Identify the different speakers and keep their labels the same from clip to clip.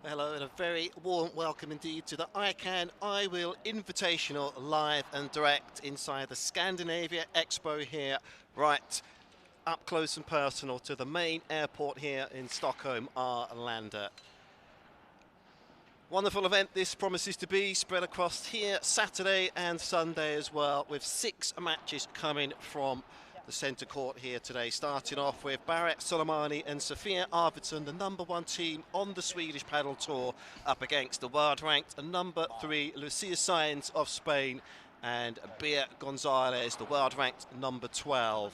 Speaker 1: Hello and a very warm welcome indeed to the ICANIWILL Invitational live and direct inside the Scandinavia Expo here, right up close and personal to the main airport here in Stockholm, Arlanda. Wonderful event this promises to be, spread across here Saturday and Sunday as well, with 6 matches coming from the centre court here today, starting off with Baharak, Soleymani and Sofia Arvidsson, the #1 team on the Swedish paddle tour, up against the world-ranked #3 Lucia Sainz of Spain and Gonzalez, the world-ranked #12.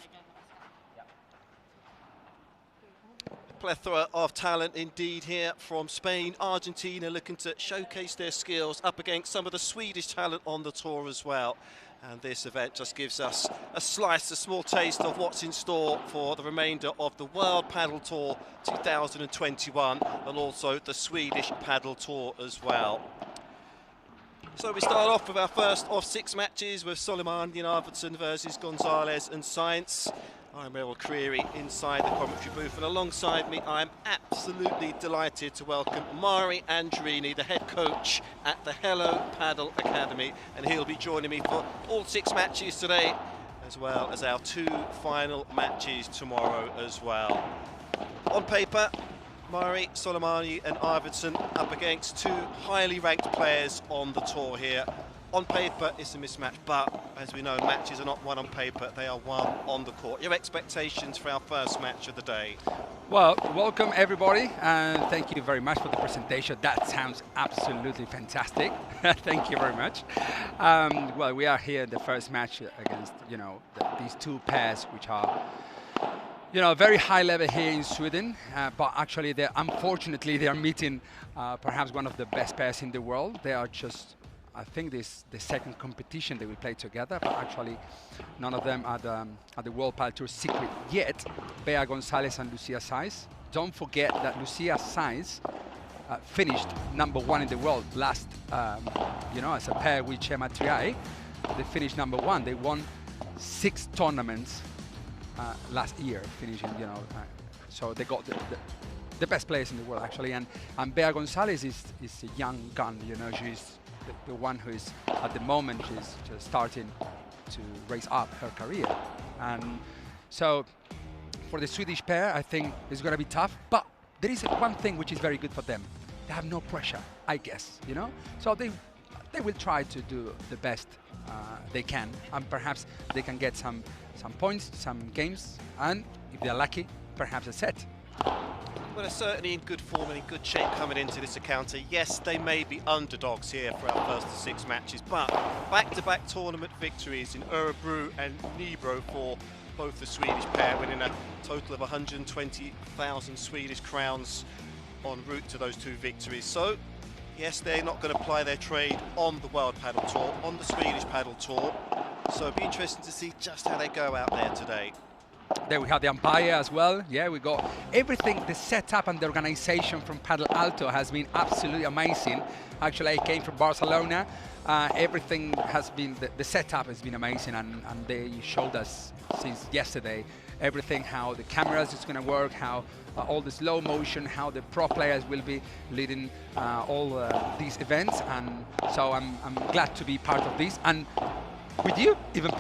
Speaker 1: Plethora of talent indeed here from Spain, Argentina, looking to showcase their skills up against some of the Swedish talent on the tour as well. And this event just gives us a small taste of what's in store for the remainder of the World Paddle Tour 2021 and also the Swedish Paddle Tour as well. So we start off with our first of 6 matches with Soleymani and Arvidsson versus Gonzalez and Sainz. I'm Errol Creary inside the commentary booth, and alongside me I'm absolutely delighted to welcome Mari Andrini, the head coach at the Hello Paddle Academy, and he'll be joining me for all 6 matches today, as well as our 2 final matches tomorrow as well. On paper, Mari, Soleymani and Arvidsson up against 2 highly ranked players on the tour here. On paper, it's a mismatch, but as we know, matches are not won on paper, they are won on the court. Your expectations for our first match of the day?
Speaker 2: Well, welcome everybody, and thank you very much for the presentation. That sounds absolutely fantastic. Thank you very much. Well, we are here in the first match against, these 2 pairs, which are, very high level here in Sweden, but actually, unfortunately, they are meeting perhaps one of the best pairs in the world. They are just, I think this the second competition they will play together, but actually none of them are the World Paddle Tour secret yet. Bea Gonzalez and Lucia Sainz. Don't forget that Lucia Sainz finished #1 in the world last, as a pair with Chingotto. They finished #1. They won 6 tournaments last year, finishing, so they got the best players in the world actually. And Bea Gonzalez is a young gun, she's the one who is at the moment she's just starting to raise up her career. And so for the Swedish pair, I think it's going to be tough, but there is one thing which is very good for them. They have no pressure, I guess, so they will try to do the best they can, and perhaps they can get some points, some games, and if they're lucky, perhaps a set.
Speaker 1: Well, they're certainly in good form and in good shape coming into this encounter. Yes, they may be underdogs here for our first of 6 matches, but back-to-back tournament victories in Örebro and Nybro for both the Swedish pair, winning a total of 120,000 Swedish crowns en route to those 2 victories. So, yes, they're not going to apply their trade on the World Paddle Tour, on the Swedish Paddle Tour. So it'll be interesting to see just how they go out there today.
Speaker 2: There we have the umpire as well. Yeah, we got everything. The setup and the organization from Paddle Alto has been absolutely amazing. Actually, I came from Barcelona. Everything has been, the setup has been amazing, and they showed us since yesterday everything, how the cameras is going to work, how all the slow motion, how the pro players will be leading all these events. And so I'm glad to be part of this. And with you, even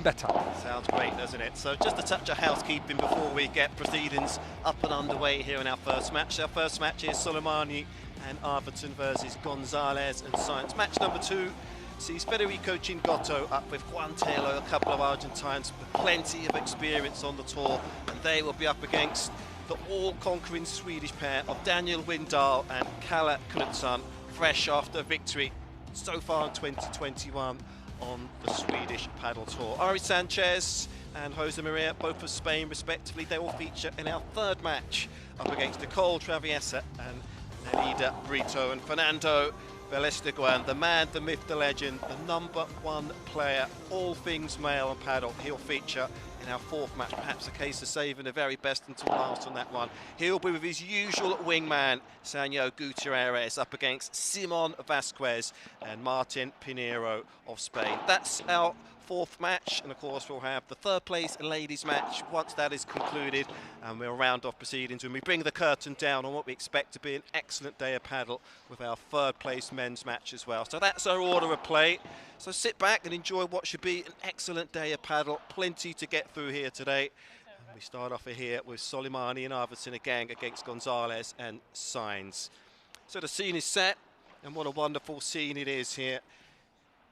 Speaker 2: better.
Speaker 1: Sounds great, doesn't it? So just a touch of housekeeping before we get proceedings up and underway here in our first match. Our first match is Soleymani and Arvidsson versus Gonzalez and Sainz. Match number 2 sees Federico Chingotto up with Juan, Tello, a couple of Argentines with plenty of experience on the tour, and they will be up against the all-conquering Swedish pair of Daniel Windahl and Calle Knutsson, fresh after a victory so far in 2021 on the Swedish Paddle Tour. Ari Sanchez and Josemaria, both of Spain respectively, they will feature in our 3rd match up against Nicole, Traviesa and Nelida, Brito and Fernando. Belasteguín, the man, the myth, the legend, the #1 player, all things male and paddle. He'll feature in our 4th match, perhaps a case of saving the very best until last on that one. He'll be with his usual wingman, Sanyo Gutierrez, up against Simon Vasquez and Martin Pineiro of Spain. That's our fourth match, and of course we'll have the third place ladies match once that is concluded, and we'll round off proceedings when we bring the curtain down on what we expect to be an excellent day of paddle with our third place men's match as well. So that's our order of play. So sit back and enjoy what should be an excellent day of paddle. Plenty to get through here today. And we start off here with Soleymani and Arvidsson again against Gonzalez and Sainz. So the scene is set, and what a wonderful scene it is here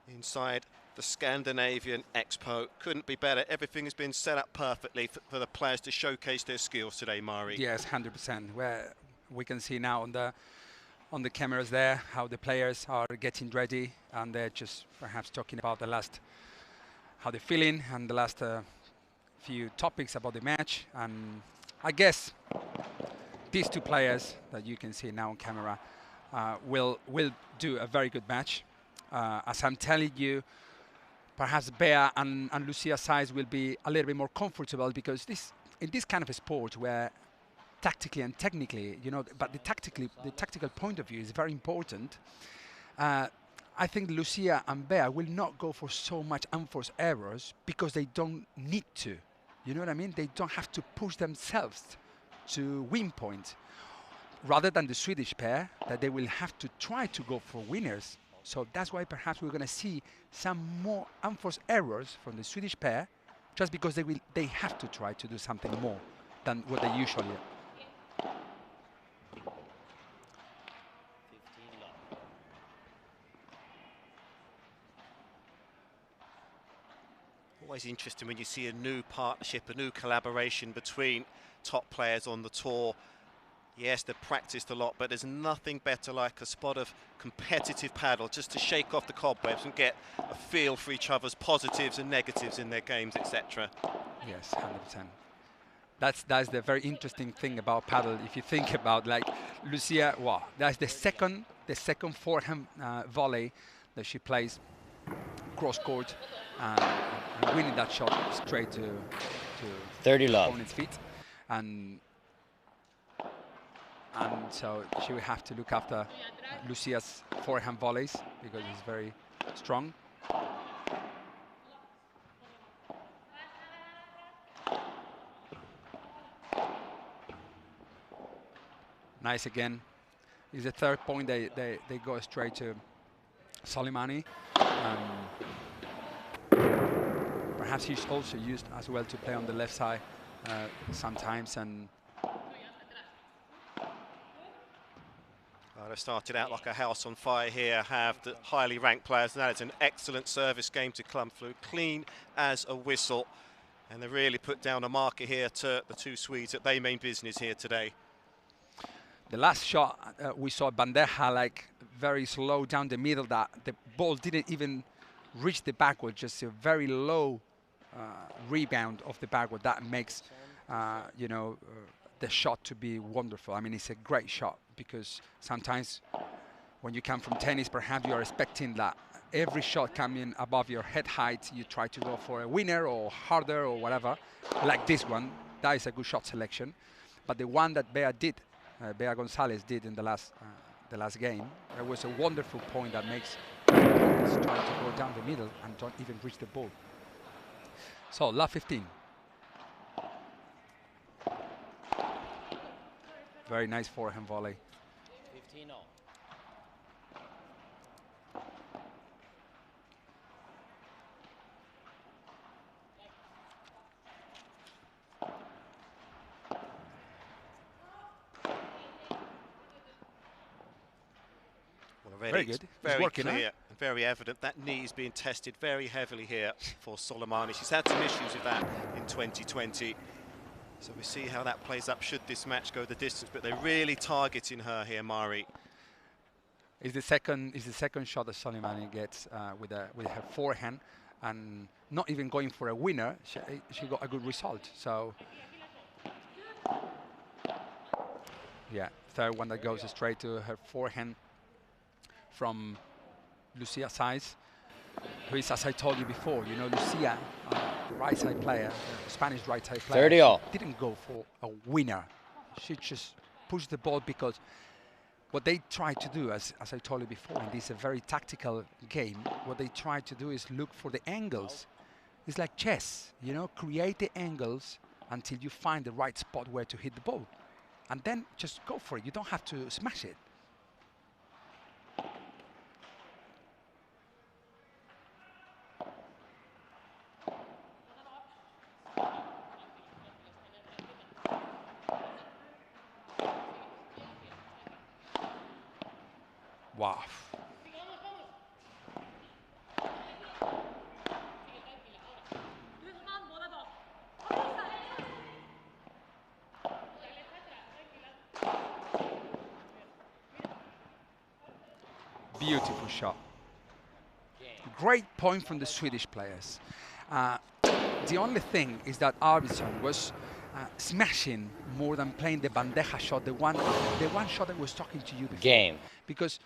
Speaker 1: inside the Scandinavian Expo. Couldn't be better. Everything has been set up perfectly for the players to showcase their skills today, Mari.
Speaker 2: Yes, 100%. Where we can see now on the cameras there how the players are getting ready, and they're just perhaps talking about how they're feeling and the last few topics about the match. And I guess these two players that you can see now on camera will do a very good match. As I'm telling you, perhaps Bea and Lucia size will be a little bit more comfortable, because in this kind of a sport where tactically and technically, but the tactical point of view is very important. I think Lucia and Bea will not go for so much unforced errors because they don't need to. You know what I mean? They don't have to push themselves to win points, rather than the Swedish pair that they will have to try to go for winners. So that's why perhaps we're going to see some more unforced errors from the Swedish pair, just because they have to try to do something more than what they usually do.
Speaker 1: Always interesting when you see a new partnership, a new collaboration between top players on the tour. Yes, they've practiced a lot, but there's nothing better like a spot of competitive paddle just to shake off the cobwebs and get a feel for each other's positives and negatives in their games, etc.
Speaker 2: Yes, 100%. That's the very interesting thing about paddle. If you think about, like, Lucia, wow, that's the second forehand volley that she plays cross court, and winning that shot straight to
Speaker 3: 30 love
Speaker 2: opponent's feet, and so she will have to look after Lucia's forehand volleys because it's very strong. Nice again. Is the third point. They go straight to Soleymani. Perhaps he's also used as well to play on the left side sometimes. And
Speaker 1: they've started out like a house on fire here, have the highly ranked players. Now it's an excellent service game to come through, clean as a whistle. And they really put down a marker here to the two Swedes that they mean business here today.
Speaker 2: The last shot we saw Bandeja like very slow down the middle, that the ball didn't even reach the backward, just a very low rebound of the backward. That makes the shot to be wonderful. I mean, it's a great shot, because sometimes when you come from tennis, perhaps you are expecting that every shot coming above your head height, you try to go for a winner or harder or whatever. Like this one, that is a good shot selection. But the one that Bea Gonzalez did in the last game, it was a wonderful point that makes trying to go down the middle and don't even reach the ball. So, love 15. Very nice forehand volley.
Speaker 3: 15-0.
Speaker 2: Very good.
Speaker 1: Very clear and very evident. That knee is being tested very heavily here for Soleymani. She's had some issues with that in 2020. So we see how that plays up should this match go the distance, but they're really targeting her here, Mari.
Speaker 2: Is the second shot that Soleymani gets with her forehand, and not even going for a winner, she got a good result. So yeah, third one that goes straight to her forehand from Lucia size, who is, as I told you before, Lucia, right side player, Spanish right side player,
Speaker 3: 30-all.
Speaker 2: didn't go for a winner. She just pushed the ball, because what they try to do, as I told you before, and this is a very tactical game, what they try to do is look for the angles It's like chess, you know, create the angles until you find the right spot where to hit the ball. And then just go for it. You don't have to smash it. Wow. Beautiful shot. Great point from the Swedish players. The only thing is that Arvidsson was smashing more than playing the bandeja shot, the one shot that was talking to you before.
Speaker 3: Game.
Speaker 2: Because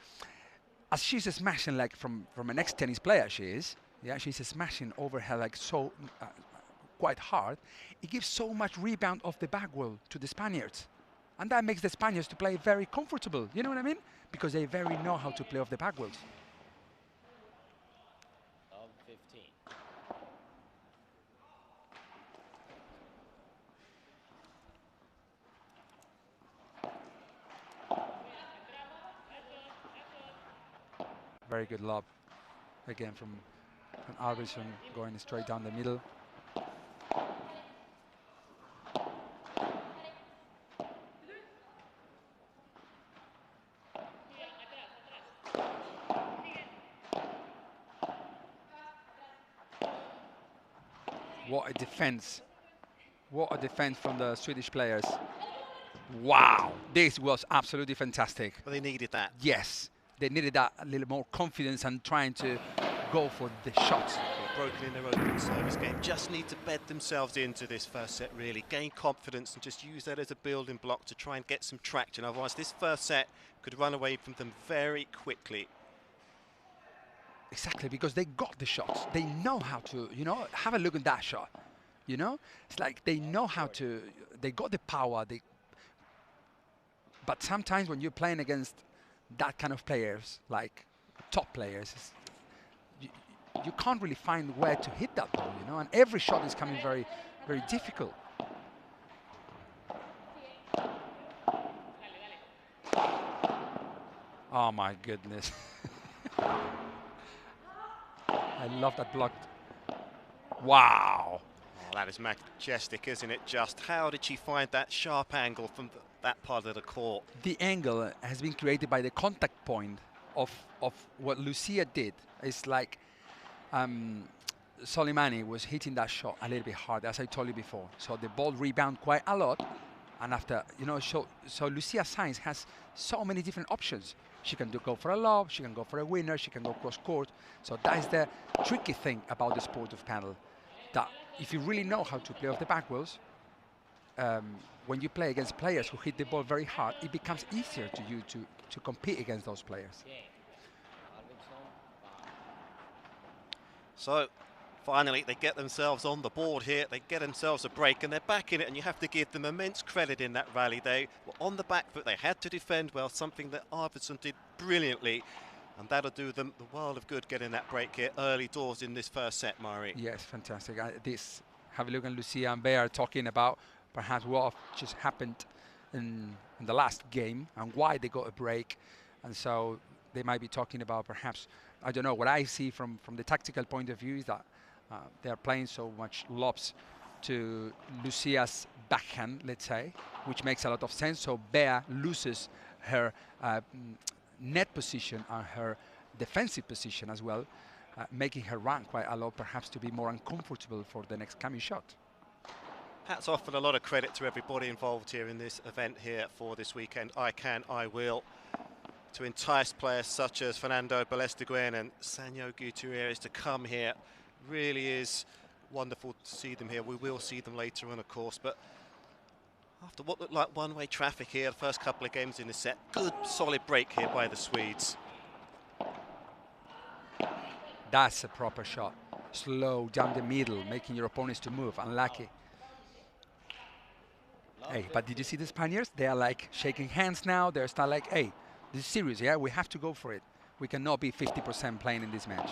Speaker 2: as she's smashing like from an ex-tennis player she is, yeah, she's smashing over her like so quite hard. It gives so much rebound off the back wall to the Spaniards. And that makes the Spaniards to play very comfortable, you know what I mean? Because they very know how to play off the back walls.
Speaker 3: 15.
Speaker 2: Very good lob, again from Arvidsson going straight down the middle. What a defense. What a defense from the Swedish players. Wow, this was absolutely fantastic.
Speaker 1: Well, they needed that.
Speaker 2: Yes, they needed that a little more confidence and trying to go for the shots.
Speaker 1: They're broken in their opening service game. Just need to bed themselves into this first set, really. Gain confidence and just use that as a building block to try and get some traction. Otherwise, this first set could run away from them very quickly.
Speaker 2: Exactly, because they got the shots. They know how to, you know, have a look at that shot. You know, it's like they know how to, they got the power. But sometimes when you're playing against that kind of players, like top players, you can't really find where to hit that ball, you know, and every shot is coming very, very difficult. Oh my goodness. I love that block. Wow.
Speaker 1: Oh, that is majestic, isn't it? Just how did she find that sharp angle from that part of the court?
Speaker 2: The angle has been created by the contact point of what Lucia did. It's like Soleymani was hitting that shot a little bit hard, as I told you before. So the ball rebound quite a lot. And after, you know, so Lucia Sainz has so many different options. She can go for a lob, she can go for a winner, she can go cross court. So that is the tricky thing about the sport of paddle. That if you really know how to play off the back walls, when you play against players who hit the ball very hard, it becomes easier to you to compete against those players.
Speaker 1: So finally they get themselves on the board here, they get themselves a break and they're back in it, and you have to give them immense credit in that rally. They were on the back foot, they had to defend well, something that Arvidsson did brilliantly, and that'll do them the world of good getting that break here early doors in this first set, Mari.
Speaker 2: Yes, fantastic. Have a look at Lucia and Bear talking about perhaps what just happened in the last game and why they got a break, and so they might be talking about perhaps, I don't know, what I see from the tactical point of view is that they are playing so much lobs to Lucia's backhand, let's say, which makes a lot of sense. So Bea loses her net position and her defensive position as well, making her run quite a lot, perhaps to be more uncomfortable for the next coming shot.
Speaker 1: Hats off and a lot of credit to everybody involved here in this event here for this weekend. I can, I will. To entice players such as Fernando, Belasteguín and Sanyo Gutierrez to come here. Really is wonderful to see them here. We will see them later on, of course, but after what looked like one-way traffic here, the first couple of games in the set, good solid break here by the Swedes.
Speaker 2: That's a proper shot. Slow down the middle, making your opponents to move. Unlucky. Hey, but did you see the Spaniards? They are like shaking hands now. They're still like, hey, this is serious, yeah? We have to go for it. We cannot be 50% playing in this match.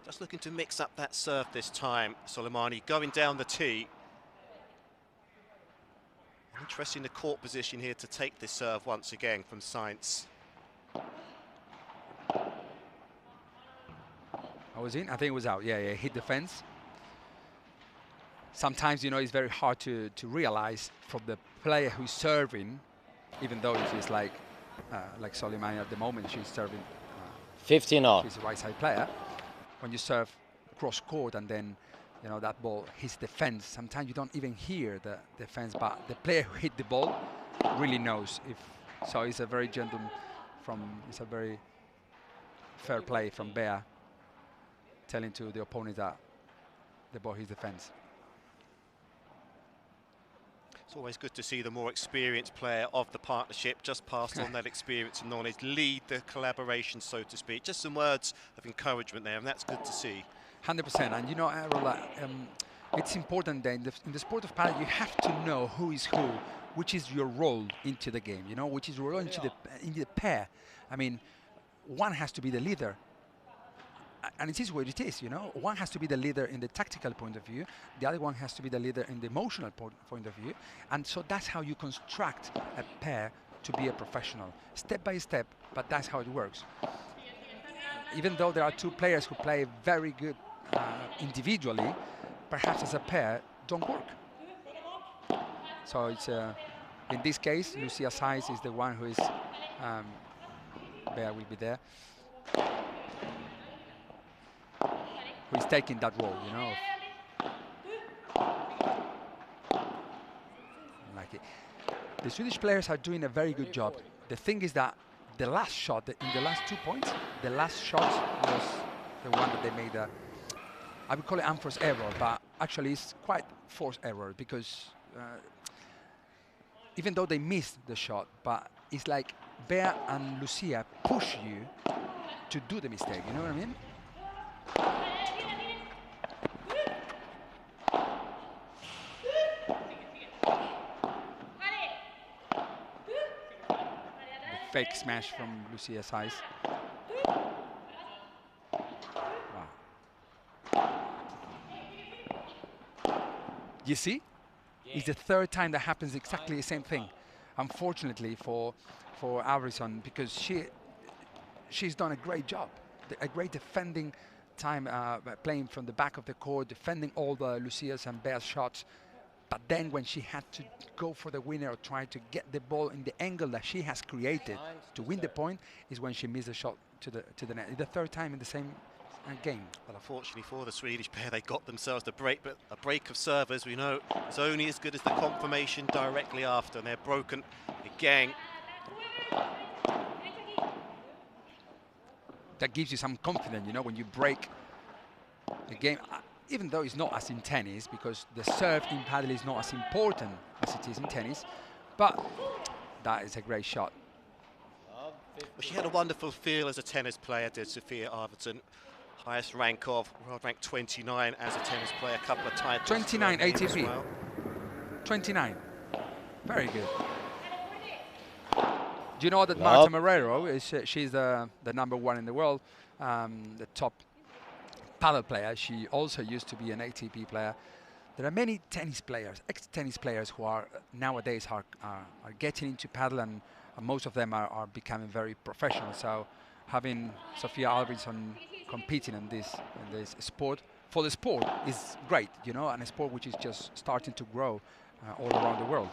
Speaker 1: Just looking to mix up that serve this time. Soleymani going down the tee. Interesting the court position here to take this serve once again from Sainz.
Speaker 2: I was in? I think it was out. Yeah, hit the fence. Sometimes, you know, it's very hard to realize from the player who's serving, even though she's like Soleymani at the moment, she's serving.
Speaker 3: 15 all.
Speaker 2: She's a right side player. When you serve cross court and then, you know, that ball hits the fence, sometimes you don't even hear the fence, but the player who hit the ball really knows. So it's a very it's a very fair play from Bea, telling to the opponent that the ball hits the fence.
Speaker 1: It's always good to see the more experienced player of the partnership just pass on that experience and knowledge, lead the collaboration, so to speak. Just some words of encouragement there, and that's good to see.
Speaker 2: 100%. And you know, it's important that in the sport of paddle, you have to know who is who, which is your role into the game, you know, which is your role into the pair. I mean, one has to be the leader. And it is what it is, you know. One has to be the leader in the tactical point of view. The other one has to be the leader in the emotional point of view. And so that's how you construct a pair to be a professional, step by step, but that's how it works. Even though there are two players who play very good individually, perhaps as a pair, don't work. So it's, in this case, Lucia Sainz is the one who is, Bea will be there, who is taking that role, you know. Like it. The Swedish players are doing a very good job. The thing is that the last shot, in the last 2 points, the last shot was the one that they made I would call it unforced error, but actually it's quite forced error because even though they missed the shot, but it's like Bea and Lucia push you to do the mistake, you know what I mean? Fake smash from Lucia Sainz. Wow. You see? It's the third time that happens exactly the same thing. Unfortunately for Arvidsson, because she's done a great job. A great defending time, playing from the back of the court, defending all the Lucia's and Bea's shots. But then when she had to go for the winner or try to get the ball in the angle that she has created to win the point is when she missed the shot to the net. The third time in the same game.
Speaker 1: Well, unfortunately for the Swedish pair, they got themselves the break, but a break of servers, we know, is only as good as the confirmation directly after, and they're broken again.
Speaker 2: That gives you some confidence, you know, when you break the game. Even though it's not as in tennis, because the serve in paddle is not as important as it is in tennis, but that is a great shot.
Speaker 1: Well, she had a wonderful feel as a tennis player, did Sofia Arvidsson. Highest rank of, world rank 29 as a tennis player, a couple of titles.
Speaker 2: 29 ATP.
Speaker 1: Well.
Speaker 2: 29. Very good. Do you know that Marta Marrero is she's the #1 in the world, the top paddle player. She also used to be an ATP player. There are many tennis players, ex-tennis players, who are nowadays are getting into paddle, and most of them are becoming very professional. So having Sofia Arvidsson competing in this sport for the sport is great, you know, and a sport which is just starting to grow all around the world.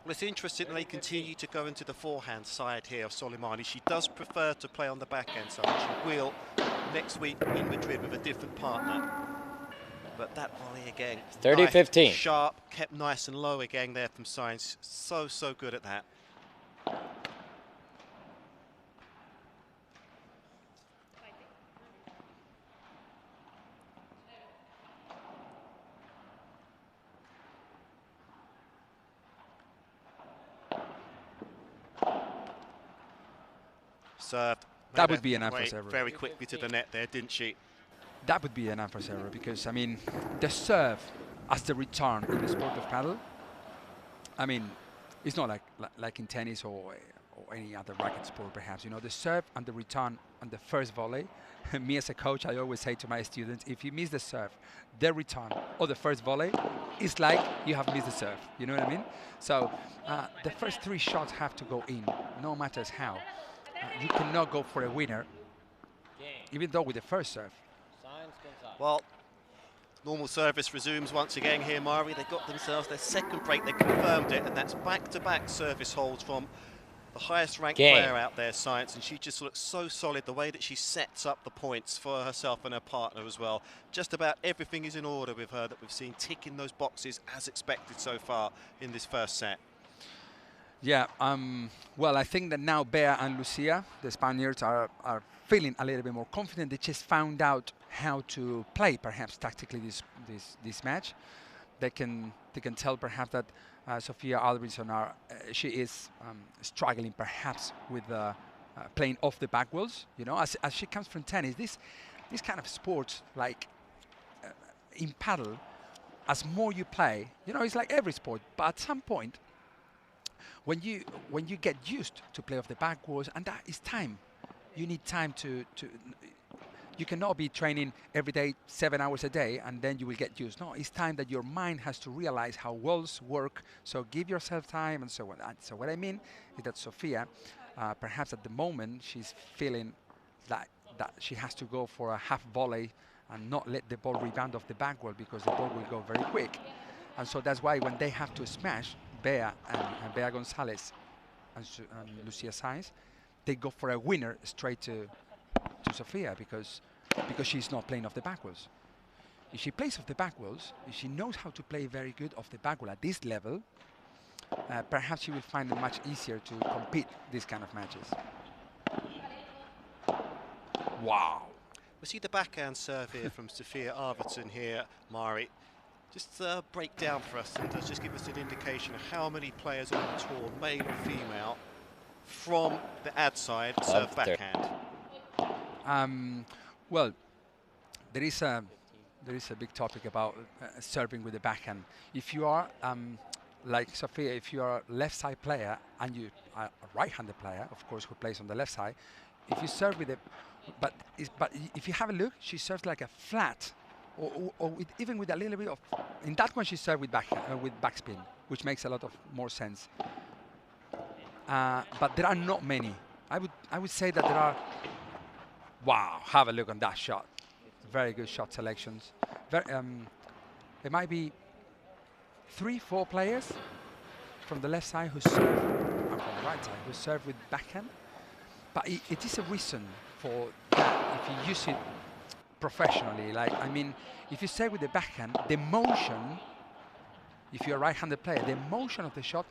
Speaker 1: Well, it's interesting that they continue to go into the forehand side here of Soleymani. She does prefer to play on the backhand side. She will next week in Madrid with a different partner. But that volley again,
Speaker 3: 30-15.
Speaker 1: Nice, sharp, kept nice and low again there from Sainz. So good at that. Served.
Speaker 2: That would be an unforced error.
Speaker 1: Very quickly to the net there, didn't she?
Speaker 2: That would be an unforced error because, I mean, the serve as the return in the sport of paddle, I mean, it's not like in tennis or any other racket sport, perhaps. You know, the serve and the return on the first volley. Me as a coach, I always say to my students, if you miss the serve, the return, or the first volley, it's like you have missed the serve. You know what I mean? So the first 3 shots have to go in, no matter how. You cannot go for a winner, even though with the first serve.
Speaker 1: Well, normal service resumes once again here, Mari. They got themselves their second break. They confirmed it, and that's back-to-back service holds from the highest ranked player out there, Sainz, and she just looks so solid. The way that she sets up the points for herself and her partner as well. Just about everything is in order with her that we've seen ticking those boxes as expected so far in this first set.
Speaker 2: Yeah, well, I think that now Bea and Lucia, the Spaniards, are feeling a little bit more confident. They just found out how to play, perhaps tactically, this match. They can tell perhaps that Sofia Arvidsson she is struggling perhaps with playing off the back walls. You know, as she comes from tennis, this kind of sports like in paddle, as more you play, you know, it's like every sport. But at some point, when you get used to play off the back walls, and that is time. You need time to you cannot be training every day 7 hours a day and then you will get used. No, it's time that your mind has to realize how walls work. So give yourself time and so on. And so what I mean is that Sofia, perhaps at the moment, she's feeling that she has to go for a half volley and not let the ball rebound off the back wall because the ball will go very quick. And so that's why when they have to smash Bea and Bea Gonzalez and Lucia Sainz, they go for a winner straight to Sofia because she's not playing off the back walls. If she plays off the back walls, if she knows how to play very good off the back wall at this level, perhaps she will find it much easier to compete these kind of matches. Wow.
Speaker 1: We see the backhand serve here from Sofia Arvidsson here, Mari. Just break down for us and just give us an indication of how many players on the tour, male or female, from the ad side serve backhand.
Speaker 2: Well, there is a big topic about serving with the backhand. If you are like Sofia, if you are a left side player and you are a right-handed player, of course, who plays on the left side, if you serve with it, but if you have a look, she serves like a flat, or even with a little bit of. In that one, she served with with backspin, which makes a lot of more sense. But there are not many. I would say that there are. Wow, have a look on that shot. Very good shot selections. There might be 3-4 players from the left side who serve, and from the right side who serve with backhand. But it is a reason for that if you use it professionally. Like, I mean, if you serve with the backhand, the motion, if you're a right-handed player, the motion of the shot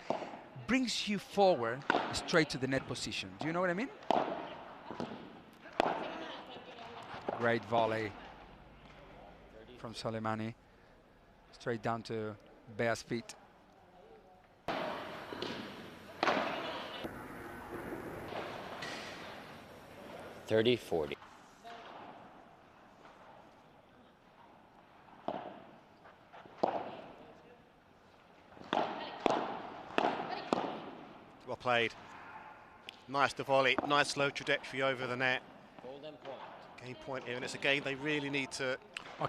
Speaker 2: brings you forward straight to the net position. Do you know what I mean? Great volley from Soleymani, straight down to Bea's feet.
Speaker 3: (30-40).
Speaker 1: Well played. Nice to volley, nice slow trajectory over the net.
Speaker 3: Golden point.
Speaker 1: Game point here, and it's a game they really need to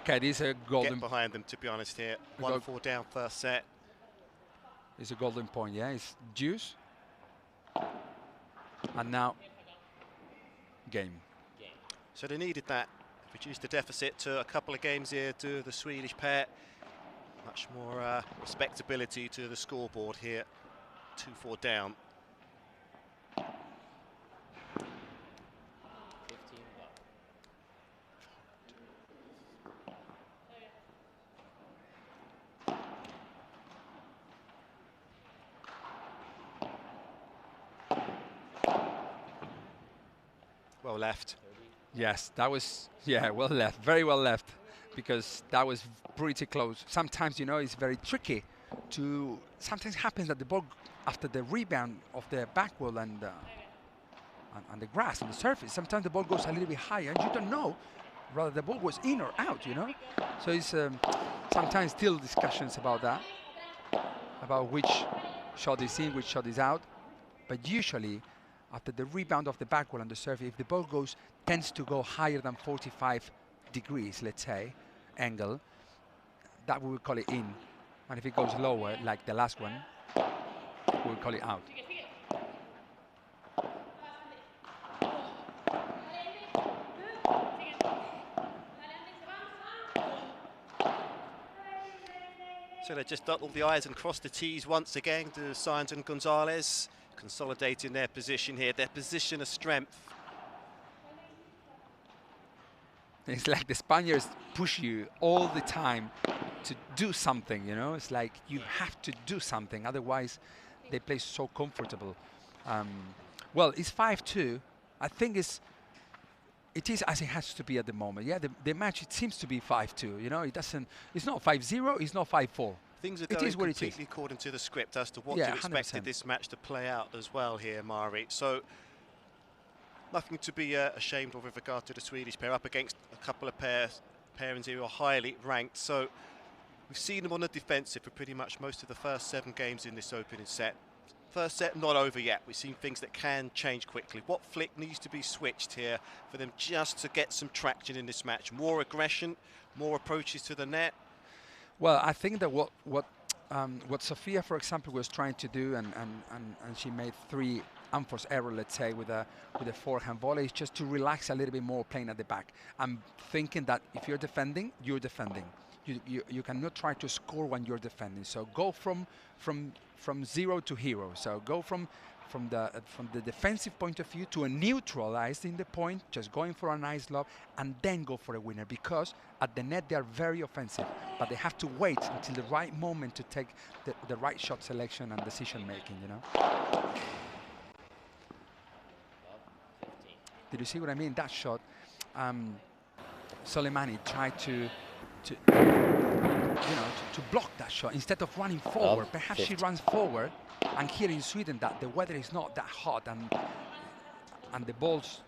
Speaker 2: This is a golden.
Speaker 1: get behind them, to be honest here. 1-4 down first set.
Speaker 2: It's a golden point, yeah. It's deuce. And now game.
Speaker 1: So they needed that. Reduced the deficit to a couple of games here to the Swedish pair. Much more respectability to the scoreboard here. 2-4 down. Well left.
Speaker 2: Yes, that was, yeah, well left, very well left, because that was pretty close. Sometimes, you know, it's very tricky to, sometimes happens that the ball, after the rebound of the back wall and the grass and the surface, sometimes the ball goes a little bit higher and you don't know rather the ball was in or out, you know. So it's sometimes still discussions about that, about which shot is in, which shot is out. But usually, after the rebound of the backward on the serve, if the ball tends to go higher than 45 degrees, let's say, angle, that we will call it in. And if it goes lower, like the last one, we'll call it out.
Speaker 1: So they just dot all the I's and cross the T's once again to Sainz and Gonzalez, consolidating their position here, their position of strength.
Speaker 2: It's like the Spaniards push you all the time to do something, you know. It's like you have to do something, otherwise they play so comfortable. Well, it's 5-2. I think it is as it has to be at the moment. Yeah, the match, it seems to be 5-2. You know, it's not 5-0, it's not 5-4.
Speaker 1: Things are going completely according to the script as to what you expected this match to play out as well here, Mari. So nothing to be ashamed of with regard to the Swedish pair, up against a couple of pairings who are highly ranked. So we've seen them on the defensive for pretty much most of the first 7 games in this opening set. First set not over yet. We've seen things that can change quickly. What flick needs to be switched here for them just to get some traction in this match? More aggression, more approaches to the net?
Speaker 2: Well, I think that what Sofia, for example, was trying to do, and she made 3 unforced errors, let's say, with a forehand volley, is just to relax a little bit more playing at the back. I'm thinking that if you're defending, you're defending. You cannot try to score when you're defending. So go from 0 to hero. So go from the defensive point of view to a neutralizing the point, just going for a nice lob, and then go for a winner. Because at the net they are very offensive, but they have to wait until the right moment to take the right shot selection and decision making. You know. Did you see what I mean? That shot, Soleymani tried to block that shot instead of running forward. Perhaps 50. She runs forward, and here in Sweden that the weather is not that hot and the balls,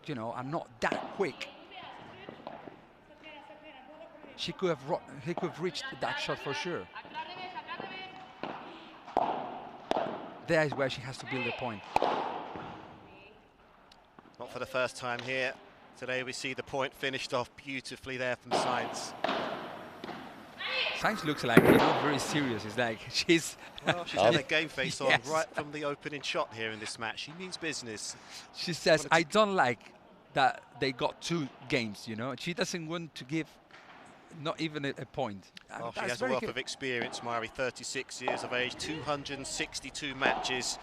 Speaker 2: you know, are not that quick. He could have reached that shot for sure. There is where she has to build a point.
Speaker 1: Not for the first time here. Today we see the point finished off beautifully there from Sainz.
Speaker 2: Sainz looks like, you know, very serious. It's like she's
Speaker 1: had a game face on right from the opening shot here in this match. She means business.
Speaker 2: She says, I don't like that they got 2 games, you know. She doesn't want to give not even a point.
Speaker 1: Well, she has a wealth of experience, Mari, 36 years of age, 262 matches.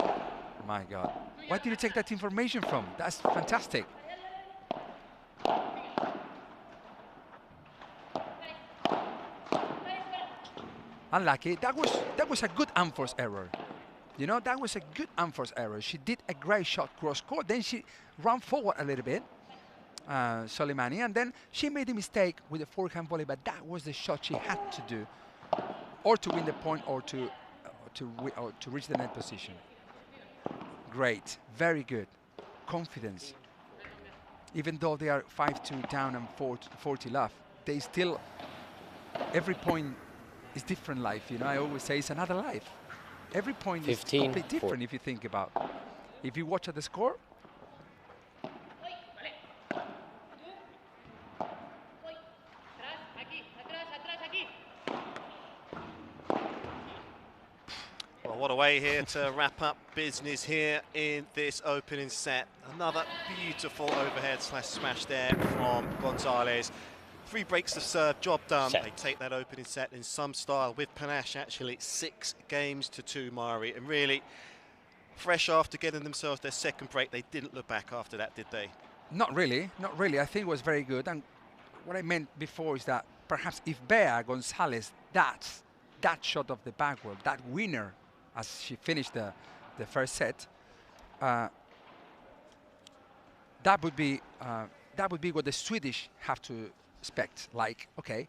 Speaker 2: My God. Where did you take that information from? That's fantastic. Unlucky. That was a good unforced error. You know, that was a good unforced error. She did a great shot cross court. Then she ran forward a little bit, Soleymani, and then she made a mistake with the forehand volley. But that was the shot she had to do, or to win the point, or to reach the net position. Great, very good, confidence. Even though they are 5-2 down and 40 left, they still, every point is different life, you know. I always say it's another life. Every point is completely different if you think about. If you watch at the score,
Speaker 1: well, what a way here to wrap up business here in this opening set. Another beautiful overhead smash there from Gonzalez. 3 breaks of serve, job done. They take that opening set in some style with panache, actually. 6 games to 2, Mari. And really, fresh after getting themselves their second break, they didn't look back after that, did they?
Speaker 2: Not really, not really. I think it was very good. And what I meant before is that perhaps if Bea Gonzalez, that shot of the backward, that winner, as she finished the first set, that would be what the Swedish have to expect. Like, okay,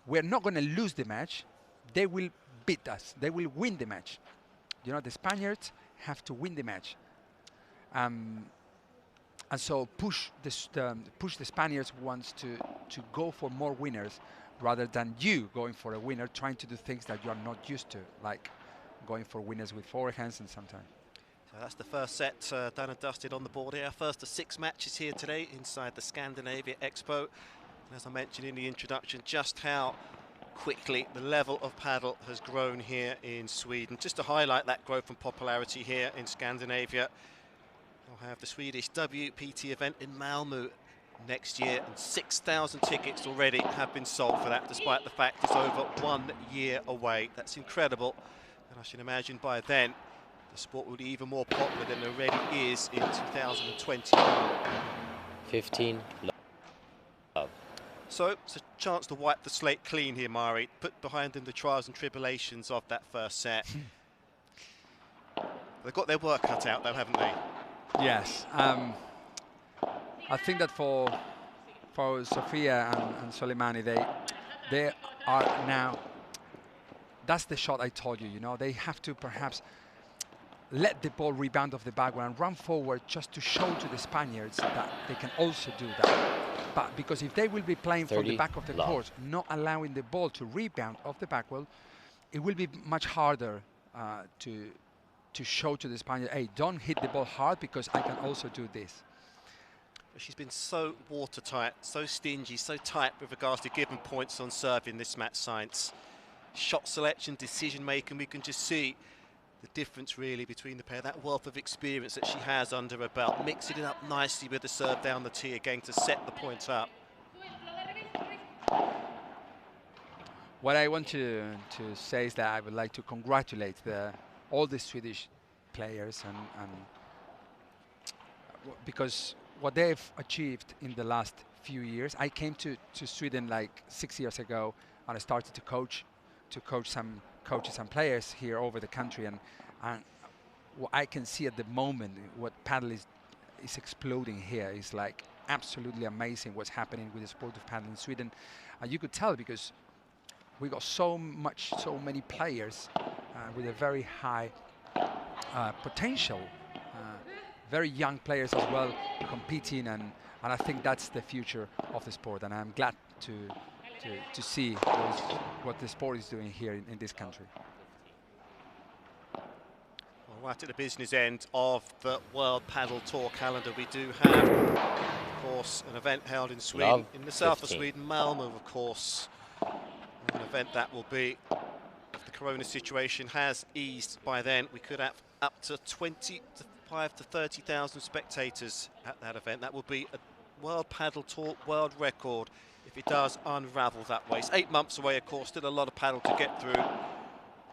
Speaker 2: we're not going to lose the match. They will beat us. They will win the match. You know, the Spaniards have to win the match. And so push the Spaniards wants to to go for more winners rather than you going for a winner, trying to do things that you are not used to, like going for winners with forehands and sometimes.
Speaker 1: So that's the first set done and dusted on the board here. First of 6 matches here today inside the Scandinavia Expo. And as I mentioned in the introduction, just how quickly the level of paddle has grown here in Sweden. Just to highlight that growth and popularity here in Scandinavia, we'll have the Swedish WPT event in Malmö next year, and 6,000 tickets already have been sold for that, despite the fact it's over 1 year away. That's incredible, and I should imagine by then the sport will be even more popular than it already is in 2021.
Speaker 3: 15 love.
Speaker 1: So it's a chance to wipe the slate clean here, Mari. Put behind them the trials and tribulations of that first set. They've got their work cut out though, haven't they?
Speaker 2: Yes. I think that for Sofia and Soleymani, they are now, that's the shot I told you, you know, they have to perhaps let the ball rebound off the backward and run forward just to show to the Spaniards that they can also do that. But because if they will be playing from the back of the court, not allowing the ball to rebound off the backward, it will be much harder to show to the Spaniard, hey, don't hit the ball hard because I can also do this.
Speaker 1: She's been so watertight, so stingy, so tight with regards to giving points on serve in this match, Sainz. Shot selection, decision making, we can just see the difference really between the pair, that wealth of experience that she has under her belt, mixing it up nicely with the serve down the tee again to set the point up.
Speaker 2: What I want to say is that I would like to congratulate all the Swedish players and because what they've achieved in the last few years. I came to Sweden like 6 years ago, and I started to coach some coaches and players here over the country, and what I can see at the moment, what paddle is exploding here is like absolutely amazing what's happening with the sport of paddle in Sweden. And you could tell because we got so many players with a very high potential, very young players as well competing, and I think that's the future of the sport, and I'm glad to see what the sport is doing here in this country.
Speaker 1: Well, right at the business end of the World Paddle Tour calendar, we do have, of course, an event held in Sweden, in the south of Sweden, Malmö, of course. An event that will be, if the corona situation has eased by then, we could have up to 25,000 to 30,000 spectators at that event. That will be a World Paddle Tour world record if it does unravel that way. It's 8 months away, of course, still a lot of paddle to get through.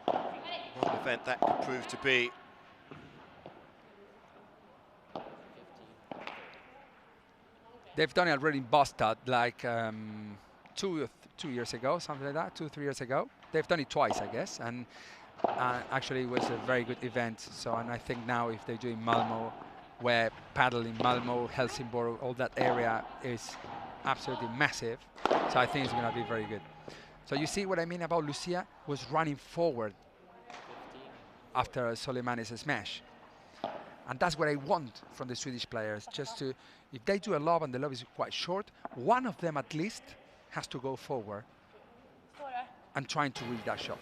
Speaker 1: What an event that could prove to be.
Speaker 2: They've done it already in Boston, like 2 years ago, something like that, 2-3 years ago. They've done it twice, I guess, and actually it was a very good event. So, and I think now if they do in Malmö, where paddle in Malmö, Helsingborg, all that area is absolutely massive. So I think it's going to be very good. So you see what I mean about Lucia was running forward after Soleymani's smash. And that's what I want from the Swedish players, just to, if they do a lob and the lob is quite short, one of them at least has to go forward and trying to reach that shot.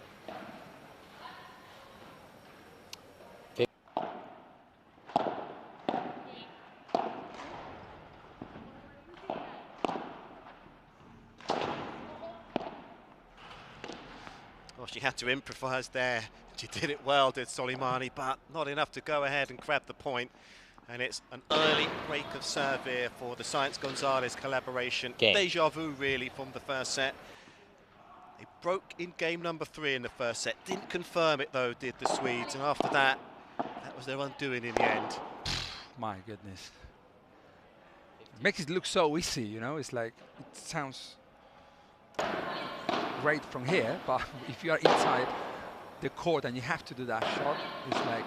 Speaker 1: Well, she had to improvise there. She did it well, did Soleymani, but not enough to go ahead and grab the point. And it's an early break of serve here for the Sainz-Gonzalez collaboration. Deja vu, really, from the first set. They broke in game number 3 in the first set. Didn't confirm it, though, did the Swedes. And after that, that was their undoing in the end.
Speaker 2: My goodness. It makes it look so easy, you know? It's like, it sounds great from here, but if you are inside the court and you have to do that shot, it's like,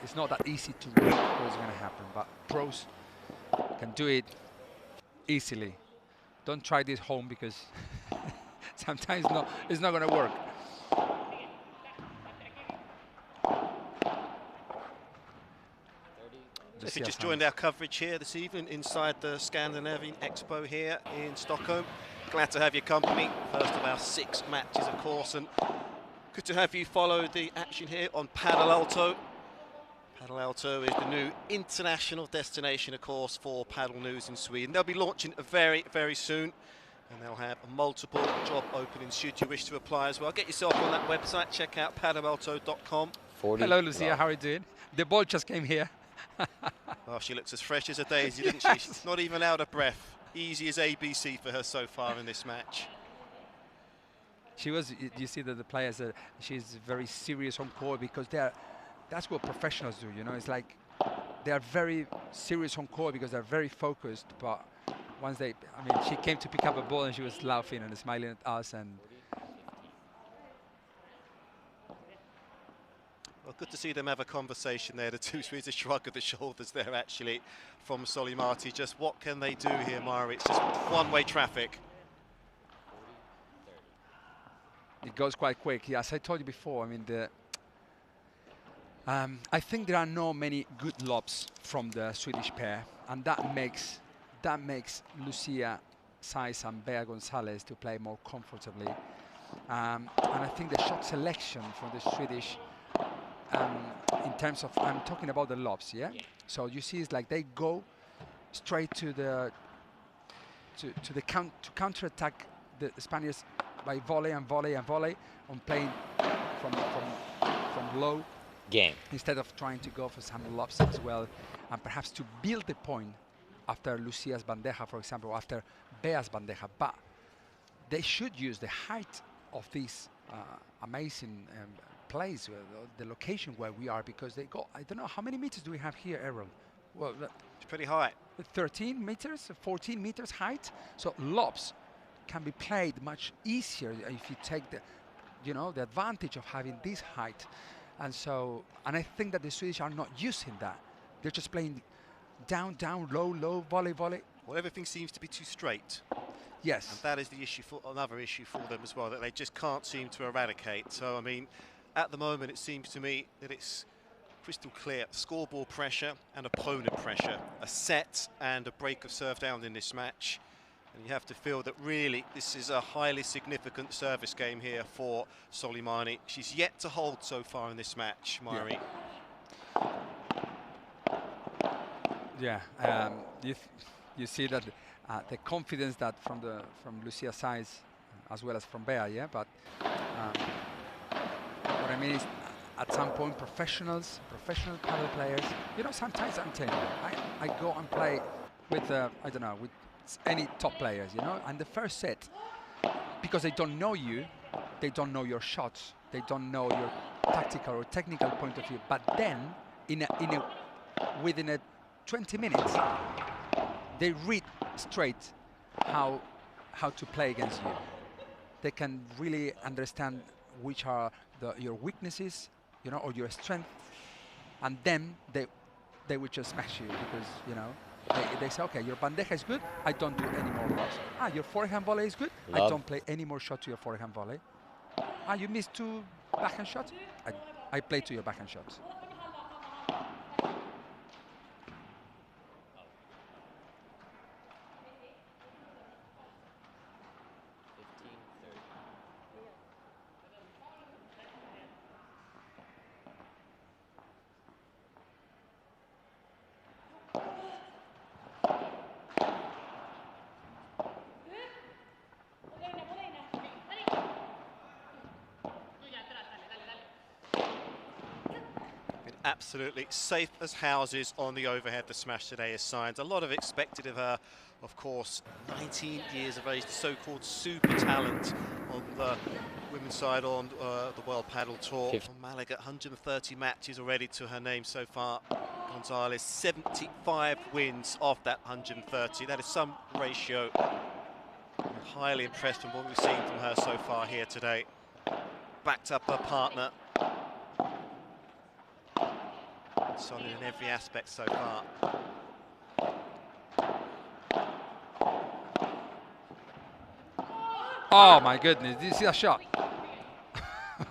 Speaker 2: it's not that easy to read what's going to happen, but pros can do it easily. Don't try this home because sometimes it's not going to work.
Speaker 1: If you just joined our coverage here this evening inside the Scandinavian Expo here in Stockholm, glad to have your company. First of our 6 matches, of course, and good to have you follow the action here on Padel Alto. Padel Alto is the new international destination, of course, for paddle news in Sweden. They'll be launching very, very soon, and they'll have multiple job openings should you wish to apply as well. Get yourself on that website, check out padelalto.com.
Speaker 2: Hello, Lucia, how are you doing? The ball just came here.
Speaker 1: Oh, she looks as fresh as a daisy, doesn't she? She's not even out of breath. Easy as ABC for her so far in this match.
Speaker 2: She was, you see that the players, she's very serious on court because that's what professionals do, you know. It's like they are very serious on court because they're very focused, but once they, I mean, she came to pick up a ball and she was laughing and smiling at us. And
Speaker 1: well, good to see them have a conversation there. The two Swedes, a shrug of the shoulders there, actually, from Soleymani. Just what can they do here, Mara? It's just one-way traffic.
Speaker 2: It goes quite quick. Yeah, as I told you before, I mean, I think there are not many good lobs from the Swedish pair, and that makes Lucia, Sainz and Gonzalez to play more comfortably. And I think the shot selection from the Swedish, in terms of, I'm talking about the lobs, yeah? So you see, it's like they go straight to the to counter-attack the Spaniards by volley and volley and volley on playing from low
Speaker 3: game
Speaker 2: instead of trying to go for some lobs as well, and perhaps to build the point after Lucia's bandeja, for example, after Bea's bandeja. But they should use the height of this amazing place, the location where we are, because they go, I don't know, how many meters do we have here, Errol? Well,
Speaker 1: it's pretty high.
Speaker 2: 13 meters, 14 meters height. So lobs can be played much easier if you take the, you know, the advantage of having this height. And so, and I think that the Swedish are not using that. They're just playing down, down, low, low, volley, volley.
Speaker 1: Well, everything seems to be too straight.
Speaker 2: Yes.
Speaker 1: And that is the issue, for another issue for them as well, that they just can't seem to eradicate. So, I mean, at the moment, it seems to me that it's crystal clear scoreboard pressure and opponent pressure, a set and a break of serve down in this match. And you have to feel that really this is a highly significant service game here for Soleymani. She's yet to hold so far in this match, Mari.
Speaker 2: Yeah, you see that the confidence that from Lucia Sainz as well as from Bea, yeah. But what I mean is, at some point, professional paddle players, you know, sometimes I'm telling you, I go and play with I don't know, with any top players, you know, and the first set, because they don't know you, they don't know your shots, they don't know your tactical or technical point of view, but then within 20 minutes they read straight how to play against you. They can really understand which are your weaknesses, you know, or your strength, and then they will just smash you because, you know, they say, okay, your bandeja is good, I don't do any more lobs. Your forehand volley is good, I don't play any more shot to your forehand volley. You missed 2 backhand shots, I play to your backhand shots.
Speaker 1: Absolutely safe as houses on the overhead. The smash today is Sainz. A lot of expected of her, of course. 19 years of age, so-called super talent on the women's side on the World Padel Tour. On Malaga, 130 matches already to her name so far. Gonzalez, 75 wins off that 130. That is some ratio. I'm highly impressed with what we've seen from her so far here today. Backed up her partner. Solid in every aspect so far.
Speaker 2: Oh my goodness, did you see that shot?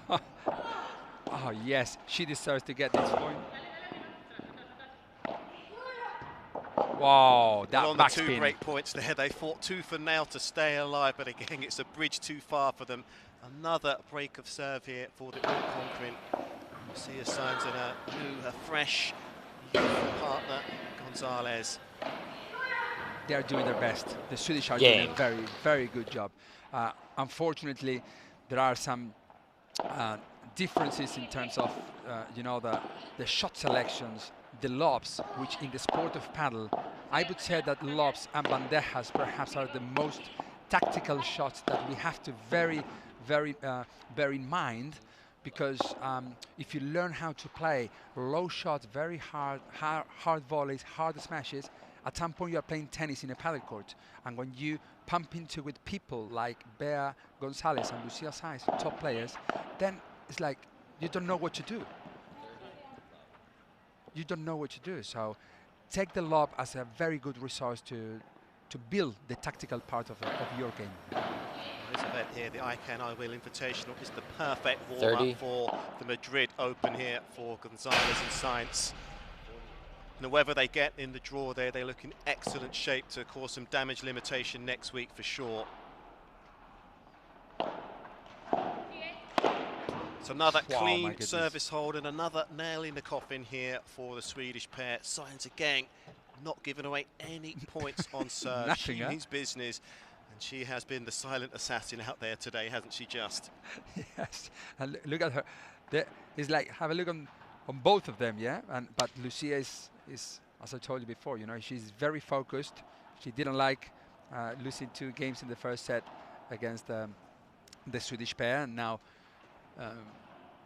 Speaker 2: Oh yes, she deserves to get this point. Wow, that
Speaker 1: well, on the
Speaker 2: backspin.
Speaker 1: two break points there, they fought tooth and nail to stay alive, but again, it's a bridge too far for them. Another break of serve here for the all-conquering Lucia Sainz and a new, a fresh partner, Gonzalez.
Speaker 2: They're doing their best. The Swedish are doing a very, very good job. Unfortunately, there are some differences in terms of, you know, the shot selections, the lobs, which in the sport of paddle, I would say that lobs and bandejas perhaps are the most tactical shots that we have to bear in mind, because if you learn how to play low shots, very hard volleys, hard smashes, at some point you are playing tennis in a paddle court, and when you pump into with people like Bea, Gonzalez and Lucia Sainz, top players, then it's like you don't know what to do. You don't know what to do. So take the lob as a very good resource to build the tactical part of your game.
Speaker 1: This event here, the ICANIWILL Invitational, is the perfect warm-up for the Madrid Open here for Gonzalez and Sainz. And whoever they get in the draw there, they look in excellent shape to cause some damage limitation next week for sure. So another clean service hold and another nail in the coffin here for the Swedish pair. Sainz again, not giving away any points on serve. She means business, and she has been the silent assassin out there today, hasn't she just?
Speaker 2: Yes, and look at her. It's like, have a look on both of them, yeah? But Lucia is, as I told you before, you know, she's very focused. She didn't like losing 2 games in the first set against the Swedish pair, and now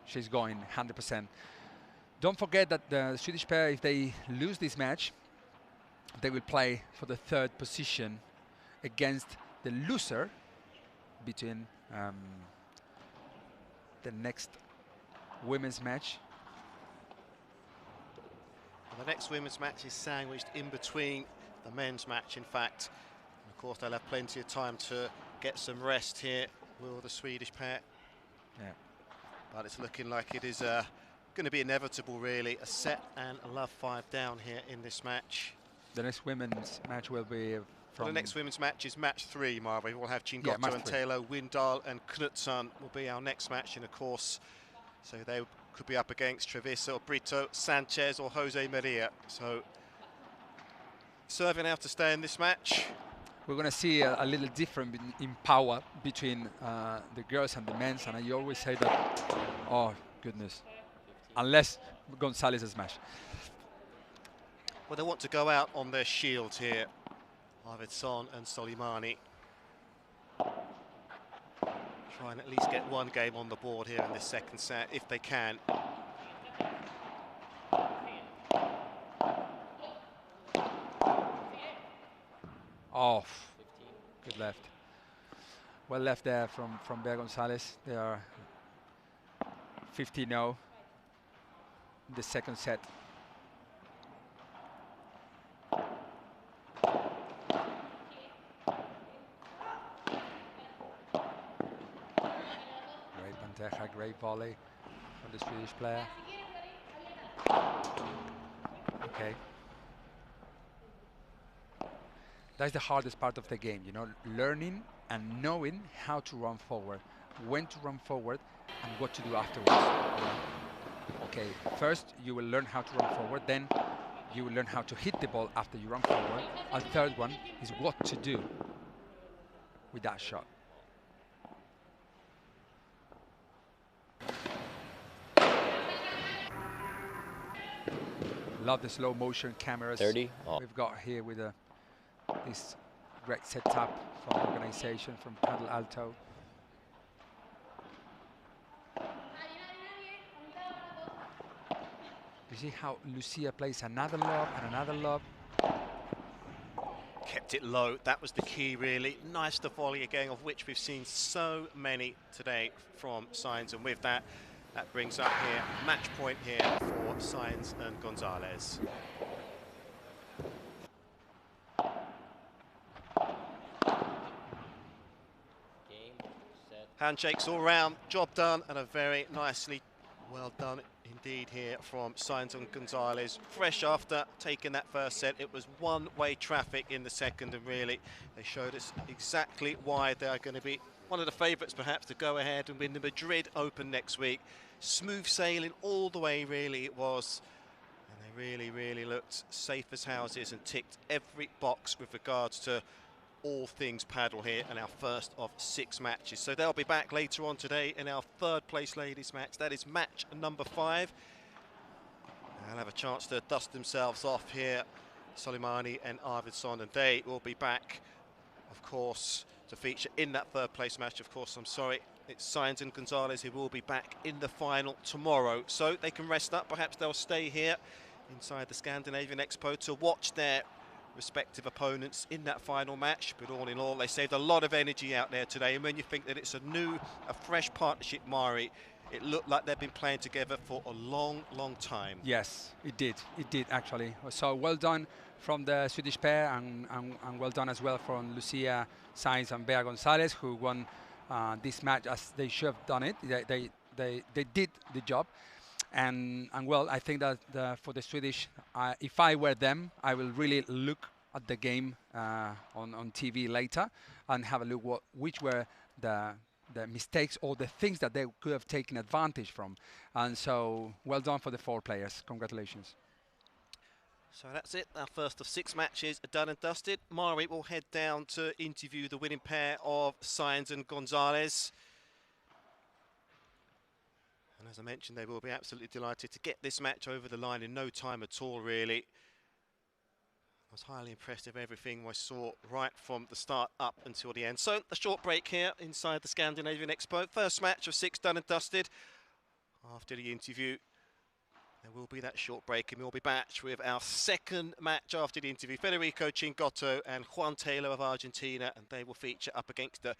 Speaker 2: she's going 100%. Don't forget that the Swedish pair, if they lose this match, they will play for the 3rd position against the loser between the next women's match.
Speaker 1: Well, the next women's match is sandwiched in between the men's match, in fact. And of course, they'll have plenty of time to get some rest here, will the Swedish pair.
Speaker 2: Yeah. But
Speaker 1: it's looking like it is going to be inevitable, really. A set and a love 5 down here in this match.
Speaker 2: The next women's match will be from...
Speaker 1: Well, the next women's match is match 3, Marvin. We'll have Chingotto and Tello, Windahl and Knutsson will be our next match, and of course, so they could be up against Traviesa or Brito, Sanchez or Josemaria. So, serving out to stay in this match.
Speaker 2: We're going to see a little different in power between the girls and the men's, and I always say that, oh goodness, unless Gonzalez is smashed.
Speaker 1: Well, they want to go out on their shield here, Arvidsson and Soleymani. Try and at least get 1 game on the board here in this second set, if they can.
Speaker 2: Oh, good left. Well left there from Bea Gonzalez. They are 15-0 in the second set. Great bandeja, great volley from the Swedish player. Okay. That's the hardest part of the game, you know, learning and knowing how to run forward, when to run forward, and what to do afterwards. Okay, first you will learn how to run forward, then you will learn how to hit the ball after you run forward. And third one is what to do with that shot. Love the slow motion cameras
Speaker 3: 30.
Speaker 2: we've got here with this great setup from organization from Paddle Alto. You see how Lucia plays another lob and another lob.
Speaker 1: Kept it low, that was the key really. Nice to volley again, of which we've seen so many today from Sainz, and with that, that brings up here match point here for Sainz and Gonzalez. Handshakes all round, job done, and a very nicely well done in indeed here from Sainz and Gonzalez. Fresh after taking that first set, it was one-way traffic in the second, and really they showed us exactly why they are going to be one of the favourites perhaps to go ahead and win the Madrid Open next week. Smooth sailing all the way, really it was. And they really looked safe as houses and ticked every box with regards to all things paddle here in our first of 6 matches. So they'll be back later on today in our 3rd place ladies match. That is match number 5. They'll have a chance to dust themselves off here, Soleymani and Arvidsson, and they will be back, of course, to feature in that 3rd place match. Of course, I'm sorry, it's Sainz and Gonzalez who will be back in the final tomorrow. So they can rest up. Perhaps they'll stay here inside the Scandinavian Expo to watch their respective opponents in that final match. But all in all, they saved a lot of energy out there today, and when you think that it's a fresh partnership, Mari, it looked like they've been playing together for a long time.
Speaker 2: Yes, it did actually. So well done from the Swedish pair, and well done as well from Lucia, Sainz and Bea Gonzalez, who won this match as they should have done it. They did the job. And well, I think that for the Swedish, if I were them, I will really look at the game on TV later and have a look which were the mistakes or the things that they could have taken advantage from. And so, well done for the 4 players. Congratulations.
Speaker 1: So that's it. Our first of 6 matches are done and dusted. Mari will head down to interview the winning pair of Sainz and Gonzalez. And as I mentioned, they will be absolutely delighted to get this match over the line in no time at all, really. I was highly impressed with everything I saw right from the start up until the end. So a short break here inside the Scandinavian Expo. First match of 6 done and dusted. After the interview, there will be that short break, and we'll be back with our 2nd match after the interview. Federico Chingotto and Juan Tello of Argentina, and they will feature up against the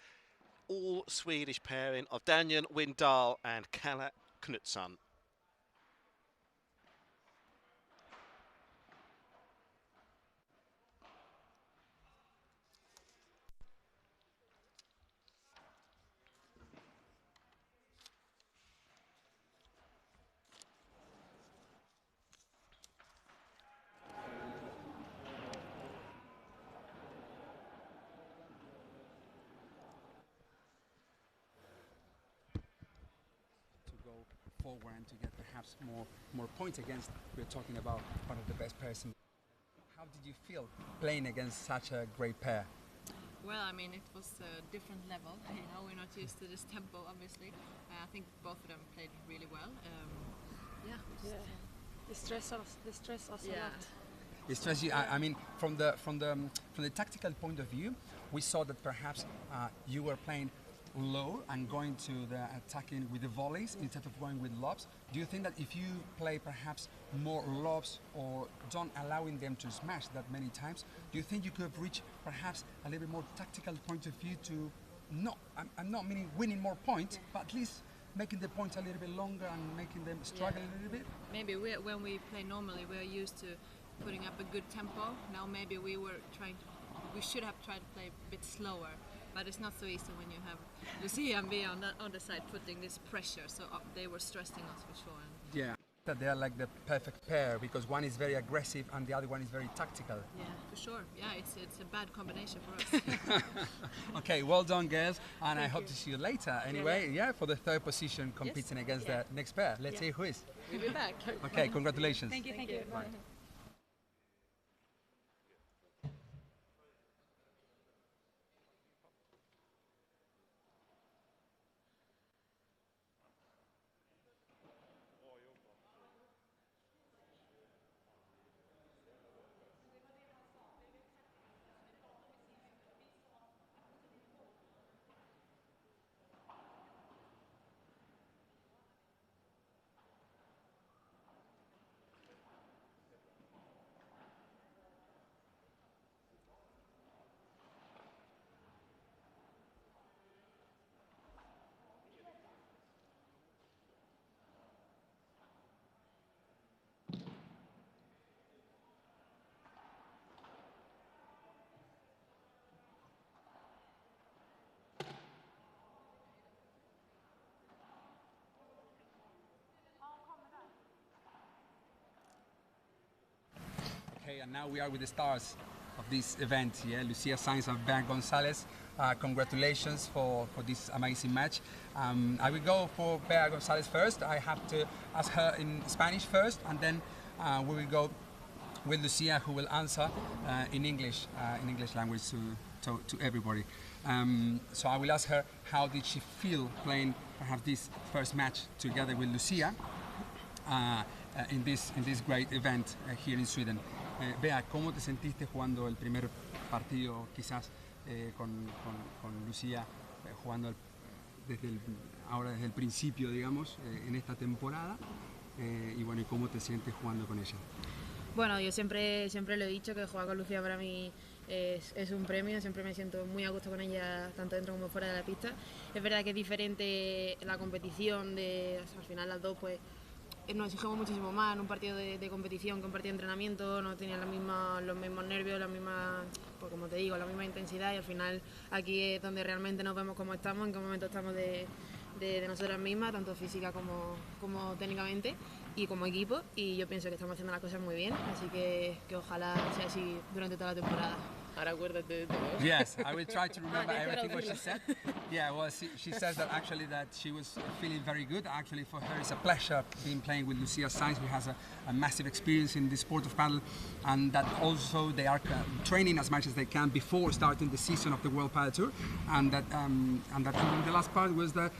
Speaker 1: all-Swedish pairing of Windahl and Calle Knutsson.
Speaker 2: Forward and to get perhaps more points against, we're talking about one of the best pairs. How did you feel playing against such a great pair?
Speaker 4: Well, I mean, it was a different level. You know, we're not used to this tempo, obviously. I think both of them played really well.
Speaker 5: They stress us a lot.
Speaker 2: It stress you. I mean, from the tactical point of view, we saw that perhaps you were playing low and going to the attacking with the volleys instead of going with lobs. Do you think that if you play perhaps more lobs or don't allowing them to smash that many times, do you think you could have reached perhaps a little bit more tactical point of view to I'm not meaning winning more points, but at least making the points a little bit longer and making them struggle a little bit?
Speaker 4: Maybe when we play normally, we're used to putting up a good tempo. Now maybe we should have tried to play a bit slower. But it's not so easy when you have Lucia and Bea on the side putting this pressure. So they were stressing us for sure.
Speaker 2: Yeah, that they are like the perfect pair because one is very aggressive and the other one is very tactical.
Speaker 4: Yeah, for sure. Yeah, it's a bad combination for us.
Speaker 2: Okay, well done, girls, and I hope
Speaker 4: you.
Speaker 2: to see you later. Anyway, for the 3rd position, competing against the next pair. Let's see who is.
Speaker 4: We'll be back.
Speaker 2: Okay, congratulations.
Speaker 5: Thank you.
Speaker 2: Bye. and now we are with the stars of this event. Yeah, Lucia, Sainz, and Gonzalez. Congratulations for this amazing match. I will go for Bea Gonzalez first. I have to ask her in Spanish first, and then we will go with Lucia, who will answer in English language to everybody. So I will ask her, how did she feel playing perhaps this first match together with Lucia in this great event here in Sweden? Bea, ¿cómo te sentiste jugando el primer partido quizás con Lucia, jugando desde el principio, digamos, en esta temporada? Y bueno, ¿y cómo te sientes jugando con ella?
Speaker 5: Bueno, yo siempre lo he dicho, que jugar con Lucia para mí es un premio. Siempre me siento muy a gusto con ella, tanto dentro como fuera de la pista. Es verdad que es diferente la competición, al final las dos pues nos exigimos muchísimo más en un partido de competición que un partido de entrenamiento. No tenían los mismos nervios, pues como te digo, la misma intensidad, y al final aquí es donde realmente nos vemos cómo estamos, en qué momento estamos de nosotras mismas, tanto física como técnicamente y como equipo, y yo pienso que estamos haciendo las cosas muy bien, así que ojalá sea así durante toda la temporada.
Speaker 6: Ahora acuérdate de todo.
Speaker 2: Yes, I will try to remember everything what she said. Yeah, well, she says that actually that she was feeling very good. Actually, for her, it's a pleasure being playing with Lucia Sainz, who has a massive experience in the sport of paddle, and that also they are training as much as they can before starting the season of the World Paddle Tour, and that the last part was that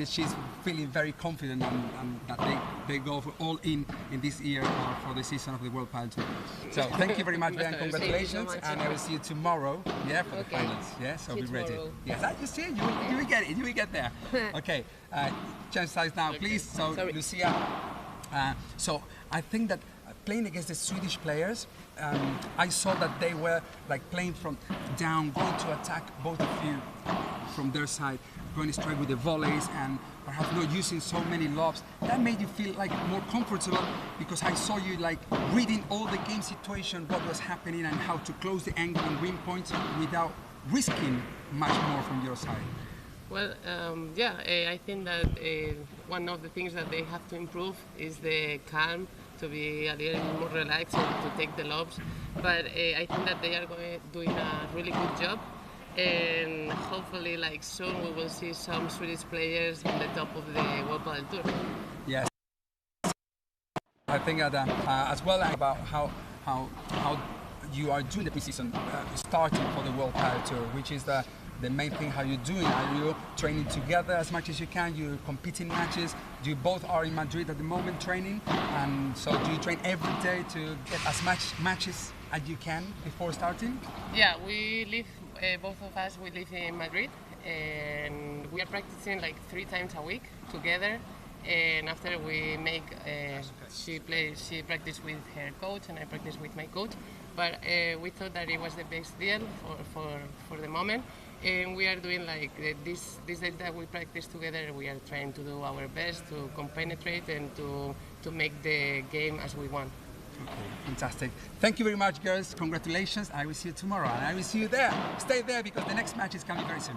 Speaker 2: she's feeling very confident and that they go for all in this year for the season of the World Paddle Tour. So thank you very much, Ben. Congratulations, and I will see you tomorrow. Yeah, for the finals. Yeah, so be ready.
Speaker 6: Tomorrow.
Speaker 2: Yes, you see, you will get it. You will get there. Okay, change size now, please. So
Speaker 6: Sorry.
Speaker 2: Lucia. So I think that playing against the Swedish players, I saw that they were like playing from down, going to attack both of you from their side, going to strike with the volleys and perhaps not using so many lobs. That made you feel like more comfortable, because I saw you like reading all the game situation, what was happening and how to close the angle and win points without risking much more from your side.
Speaker 6: Well, I think that one of the things that they have to improve is the calm, to be a little more relaxed and to take the lobs. But I think that they are doing a really good job, and hopefully, like soon, we will see some Swedish players on the top of the World Paddle Tour.
Speaker 2: Yes, I think that as well about how you are doing the pre-season, starting for the World Paddle Tour, which is the main thing. How you doing? Are you training together as much as you can? You compete in matches? You both are in Madrid at the moment training, and so do you train every day to get as much matches as you can before starting?
Speaker 6: Yeah, we live, both of us, we live in Madrid, and we are practicing like 3 times a week together. And after we make, she practices with her coach and I practice with my coach. But we thought that it was the best deal for the moment. And we are doing like this days that we practice together, we are trying to do our best to compenetrate and to make the game as we want.
Speaker 2: Okay, fantastic. Thank you very much, girls. Congratulations. I will see you tomorrow, and I will see you there. Stay there because the next match is coming very soon.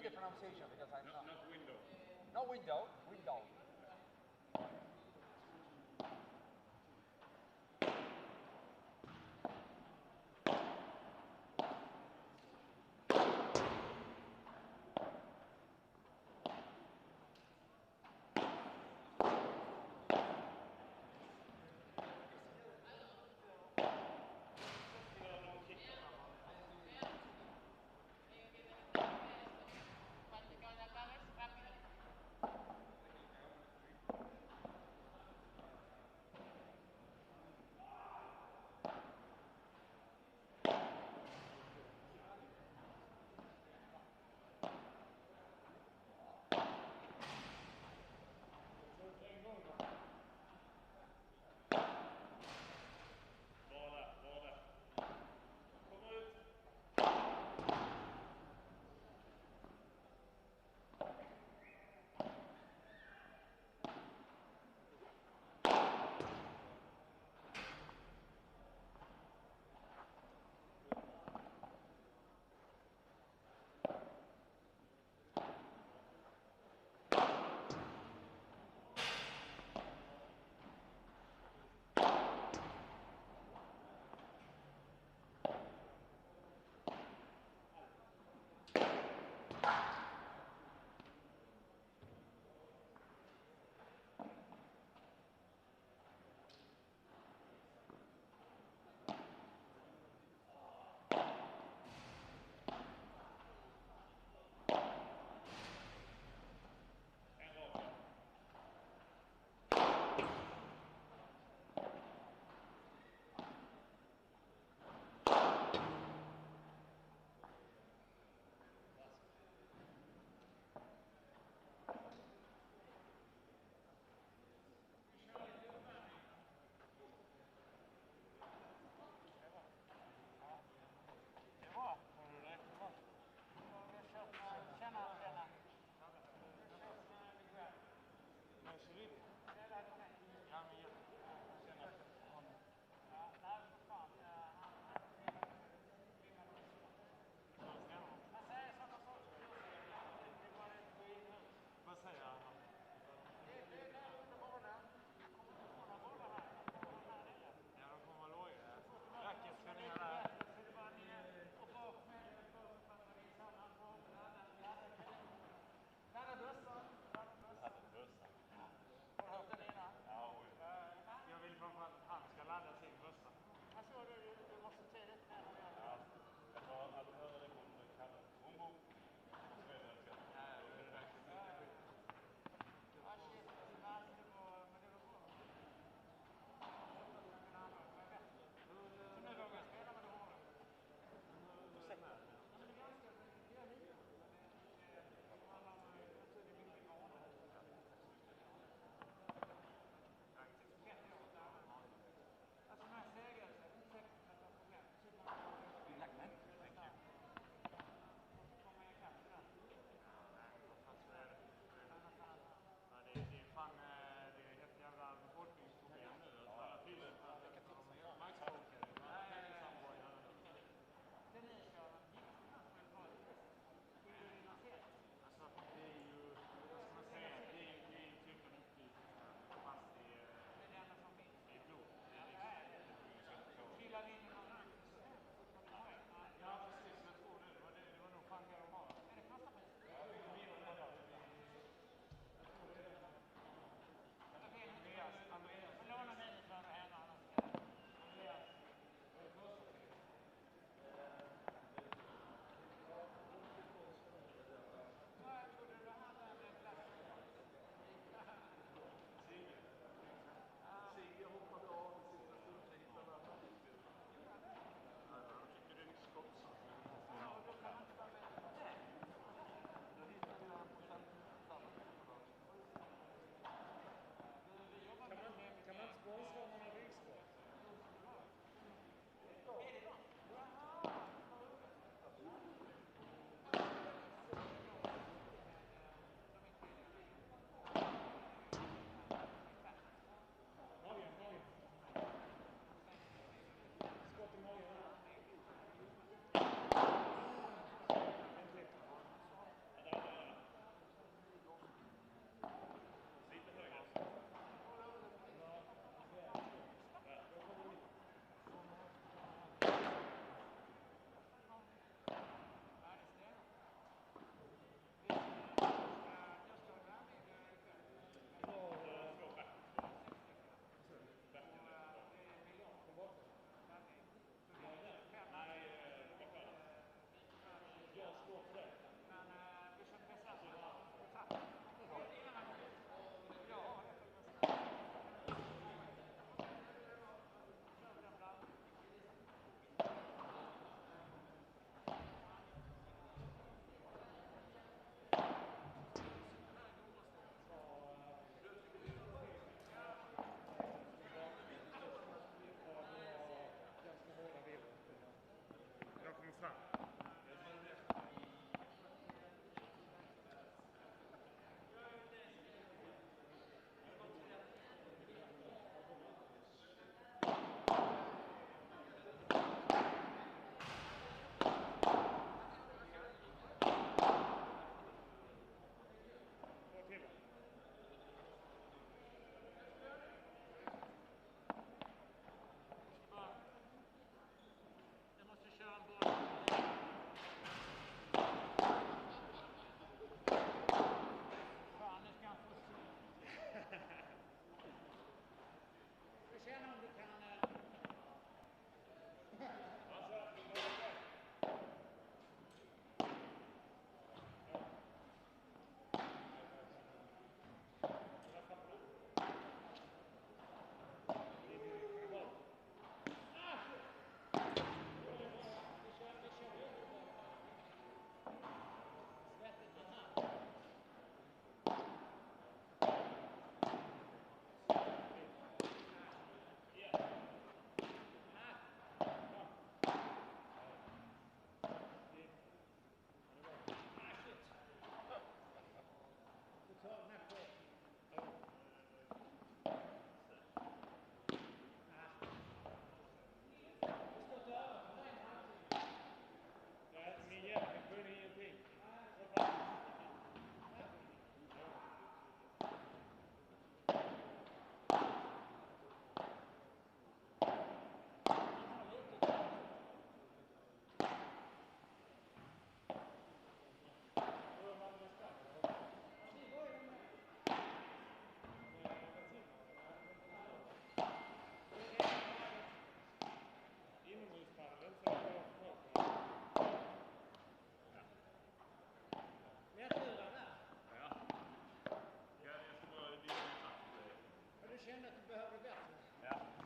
Speaker 2: me the pronunciation because I'm not. Not window. No window. Window.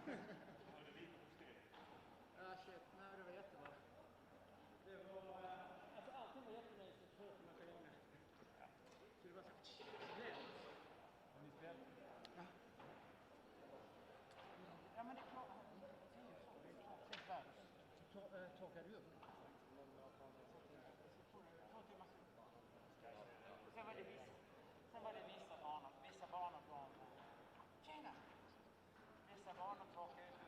Speaker 7: Shit, nej det var jättebra. Det var, alltså allting var jättenöjligt att få de här gångerna. Så det var så lätt. Har ni spelat? Ja men det är klart, det är ju så, det är klart, det är värre. Så torkade du upp. 2 timmar och sen var det vissa banor var... Tjena! Vissa banor torkade upp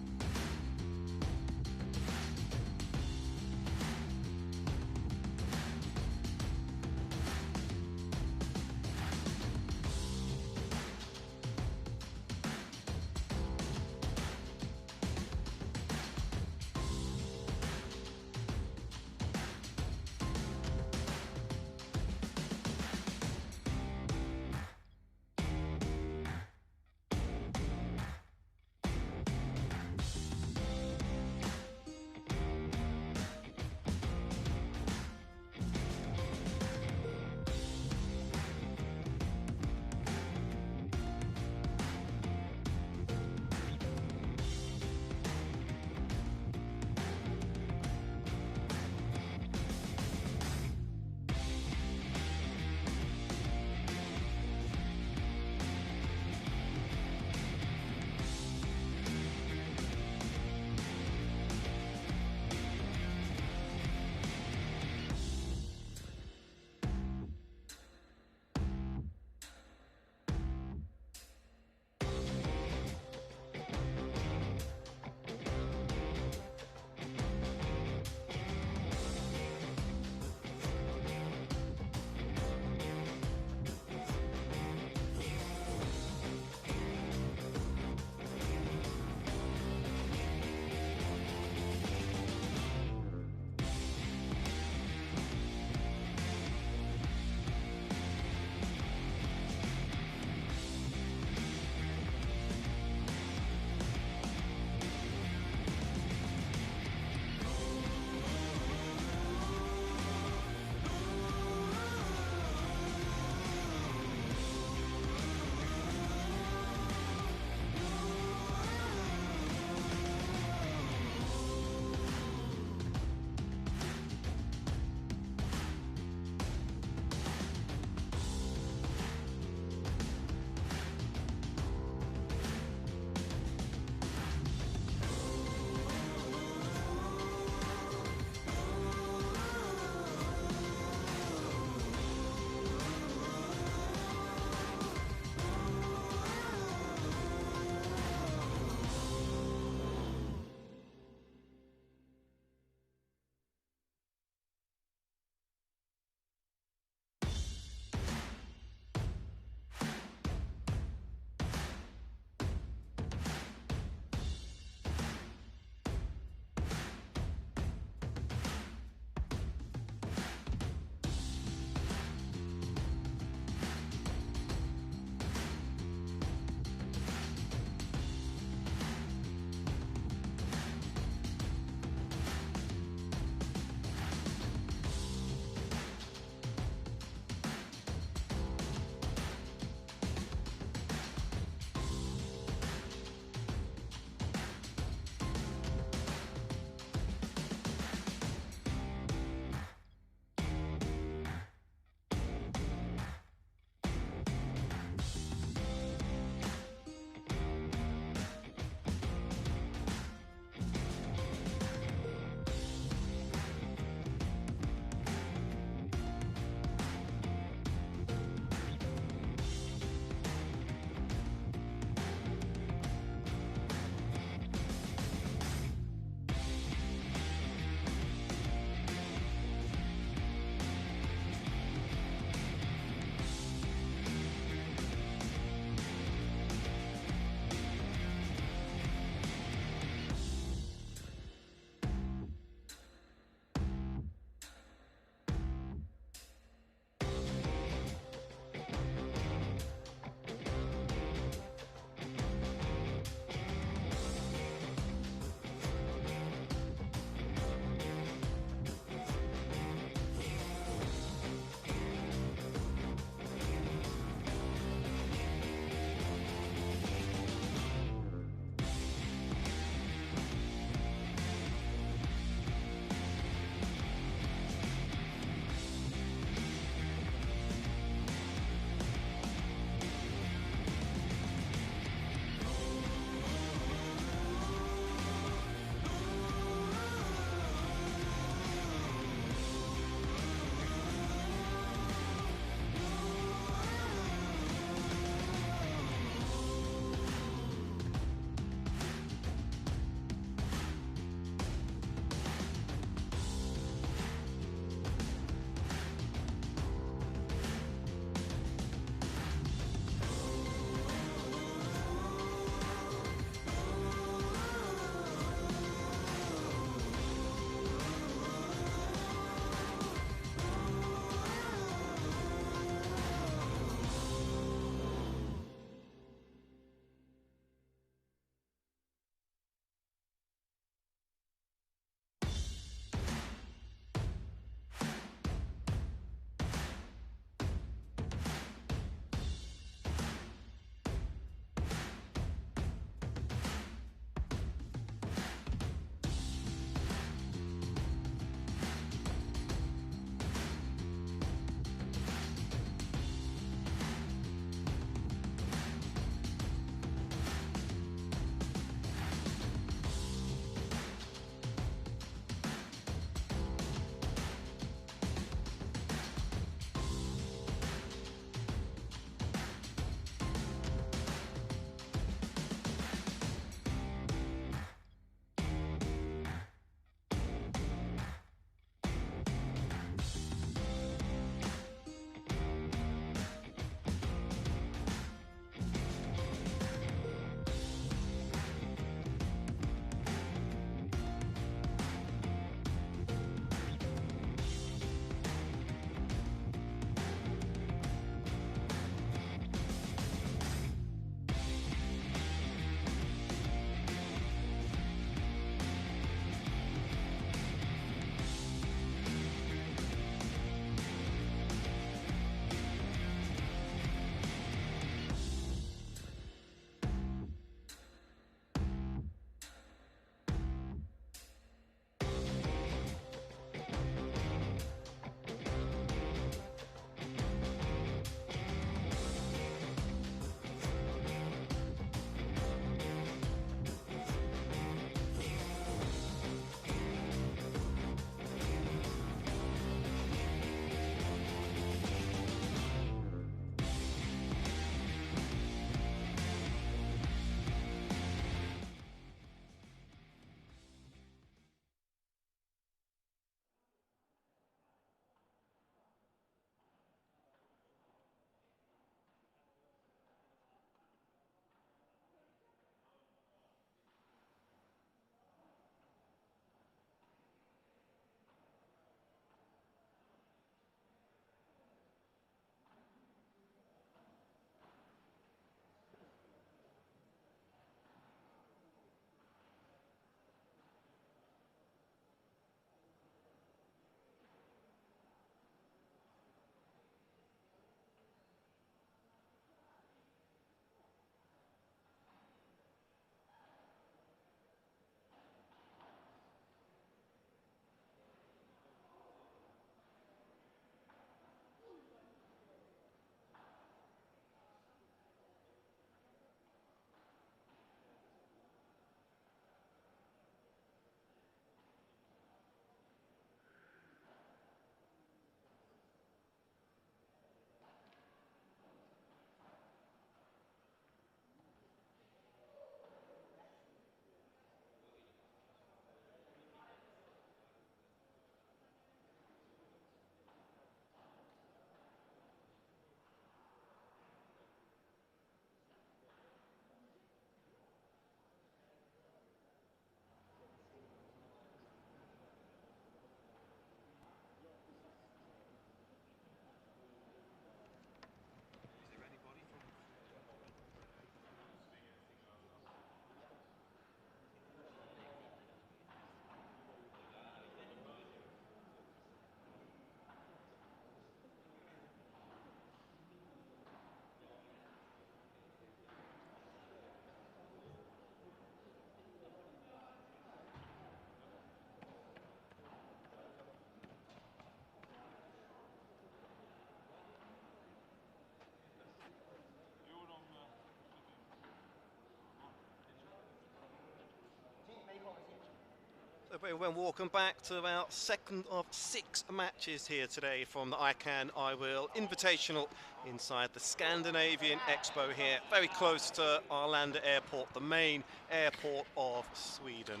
Speaker 1: Everyone, welcome back to our second of 6 matches here today from the ICANIWILL Invitational inside the Scandinavian Expo here, very close to Arlanda Airport, the main airport of Sweden.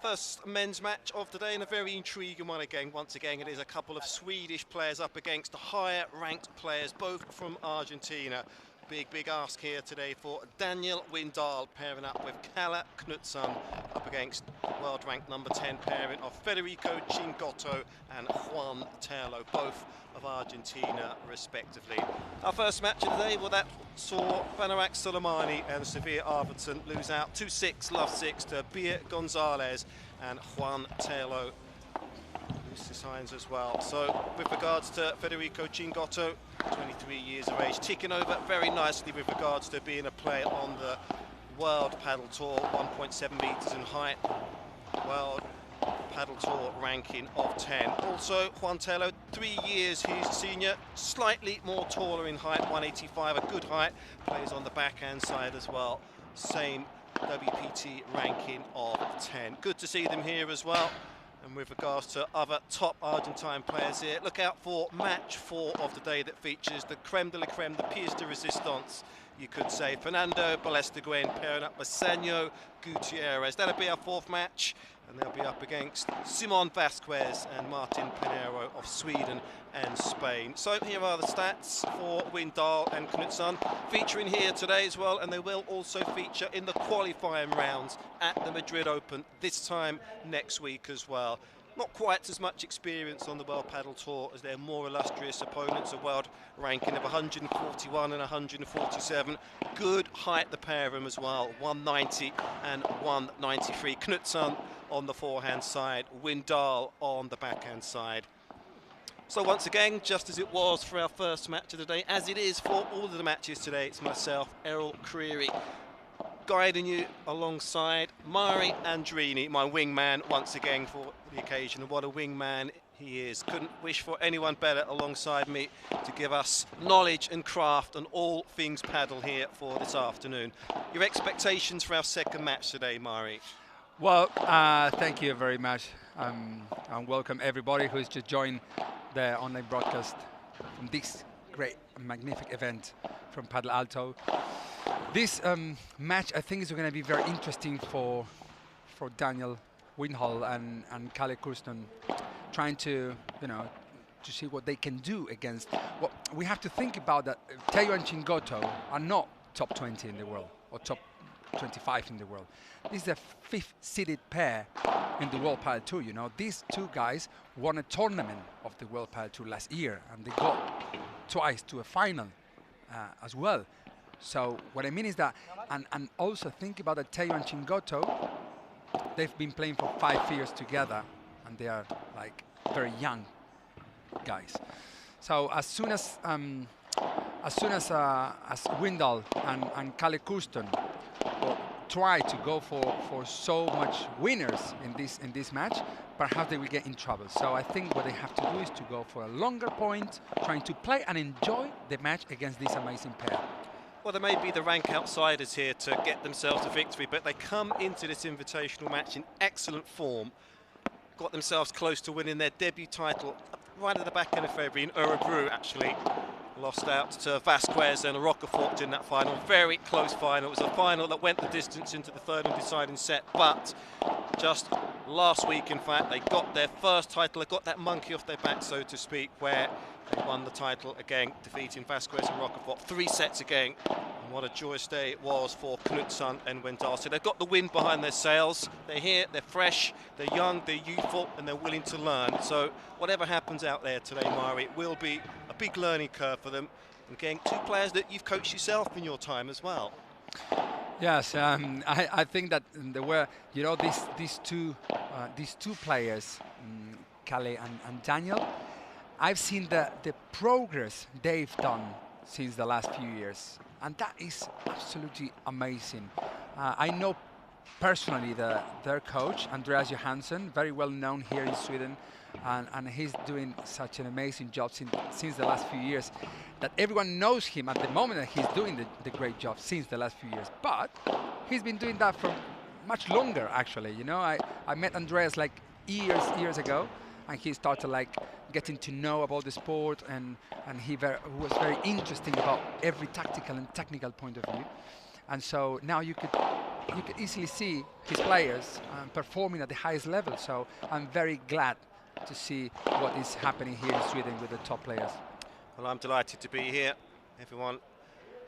Speaker 1: First men's match of the day, and a very intriguing one again. Once again, it is a couple of Swedish players up against the higher ranked players, both from Argentina. Big ask here today for Daniel Windahl pairing up with Calle Knutsson up against world ranked number 10 pairing of Federico Chingotto and Juan, Tello, both of Argentina respectively. Our first match of the day, well, that saw Baharak Soleymani and Sofia Arvidsson lose out 2-6, love 6 to Gonzalez and Juan, Tello. Sainz as well. So with regards to Federico Chingotto, 23 years of age, ticking over very nicely with regards to being a player on the World Paddle Tour, 1.7 meters in height, World Paddle Tour ranking of 10. Also Juan Tello, 3 years he's senior, slightly more taller in height, 185, a good height, plays on the backhand side as well, same WPT ranking of 10. Good to see them here as well. And with regards to other top Argentine players here, look out for match 4 of the day that features the creme de la creme, the pièce de résistance, you could say. Fernando, Belasteguín pairing up with Sanyo, Gutierrez. That'll be our 4th match, and they'll be up against Simon Vasquez and Martin Pineiro of Sweden and Spain. So here are the stats for Windahl and Knutsson, featuring here today as well, and they will also feature in the qualifying rounds at the Madrid Open this time next week as well. Not quite as much experience on the World Paddle Tour as their more illustrious opponents, a world ranking of 141 and 147. Good height, the pair of them as well, 190 and 193. Knutsson on the forehand side, Windahl on the backhand side. So once again, just as it was for our first match of the day, as it is for all of the matches today, it's myself, Errol Creary, guiding you alongside Mari Andrini, my wingman once again for the occasion. And what a wingman he is. Couldn't wish for anyone better alongside me to give us knowledge and craft on all things paddle here for this afternoon. Your expectations for our second match today, Mari?
Speaker 2: Well, thank you very much, and welcome everybody who's just joined the online broadcast from this great, magnificent event from Paddle Alto. This match, I think, is going to be very interesting for Daniel Windahl and Calle Knutsson, trying to, to see what they can do against. What we have to think about that Tello and Chingotto are not top 20 in the world or top 25 in the world. This is the 5th seeded pair in the World Paddle Tour. These two guys won a tournament of the World Paddle Tour last year, and they got twice to a final as well. So what I mean is that, and also think about that Tello and Chingotto, they've been playing for 5 years together, and they are like very young guys. So as soon as Windahl and Calle Knutsson try to go for so much winners in this match, perhaps they will get in trouble. So I think what they have to do is to go for a longer point, trying to play and enjoy the match against this amazing pair.
Speaker 1: Well, there may be the rank outsiders here to get themselves a victory, but they come into this invitational match in excellent form, got themselves close to winning their debut title right at the back end of February in Örebro, actually. Lost out to Vasquez and Rochefort in that final. Very close final. It was a final that went the distance into the 3rd and deciding set, but just last week, in fact, they got their first title. They got that monkey off their back, so to speak, where they won the title again, defeating Vasquez and Rochefort 3 sets again. And what a joyous day it was for Knutsson and Windahl. So they've got the wind behind their sails. They're here, they're fresh, they're young, they're youthful, and they're willing to learn. So whatever happens out there today, Mari, it will be a big learning curve for them. Again, 2 players that you've coached yourself in your time as well.
Speaker 2: Yes, I think that there were, these two players, Calle and Daniel. I've seen the progress they've done since the last few years, and that is absolutely amazing. I know personally their coach, Andreas Johansson, very well known here in Sweden, and he's doing such an amazing job since the last few years that everyone knows him at the moment, that he's doing the great job since the last few years. But he's been doing that from much longer actually. You know, I met Andreas like years ago, and he started like getting to know about the sport, and he was very interesting about every tactical and technical point of view. And so now you could easily see his players performing at the highest level. So I'm very glad to see what is happening here in Sweden with the top players.
Speaker 1: Well, I'm delighted to be here. Everyone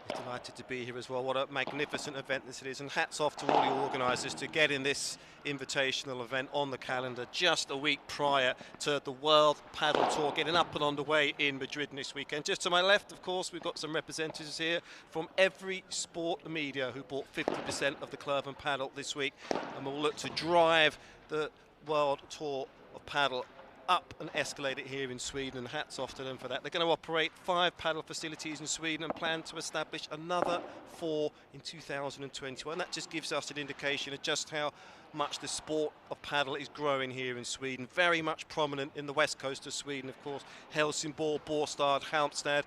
Speaker 1: is delighted to be here as well. What a magnificent event this is, and hats off to all the organisers to get in this invitational event on the calendar just a week prior to the World Paddle Tour getting up and underway in Madrid this weekend. Just to my left, of course, we've got some representatives here from Everysport Media who bought 50% of the club and paddle this week, and will look to drive the World Tour of Paddle up and escalate it here in Sweden, and hats off to them for that. They're going to operate 5 paddle facilities in Sweden and plan to establish another 4 in 2021. That just gives us an indication of just how much the sport of paddle is growing here in Sweden. Very much prominent in the west coast of Sweden, of course. Helsingborg, Båstad, Halmstad,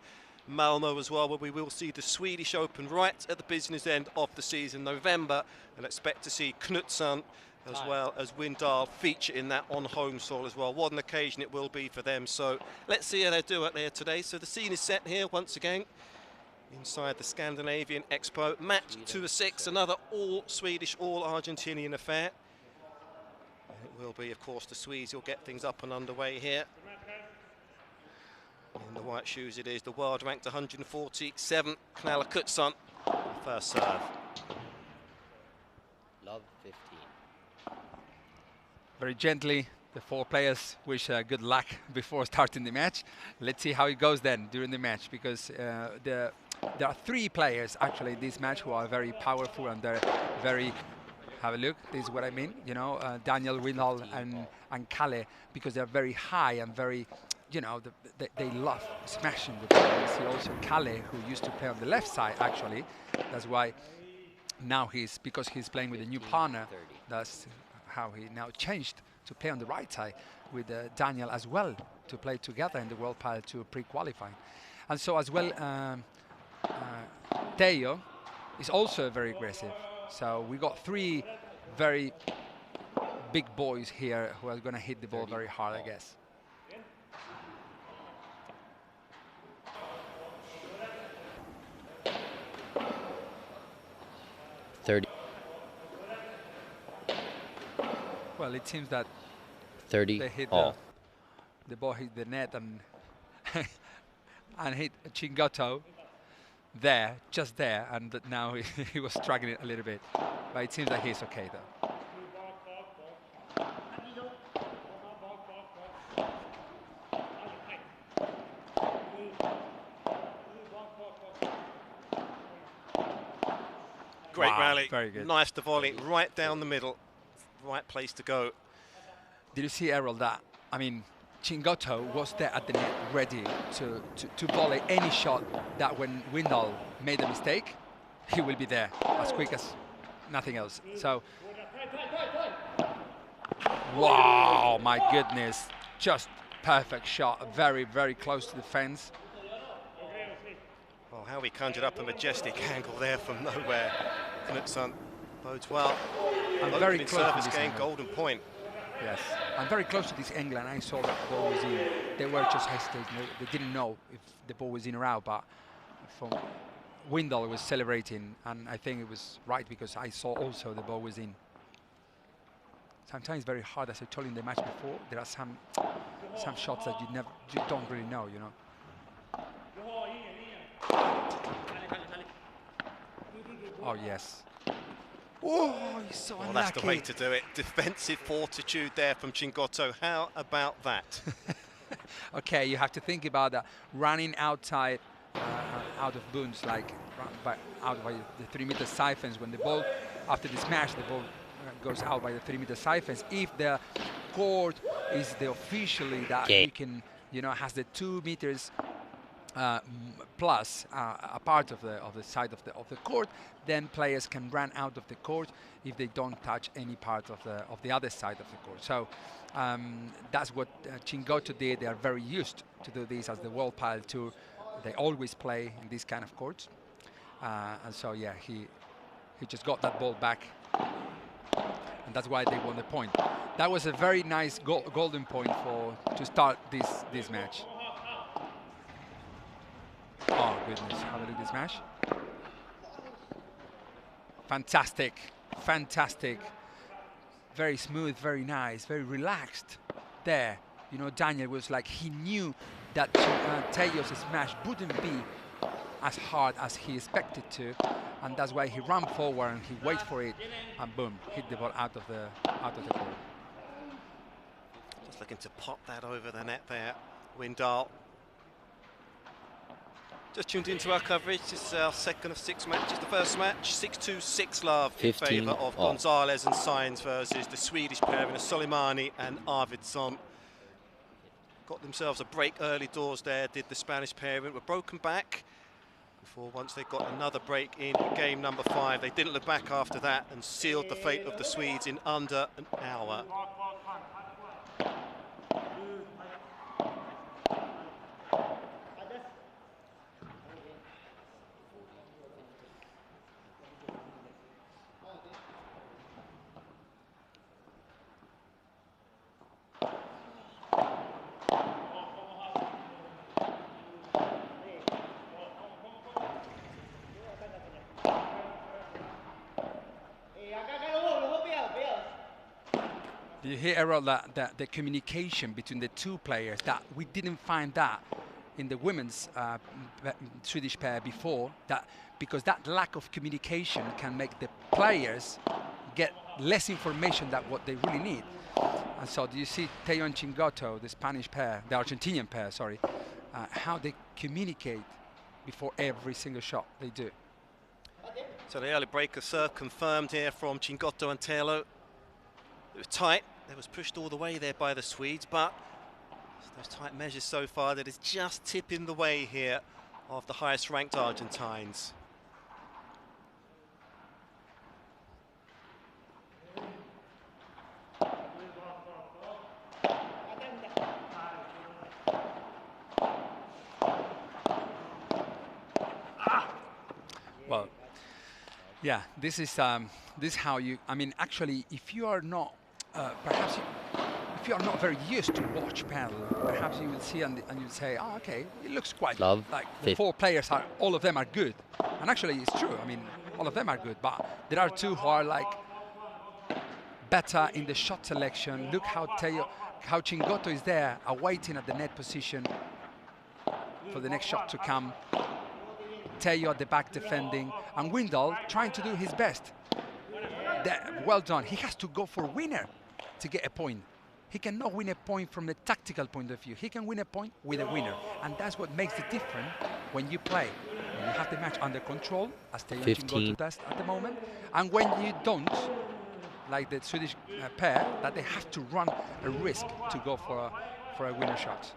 Speaker 1: Malmo as well, where we will see the Swedish Open right at the business end of the season, November, and expect to see Knutsson as well as Windahl feature in that on home soil as well. What an occasion it will be for them. So let's see how they do it there today. So the scene is set here once again inside the Scandinavian Expo. Match 2 of 6, another all Swedish, all Argentinian affair. And it will be, of course, the Swedes who'll get things up and underway here. In the white shoes it is the world ranked 147, Knalla Knutsson, first serve.
Speaker 3: Love 15.
Speaker 2: Very gently, the 4 players wish good luck before starting the match. Let's see how it goes then during the match, because there are 3 players actually in this match who are very powerful, and they're very, have a look, this is what I mean, you know, Daniel, Windahl and Calle, because they're very high and very, you know, they love smashing the ball. You see also Calle, who used to play on the left side actually. That's why now because he's playing with a new partner, that's how he now changed to play on the right side with Daniel as well, to play together in the World Paddle Tour pre-qualifying. And so as well, Tello is also very aggressive. So we got 3 very big boys here who are going to hit the ball very hard, I guess. Well, it seems that
Speaker 3: 30
Speaker 2: they hit
Speaker 3: all.
Speaker 2: The ball hit the net and and hit Chingotto there, just there, and now he was struggling a little bit. But it seems like he's okay though.
Speaker 1: Great rally,
Speaker 2: very good.
Speaker 1: Nice to volley right down the middle. Right place to go.
Speaker 2: Did you see, Errol, that, I mean, Chingotto was there at the net ready to volley any shot that when Windahl made a mistake, he will be there as quick as nothing else. So, wow, my goodness, just perfect shot, very, very close to the fence.
Speaker 1: Well, how he conjured up a majestic angle there from nowhere. Knutsson bodes well.
Speaker 2: I'm very close to
Speaker 1: service
Speaker 2: this
Speaker 1: game,
Speaker 2: angle.
Speaker 1: golden point.
Speaker 2: Yes, I'm very close to this angle, and I saw that the ball was in. They were just hesitating. They didn't know if the ball was in or out, but from Windahl was celebrating, and I think it was right because I saw also the ball was in. Sometimes it's very hard, as I told you in the match before. There are some shots that you don't really know, you know. Oh yes. Oh, he's so unlucky.
Speaker 1: That's the way to do it. Defensive fortitude there from Chingotto. How about that?
Speaker 2: Okay, you have to think about that. Running outside, out of bounds, like out by the 3-meter siphons. When the ball, after the smash, the ball goes out by the 3-meter siphons. If the court is the officially that you can, you know, has the 2 meters plus a part of the side of the court, then players can run out of the court if they don't touch any part of the other side of the court. So that's what Chingotto did. They are very used to do this as the World Paddle Tour. They always play in these kind of courts, and so yeah, he just got that ball back. and that's why they won the point. That was a very nice golden point to start this match. Oh goodness, have a look at this match. Fantastic, fantastic. Very smooth, very nice, very relaxed there. You know, Daniel was like, he knew that Tello's smash wouldn't be as hard as he expected to, and that's why he ran forward and he waited for it, and boom, hit the ball out of the goal.
Speaker 1: Just looking to pop that over the net there, Windahl. Just tuned into our coverage. This is our second of 6 matches. The first match, 6-2, 6-love in favour of Gonzalez and Sainz versus the Swedish pairing of Soleymani and Arvidsson. Got themselves a break early doors there, did the Spanish pairing. Were broken back before once they got another break in game number 5. They didn't look back after that and sealed the fate of the Swedes in under an hour.
Speaker 2: You hear, Errol, that the communication between the two players, that we didn't find that in the women's Swedish pair before, that because that lack of communication can make the players get less information than what they really need. And so do you see Tello and Chingotto, the Spanish pair, the Argentinian pair, sorry, how they communicate before every single shot they do.
Speaker 1: So the early breaker serve confirmed here from Chingotto and Tello. It was tight. It was pushed all the way there by the Swedes, but those tight measures so far that is just tipping the way here of the highest ranked Argentines.
Speaker 2: Well, yeah, this is how you. I mean, actually, if you are not, if you are not very used to watch paddle, perhaps you will see and you will say, oh, okay, it looks quite like the 4 players are, all of them are good, and actually it's true. I mean, all of them are good, but there are 2 who are like better in the shot selection. Look how Chingotto is there, awaiting at the net position for the next shot to come. Tello at the back defending, and Windahl trying to do his best. Well done. He has to go for winner to get a point. He cannot win a point from a tactical point of view. He can win a point with a winner, and that's what makes the difference when you play. When you have the match under control, as Tello and Chingotto does at the moment, and when you don't, like the Swedish pair, that they have to run a risk to go for a winner shot.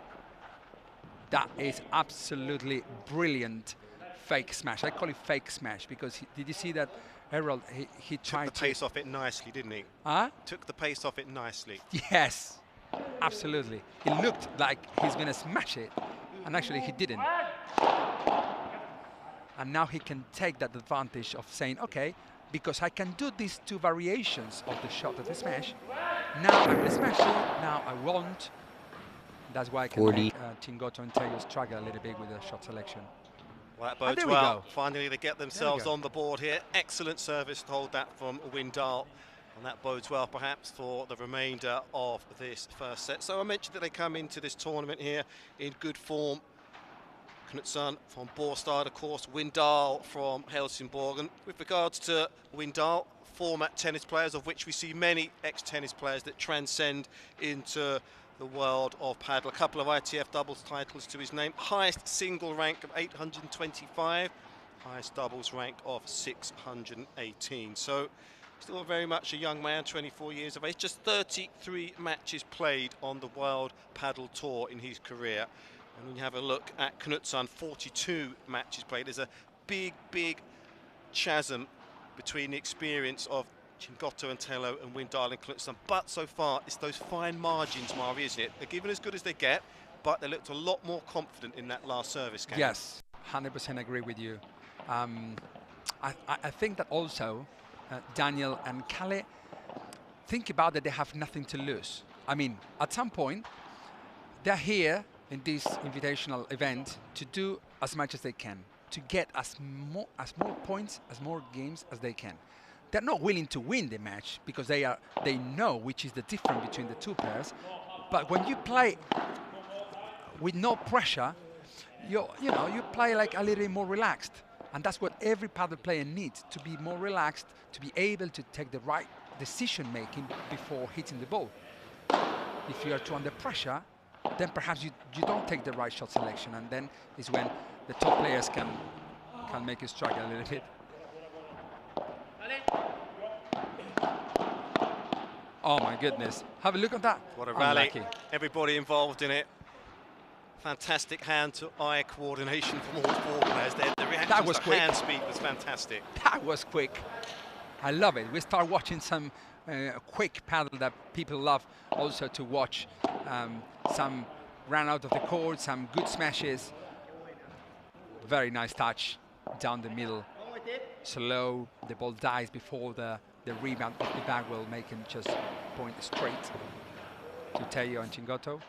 Speaker 2: That is absolutely brilliant. Fake smash. I call it fake smash because did you see that, Errol? He tried
Speaker 1: Took the pace off it nicely, didn't he?
Speaker 2: Huh?
Speaker 1: Took the pace off it nicely.
Speaker 2: Yes, absolutely. It looked like he's going to smash it, and actually he didn't. And now he can take that advantage of saying, okay, because I can do these 2 variations of the shot of the smash, now I will smash it, now I won't. That's why I can make Chingotto and Tello struggle a little bit with the shot selection.
Speaker 1: Well, that bodes well. Finally, they get themselves on the board here. Excellent service to hold that from Windahl. And that bodes well, perhaps, for the remainder of this first set. So I mentioned that they come into this tournament here in good form. Knutsson from Båstad, of course, Windahl from Helsingborg. And with regards to Windahl, former tennis players, of which we see many ex-tennis players that transcend into the world of paddle. A couple of ITF doubles titles to his name. Highest single rank of 825. Highest doubles rank of 618. So still very much a young man, 24 years of age. Just 33 matches played on the World Paddle Tour in his career. And when you have a look at Knutsson, 42 matches played. There's a big, big chasm between the experience of Chingotto and Tello and Windahl and Knutsson, but so far it's those fine margins, Mari, isn't it? They're given as good as they get, but they looked a lot more confident in that last service game.
Speaker 2: Yes, 100% agree with you. I think that also Daniel and Calle, think about that they have nothing to lose. I mean, at some point, they're here in this invitational event to do as much as they can, to get as more points, as more games as they can. They're not willing to win the match because they know which is the difference between the two pairs. But when you play with no pressure, you play like a little more relaxed, and that's what every paddle player needs, to be more relaxed, to be able to take the right decision making before hitting the ball. If you are too under pressure, then perhaps you don't take the right shot selection, and then is when the top players can make you struggle a little bit. Oh my goodness, have a look at that.
Speaker 1: What a rally.
Speaker 2: Unlucky.
Speaker 1: Everybody involved in it. Fantastic hand-to-eye coordination from all four players there. The reaction to hand speed was fantastic.
Speaker 2: That was quick. I love it. We start watching some quick paddle that people love also to watch. Some ran out of the court, some good smashes. Very nice touch down the middle. Slow, the ball dies before the rebound of the bag will make him just point straight to Tello and Chingotto.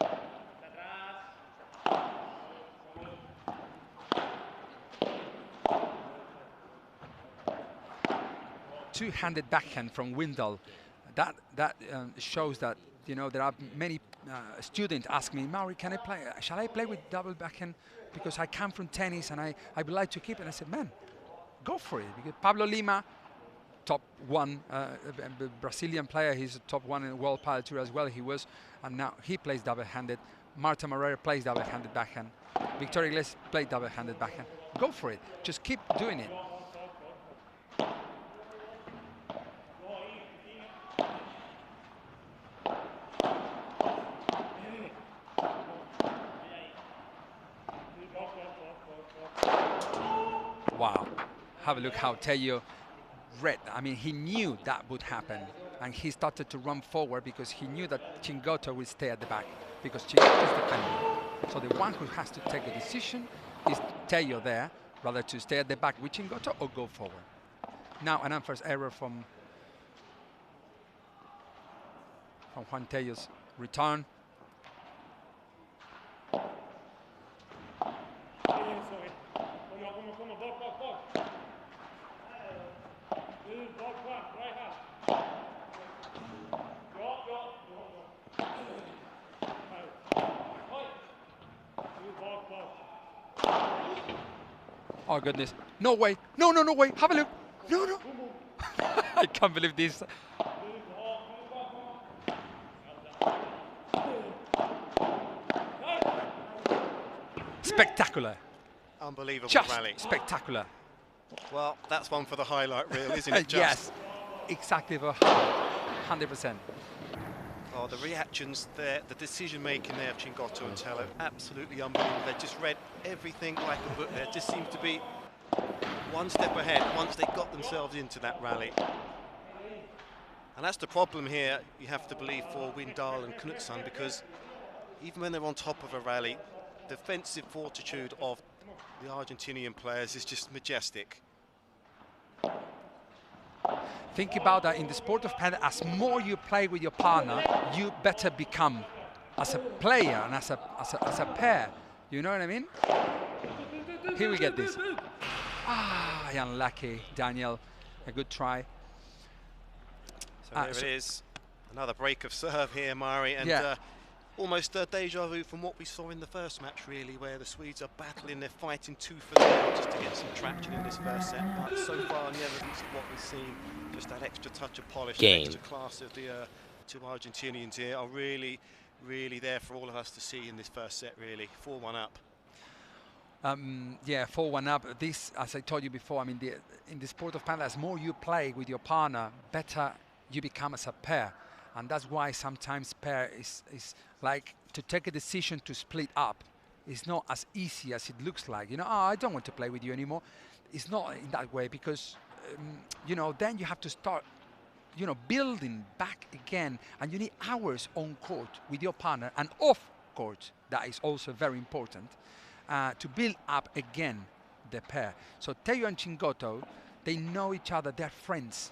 Speaker 2: Two-handed backhand from Windahl. That shows that there are many students ask me, Mauri, can I play? Shall I play with double backhand? Because I come from tennis and I would like to keep it. And I said, man, go for it. Because Pablo Lima, top one Brazilian player, he's a top one in the world paddle tour as well. He was, and now he plays double-handed. Marta Moreira plays double-handed backhand. Victoria Iglesias plays double-handed backhand. Go for it. Just keep doing it. Wow, have a look how Tello read. I mean, he knew that would happen, and he started to run forward because he knew that Chingotto would stay at the back, because Chingotto is defending. So the one who has to take a decision is Tello there, rather to stay at the back with Chingotto or go forward. Now an unforced error from Juan Tello's return. Oh goodness, no way, no way, have a look, no. I can't believe this. Spectacular.
Speaker 1: Unbelievable
Speaker 2: Just
Speaker 1: rally.
Speaker 2: Spectacular.
Speaker 1: Well, that's one for the highlight reel, isn't it?
Speaker 2: Yes, exactly, for 100%.
Speaker 1: Oh, the reactions there, the decision-making there of Chingotto and Tello, absolutely unbelievable. They just read everything like a book there. Just seemed to be one step ahead once they got themselves into that rally. And that's the problem here, you have to believe, for Windahl and Knutsson, because even when they're on top of a rally, the defensive fortitude of the Argentinian players is just majestic.
Speaker 2: Think about that in the sport of paddle. As more you play with your partner, you better become as a player and as a pair. You know what I mean? Here we get this. Ah, unlucky, Daniel. A good try.
Speaker 1: So there it is. Another break of serve here, Mari, and almost a deja vu from what we saw in the first match, really, where the Swedes are battling, they're fighting tooth and nail just to get some traction in this first set. But so far, the evidence of what we've seen, just that extra touch of polish, the extra class of the two Argentinians here are really, really there for all of us to see in this first set, really. 4-1 up.
Speaker 2: Yeah, 4-1 up. This, as I told you before, I mean, in the sport of paddle, as more you play with your partner, better you become as a pair. And that's why sometimes pair is like to take a decision to split up. It's not as easy as it looks like. You know, oh, I don't want to play with you anymore. It's not in that way because, you know, then you have to start, you know, building back again. And you need hours on court with your partner and off court. That is also very important to build up again the pair. So Tello and Chingotto, they know each other. They're friends.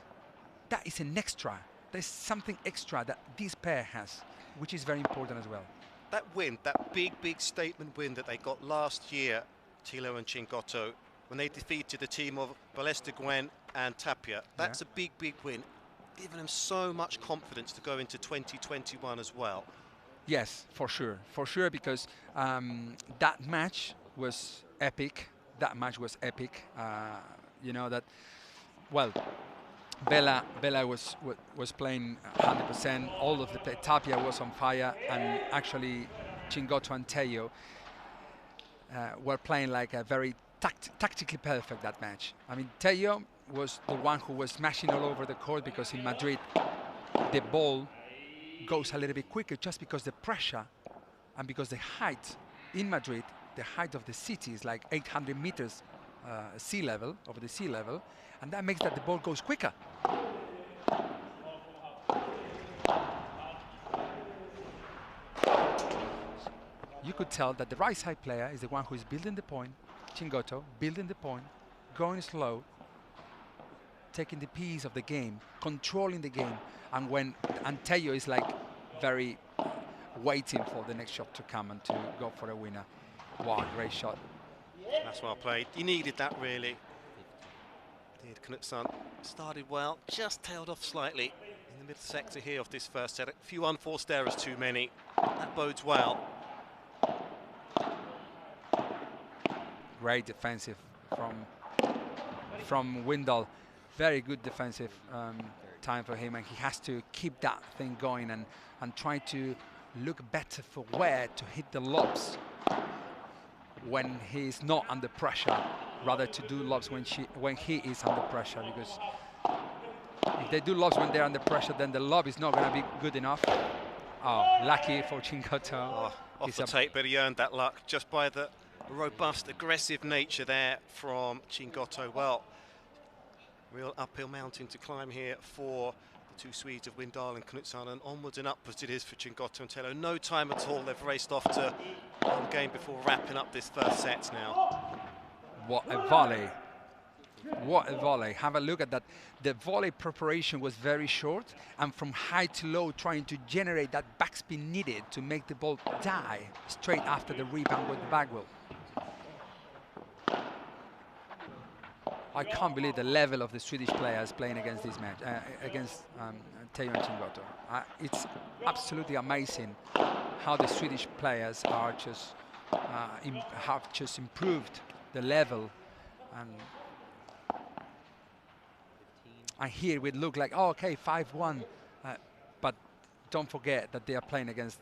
Speaker 2: That is an extra. there's something extra that this pair has, which is very important as well.
Speaker 1: That win, that big statement win that they got last year, Tello and Chingotto, when they defeated the team of Belasteguín and Tapia, that's a big win, giving them so much confidence to go into 2021 as well.
Speaker 2: Yes, for sure, because that match was epic. That match was epic. You know that, well, Bella was playing 100%. All of the Tapia was on fire, and actually Chingotto and Tello were playing like a very tactically perfect that match. I mean, Tello was the one who was smashing all over the court, because in Madrid the ball goes a little bit quicker just because the pressure and because the height in Madrid, the height of the city is like 800 meters sea level, over the sea level, and that makes that the ball goes quicker. You could tell that the right side player is the one who is building the point, Chingotto, building the point, going slow, taking the piece of the game, controlling the game, and Tello is like very waiting for the next shot to come and to go for a winner. Wow, great shot.
Speaker 1: That's well played. You needed that, really. Did Knutsson. Started well, just tailed off slightly in the middle sector here of this first set. A few unforced errors too many. That bodes well.
Speaker 2: Great defensive from Windahl. Very good defensive time for him, and he has to keep that thing going and try to look better for where to hit the lobs when he's not under pressure, rather to do lobs when he is under pressure, because if they do lobs when they're under pressure, then the lob is not going to be good enough. Oh, lucky for Chingotto.
Speaker 1: Oh, off the tape, but he earned that luck just by the robust, aggressive nature there from Chingotto. Well, real uphill mountain to climb here for the two Swedes of Windahl and Knutsson, and onwards and upwards it is for Chingotto and Tello. No time at all. They've raced off to one game before wrapping up this first set now.
Speaker 2: What a volley. What a volley. Have a look at that. The volley preparation was very short, and from high to low trying to generate that backspin needed to make the ball die straight after the rebound with the back wheel. I can't believe the level of the Swedish players playing against this match, against Tello and Chingotto. It's absolutely amazing how the Swedish players are just have just improved the level, and here we look like, oh, okay, 5-1, but don't forget that they are playing against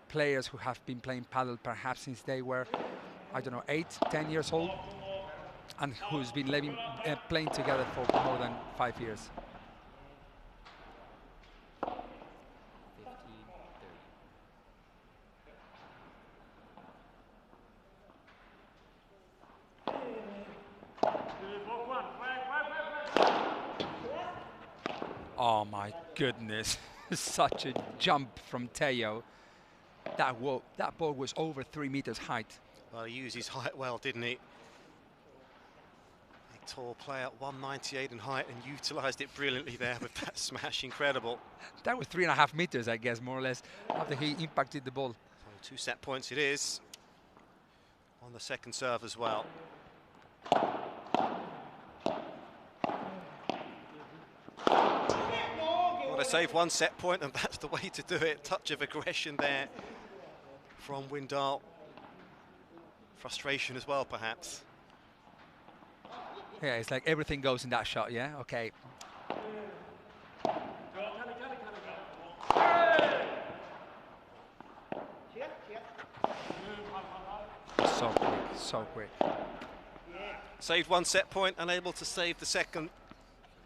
Speaker 2: players who have been playing paddle perhaps since they were, I don't know, 8, 10 years old, and who's been playing together for more than 5 years.
Speaker 7: 15-30.
Speaker 2: Oh my goodness, such a jump from Tello. That ball was over 3 meters height.
Speaker 1: Well, he used his height well, didn't he? Big tall player, 198 in height, and utilised it brilliantly there with that smash. Incredible.
Speaker 2: That was 3.5 meters, I guess, more or less, after he impacted the ball.
Speaker 1: So 2 set points it is on the second serve as well. Well, they save 1 set point, and that's the way to do it. Touch of aggression there from Windahl. Frustration as well, perhaps.
Speaker 2: Yeah, it's like everything goes in that shot, yeah? Okay. So quick, so quick.
Speaker 1: Saved 1 set point, unable to save the second.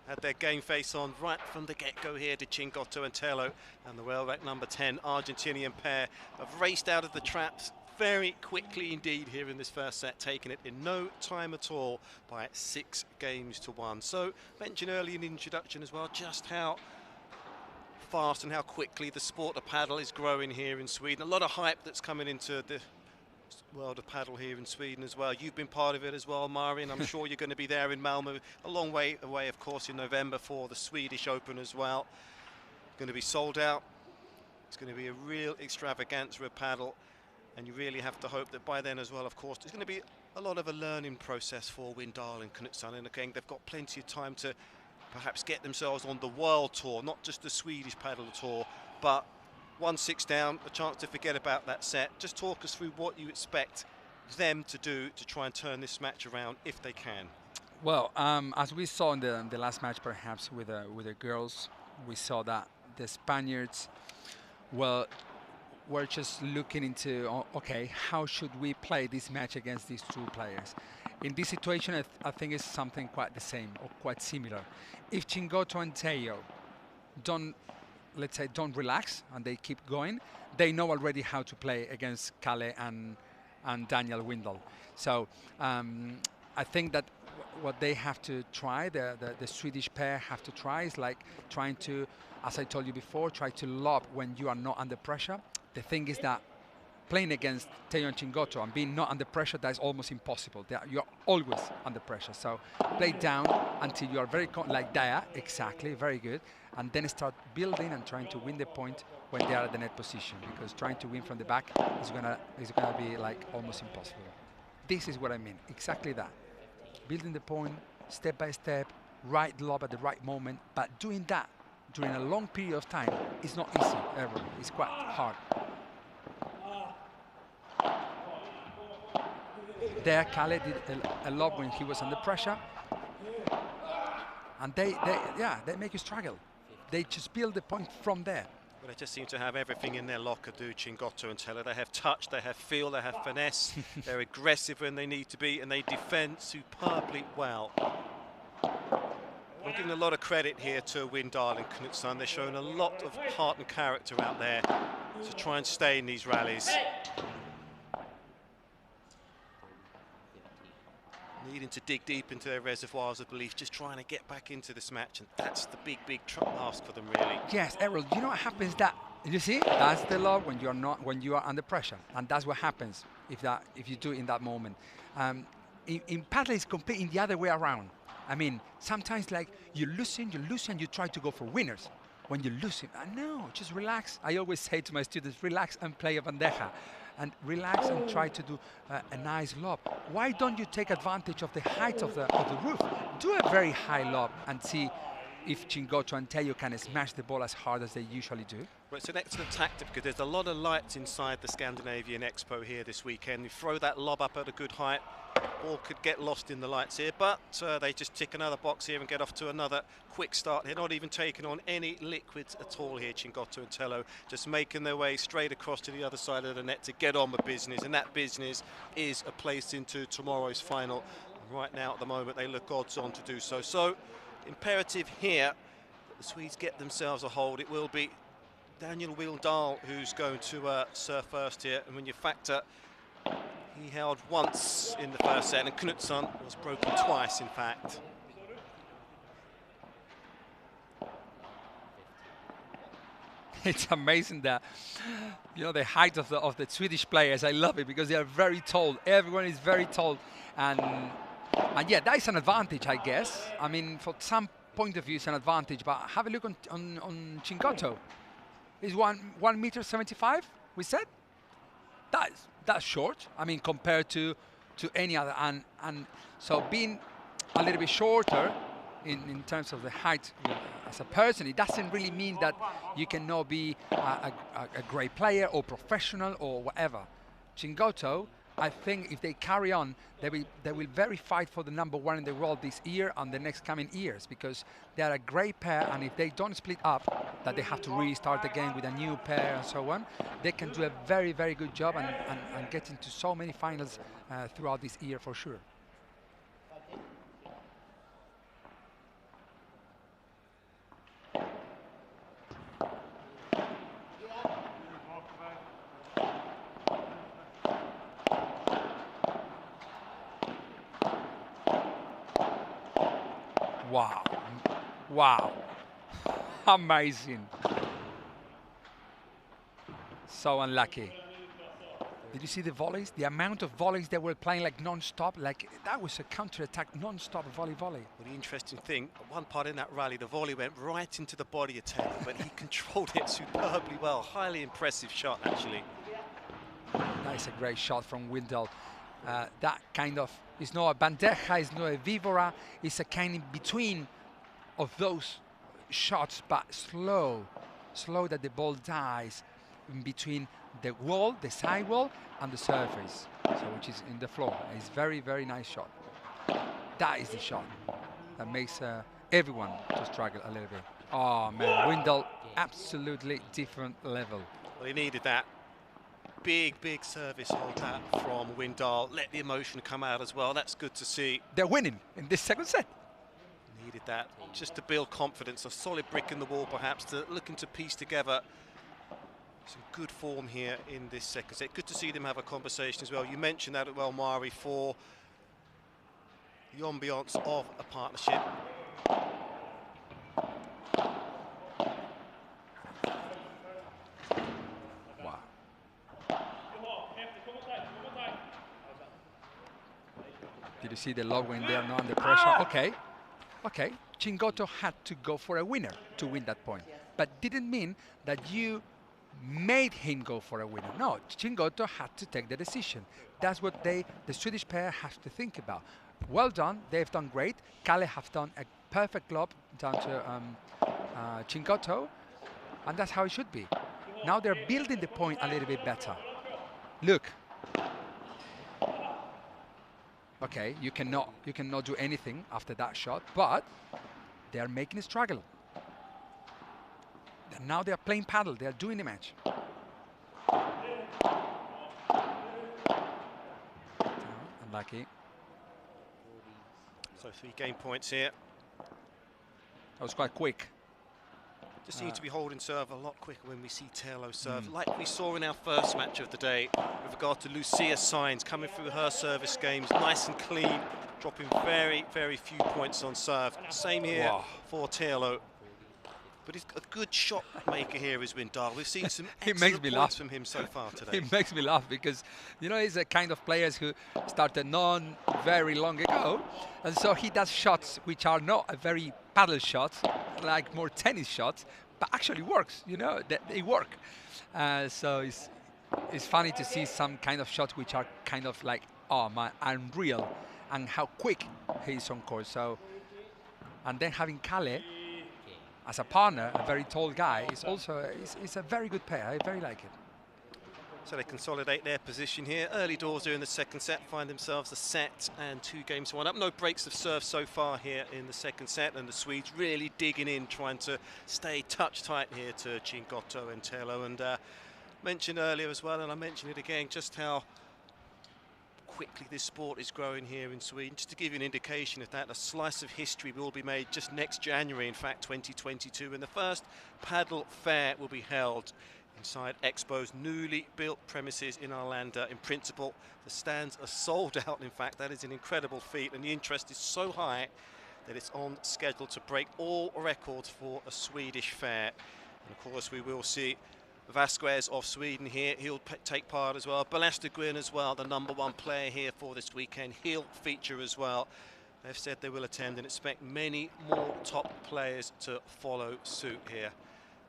Speaker 1: Had their game face on right from the get-go here to Chingotto and Tello, and the well-ranked number 10 Argentinian pair have raced out of the traps very quickly indeed here in this first set, taking it in no time at all by 6 games to 1. So mentioned early in the introduction as well just how fast and how quickly the sport of paddle is growing here in Sweden. A lot of hype that's coming into the world of paddle here in Sweden as well. You've been part of it as well, Mari, and I'm sure you're going to be there in Malmö, a long way away, of course, in November for the Swedish Open as well. going to be sold out. It's going to be a real extravaganza of paddle, and you really have to hope that by then as well, of course, there's going to be a lot of a learning process for Windahl and Knutsson, and again, they've got plenty of time to perhaps get themselves on the world tour, not just the Swedish paddle tour, but 1-6 down, a chance to forget about that set. Just talk us through what you expect them to do to try and turn this match around if they can.
Speaker 2: Well, as we saw in the last match, perhaps with the girls, we saw that the Spaniards, well, were just looking into, okay, how should we play this match against these two players? In this situation, I think it's something quite the same or quite similar. If Chingotto and Tello don't, let's say, don't relax and they keep going, they know already how to play against Calle and Daniel Windahl. So I think that what they have to try, the Swedish pair have to try, is like trying to, as I told you before, try to lob when you are not under pressure. The thing is that playing against Tello and Chingotto and being not under pressure, that is almost impossible. You're always under pressure. So play down until you are very, like there, exactly, very good. And then start building and trying to win the point when they are at the net position, because trying to win from the back is gonna be like almost impossible. This is what I mean, exactly that. Building the point step by step, right lob at the right moment, but doing that during a long period of time is not easy ever. It's quite hard. There, Calle did a lob when he was under pressure, and they make you struggle. They just build the point from there.
Speaker 1: Well, they just seem to have everything in their locker, do Chingotto and Tello. They have touch, they have feel, they have finesse. They're aggressive when they need to be, and they defend superbly well. We're giving a lot of credit here to Windahl and Knutsson. They're showing a lot of heart and character out there to try and stay in these rallies. Needing to dig deep into their reservoirs of belief, just trying to get back into this match, and that's the big ask for them, really.
Speaker 2: Yes, Errol, you know what happens? That you see, that's the lob when you are under pressure, and that's what happens if you do it in that moment. In paddle, it's completely the other way around. I mean, sometimes like you're losing, you try to go for winners. When you're losing, no, just relax. I always say to my students, relax and play a bandeja. And relax and try to do a nice lob. Why don't you take advantage of the height of the roof? Do a very high lob and see if Chingotto and Tello can smash the ball as hard as they usually do.
Speaker 1: Well, it's an excellent tactic because there's a lot of lights inside the Scandinavian Expo here this weekend. You throw that lob up at a good height, ball could get lost in the lights here, but they just tick another box here and get off to another quick start. They're not even taking on any liquids at all here, Chingotto and Tello, just making their way straight across to the other side of the net to get on with business, and that business is a place into tomorrow's final. And right now, at the moment, they look odds on to do so. So, imperative here that the Swedes get themselves a hold. It will be Daniel Windahl who's going to serve first here, and when you factor he held once in the first set, and Knutsson was broken twice, in fact.
Speaker 2: It's amazing that, you know, the height of the Swedish players. I love it because they are very tall. Everyone is very tall, and yeah, that is an advantage, I guess. I mean, for some point of view, it's an advantage. But have a look on Chingotto. Is 1.75 m, we said. That's short. I mean, compared to any other, and so being a little bit shorter in terms of the height as a person, it doesn't really mean that you cannot be a great player or professional or whatever. Chingotto, I think if they carry on, they will very fight for the #1 in the world this year and the next coming years, because they are a great pair, and if they don't split up, that they have to restart again with a new pair and so on, they can do a very, very good job and get into so many finals throughout this year for sure. Wow. Wow. Amazing. So unlucky. Did you see the volleys? The amount of volleys they were playing like non-stop, like that was a counter-attack, non-stop volley.
Speaker 1: Well, the interesting thing, at one part in that rally, the volley went right into the body of Tello, but he controlled it superbly well. Highly impressive shot, actually.
Speaker 2: That is a great shot from Windahl. That kind of, it's not a bandeja, it's not a víbora, it's a kind in between of those shots, but slow that the ball dies in between the wall, the side wall, and the surface, so which is in the floor. It's very, very nice shot. That is the shot that makes everyone to struggle a little bit. Oh man, Windahl, absolutely different level.
Speaker 1: Well, he needed that. Big service hold that from Windahl. Let the emotion come out as well. That's good to see.
Speaker 2: They're winning in this second set.
Speaker 1: Needed that just to build confidence. A solid brick in the wall, perhaps, to looking to piece together some good form here in this second set. Good to see them have a conversation as well. You mentioned that as well, Mari, for the ambiance of a partnership.
Speaker 2: Wow. Did you see the lob when they are not under pressure? Okay. Chingotto had to go for a winner to win that point, but didn't mean that you made him go for a winner. No, Chingotto had to take the decision. That's what the Swedish pair have to think about. Well done, they've done great. Calle have done a perfect lob down to Chingotto, and that's how it should be. Now they're building the point a little bit better. Look. Okay, you cannot do anything after that shot, but they are making a struggle. And now they are playing paddle. They are doing the match. Unlucky.
Speaker 1: So 3 game points here.
Speaker 2: That was quite quick.
Speaker 1: Just seems to be holding serve a lot quicker when we see Tello serve, like we saw in our first match of the day with regard to Lucia Sainz coming through her service games nice and clean, dropping very few points on serve. Same here for Tello. But he's a good shot maker here is Windahl. We've seen some excellent points from him so far today.
Speaker 2: It makes me laugh because, you know, he's a kind of players who started not very long ago. And so he does shots which are not a very paddle shots, like more tennis shots, but actually works, you know, they work. So it's funny to see some kind of shots which are kind of like, oh my, unreal, and how quick he's on court. So, and then having Calle as a partner, a very tall guy, is also it's a very good pair. I very like it.
Speaker 1: So they consolidate their position here. Early doors here in the second set, find themselves a set and 2 games to 1 up. No breaks of serve so far here in the second set, and the Swedes really digging in, trying to stay touch tight here to Chingotto and Tello. And mentioned earlier as well, and I mentioned it again, just how quickly this sport is growing here in Sweden. Just to give you an indication of that, a slice of history will be made just next January, in fact 2022, and the first paddle fair will be held inside Expo's newly built premises in Arlanda. In principle, the stands are sold out. In fact, that is an incredible feat, and the interest is so high that it's on schedule to break all records for a Swedish fair. And of course, we will see Vasquez of Sweden here. He'll take part as well. Belasteguín as well, the #1 player here for this weekend. He'll feature as well. They've said they will attend and expect many more top players to follow suit here.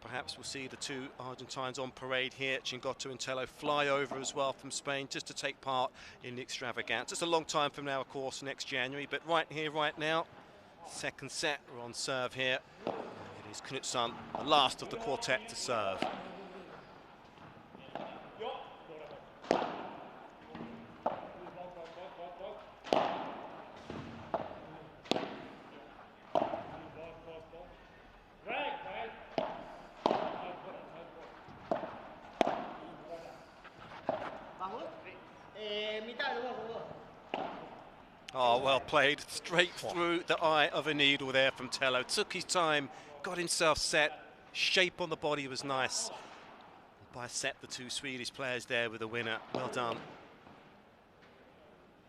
Speaker 1: Perhaps we'll see the 2 Argentines on parade here. Chingotto and Tello fly over as well from Spain just to take part in the extravaganza. Just a long time from now, of course, next January, but right here, right now, second set, we're on serve here. And it is Knutsson, the last of the quartet to serve. Oh, well played. Straight through the eye of a needle there from Tello. Took his time, got himself set. Shape on the body was nice. By set, the 2 Swedish players there with a winner. Well done.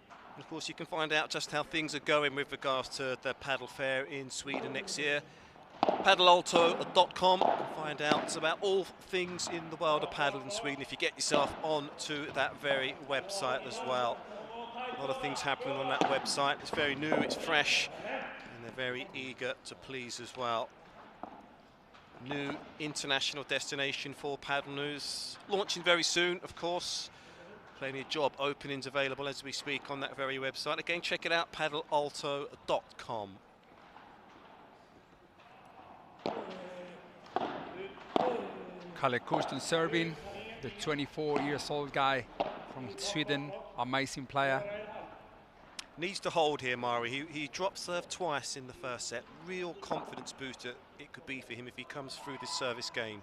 Speaker 1: And of course, you can find out just how things are going with regards to the paddle fair in Sweden next year Paddlealto.com to find out about all things in the world of paddle in Sweden if you get yourself onto that very website as well. A lot of things happening on that website. It's very new, it's fresh, and they're very eager to please as well. New international destination for paddle news, launching very soon, of course. Plenty of job openings available as we speak on that very website. Again, check it out, paddlealto.com.
Speaker 2: Calle serving, the 24-year-old guy from Sweden, amazing player.
Speaker 1: Needs to hold here, Mari. He dropped serve twice in the first set. Real confidence booster it could be for him if he comes through this service game.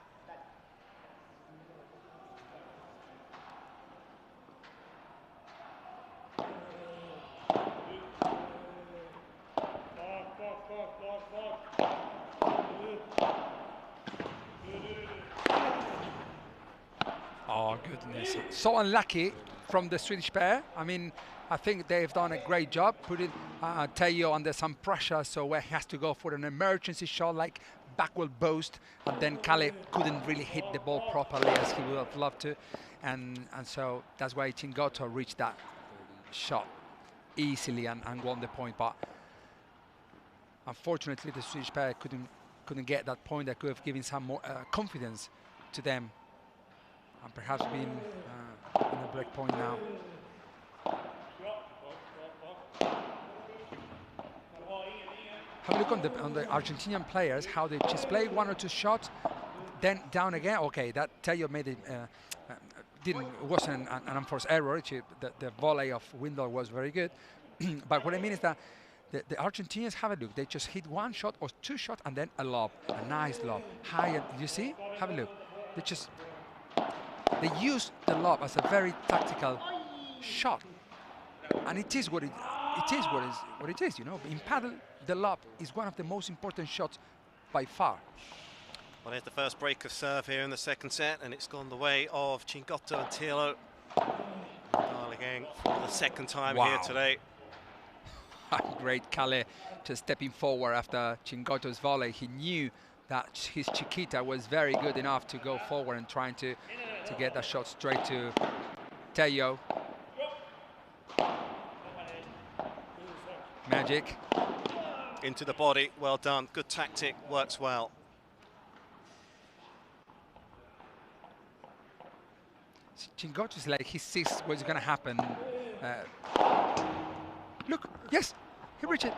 Speaker 2: Oh, goodness. So unlucky from the Swedish pair. I mean, I think they've done a great job putting Tello under some pressure, so where he has to go for an emergency shot like backward boost, and then Calle couldn't really hit the ball properly as he would have loved to, and so that's why Chingotto reached that shot easily and won the point. But unfortunately, the Swedish pair couldn't get that point that could have given some more confidence to them, and perhaps being in a break point now. Have a look on the Argentinian players, how they just play one or two shots, then down again. Okay, that Tello made it, wasn't an unforced error. The volley of Windahl was very good. But what I mean is that the Argentinians, have a look, they just hit one shot or two shots and then a lob, a nice lob. High, you see? Have a look. They use the lob as a very tactical shot. And it is what it is, you know. In paddle, the lob is one of the most important shots by far.
Speaker 1: Well, there's the first break of serve here in the second set, and it's gone the way of Chingotto and Tello. Again for the second time here today.
Speaker 2: Great Calle just stepping forward after Chingotto's volley. He knew that his Chiquita was very good enough to go forward and trying to get that shot straight to Tello. Magic.
Speaker 1: Into the body, well done. Good tactic, works well.
Speaker 2: Chingotto's like, he sees what's going to happen. Look, yes, he reached it.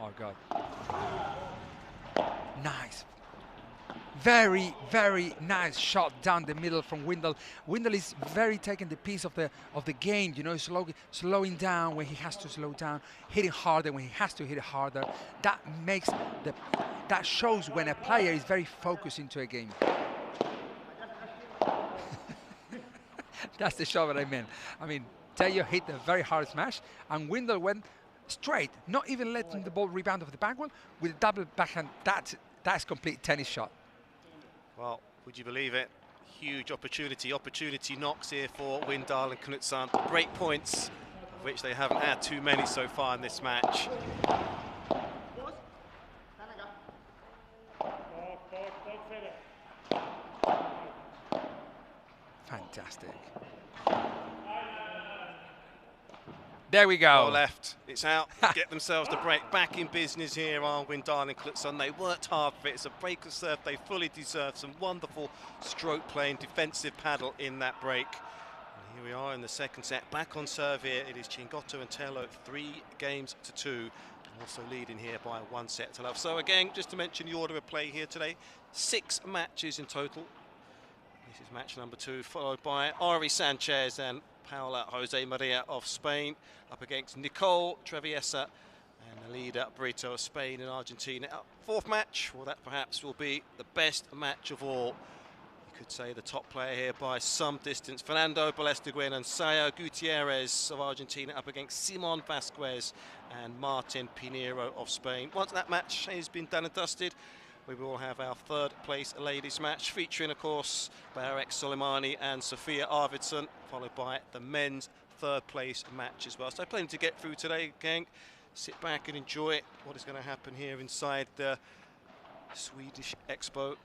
Speaker 2: Oh, God. Nice. Very, very nice shot down the middle from Windahl. Windahl is very taking the piece of the game, you know, slowing down when he has to slow down, hitting harder when he has to hit harder. That shows when a player is very focused into a game. That's the shot that I meant. I mean, Tello hit a very hard smash, and Windahl went straight, not even letting the ball rebound off the backward with a double backhand. That's complete tennis shot.
Speaker 1: Well, would you believe it? Huge opportunity knocks here for Windahl and Knutsson. Great points, of which they haven't had too many so far in this match.
Speaker 2: Fantastic. There we go.
Speaker 1: Left, it's out. Get themselves the break. Back in business here are Windahl and Knutsson. They worked hard for it. It's a break of serve they fully deserve. Some wonderful stroke playing, defensive paddle in that break. And here we are in the second set. Back on serve here. It is Chingotto and Tello, 3-2. And also leading here by 1-0. So again, just to mention the order of play here today, 6 matches in total. This is match number 2, followed by Sanchez and Paula Josemaria of Spain up against Nicole, Traviesa and Nelida, Brito of Spain and Argentina. Fourth match, well, that perhaps will be the best match of all. You could say the top player here by some distance. Fernando, Belasteguín and Sanyo, Gutierrez of Argentina up against Simon Vasquez and Martin Pineiro of Spain. Once that match has been done and dusted, we will have our third place ladies match featuring, of course, Baharak, Soleymani and Sofia Arvidsson, followed by the men's third place match as well. So plenty to get through today, gang. Sit back and enjoy what is going to happen here inside the Swedish Expo.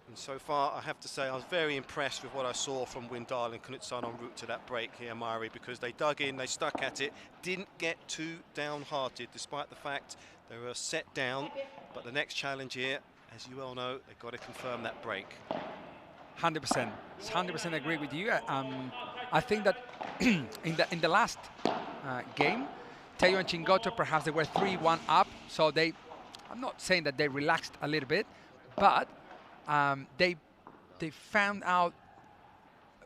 Speaker 1: And so far, I have to say, I was very impressed with what I saw from Windahl and Knutsson en route to that break here, Mari, because they dug in, they stuck at it, didn't get too downhearted, despite the fact they were set down. But the next challenge here, as you well know, they've got to confirm that break.
Speaker 2: 100%. 100% agree with you. I think that in the last game, Tello and Chingotto, perhaps they were 3-1 up, so I'm not saying that they relaxed a little bit, but they found out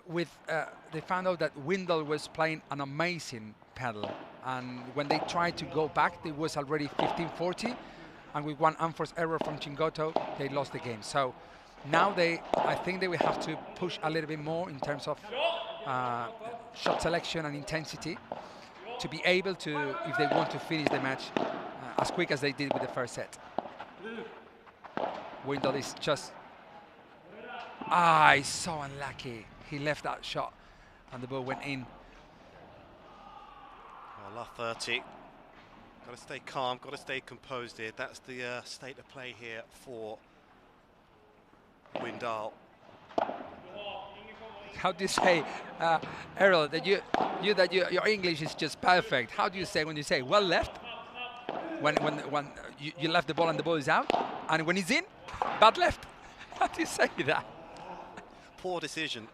Speaker 2: that Windahl was playing an amazing paddle, and when they tried to go back, it was already 15-40, and with one unforced error from Chingotto, they lost the game. So now I think they will have to push a little bit more in terms of shot selection and intensity to be able to, if they want to finish the match as quick as they did with the first set. Windahl is just, he's so unlucky. He left that shot and the ball went in.
Speaker 1: Well, last 30. Got to stay calm, got to stay composed here. That's the state of play here for Windahl.
Speaker 2: How do you say, Errol, that your English is just perfect? How do you say when you say well left? When you left the ball and the ball is out, and when it's in, bad left. How do you say that?
Speaker 1: Poor decision.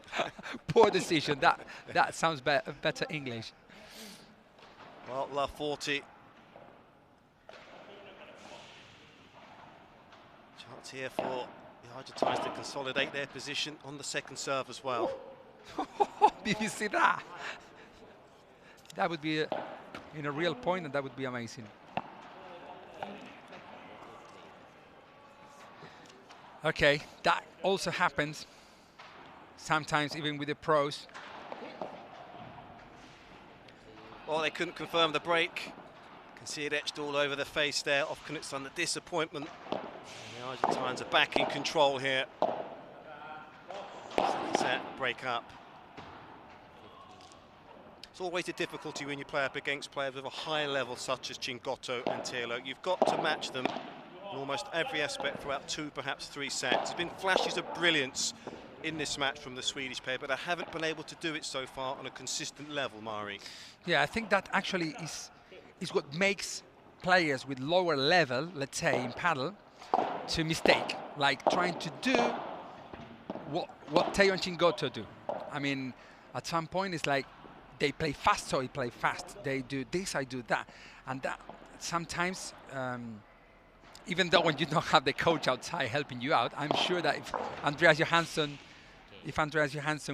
Speaker 2: Poor decision. That sounds better English.
Speaker 1: Well, last 40. Chance here for the Argentines to consolidate their position on the second serve as well.
Speaker 2: Did you see that? That would be in a real point, and that would be amazing. Okay, that also happens sometimes even with the pros.
Speaker 1: Well, they couldn't confirm the break. You can see it etched all over the face there of Knutsson, the disappointment. And the Argentines are back in control here. Second set, break up. It's always a difficulty when you play up against players of a high level such as Chingotto and Tello. You've got to match them in almost every aspect throughout 2, perhaps 3 sets. There's been flashes of brilliance in this match from the Swedish pair, but I haven't been able to do it so far on a consistent level, Mari.
Speaker 2: Yeah, I think that actually is what makes players with lower level, let's say in paddle, to mistake, like trying to do what Tello and Chingotto do. I mean, at some point it's like they play fast, so I play fast. They do this, I do that, and that sometimes. Even though when you don't have the coach outside helping you out, I'm sure that if Andreas Johansson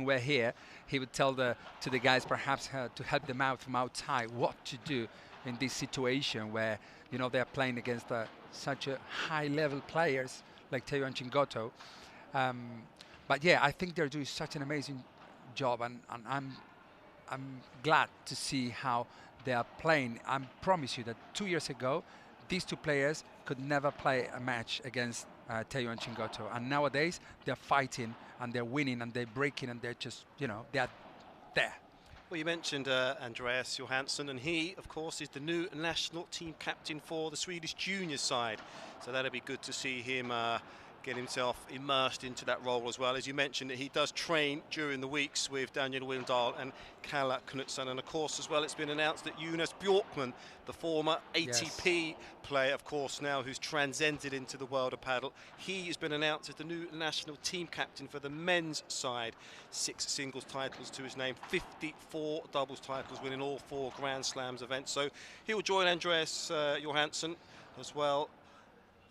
Speaker 2: were here, he would tell to the guys perhaps to help them out from outside what to do in this situation where they are playing against such a high-level players like Tello and Chingotto. But yeah, I think they're doing such an amazing job, and I'm glad to see how they are playing. I promise you that 2 years ago, these two players could never play a match against Tello and Chingotto, and nowadays they're fighting and they're winning and they're breaking and they're just, they're there.
Speaker 1: Well, you mentioned Andreas Johansson, and he, of course, is the new national team captain for the Swedish junior side. So that'll be good to see him get himself immersed into that role as well. As you mentioned, that he does train during the weeks with Daniel Windahl and Calle Knutsson, and of course as well it's been announced that Jonas Bjorkman, the former ATP player, of course now who's transcended into the world of paddle, he has been announced as the new national team captain for the men's side. 6 singles titles to his name, 54 doubles titles, winning all 4 Grand Slams events. So he will join Andreas Johansson as well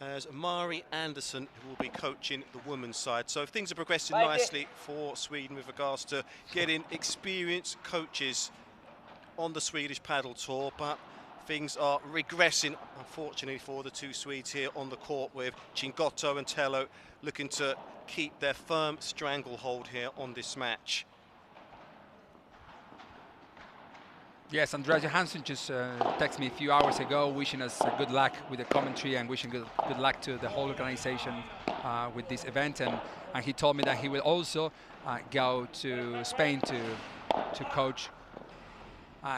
Speaker 1: as Mari Andersson, who will be coaching the women's side. So things are progressing nicely for Sweden with regards to getting experienced coaches on the Swedish paddle tour, but things are regressing, unfortunately, for the 2 Swedes here on the court, with Chingotto and Tello looking to keep their firm stranglehold here on this match.
Speaker 2: Yes, Andreas Johansson just texted me a few hours ago wishing us good luck with the commentary and wishing good luck to the whole organization with this event. And he told me that he will also go to Spain to coach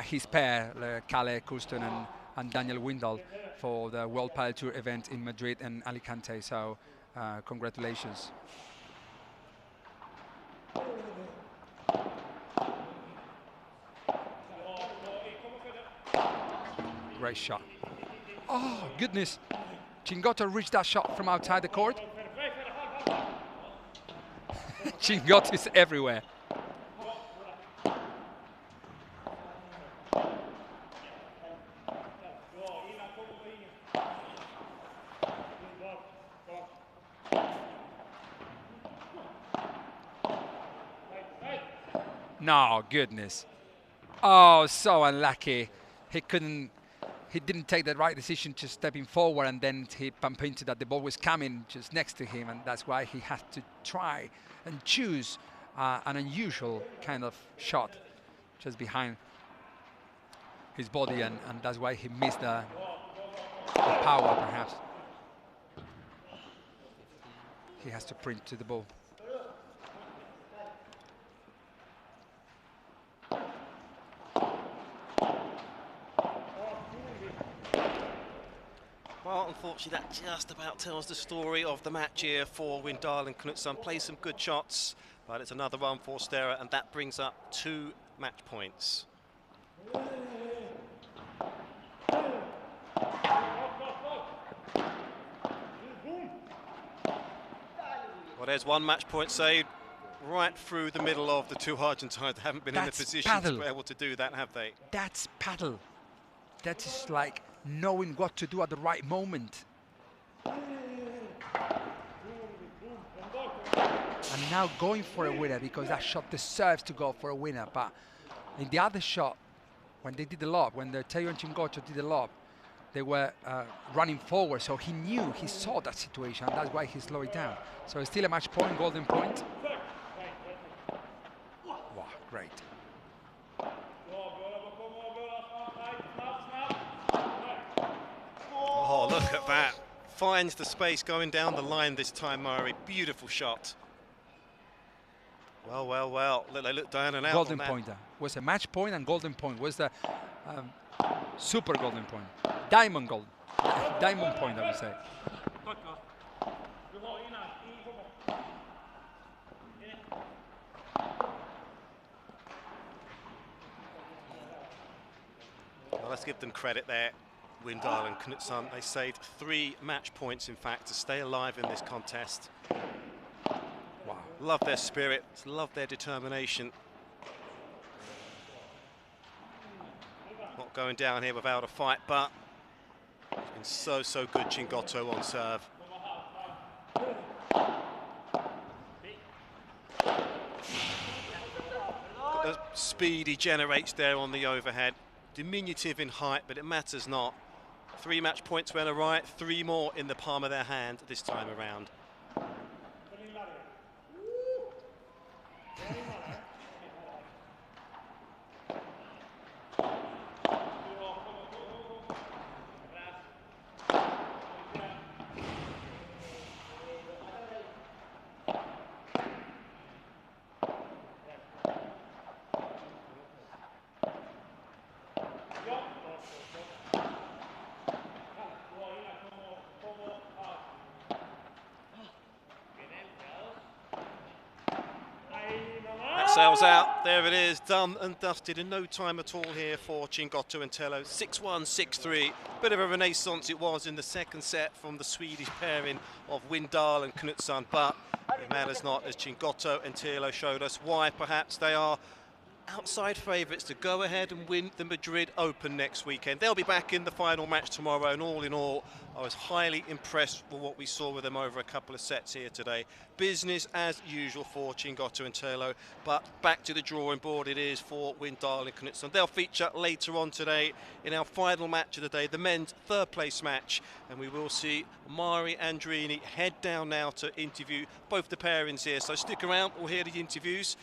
Speaker 2: his pair, Calle, Knutsson and Daniel Windahl, for the World Padel Tour event in Madrid and Alicante. So congratulations. Great shot. Oh, goodness. Chingotto reached that shot from outside the court. Chingotto is everywhere. No, goodness. Oh, so unlucky. He didn't take the right decision, just stepping forward, and then he bumped into that the ball was coming just next to him, and that's why he had to try and choose an unusual kind of shot just behind his body, and that's why he missed the power, perhaps. He has to print to the ball.
Speaker 1: Well, unfortunately, that just about tells the story of the match here for Windahl and Knutsson. Play some good shots, but it's another run for Stera, and that brings up 2 match points. Well, there's 1 match point saved right through the middle of the 2 Argentines. They haven't been in the position to be able to do that, have they?
Speaker 2: That's paddle. That is like knowing what to do at the right moment. And now going for a winner, because that shot deserves to go for a winner. But in the other shot, when they did the lob, when the Tello and Chingotto did the lob, they were running forward, so he knew, he saw that situation, and that's why he slowed it down. So it's still a match point, golden point. Wow, great.
Speaker 1: Oh, look at that. Finds the space going down the line this time, Murray. Beautiful shot. Well, well, well. They look down and out.
Speaker 2: Golden pointer. Was a match point and golden point. Was the super golden point. Diamond gold. Diamond point, I would say.
Speaker 1: Well, let's give them credit there. Windahl and Knutsson, they saved 3 match points, in fact, to stay alive in this contest.
Speaker 2: Wow.
Speaker 1: Love their spirit, love their determination. Not going down here without a fight, but it's been so good, Chingotto on serve. Got the speed he generates there on the overhead. Diminutive in height, but it matters not. 3 match points went right, 3 more in the palm of their hand this time around. Sails out, there it is, done and dusted in no time at all here for Chingotto and Tello. 6-1, 6-3, bit of a renaissance it was in the second set from the Swedish pairing of Windahl and Knutsson, but it matters not, as Chingotto and Tello showed us why perhaps they are outside favourites to go ahead and win the Madrid Open next weekend. They'll be back in the final match tomorrow, and all in all, I was highly impressed with what we saw with them over a couple of sets here today. Business as usual for Chingotto and Tello, but back to the drawing board it is for Windahl and Knutsson. They'll feature later on today in our final match of the day, the men's 3rd place match, and we will see Mari Andrini head down now to interview both the pairings here. So stick around, we'll hear the interviews.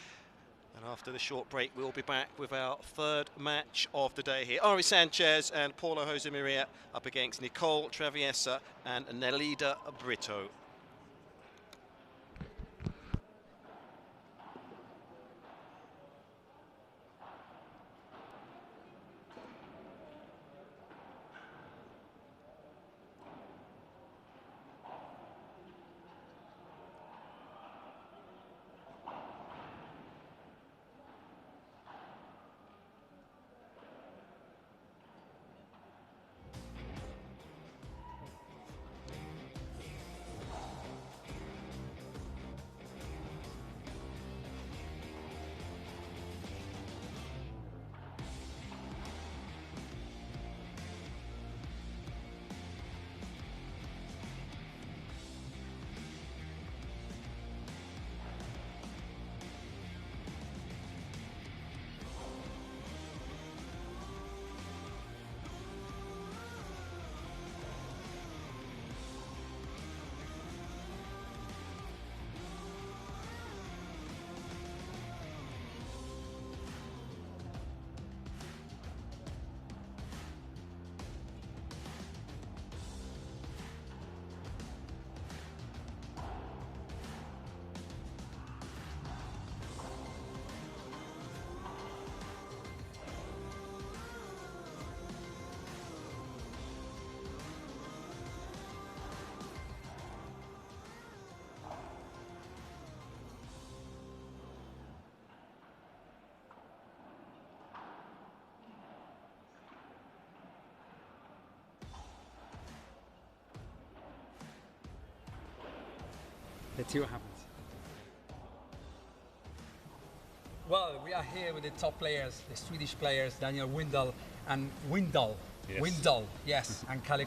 Speaker 1: And after the short break, we'll be back with our 3rd match of the day here. Ari Sanchez and Paula Josemaria up against Nicole, Traviesa and Nelida Brito.
Speaker 2: Let's see what happens. Well, we are here with the top players, the Swedish players, Daniel Windahl and Windahl.
Speaker 8: Yes.
Speaker 2: Windahl, yes, and Calle.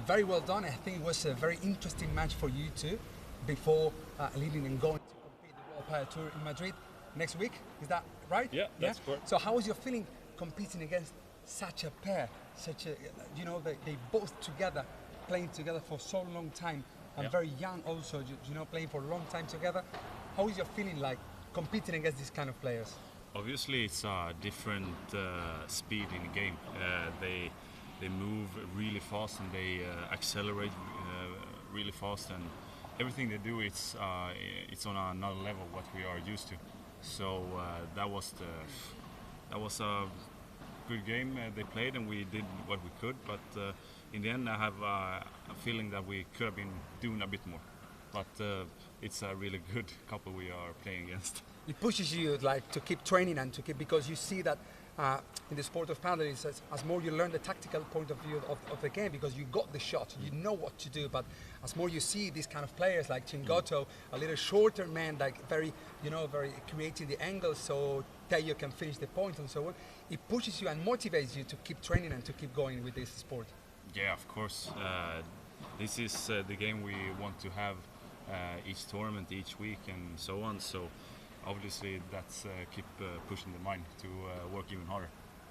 Speaker 2: Very well done. I think it was a very interesting match for you two before leaving and going to compete the World Padel Tour in Madrid next week. Is that right?
Speaker 8: Yeah, that's correct.
Speaker 2: So how was your feeling competing against such a pair, such a, you know, they both together, playing together for so long time, and very young also, you know, playing for a long time together. How is your feeling like competing against these kind of players?
Speaker 8: Obviously, it's a different speed in the game. They move really fast and they accelerate really fast, and everything they do, it's on another level what we are used to. So that was a good game they played, and we did what we could. But in the end, I have a feeling that we could have been doing a bit more. But it's a really good couple we are playing against.
Speaker 2: It pushes you like to keep training and to keep, because you see that in the sport of paddle, as more you learn the tactical point of view of the game, because you got the shot, you know what to do. But as more you see these kind of players like Chingotto, a little shorter man, like very creating the angles so Tello can finish the point and so on. It pushes you and motivates you to keep training and to keep going with this sport.
Speaker 8: Yeah, of course. This is the game we want to have each tournament, each week, and so on. So obviously that's keep pushing the mind to work even harder.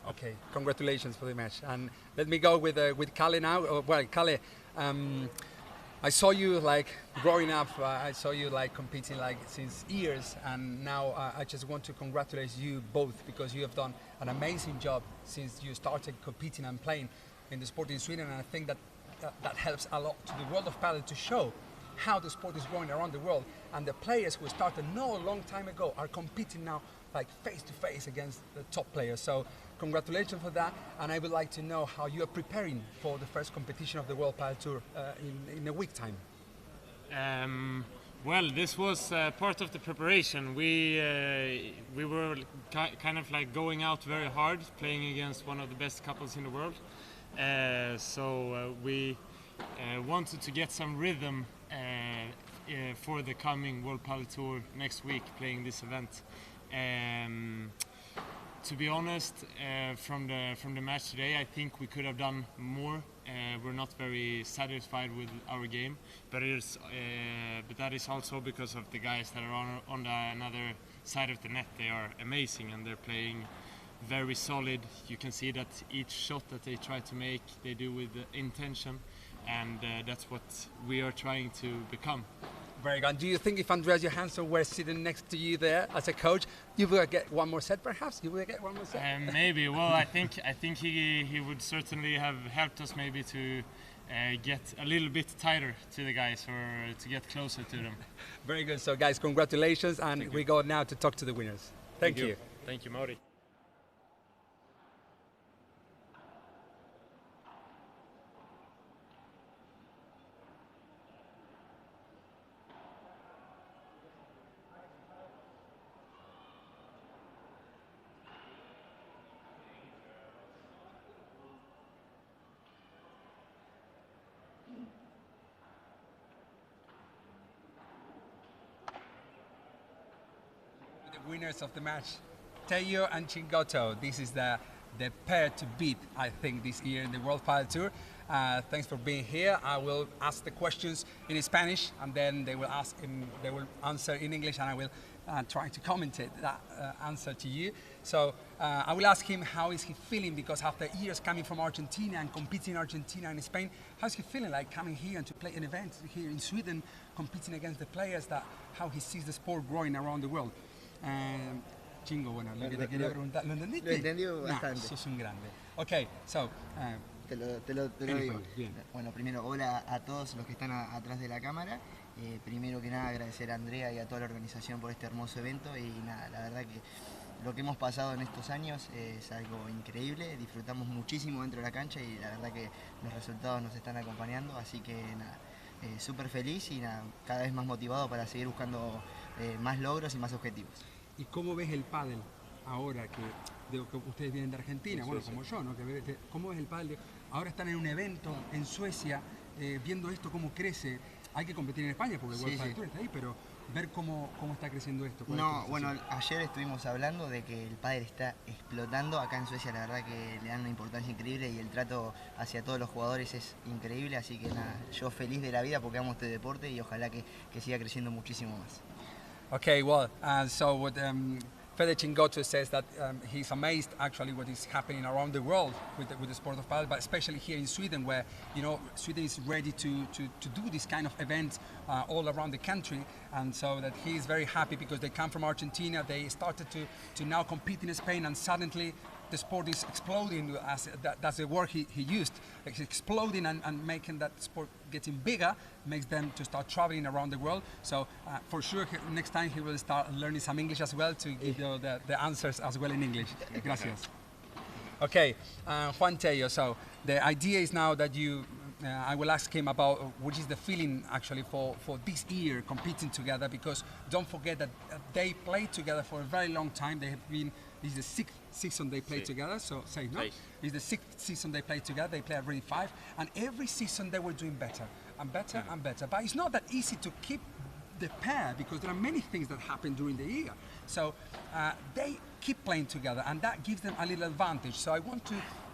Speaker 2: Okay, congratulations for the match. And let me go with Calle now. Well, Calle, I saw you like growing up. I saw you like competing like since years, and now I just want to congratulate you both, because you have done an amazing job since you started competing and playing in the sport in Sweden. And I think that that helps a lot to the world of paddle to show how the sport is growing around the world, and the players who started a long time ago are competing now like face to face against the top players. So congratulations for that, and I would like to know how you are preparing for the first competition of the World Padel Tour in a week time.
Speaker 9: Well, this was part of the preparation. We were kind of like going out very hard, playing against one of the best couples in the world. So we wanted to get some rhythm for the coming World Padel Tour next week, playing this event. To be honest, from the match today, I think we could have done more. We're not very satisfied with our game, but that is also because of the guys that are on the another side of the net. They are amazing and they're playing very solid. You can see that each shot that they try to make, they do with intention, and that's what we are trying to become.
Speaker 2: Very good. Do you think if Andreas Johansson were sitting next to you there as a coach, you would get one more set perhaps? You would get one more set?
Speaker 9: Maybe. Well, I think he would certainly have helped us maybe to get a little bit tighter to the guys, or to get closer to them.
Speaker 2: Very good. So guys, congratulations, and we go now to talk to the winners. Thank you.
Speaker 9: Thank you, Mauri.
Speaker 2: Winners of the match, Tello and Chingotto. This is the pair to beat, I think, this year in the World Padel Tour. Thanks for being here. I will ask the questions in Spanish, and then they will answer in English, and I will try to commentate that answer to you. So I will ask him how is he feeling, because after years coming from Argentina and competing in Argentina and Spain, how's he feeling like coming here and to play an event here in Sweden, competing against the players, how he sees the sport growing around the world. Chingo, bueno, lo que te quería preguntar, ¿lo entendiste?
Speaker 10: Lo entendí bastante.
Speaker 2: Sos un grande. Ok, so.
Speaker 10: Te lo digo. Bueno, primero, hola a todos los que están atrás de la cámara. Primero que nada, agradecer a Andrea y a toda la organización por este hermoso evento. Y nada, la verdad que lo que hemos pasado en estos años es algo increíble. Disfrutamos muchísimo dentro de la cancha y la verdad que los resultados nos están acompañando. Así que nada, súper feliz y nada, cada vez más motivado para seguir buscando más logros y más objetivos.
Speaker 2: ¿Y cómo ves el pádel ahora que ustedes vienen de Argentina? Bueno, como yo, ¿no? ¿Cómo ves el pádel? Ahora están en un evento en Suecia, viendo esto, cómo crece, hay que competir en España porque el World Padel Tour está ahí, pero ver cómo está creciendo esto.
Speaker 10: No, bueno, ayer estuvimos hablando de que el pádel está explotando. Acá en Suecia la verdad que le dan una importancia increíble y el trato hacia todos los jugadores es increíble, así que nada, yo feliz de la vida porque amo este deporte y ojalá que siga creciendo muchísimo más.
Speaker 2: Okay, well, so what Fede Chingotto says that he's amazed actually what is happening around the world with the sport of paddle, but especially here in Sweden, where Sweden is ready to do this kind of events all around the country, and so that he is very happy because they come from Argentina, they started to now compete in Spain, and suddenly the sport is exploding. That's the word he used. It's exploding and making that sport getting bigger makes them to start traveling around the world. So for sure, next time he will start learning some English as well to give you the answers as well in English. Gracias. Okay, Juan Tello. So the idea is now that I will ask him about what is the feeling actually for this year competing together, because don't forget that they played together for a very long time. They have been. This is the sixth season they play together, so say no. It's the sixth season they play together. They play already 5, and every season they were doing better and better and better. But it's not that easy to keep the pair because there are many things that happen during the year. So they keep playing together, and that gives them a little advantage. So I want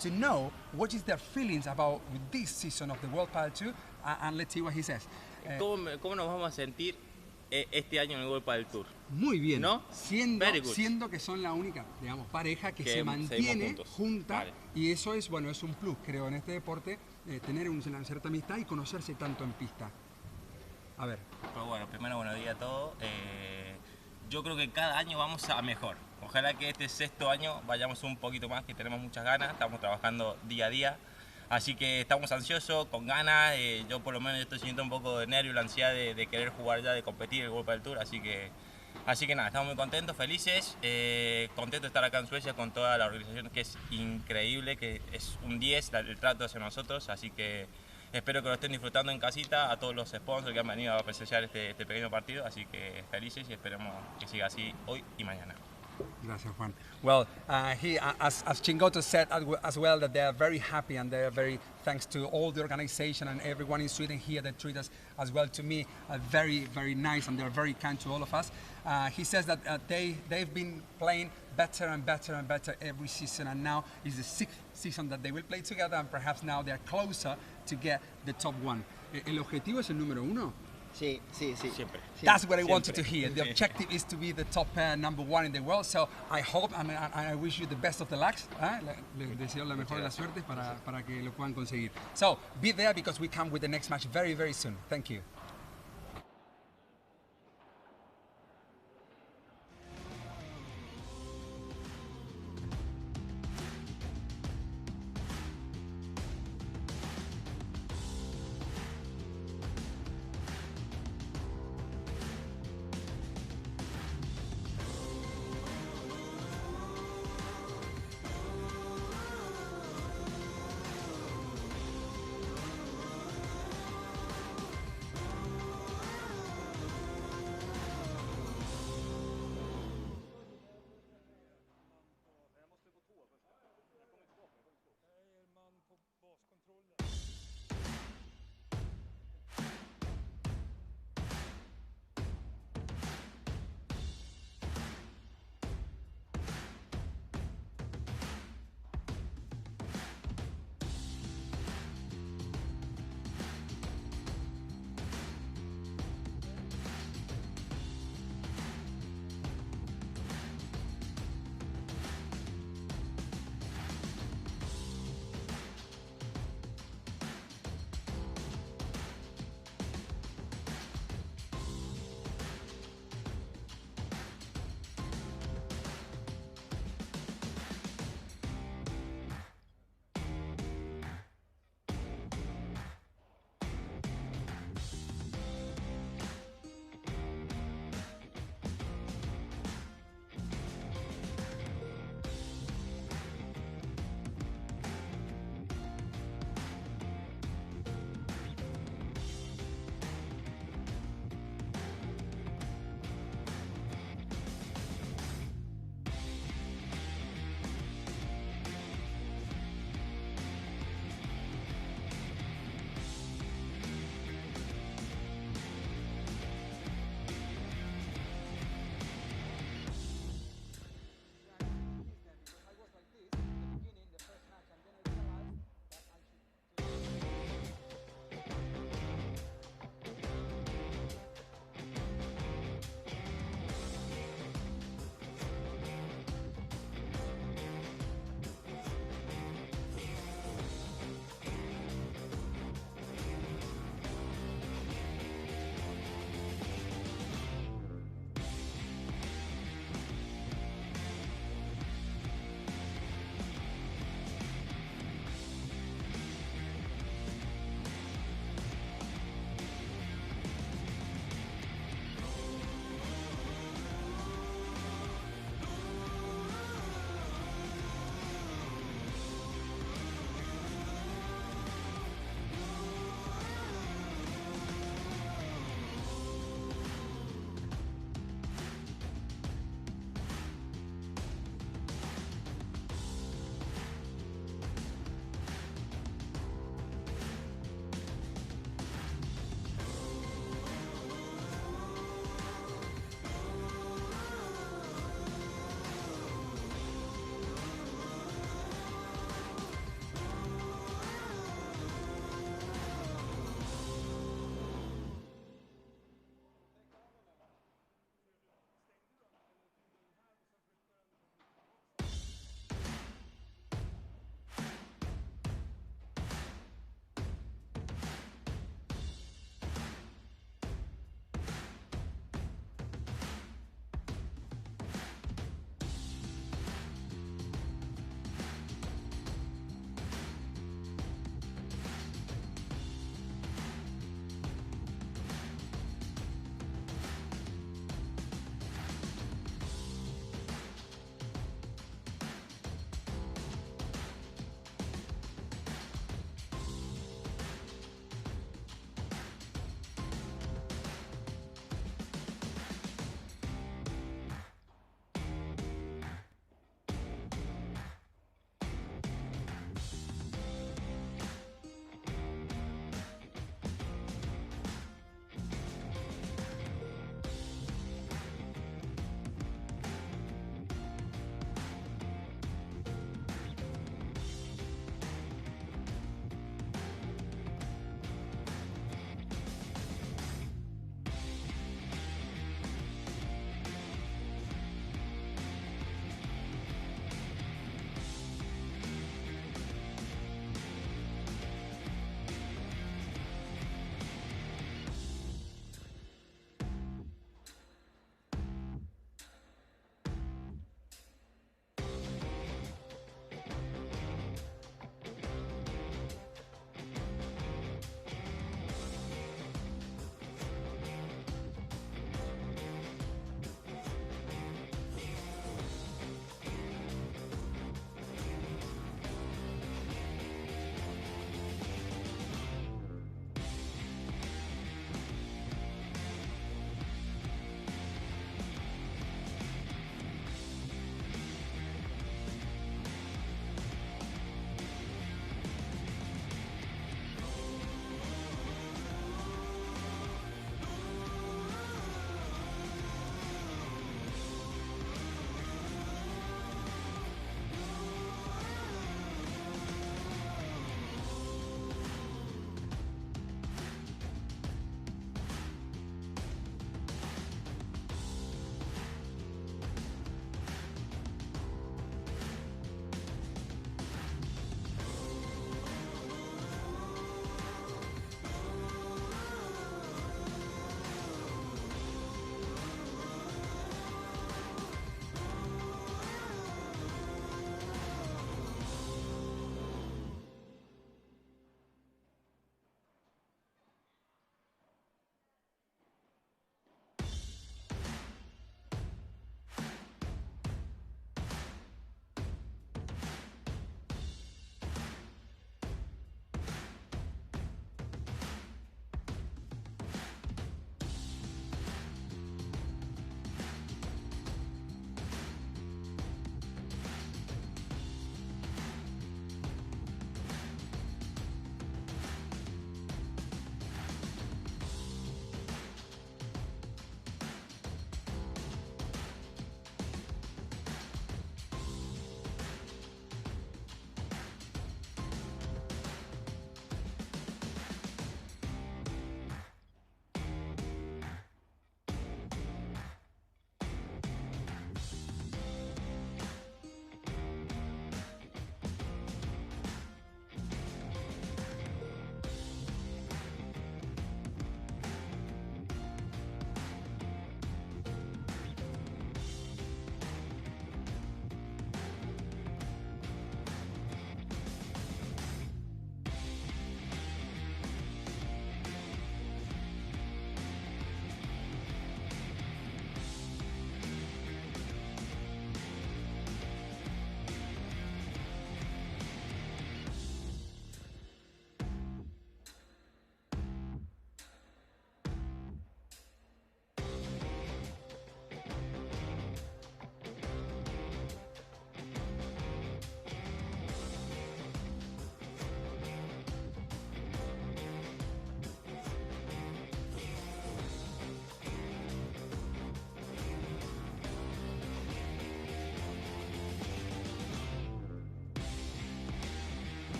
Speaker 2: to know what is their feelings about this season of the World Padel Tour, and let's see what he says.
Speaker 11: ¿Cómo nos vamos a sentir este año en el World Padel Tour?
Speaker 2: Muy bien,
Speaker 11: ¿no?
Speaker 2: Siendo que son la única, digamos, pareja que se mantiene junta, vale. Y eso es, bueno, es un plus, creo, en este deporte, tener una cierta amistad y conocerse tanto en pista. A ver.
Speaker 11: Pero bueno, primero buenos días a todos. Yo creo que cada año vamos a mejor. Ojalá que este 6º año vayamos un poquito más, que tenemos muchas ganas, estamos trabajando día a día. Así que estamos ansiosos, con ganas, yo por lo menos estoy sintiendo un poco de nervio, la ansiedad de querer jugar ya, de competir el World Padel Tour, así que nada, estamos muy contentos, felices, contentos de estar acá en Suecia con toda la organización, que es increíble, que es un 10 el trato hacia nosotros, así que espero que lo estén disfrutando en casita, a todos los sponsors que han venido a presenciar este pequeño partido, así que felices y esperemos que siga así hoy y mañana.
Speaker 2: Gracias, Juan. Well, as Chingotto said as well, that they are very happy and they are very thanks to all the organization and everyone in Sweden here that treat us as well to me very, very nice, and they're very kind to all of us. He says that they've been playing better and better and better every season, and now is the 6th season that they will play together, and perhaps now they're closer to get the top 1. ¿El objetivo es el número 1?
Speaker 10: Sí, siempre.
Speaker 2: That's what I wanted to hear. The objective is to be the top number 1 in the world. So I hope and I wish you the best of the luck. Les deseo la mejor de las suertes para que lo puedan conseguir. So be there because we come with the next match very, very soon. Thank you.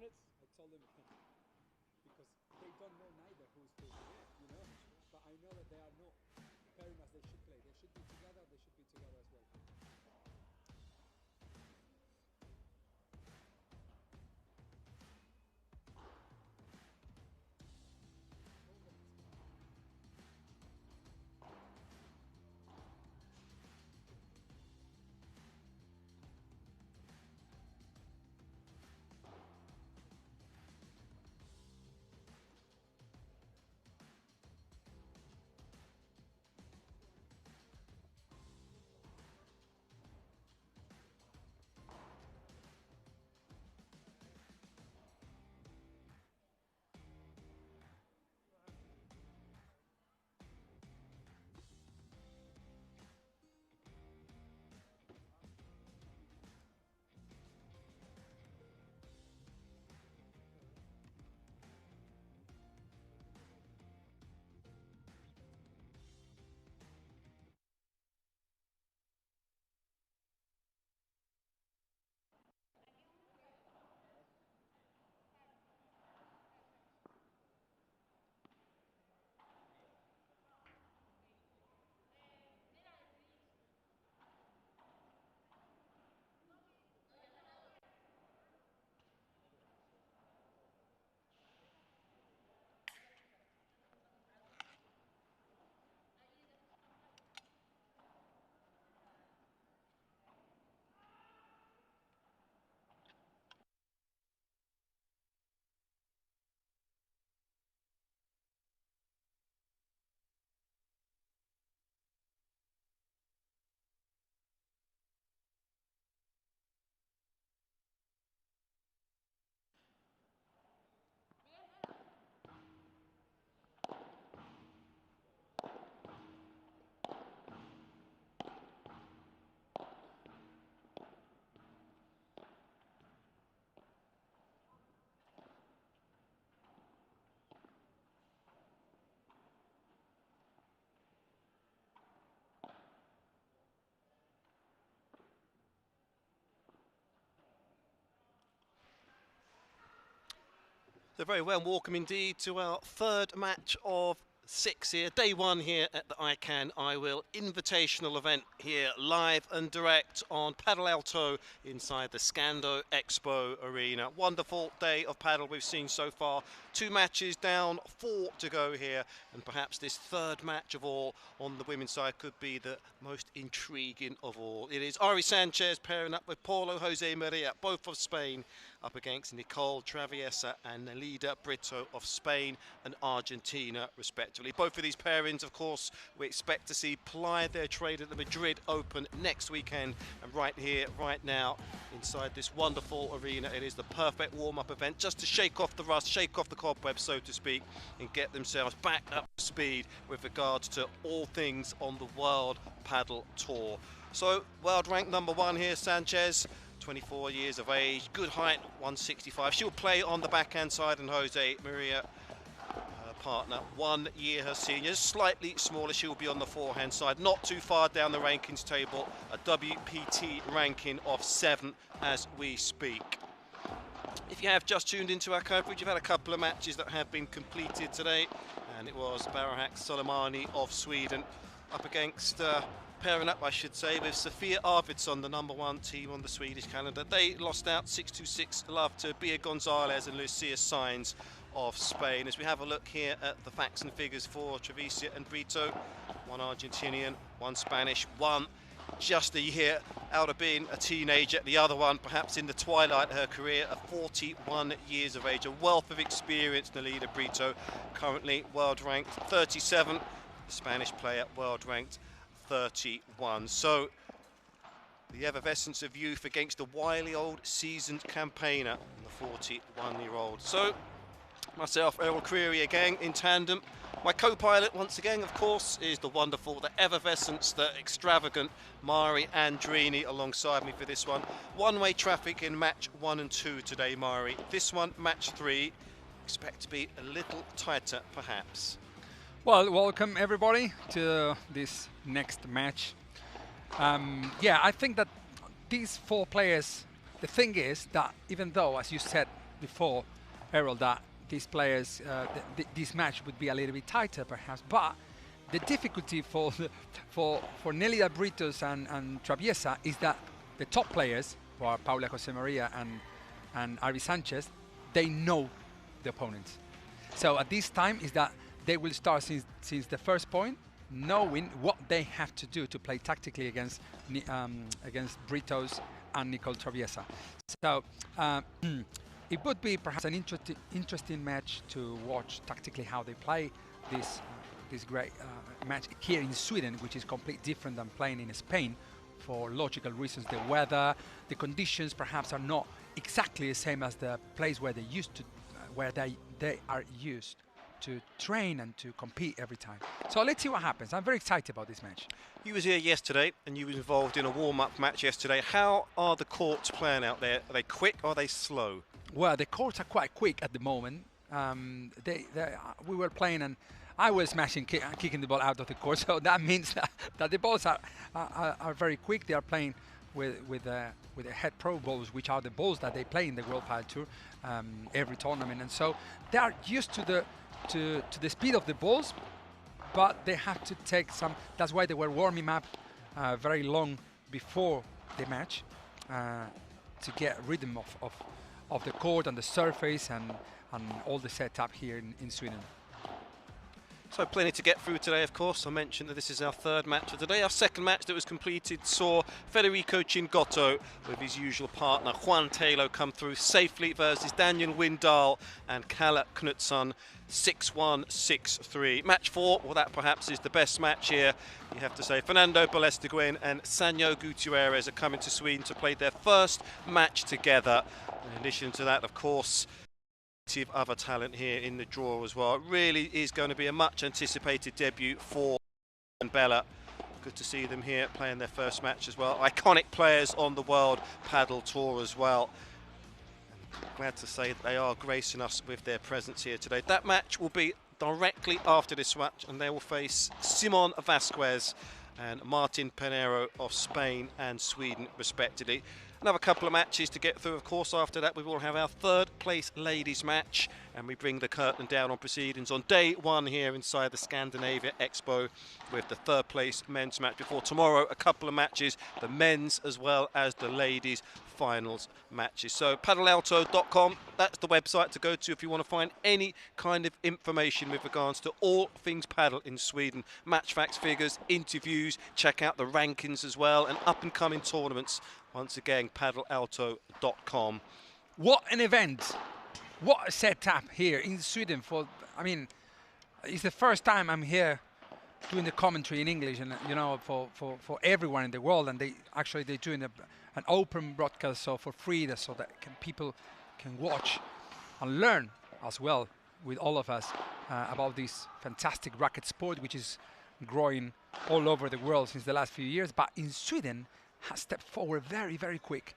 Speaker 2: minutes, I told them because they don't know neither who's facing it, you know. But I know that they are not pairing as they should play. They should be together. They should be together as well.
Speaker 1: So very well, welcome indeed to our third match of 6 here. Day 1 here at the ICANIWILL Invitational event here, live and direct on Paddle Alto inside the Scando Expo Arena. Wonderful day of paddle we've seen so far. 2 matches down, 4 to go here, and perhaps this third match of all on the women's side could be the most intriguing of all. It is Ari Sanchez pairing up with Paula Josemaria, both of Spain, up against Nicole, Traviesa and Nelida, Brito of Spain and Argentina respectively. Both of these pairings, of course, we expect to see ply their trade at the Madrid Open next weekend, and right here, right now, inside this wonderful arena, it is the perfect warm-up event just to shake off the rust, shake off the cobwebs, so to speak, and get themselves back up to speed with regards to all things on the World Paddle Tour. So, world rank number 1 here, Sanchez, 24 years of age, good height, 165. She'll play on the backhand side, and Josemaria, her partner, 1 year her senior, slightly smaller. She'll be on the forehand side, not too far down the rankings table, a WPT ranking of 7th as we speak. If you have just tuned into our coverage, you've had a couple of matches that have been completed today, and it was Baharak Soleymani of Sweden up against pairing up, I should say, with Sofia Arvidsson, the number 1 team on the Swedish calendar. They lost out 6-2-6 love to Gonzalez and Lucia Sainz of Spain. As we have a look here at the facts and figures for Traviesa and Brito, 1 Argentinian, 1 Spanish, 1 just a year out of being a teenager, the other one perhaps in the twilight of her career, at 41 years of age, a wealth of experience. Nelida Brito, currently world ranked 37, the Spanish player world ranked 31. So the effervescence of youth against the wily old seasoned campaigner, the 41-year-old. So myself, Errol Creary again in tandem. My co-pilot once again, of course, is the wonderful, the effervescence, the extravagant Mari Andrini alongside me for this one. One-way traffic in match 1 and 2 today, Mari. This one, match 3, expect to be a little tighter perhaps.
Speaker 2: Well, welcome everybody to this next match. Yeah, I think that these 4 players, the thing is that even though, as you said, before, Errol, that these players, this match would be a little bit tighter perhaps, but the difficulty for Nelida, Britos and Traviesa is that the top players, who are Paula, Josemaria and Arvidsson Sanchez, they know the opponents. So at this time is that they will start since the first point, knowing what they have to do to play tactically against Britos and Nicole Traviesa. So it would be perhaps an interesting match to watch tactically how they play this great match here in Sweden, which is completely different than playing in Spain for logical reasons. The weather, the conditions perhaps are not exactly the same as the place where they used to, where they are used to train and to compete every time. So let's see what happens. I'm very excited about this match.
Speaker 1: You was here yesterday and you were involved in a warm-up match yesterday. How are the courts playing out there? Are they quick or are they slow?
Speaker 2: Well, the courts are quite quick at the moment. We were playing and I was smashing, kicking the ball out of the court, so that means that the balls are very quick. They are playing with the head pro balls, which are the balls that they play in the World Padel Tour every tournament, and so they are used to the speed of the balls, but they have to take some. That's why they were warming up very long before the match to get rhythm of the court and the surface and all the setup here in Sweden.
Speaker 1: So plenty to get through today, of course. I mentioned that this is our third match of the day. Our second match that was completed saw Federico Chingotto with his usual partner Juan Tello come through safely versus Daniel Windahl and Calle Knutsson 6-1, 6-3. Match 4, well, that perhaps is the best match here. You have to say Fernando, Belasteguín and Sanyo Gutierrez are coming to Sweden to play their first match together. In addition to that, of course, other talent here in the draw as well. It really is going to be a much anticipated debut for Bella. Good to see them here playing their first match as well. Iconic players on the World Padel Tour as well. And glad to say that they are gracing us with their presence here today. That match will be directly after this match and they will face Simon Vasquez and Martin Pineiro of Spain and Sweden respectively. Another couple of matches to get through, of course. After that, we will have our third place ladies match, and we bring the curtain down on proceedings on day 1 here inside the Scandinavia Expo with the third place men's match. Before tomorrow, a couple of matches, the men's as well as the ladies finals matches. So padelalto.com, that's the website to go to if you want to find any kind of information with regards to all things paddle in Sweden. Match facts, figures, interviews, check out the rankings as well, and up and coming tournaments. Once again, padelalto.com.
Speaker 2: What an event! What a setup here in Sweden. I mean, it's the first time I'm here doing the commentary in English, and you know, for everyone in the world. And they're doing an open broadcast, so for free, so that people can watch and learn as well with all of us about this fantastic racket sport, which is growing all over the world since the last few years. But in Sweden, has stepped forward very, very quick.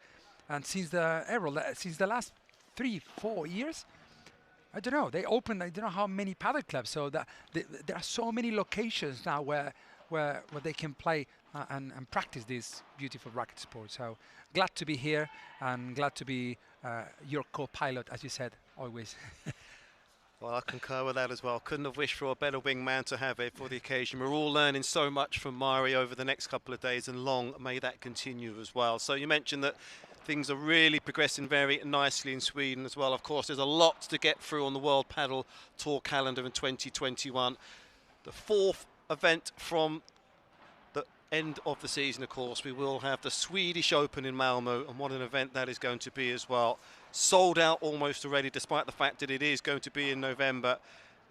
Speaker 2: And since the last 3-4 years, I don't know, they opened, I don't know how many paddle clubs, so that there are so many locations now where they can play and practice this beautiful racket sport. So glad to be here and glad to be your co-pilot, as you said, always.
Speaker 1: Well, I concur with that as well. Couldn't have wished for a better wingman to have it for the occasion. We're all learning so much from Mari over the next couple of days, and long may that continue as well. So you mentioned that things are really progressing very nicely in Sweden as well. Of course, there's a lot to get through on the World Padel Tour calendar in 2021. The 4th event from the end of the season, of course, we will have the Swedish Open in Malmö, and what an event that is going to be as well. Sold out almost already, despite the fact that it is going to be in November.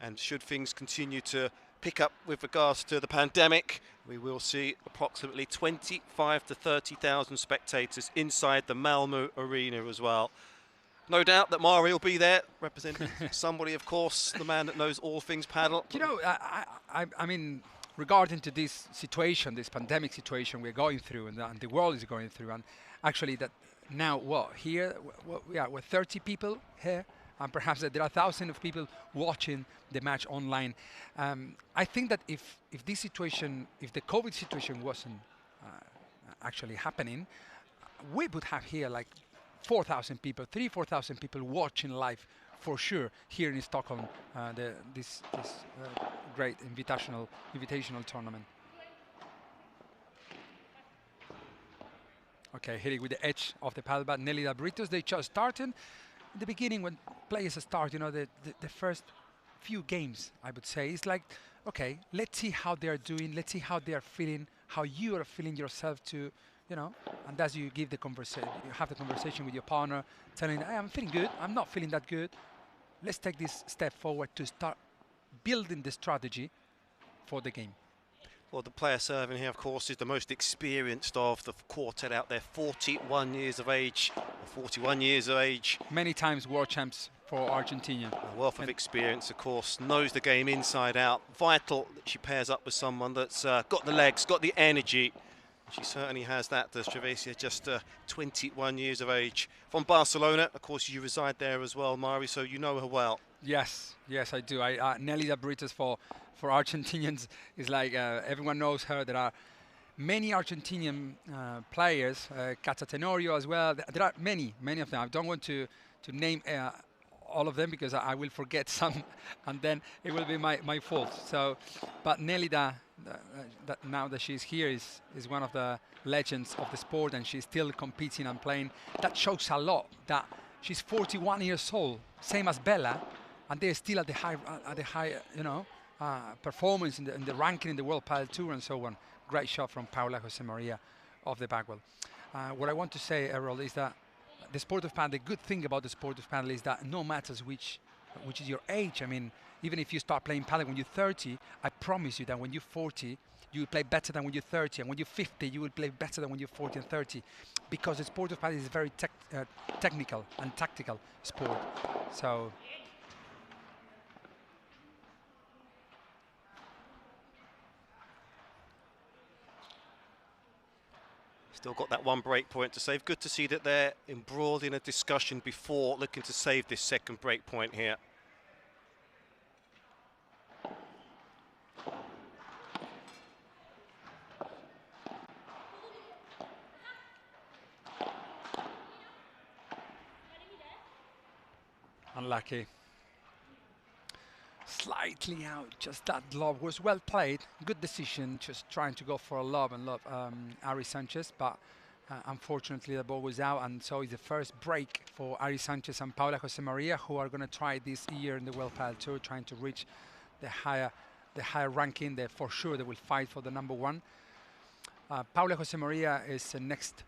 Speaker 1: And should things continue to pick up with regards to the pandemic, we will see approximately 25 to 30,000 spectators inside the Malmö arena as well. No doubt that Mari will be there, representing somebody, of course, the man that knows all things paddle.
Speaker 2: You know, I mean, regarding to this situation, this pandemic situation we're going through and the world is going through, and actually that now, here, we're 30 people here, and perhaps there are thousands of people watching the match online. I think that if this situation, if the COVID situation wasn't actually happening, we would have here like 4,000 people, 4,000 people watching live for sure here in Stockholm, this great invitational tournament. Okay, hitting with the edge of the paddle bat. Nelida, Britos, they just started. In the beginning, when players start, you know, the first few games, I would say, it's like, okay, let's see how they are doing, let's see how they are feeling, how you are feeling yourself to, you know, and as you give the conversation, you have the conversation with your partner, telling, hey, I'm feeling good, I'm not feeling that good. Let's take this step forward to start building the strategy for the game.
Speaker 1: Well, the player serving here, of course, is the most experienced of the quartet out there, 41 years of age, or 41 years of age.
Speaker 2: Many times world champs for Argentina.
Speaker 1: A wealth of experience, of course, knows the game inside out. Vital that she pairs up with someone that's got the legs, got the energy. She certainly has that, does Traviesa, just 21 years of age. From Barcelona, of course, you reside there as well, Mari, so you know her well.
Speaker 2: Yes, yes, I do. Nelida Britos for Argentinians is like everyone knows her. There are many Argentinian players, Cata Tenorio as well. There are many of them. I don't want to name all of them because I will forget some, and then it will be my fault. So, but Nelida, now that she's here, is one of the legends of the sport, and she's still competing and playing. That shows a lot. That she's 41 years old, same as Bella, and they're still at the high, you know, performance in the ranking in the World Padel Tour and so on. Great shot from Paula Josemaria of the backwell. What I want to say, Errol, is that the sport of padel, the good thing about the sport of padel is that no matter which is your age. I mean, even if you start playing padel when you're 30, I promise you that when you're 40, you will play better than when you're 30, and when you're 50, you will play better than when you're 40 and 30, because the sport of padel is a very technical and tactical sport. So.
Speaker 1: Still got that one break point to save. Good to see that they're embroiled in a discussion before looking to save this second break point here.
Speaker 2: Unlucky. Slightly out, just that lob was well played, good decision, just trying to go for a lob and lob Ari Sanchez, but unfortunately the ball was out, and so it's the first break for Ari Sanchez and Paula Josemaria, who are going to try this year in the World Padel Tour, trying to reach the higher ranking. For sure they will fight for the #1. Paula Josemaria is a next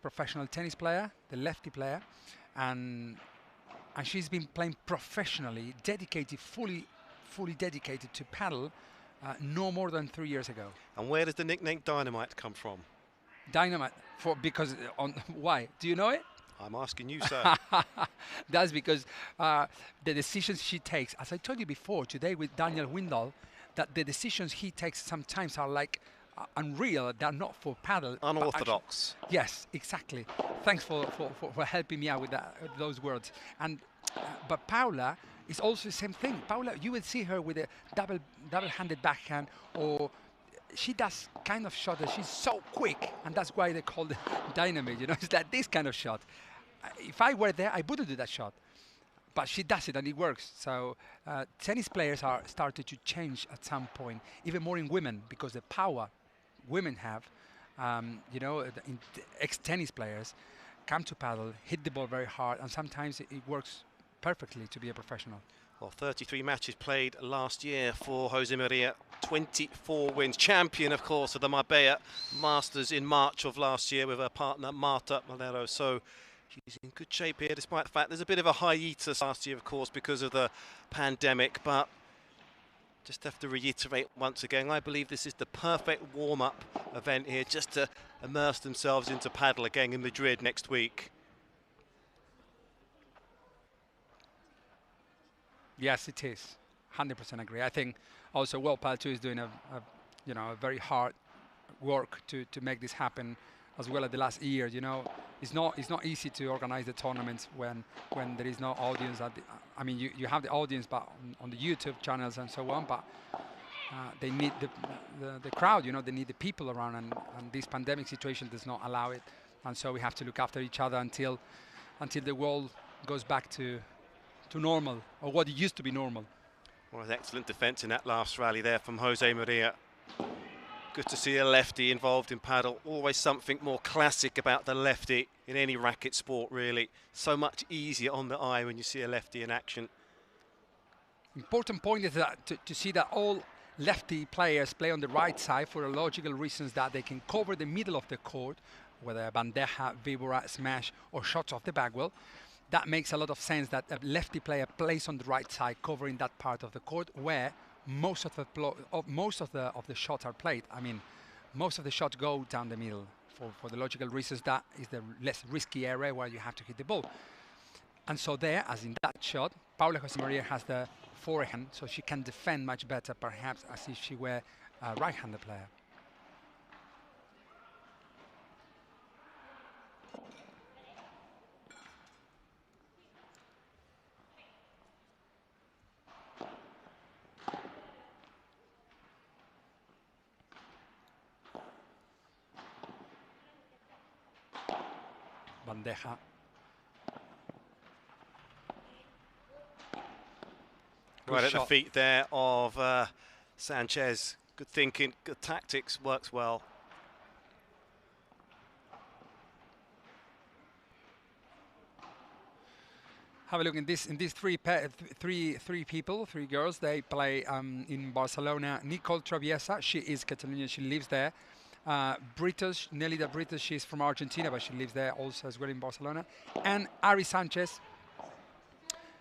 Speaker 2: professional tennis player, the lefty player, and she's been playing professionally, dedicated, fully dedicated to paddle, no more than 3 years ago.
Speaker 1: And where does the nickname Dynamite come from?
Speaker 2: Dynamite, why? Do you know it?
Speaker 1: I'm asking you, sir.
Speaker 2: That's because the decisions she takes, as I told you before today with Daniel Windahl, that the decisions he takes sometimes are like unreal. They're not for paddle.
Speaker 1: Unorthodox.
Speaker 2: Yes, exactly. Thanks for helping me out with those words. And but Paula is also the same thing. Paula, you will see her with a double-handed backhand, or she does kind of shot that she's so quick, and that's why they call it dynamite. You know, it's like this kind of shot. If I were there, I wouldn't do that shot. But she does it, and it works. So tennis players are started to change at some point, even more in women, because the power women have, you know, ex-tennis players come to paddle, hit the ball very hard, and sometimes it works perfectly to be a professional.
Speaker 1: Well, 33 matches played last year for Josemaria, 24 wins. Champion, of course, of the Marbella Masters in March of last year with her partner Marta Malero. So she's in good shape here, despite the fact there's a bit of a hiatus last year, of course, because of the pandemic. But just have to reiterate once again, I believe this is the perfect warm-up event here, just to immerse themselves into paddle again in Madrid next week.
Speaker 2: Yes, it is. 100% agree. I think also World Padel Tour is doing a very hard work to make this happen, as well as the last year. You know, it's not easy to organize the tournaments when there is no audience. I mean, you have the audience, but on the YouTube channels and so on. But they need the crowd. You know, they need the people around, and this pandemic situation does not allow it. And so we have to look after each other until until the world goes back to normal, or what used to be normal.
Speaker 1: Well, excellent defence in that last rally there from Josemaria. Good to see a lefty involved in paddle. Always something more classic about the lefty in any racket sport, really. So much easier on the eye when you see a lefty in action.
Speaker 2: Important point is that to see that all lefty players play on the right side for logical reasons, that they can cover the middle of the court, whether bandeja, víbora, smash, or shots off the back wheel. That makes a lot of sense that a lefty player plays on the right side, covering that part of the court where most of the shots are played. I mean, most of the shots go down the middle for the logical reasons. That is the less risky area where you have to hit the ball. And so there, as in that shot, Paula Josemaria has the forehand, so she can defend much better, perhaps as if she were a right-handed player. Bandeja.
Speaker 1: Right at the feet there of Sanchez. Good thinking, good tactics, works well.
Speaker 2: Have a look in these three girls. They play in Barcelona. Nicole Traviesa, she is Catalonian, she lives there. Brito, Nelida Brito, she's from Argentina, but she lives there also as well in Barcelona. And Ari Sanchez,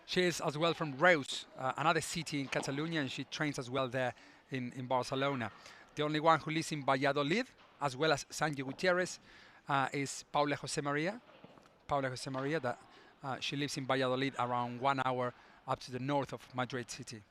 Speaker 2: she is as well from Reus, another city in Catalonia, and she trains as well there in Barcelona. The only one who lives in Valladolid, as well as Sanyo Gutierrez, is Paula Josemaria. Paula Josemaria, that she lives in Valladolid, around 1 hour up to the north of Madrid city.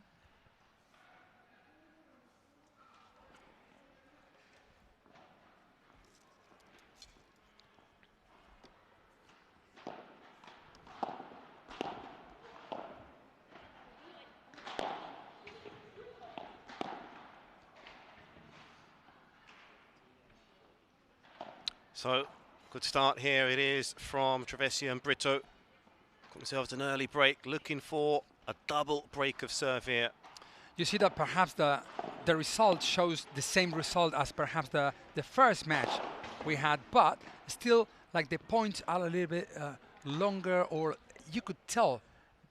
Speaker 1: So, good start here it is from Traviesa and Brito. Got themselves an early break, looking for a double break of serve here.
Speaker 2: You see that perhaps the result shows the same result as perhaps the first match we had, but still, like, the points are a little bit longer, or you could tell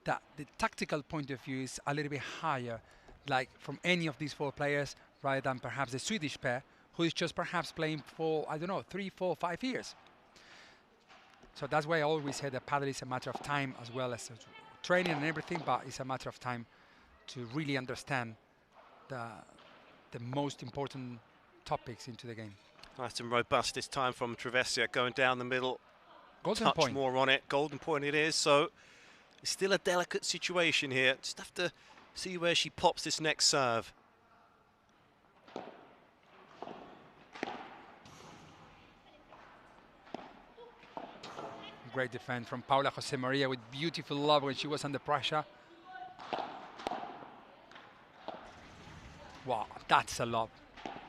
Speaker 2: that the tactical point of view is a little bit higher, like from any of these four players, rather than perhaps the Swedish pair, who is just perhaps playing for, I don't know, 3, 4, 5 years. So that's why I always say that paddle is a matter of time, as well as training and everything, but it's a matter of time to really understand the most important topics into the game.
Speaker 1: Nice and robust this time from Traviesa, going down the middle.
Speaker 2: Golden
Speaker 1: touch
Speaker 2: point.
Speaker 1: More on it, golden point it is. So it's still a delicate situation here. Just have to see where she pops this next serve.
Speaker 2: Great defense from Paula Josemaria with beautiful love when she was under pressure. Wow, that's a lob.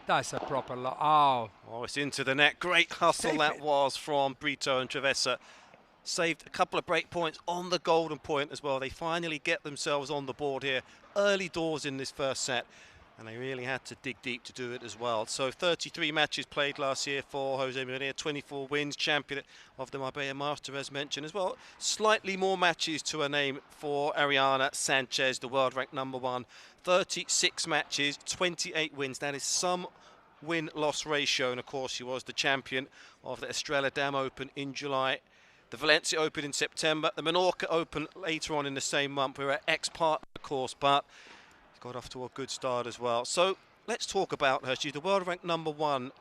Speaker 2: That's a proper lob.
Speaker 1: Oh, it's into the net. Great hustle that was from Brito and Traviesa. Saved a couple of break points on the golden point as well. They finally get themselves on the board here. Early doors in this first set. And they really had to dig deep to do it as well. So 33 matches played last year for Josemaria, 24 wins, champion of the Marbella Master as mentioned as well. Slightly more matches to her name for Ariana Sanchez, the world ranked #1. 36 matches, 28 wins. That is some win-loss ratio. And of course, she was the champion of the Estrella Dam Open in July, the Valencia Open in September, the Menorca Open later on in the same month. We were at ex-partner, of course, but got off to a good start as well. So let's talk about her. She's the world ranked #1,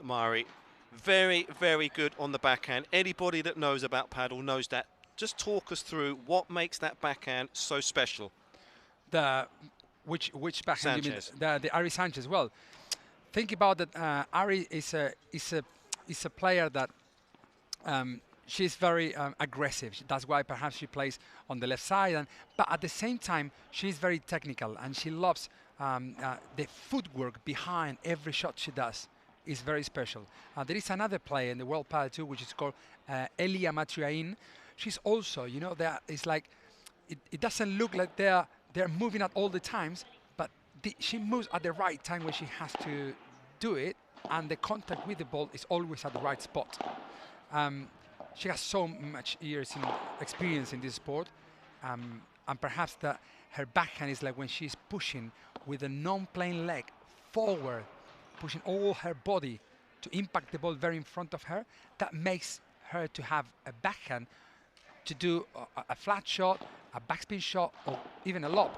Speaker 1: Mari. Very, very good on the backhand. Anybody that knows about paddle knows that. Just talk us through what makes that backhand so special.
Speaker 2: Which backhand?
Speaker 1: Sanchez.
Speaker 2: You mean the Ari Sanchez? Well, think about that. Ari is a player that she's very aggressive. That's why perhaps she plays on the left side. But at the same time, she's very technical, and she loves the footwork behind every shot she does. Is very special. There is another player in the World Padel Tour which is called Elia Matriain. she's also, you know, it's like it doesn't look like they're moving at all the times, but she moves at the right time when she has to do it, and the contact with the ball is always at the right spot. She has so much years in experience in this sport, and perhaps her backhand is like when she's pushing with a non-playing leg forward, pushing all her body to impact the ball very in front of her. That makes her to have a backhand to do a flat shot, a backspin shot, or even a lob.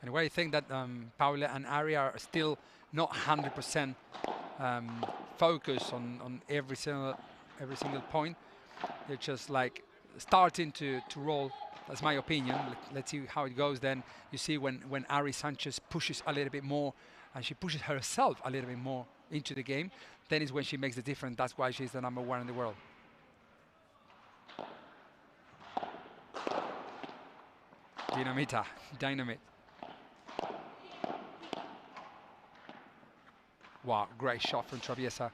Speaker 2: And where I think that Paula and Ari are still not 100% focused on every single point. They're just like starting to roll. That's my opinion. Let's see how it goes. Then you see when Ari Sanchez pushes a little bit more, and she pushes herself a little bit more into the game, then is when she makes the difference. That's why she's the #1 in the world. Dynamite. Wow, great shot from Traviesa.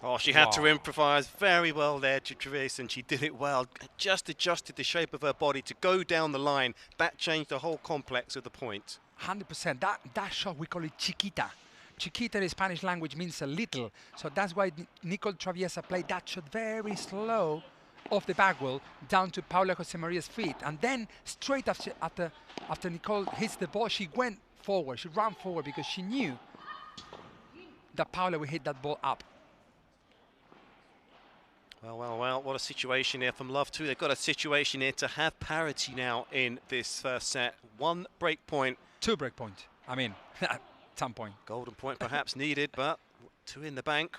Speaker 1: Oh, she had to improvise very well there to Traviesa, and she did it well. Just adjusted the shape of her body to go down the line. That changed the whole complex of the point.
Speaker 2: 100%. That shot, we call it chiquita. Chiquita in Spanish language means a little. So that's why Nicole Traviesa played that shot very slow off the back wall down to Paula Josemaria's feet. And then straight after Nicole hits the ball, she went forward. She ran forward because she knew that Paula would hit that ball up.
Speaker 1: Well, what a situation here from Love 2. They've got a situation here to have parity now in this first set. 1 break point.
Speaker 2: 2 break point. I mean, at some point.
Speaker 1: Golden point perhaps needed, but 2 in the bank.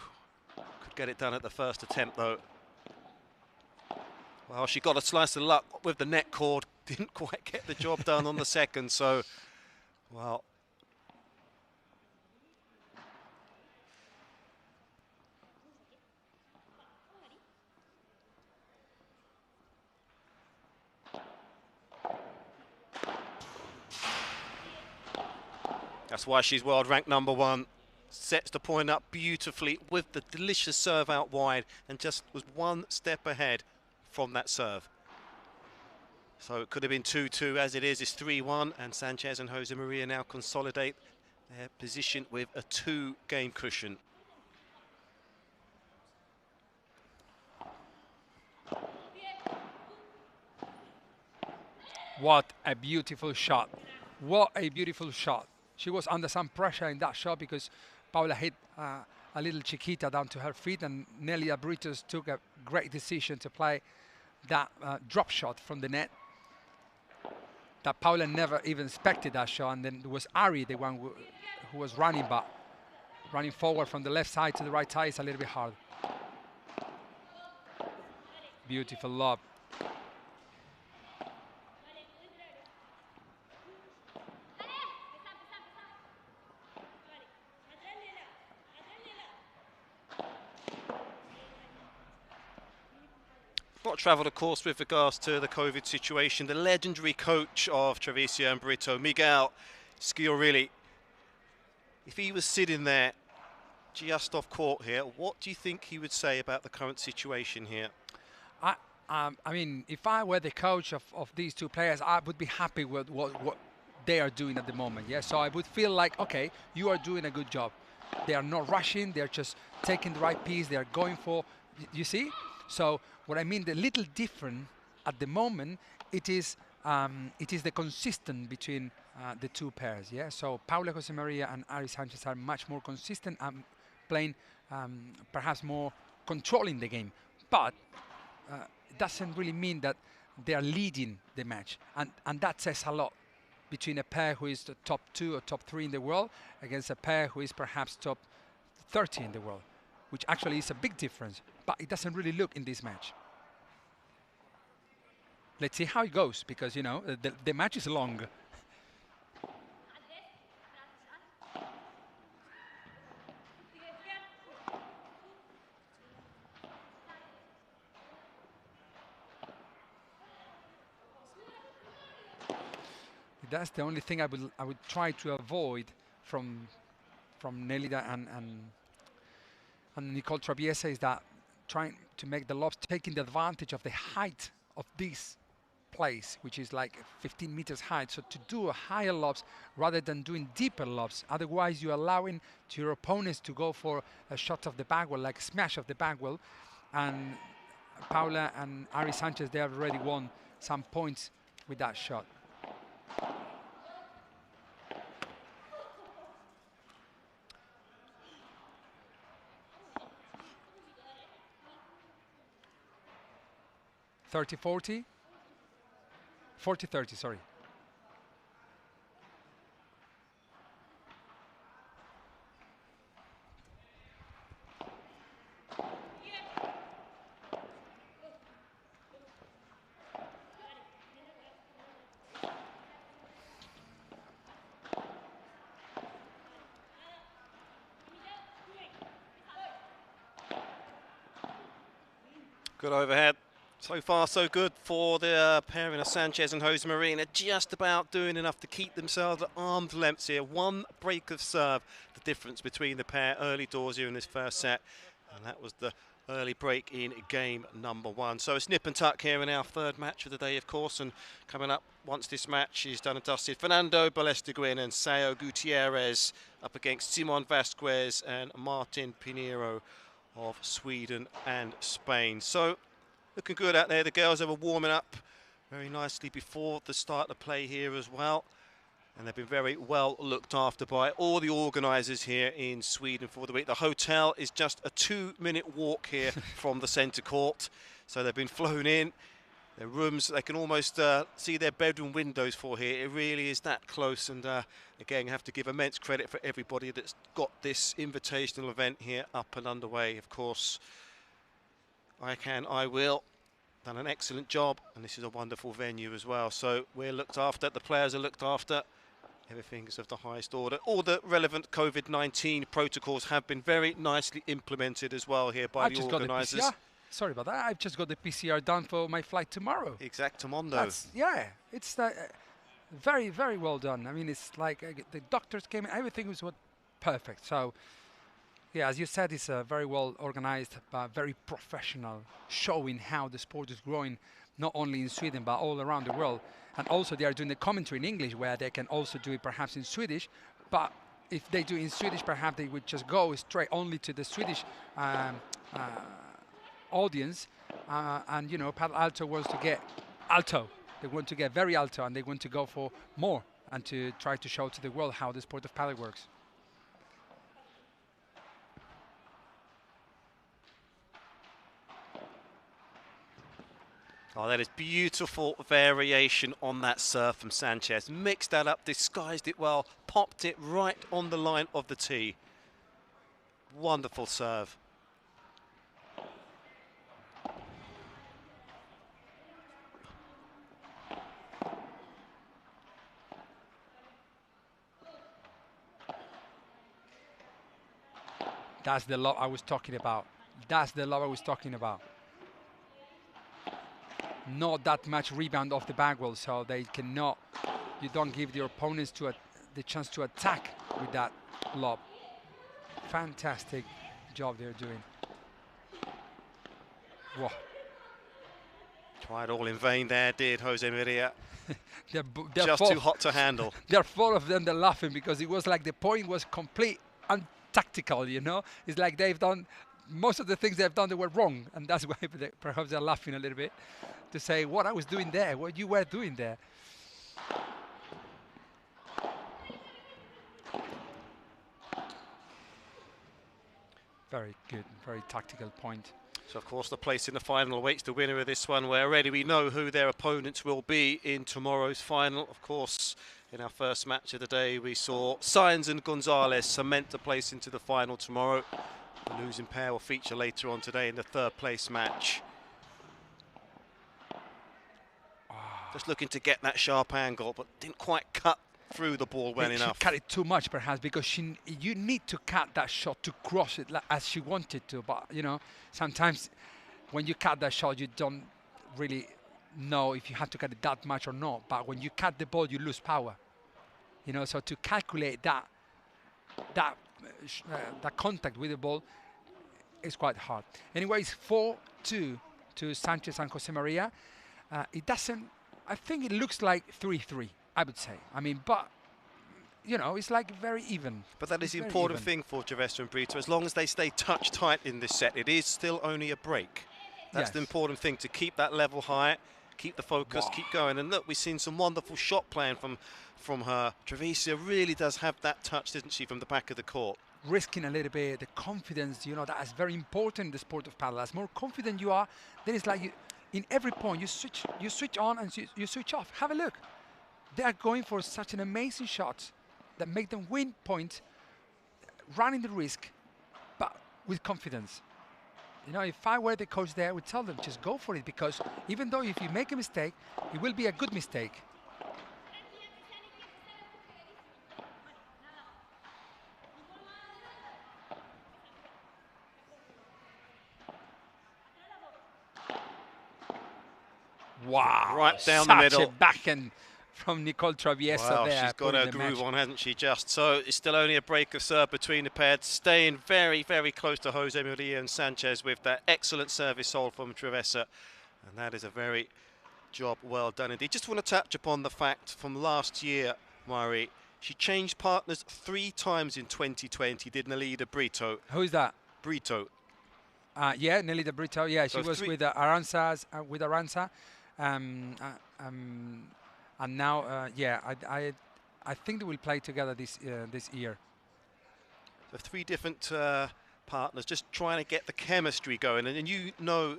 Speaker 1: Could get it done at the first attempt, though. Well, she got a slice of luck with the net cord. Didn't quite get the job done on the second, so, well. That's why she's world ranked #1. Sets the point up beautifully with the delicious serve out wide, and just was 1 step ahead from that serve. So it could have been 2-2. As it is, it's 3-1, and Sanchez and Josemaria now consolidate their position with a 2-game cushion.
Speaker 2: What a beautiful shot. What a beautiful shot. She was under some pressure in that shot because Paula hit a little chiquita down to her feet, and Nelida Brito took a great decision to play that drop shot from the net. That Paula never even expected that shot, and then it was Ari, the one who was running, but running forward from the left side to the right side is a little bit hard. Beautiful lob.
Speaker 1: Not travelled, of course, with regards to the COVID situation. The legendary coach of Traviesa and Brito, Miguel Schiorelli. If he was sitting there just off court here, what do you think he would say about the current situation here?
Speaker 2: I mean, if I were the coach of these 2 players, I would be happy with what they are doing at the moment. Yeah, so I would feel like, okay, you are doing a good job. They are not rushing. They're just taking the right piece. They are going for, you see? So what I mean, the little different at the moment, it is the consistent between the 2 pairs. Yeah. So Paula Josemaria and Ari Sanchez are much more consistent and playing perhaps more controlling the game. But it doesn't really mean that they are leading the match, and that says a lot between a pair who is the top 2 or top 3 in the world against a pair who is perhaps top 30 in the world, which actually is a big difference, but it doesn't really look in this match. Let's see how it goes, because, you know, the match is long. that's the only thing I would try to avoid from Nelida and Nicole Traviesa, is that trying to make the lobs, taking the advantage of the height of this place, which is like 15 meters high. So to do a higher lobs rather than doing deeper lobs. Otherwise, you're allowing to your opponents to go for a shot of the backwell, like a smash of the backwell. And Paula and Ari Sanchez, they have already won some points with that shot. (30-40). 40-30, sorry.
Speaker 1: Good overhead. So far, so good for the pairing of Sanchez and Josemaria. They're just about doing enough to keep themselves at arm's length here. One break of serve, the difference between the pair early doors here in this first set. And that was the early break in game number 1. So it's nip and tuck here in our third match of the day, of course. And coming up, once this match is done and dusted, Fernando, Belasteguín and Sanyo Gutierrez up against Simon Vasquez and Martin Pineiro of Sweden and Spain. So looking good out there. The girls were warming up very nicely before the start of play here as well. And they've been very well looked after by all the organisers here in Sweden for the week. The hotel is just a 2-minute walk here from the centre court. So they've been flown in. Their rooms, they can almost see their bedroom windows for here. It really is that close. And again, I have to give immense credit for everybody that's got this invitational event here up and underway. Of course, ICANIWILL done an excellent job, and this is a wonderful venue as well. So we're looked after, the players are looked after, everything is of the highest order. All the relevant COVID-19 protocols have been very nicely implemented as well here by the organisers.
Speaker 2: Sorry about that, I've just got the PCR done for my flight tomorrow.
Speaker 1: Exactamundo.
Speaker 2: Yeah, it's very, very well done. I mean, it's like the doctors came in, everything was perfect. So yeah, as you said, it's very well organized, but very professional, showing how the sport is growing, not only in Sweden, but all around the world. And also they are doing the commentary in English, where they can also do it perhaps in Swedish. But if they do in Swedish, perhaps they would just go straight only to the Swedish audience. And, you know, Palo Alto wants to get alto. They want to get very alto, and they want to go for more and to try to show to the world how the sport of paddle works.
Speaker 1: Oh, that is beautiful variation on that serve from Sanchez. Mixed that up, disguised it well, popped it right on the line of the tee. Wonderful serve.
Speaker 2: That's the lob I was talking about. That's the lob I was talking about. Not that much rebound off the backwell, so they cannot. You don't give your opponents the chance to attack with that lob. Fantastic job they're doing. Whoa.
Speaker 1: Tried all in vain there, did Josemaria.
Speaker 2: they're
Speaker 1: just too hot to handle.
Speaker 2: There are 4 of them. They're laughing because it was like the point was complete untactical. You know, it's like they've done most of the things they've done, they were wrong, and that's why perhaps they're laughing a little bit to say what I was doing there, what you were doing there. Very good, very tactical point.
Speaker 1: So, of course, the place in the final awaits the winner of this one, where already we know who their opponents will be in tomorrow's final. Of course, in our first match of the day, we saw Sainz and Gonzalez cement the place into the final tomorrow. The losing pair will feature later on today in the third place match. Just looking to get that sharp angle, but didn't quite cut through the ball well enough.
Speaker 2: She cut it too much, perhaps, because you need to cut that shot to cross it as she wanted to. But, you know, sometimes when you cut that shot, you don't really know if you have to cut it that much or not. But when you cut the ball, you lose power. You know, so to calculate that contact with the ball is quite hard. Anyways, 4-2 to Sanchez and Josemaria. It doesn't. I think it looks like 3-3. I would say. I mean, but you know, it's like very even.
Speaker 1: But that is the important thing for Traviesa and Brito. As long as they stay touch tight in this set, it is still only a break. That's the important thing, to keep that level high, keep the focus, keep going. And look, we've seen some wonderful shot playing from her. Traviesa really does have that touch, doesn't she, from the back of the court.
Speaker 2: Risking a little bit, the confidence, you know, that is very important in the sport of paddle. As more confident you are, then it's like in every point you switch on and you switch off. Have a look. They are going for such an amazing shot that make them win points, running the risk, but with confidence. You know, if I were the coach there, I would tell them, just go for it, because even though if you make a mistake, it will be a good mistake. Wow.
Speaker 1: Right down the middle.
Speaker 2: Such a backhand from Nicole Traviesa
Speaker 1: wow,
Speaker 2: there.
Speaker 1: She's got her groove on, hasn't she, just? So it's still only a break of serve between the pairs, staying very, very close to Josemaria and Sanchez with that excellent service hold from Traviesa. And that is a very job well done indeed. Just want to touch upon the fact from last year, Mari, she changed partners 3 times in 2020, did Nelida Brito.
Speaker 2: Who is that?
Speaker 1: Brito.
Speaker 2: Yeah, Nelida Brito. Yeah, she was with Aranza. And now, yeah, I think they will play together this year.
Speaker 1: So 3 different partners, just trying to get the chemistry going. And you know,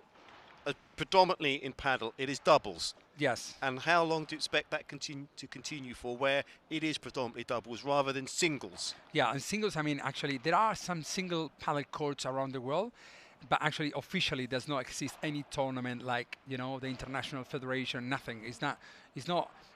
Speaker 1: predominantly in paddle, it is doubles.
Speaker 2: Yes.
Speaker 1: And how long do you expect that to continue for, where it is predominantly doubles rather than singles?
Speaker 2: Yeah, and singles, I mean, actually, there are some single paddle courts around the world, but actually officially does not exist any tournament like, you know, the International Federation, nothing. It's not,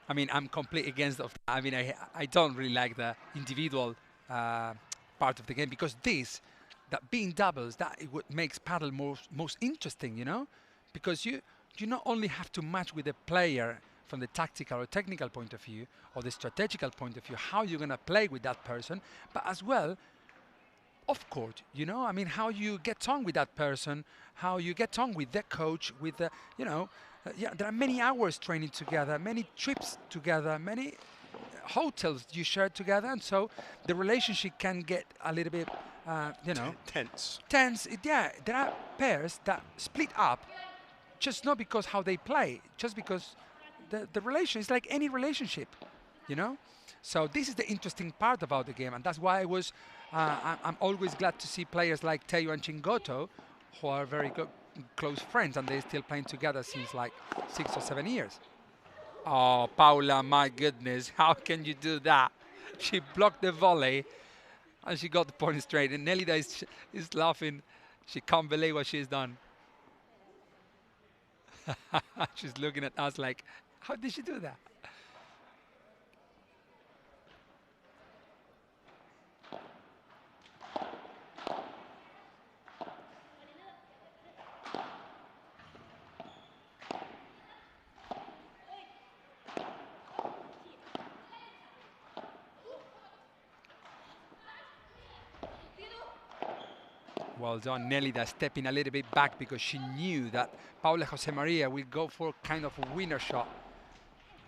Speaker 2: I mean, I'm completely against of that. I mean, I don't really like the individual part of the game, because that being doubles, that it what makes paddle most interesting, you know, because you not only have to match with the player from the tactical or technical point of view, or the strategical point of view, how you're going to play with that person, but as well off court, you know, I mean, how you get on with that person, how you get on with the coach, with the, you know, yeah, there are many hours training together, many trips together, many hotels you share together, and so the relationship can get a little bit, you know,
Speaker 1: tense.
Speaker 2: Yeah, there are pairs that split up, just not because how they play, just because the relation is like any relationship, you know. So this is the interesting part about the game, and that's why I'm always glad to see players like Tello and Chingotto, who are very close friends, and they're still playing together since like 6 or 7 years. Oh, Paula, my goodness, how can you do that? She blocked the volley, and she got the point straight. And Nelida is laughing. She can't believe what she's done. She's looking at us like, how did she do that? Well done, Nelida stepping a little bit back because she knew that Paula Josemaria will go for kind of a winner shot.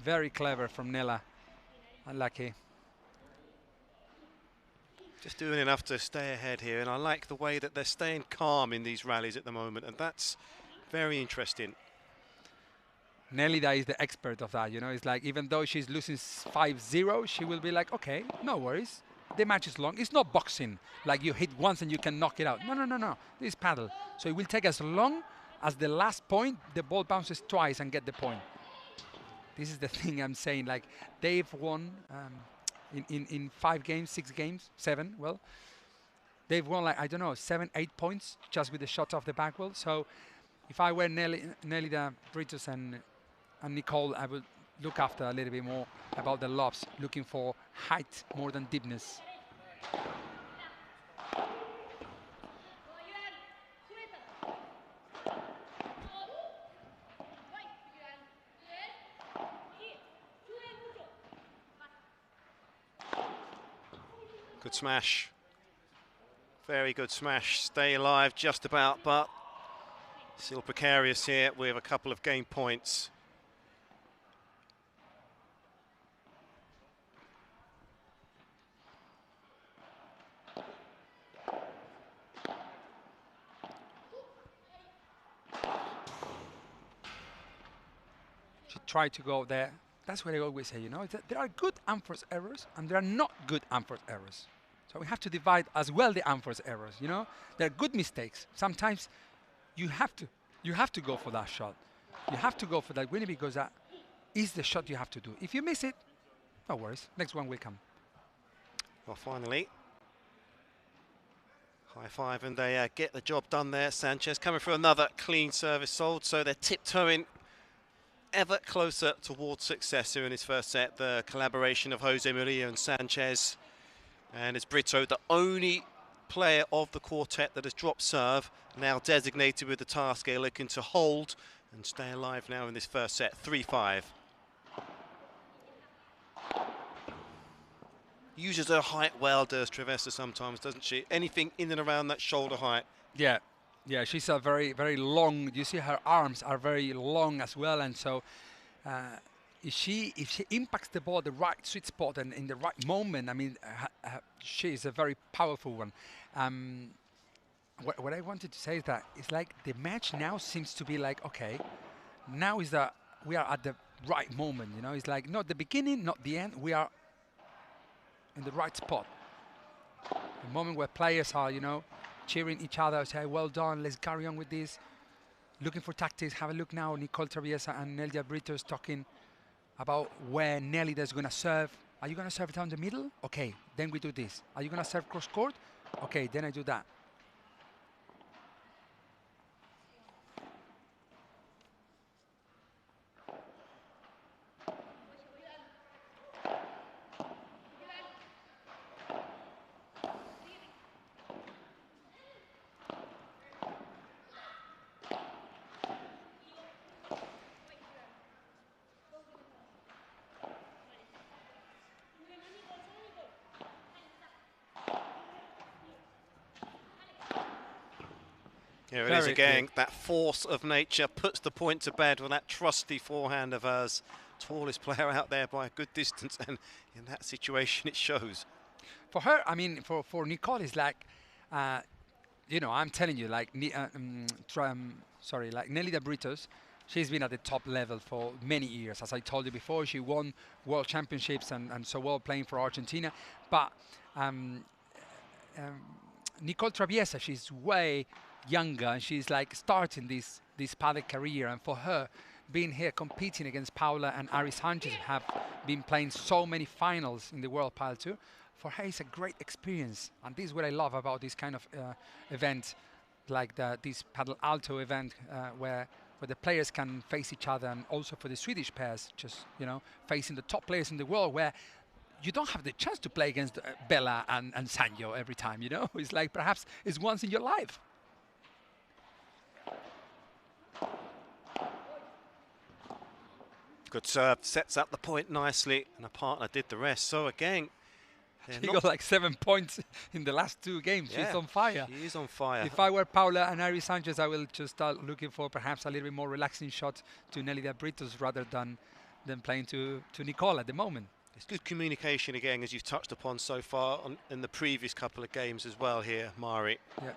Speaker 2: Very clever from Nella. Unlucky.
Speaker 1: Just doing enough to stay ahead here, and I like the way that they're staying calm in these rallies at the moment, and that's very interesting.
Speaker 2: Nelida is the expert of that, you know. It's like, even though she's losing 5-0, she will be like, okay, no worries. The match is long. It's not boxing, like you hit once and you can knock it out. No. This is paddle. So it will take as long as the last point, the ball bounces twice and get the point. This is the thing I'm saying. Like, they've won in 5 games, 6 games, 7. Well, they've won, like, I don't know, 7, 8 points just with the shot off the back wall. So if I were Nelida, Britos and Nicole, I would look after a little bit more about the lobs, looking for height more than deepness.
Speaker 1: Good smash. Very good smash. Stay alive just about, but still precarious here with a couple of game points.
Speaker 2: She tried to go there. That's what I always say, you know, that there are good unforced errors and there are not good unforced errors. So we have to divide as well the unforced errors, you know. There are good mistakes. Sometimes you have to go for that shot. You have to go for that winning because that is the shot you have to do. If you miss it, no worries. Next one will come.
Speaker 1: Well, finally, high five, and they get the job done there. Sanchez coming for another clean service sold, so they're tiptoeing ever closer towards success here in his first set. The collaboration of Josemaria and Sanchez, and it's Brito, the only player of the quartet that has dropped serve, now designated with the task here, looking to hold and stay alive now in this first set. 3-5. Uses her height well, does Traviesa sometimes, doesn't she? Anything in and around that shoulder height.
Speaker 2: Yeah, yeah, she's a very, very long. You see her arms are very long as well, and so if she impacts the ball the right sweet spot and in the right moment, I mean, she is a very powerful one. What I wanted to say is that it's like the match now seems to be like, okay, now is that we are at the right moment, you know. It's like not the beginning, not the end. We are in the right spot. The moment where players are, you know, cheering each other, say, well done, let's carry on with this. Looking for tactics. Have a look now. Nicole Traviesa and Nelida Brito is talking about where Nelida is going to serve. Are you going to serve down the middle? Okay, then we do this. Are you going to serve cross court? Okay, then I do that.
Speaker 1: Here it is again, that force of nature puts the point to bed with that trusty forehand of hers. Tallest player out there by a good distance, and in that situation it shows.
Speaker 2: For her, I mean, for Nicole, it's like, you know, I'm telling you, like, like Nelida Britos, she's been at the top level for many years. As I told you before, she won world championships and so well playing for Argentina. But Nicole Traviesa, she's way younger, and she's like starting this padel career, and for her being here competing against Paula and Sanchez, have been playing so many finals in the World Padel Tour, for her it's a great experience. And this is what I love about this kind of event, like this Padel Alto event, where the players can face each other, and also for the Swedish pairs, just, you know, facing the top players in the world, where you don't have the chance to play against Bella and Sanyo every time, you know. It's like perhaps it's once in your life.
Speaker 1: Good serve, sets up the point nicely, and a partner did the rest. So again,
Speaker 2: she got like 7 points in the last 2 games. Yeah, she's on fire.
Speaker 1: She is on fire.
Speaker 2: If I were Paula and Sanchez, I will just start looking for perhaps a little bit more relaxing shot to Nelida Britos rather than playing to Nicole at the moment.
Speaker 1: It's good communication again, as you've touched upon so far in the previous couple of games as well here, Mari.
Speaker 2: Yeah.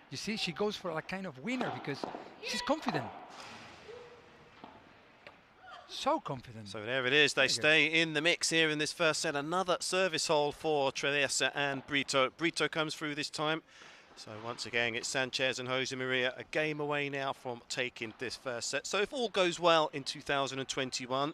Speaker 2: You see, she goes for a kind of winner because she's confident. So confident.
Speaker 1: So there it is. They stay in the mix here in this first set. Another service hole for Traviesa and Brito. Brito comes through this time. So once again, it's Sanchez and Josemaria, a game away now from taking this first set. So if all goes well in 2021,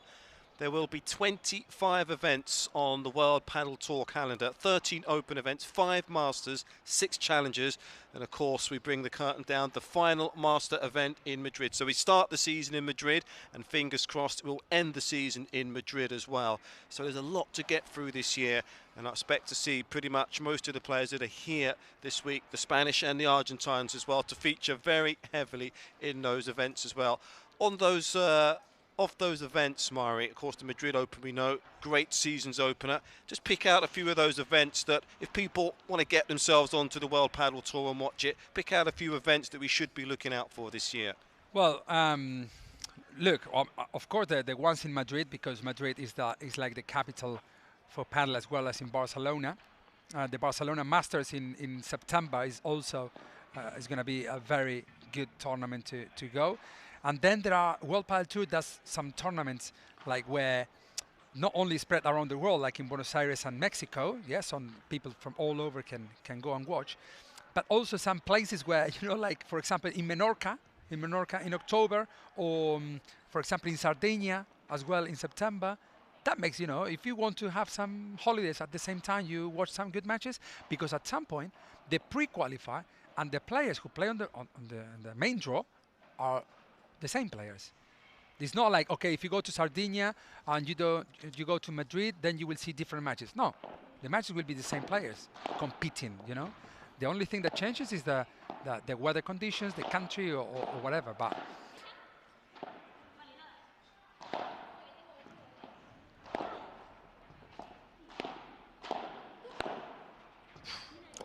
Speaker 1: there will be 25 events on the World Padel Tour calendar, 13 open events, 5 Masters, 6 Challengers, and of course we bring the curtain down, the final Master event in Madrid. So we start the season in Madrid, and fingers crossed we'll end the season in Madrid as well. So there's a lot to get through this year, and I expect to see pretty much most of the players that are here this week, the Spanish and the Argentines as well, to feature very heavily in those events as well. On those of those events, Mari, of course the Madrid Open we know, great season's opener. Just pick out a few of those events that if people want to get themselves onto the World Paddle Tour and watch it, pick out a few events that we should be looking out for this year.
Speaker 2: Well, look, of course the ones in Madrid, because Madrid is like the capital for paddle as well as in Barcelona. The Barcelona Masters in September is also is going to be a very good tournament to go. And then there are World Paddle Tour does some tournaments like where not only spread around the world, like in Buenos Aires and Mexico, yes, some people from all over can go and watch, but also some places where, you know, like for example in Menorca in October, or for example in Sardinia as well in September. That makes, you know, if you want to have some holidays at the same time, you watch some good matches, because at some point the pre-qualify and the players who play on the main draw are the same players. It's not like, okay, if you go to Sardinia and you go to Madrid, then you will see different matches. No, the matches will be the same players competing, you know. The only thing that changes is the weather conditions, the country, or whatever. But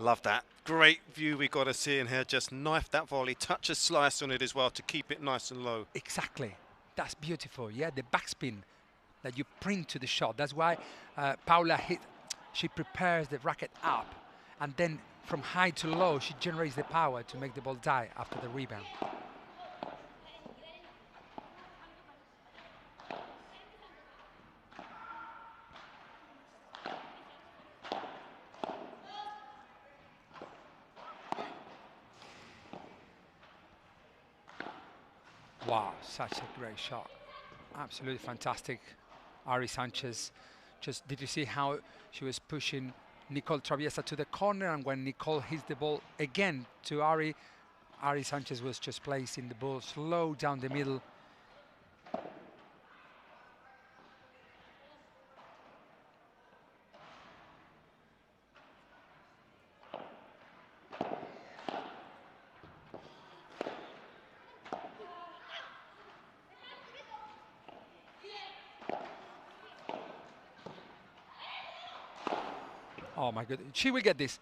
Speaker 1: love that. Great view we got to see in here. Just knife that volley, touch a slice on it as well to keep it nice and low.
Speaker 2: Exactly. That's beautiful. Yeah, the backspin that you bring to the shot. That's why Paula she prepares the racket up, and then from high to low, she generates the power to make the ball die after the rebound. Wow, such a great shot. Absolutely fantastic. Ari Sanchez, did you see how she was pushing Nicole Traviesa to the corner, and when Nicole hits the ball again to Ari Sanchez was just placing the ball slow down the middle. Oh my goodness, she will get this.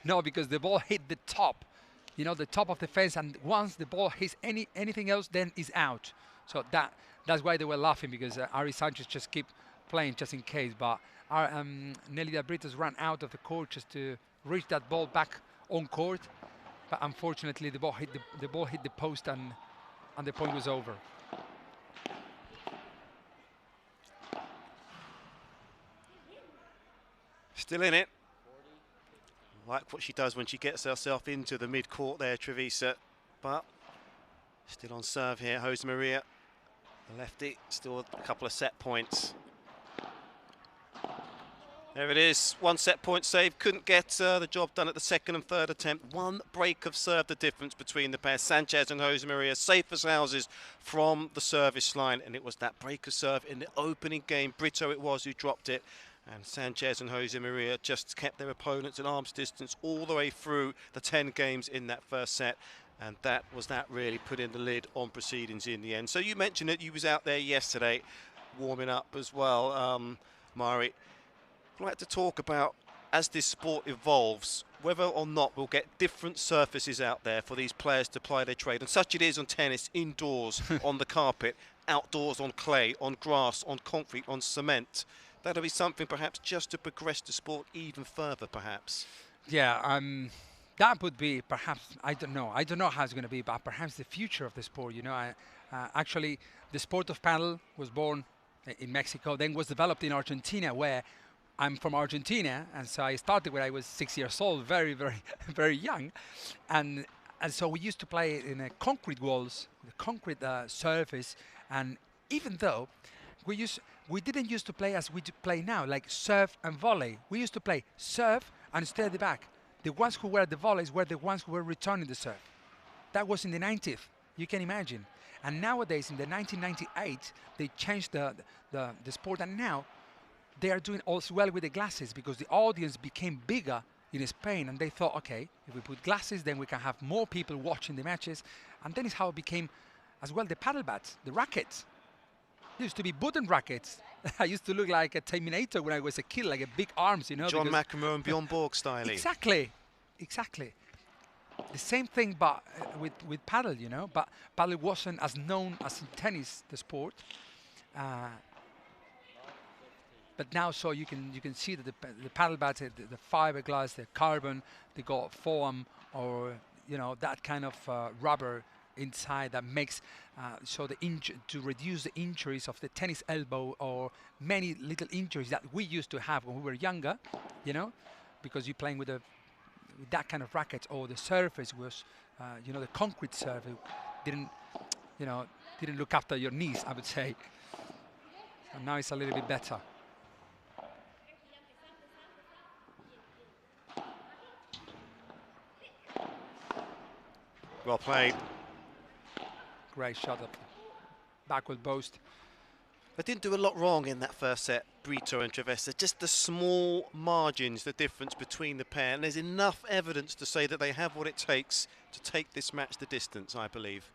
Speaker 2: No, because the ball hit the top, you know, the top of the fence, and once the ball hits anything else, then it's out. So that's why they were laughing, because Ari Sanchez just keep playing just in case. But Nelida Britos ran out of the court just to reach that ball back on court. But unfortunately, the ball hit the post, and the point was over.
Speaker 1: Still in it. Like what she does when she gets herself into the mid-court there, Traviesa. But still on serve here, Josemaria. The lefty, still a couple of set points. There it is, one set point save. Couldn't get the job done at the second and third attempt. One break of serve, the difference between the pair. Sanchez and Josemaria, safe as houses from the service line. And it was that break of serve in the opening game. Brito it was who dropped it. And Sanchez and Josemaria just kept their opponents at arm's distance all the way through the 10 games in that first set. And that really putting the lid on proceedings in the end. So you mentioned that you was out there yesterday warming up as well, Mari. I'd like to talk about, as this sport evolves, whether or not we'll get different surfaces out there for these players to ply their trade. And such it is on tennis, indoors, on the carpet, outdoors on clay, on grass, on concrete, on cement. That'll be something perhaps just to progress the sport even further, perhaps.
Speaker 2: Yeah, that would be perhaps, I don't know how it's going to be, but perhaps the future of the sport. You know, actually, the sport of paddle was born in Mexico, then was developed in Argentina, where I'm from Argentina, and so I started when I was 6 years old, very, very, very young, and so we used to play in a concrete walls, the concrete surface, and even though we didn't used to play as we play now, like serve and volley. We used to play serve and stay at the back. The ones who were at the volleys were the ones who were returning the serve. That was in the 90th, you can imagine. And nowadays, in the 1998, they changed the sport, and now they are doing also well with the glasses, because the audience became bigger in Spain, and they thought, okay, if we put glasses, then we can have more people watching the matches, and then is how it became, as well, the paddle bats, the rackets. There used to be wooden rackets. I used to look like a Terminator when I was a kid, like a big arms, you know.
Speaker 1: John McEnroe and Bjorn Borg style.
Speaker 2: Exactly, exactly. The same thing, but with paddle, you know. But paddle wasn't as known as in tennis, the sport. But now, so you can see that the paddle bats, the fiberglass, the carbon, they got foam or you know that kind of rubber inside that makes so to reduce the injuries of the tennis elbow or many little injuries that we used to have when we were younger, you know, because you're playing with that kind of racket, or the surface was, you know, the concrete surface didn't look after your knees, I would say. So now it's a little bit better.
Speaker 1: Well played.
Speaker 2: Great shot up backward post.
Speaker 1: They didn't do a lot wrong in that first set, Brito and Traviesa. Just the small margins, the difference between the pair. And there's enough evidence to say that they have what it takes to take this match the distance, I believe.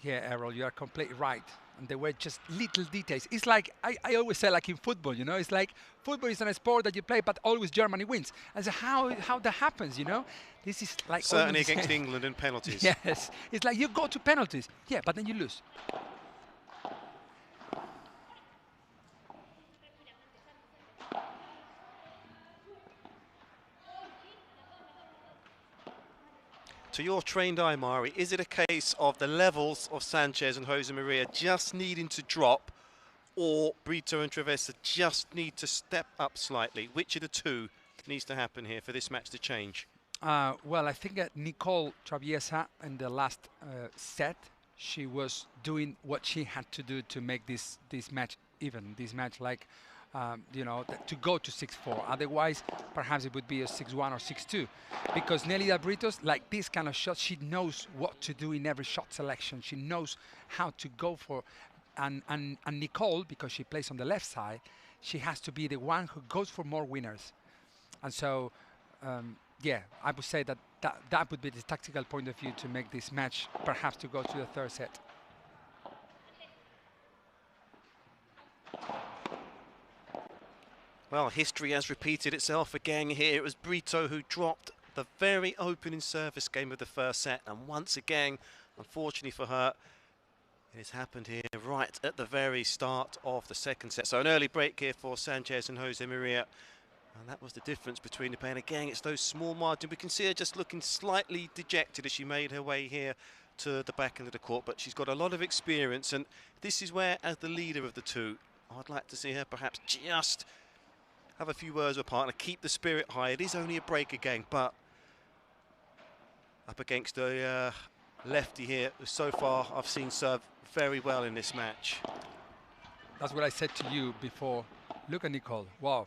Speaker 2: Yeah, Errol, you are completely right. And there were just little details. It's like, I always say, like in football, you know, it's like football is a sport that you play, but always Germany wins. And so how that happens, you know? This is like...
Speaker 1: Certainly against England in penalties.
Speaker 2: Yes. It's like you go to penalties. Yeah, but then you lose.
Speaker 1: To your trained eye, Mari, is it a case of the levels of Sanchez and Josemaria just needing to drop, or Brito and Traviesa just need to step up slightly? Which of the two needs to happen here for this match to change?
Speaker 2: Well, I think that Nicole Traviesa in the last set, she was doing what she had to do to make this match even. This match, like, you know, to go to 6-4. Otherwise, perhaps it would be a 6-1 or 6-2. Because Nelida Britos, like this kind of shot, she knows what to do in every shot selection. She knows how to go for. And Nicole, because she plays on the left side, she has to be the one who goes for more winners. And so, yeah, I would say that would be the tactical point of view to make this match perhaps to go to the third set.
Speaker 1: Well, history has repeated itself again here. It was Brito who dropped the very opening service game of the first set. And once again, unfortunately for her, it has happened here right at the very start of the second set. So an early break here for Sanchez and Josemaria. And that was the difference between the pair. And again, it's those small margins. We can see her just looking slightly dejected as she made her way here to the back end of the court. But she's got a lot of experience. And this is where, as the leader of the two, I'd like to see her perhaps just have a few words with a partner, keep the spirit high. It is only a break again, but up against a lefty here, who so far I've seen serve very well in this match.
Speaker 2: That's what I said to you before. Look at Nicole. Wow.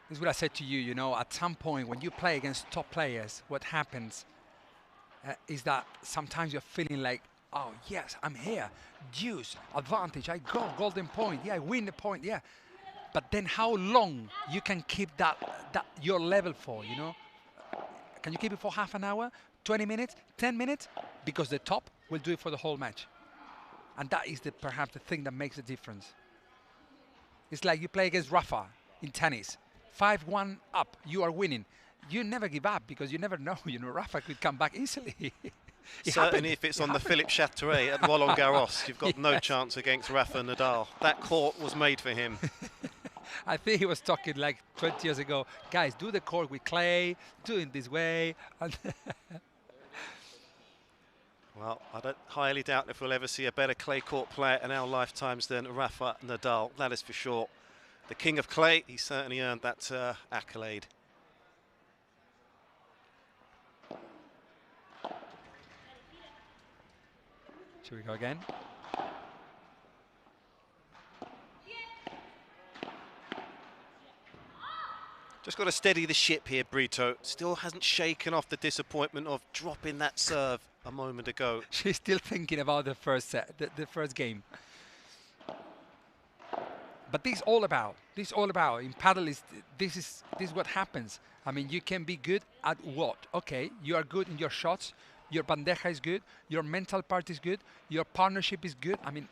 Speaker 2: This is what I said to you, you know, at some point when you play against top players, what happens is that sometimes you're feeling like, oh, yes, I'm here. Deuce, advantage, I go, golden point. Yeah, I win the point, yeah. But then how long you can keep that your level for, you know? Can you keep it for half an hour, 20 minutes, 10 minutes? Because the top will do it for the whole match. And that is perhaps the thing that makes the difference. It's like you play against Rafa in tennis. 5-1 up, you are winning. You never give up because you never know, you know, Rafa could come back easily.
Speaker 1: Certainly if it's on the Philippe Chatrier at Roland Garros, you've got no chance against Rafa Nadal. That court was made for him.
Speaker 2: I think he was talking like 20 years ago, guys, do the court with clay, do it this way.
Speaker 1: Well, I don't highly doubt if we'll ever see a better clay court player in our lifetimes than Rafa Nadal, that is for sure. The king of clay, he certainly earned that accolade.
Speaker 2: Should we go again?
Speaker 1: Just got to steady the ship here, Brito. Still hasn't shaken off the disappointment of dropping that serve a moment ago.
Speaker 2: She's still thinking about the first set, the first game. But this is all about. This is all about. In paddle, this is what happens. I mean, you can be good at what? Okay, you are good in your shots. Your bandeja is good. Your mental part is good. Your partnership is good. I mean,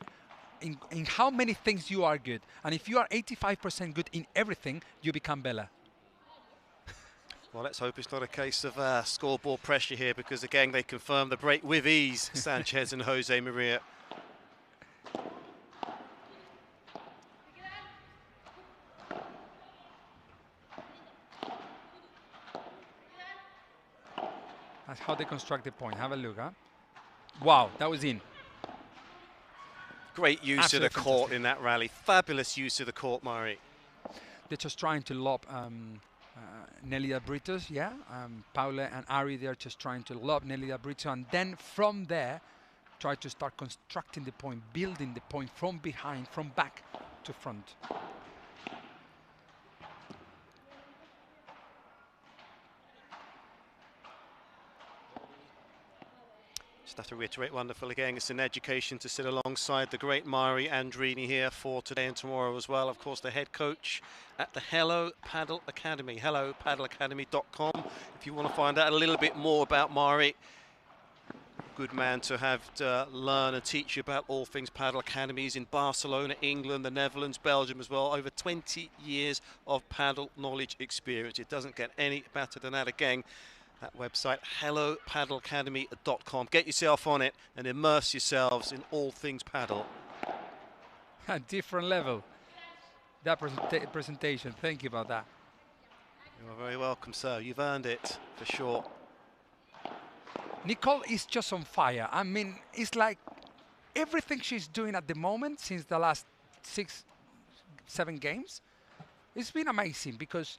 Speaker 2: in how many things you are good. And if you are 85% good in everything, you become Bela.
Speaker 1: Well, let's hope it's not a case of scoreboard pressure here, because again they confirm the break with ease, Sanchez and Josemaria.
Speaker 2: That's how they construct the point. Have a look, huh? Wow, that was in.
Speaker 1: Great use of the court in that rally. Fabulous use of the court, Mari.
Speaker 2: They're just trying to lob Nelida Brito, yeah. Paula and Ari, they're just trying to lob Nelida Brito, and then from there, try to start constructing the point, building the point from behind, from back to front.
Speaker 1: Just have to reiterate, wonderful again, it's an education to sit alongside the great Mari Andrini here for today and tomorrow as well. Of course, the head coach at the Hello Paddle Academy, hellopaddleacademy.com. If you want to find out a little bit more about Mari, good man to have to learn and teach you about all things paddle academies in Barcelona, England, the Netherlands, Belgium as well. Over 20 years of paddle knowledge experience. It doesn't get any better than that. Again, that website, hellopaddleacademy.com. Get yourself on it and immerse yourselves in all things paddle.
Speaker 2: A different level. That presentation, thank you about that.
Speaker 1: You're very welcome, sir. You've earned it, for sure.
Speaker 2: Nicole is just on fire. I mean, it's like everything she's doing at the moment since the last 6-7 games, it's been amazing, because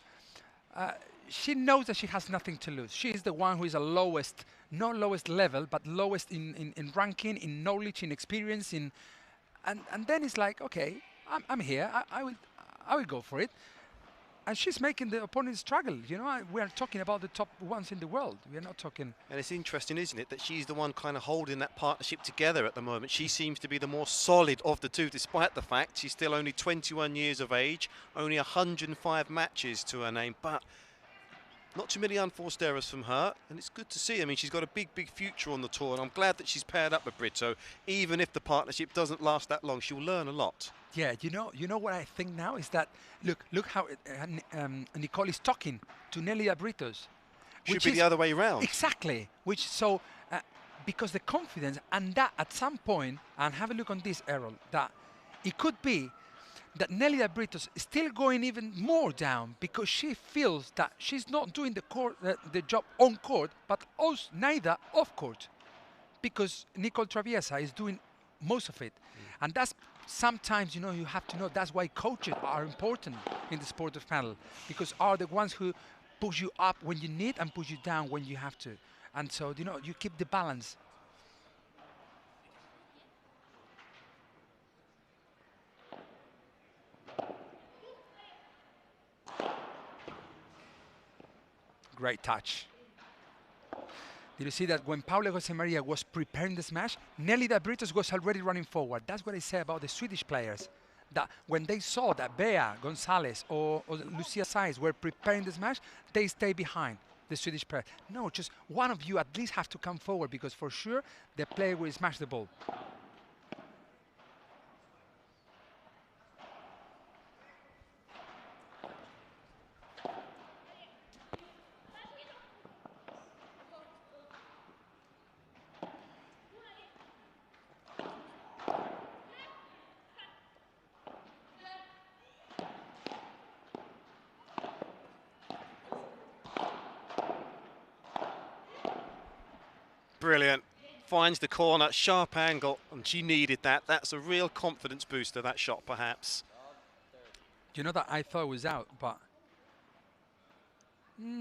Speaker 2: she knows that she has nothing to lose. She is the one who is the lowest, not lowest level, but lowest in ranking, in knowledge, in experience, and then it's like, okay, I'm here. I will go for it. And she's making the opponent struggle. You know, we are talking about the top ones in the world. We are not talking.
Speaker 1: And it's interesting, isn't it, that she's the one kind of holding that partnership together at the moment. She seems to be the more solid of the two, despite the fact she's still only 21 years of age, only 105 matches to her name, but not too many unforced errors from her, and it's good to see. I mean, she's got a big, big future on the tour, and I'm glad that she's paired up with Brito. Even if the partnership doesn't last that long, she'll learn a lot.
Speaker 2: Yeah, you know what I think now is that look how Nicole is talking to Nelida Britos.
Speaker 1: Should be the other way around.
Speaker 2: Exactly. Because the confidence, and that at some point, and have a look on this, Errol, that it could be that Nelida Britos is still going even more down, because she feels that she's not doing the job on court, but also neither off court, because Nicole Traviesa is doing most of it. And that's sometimes, you know, you have to know that's why coaches are important in the sport of paddle, because are the ones who push you up when you need and push you down when you have to. And so, you know, you keep the balance. Great touch. Did you see that when Paula Josemaria was preparing the smash, Nelida Britos was already running forward? That's what I say about the Swedish players. That when they saw that Bea, Gonzalez, or Lucia Sainz were preparing the smash, they stay behind the Swedish player. No, just one of you at least have to come forward, because for sure the player will smash the ball.
Speaker 1: Brilliant. Finds the corner, sharp angle, and she needed that. That's a real confidence booster, that shot, perhaps.
Speaker 2: You know that I thought it was out, but...
Speaker 1: Well,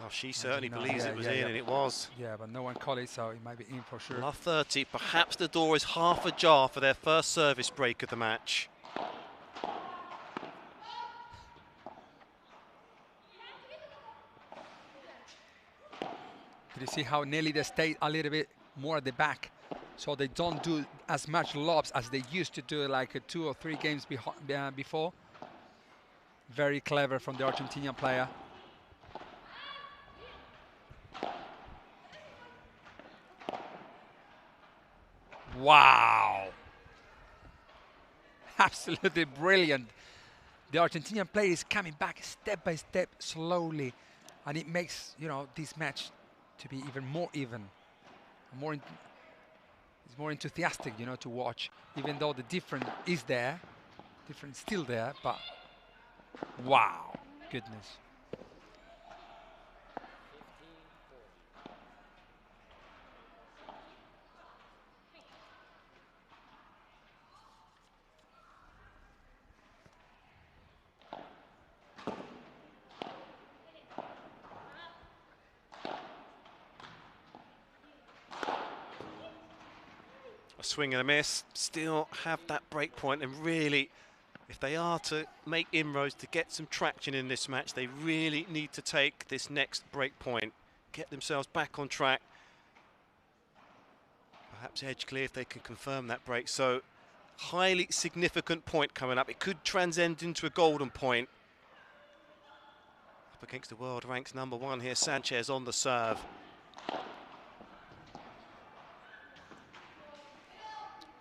Speaker 1: she certainly believes it was in, and it was.
Speaker 2: Yeah, but no one called it, so it might be in for sure.
Speaker 1: Love 30. Perhaps the door is half ajar for their first service break of the match.
Speaker 2: Did you see how Nelida stayed a little bit more at the back, so they don't do as much lobs as they used to do, like 2 or 3 games before. Very clever from the Argentinian player. Wow! Absolutely brilliant. The Argentinian player is coming back step by step, slowly, and it makes, you know, this match to be even more even. It's more enthusiastic, you know, to watch, even though the difference is there, difference still there, but wow, goodness.
Speaker 1: A swing and a miss, still have that break point, and really, if they are to make inroads, to get some traction in this match, they really need to take this next break point, get themselves back on track. Perhaps edge clear if they can confirm that break. So, highly significant point coming up. It could transcend into a golden point. Up against the world ranks #1 here, Sanchez on the serve.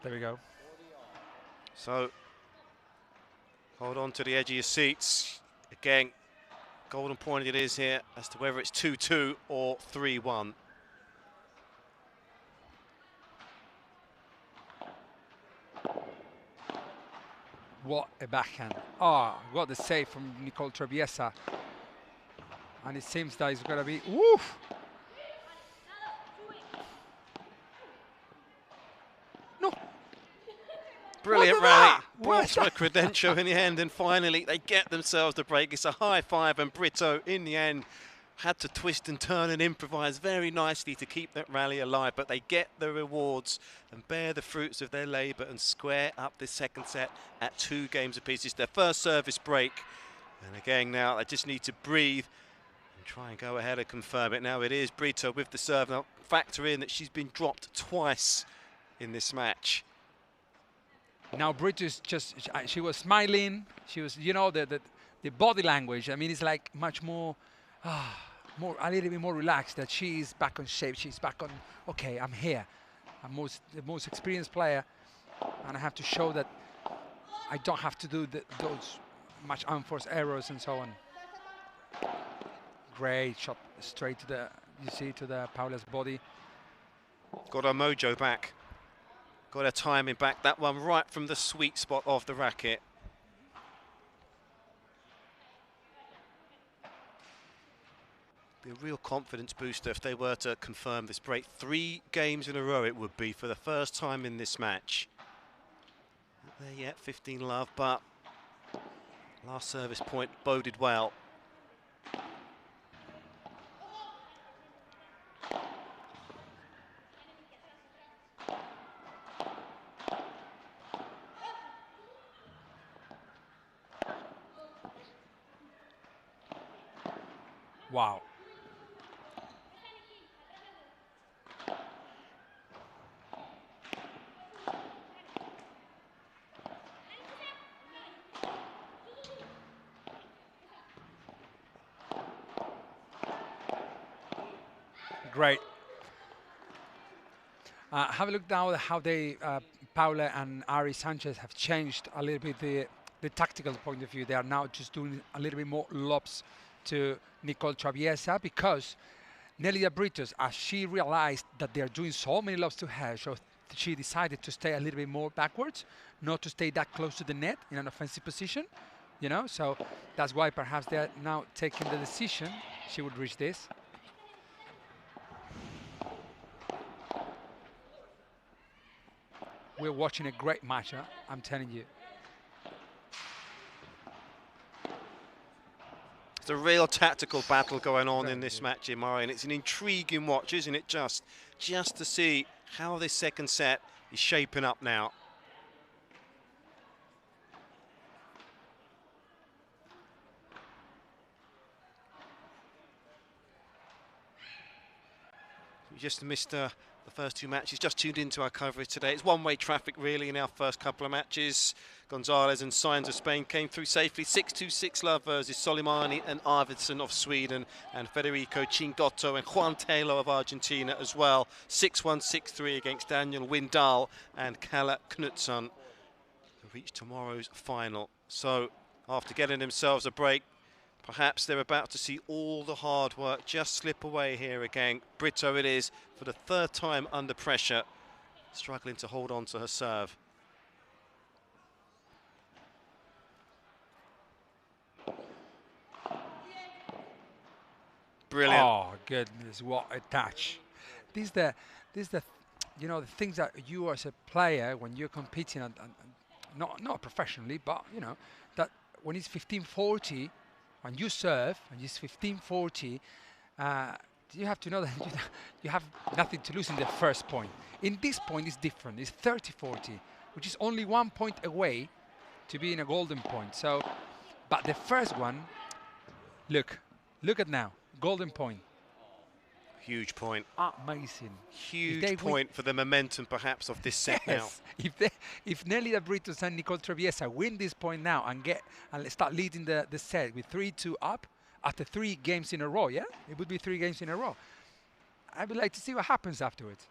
Speaker 2: There we go.
Speaker 1: So, hold on to the edge of your seats. Again, golden point it is here as to whether it's 2-2 or 3-1.
Speaker 2: What a backhand. Oh, what the save from Nicole Traviesa. And it seems that it's going to be, woof! No!
Speaker 1: Brilliant rally. Brought to a credential in the end, and finally they get themselves the break. It's a high five, and Brito in the end had to twist and turn and improvise very nicely to keep that rally alive, but they get the rewards and bear the fruits of their labour and square up this second set at 2 games apiece. It's their first service break, and again now they just need to breathe and try and go ahead and confirm it. Now it is Brito with the serve. Now factor in that she's been dropped twice in this match.
Speaker 2: Now Brito's just, she was smiling. She was, you know, the body language. I mean, it's like much more, a little bit more relaxed, that she's back on shape. She's back on, okay, I'm here. I'm the most experienced player, and I have to show that I don't have to do those much unforced errors and so on. Great shot straight to the, you see, to the Paula's body.
Speaker 1: Got her mojo back. Got her timing back. That one right from the sweet spot of the racket. Be a real confidence booster if they were to confirm this break. 3 games in a row it would be for the first time in this match. Not there yet, 15 love, but last service point boded well.
Speaker 2: Wow. Great. Have a look now at how they, Paula and Ari Sanchez have changed a little bit the tactical point of view. They are now just doing a little bit more lobs to Nicole Traviesa, because Nelida Britos, as she realized that they're doing so many lobs to her, so she decided to stay a little bit more backwards, not to stay that close to the net in an offensive position, you know, so that's why perhaps they're now taking the decision she would reach this. We're watching a great match, huh? I'm telling you.
Speaker 1: It's a real tactical battle going on in this match, Jemari, and it's an intriguing watch, isn't it? Just to see how this second set is shaping up now. We just missed a the first two matches, just tuned into our coverage today. It's one-way traffic really in our first couple of matches. Gonzalez and Sainz of Spain came through safely. 6-2, 6-love versus Soleymani and Arvidsson of Sweden, and Federico, Chingotto and Juan Tello of Argentina as well. 6-1, 6-3 against Daniel Windahl and Calle Knutsson, who reached tomorrow's final. So after getting themselves a break, perhaps they're about to see all the hard work just slip away here again. Brito it is for the third time under pressure, struggling to hold on to her serve. Brilliant.
Speaker 2: Oh goodness, what a touch! This the you know, the things that you as a player when you're competing, not professionally, but you know that when it's 15-40. When you serve, and it's 15-40, you have to know that you have nothing to lose in the first point. In this point, it's different. It's 30-40, which is only 1 point away to be in a golden point. So, but the first one, look at now, golden point.
Speaker 1: Huge point.
Speaker 2: Amazing.
Speaker 1: Huge point for the momentum, perhaps, of this set now.
Speaker 11: If
Speaker 2: Nelida, Brito and Nicole Traviesa win this point now and start leading the set with 3-2 up after 3 games in a row, yeah? It would be 3 games in a row. I would like to see what happens afterwards.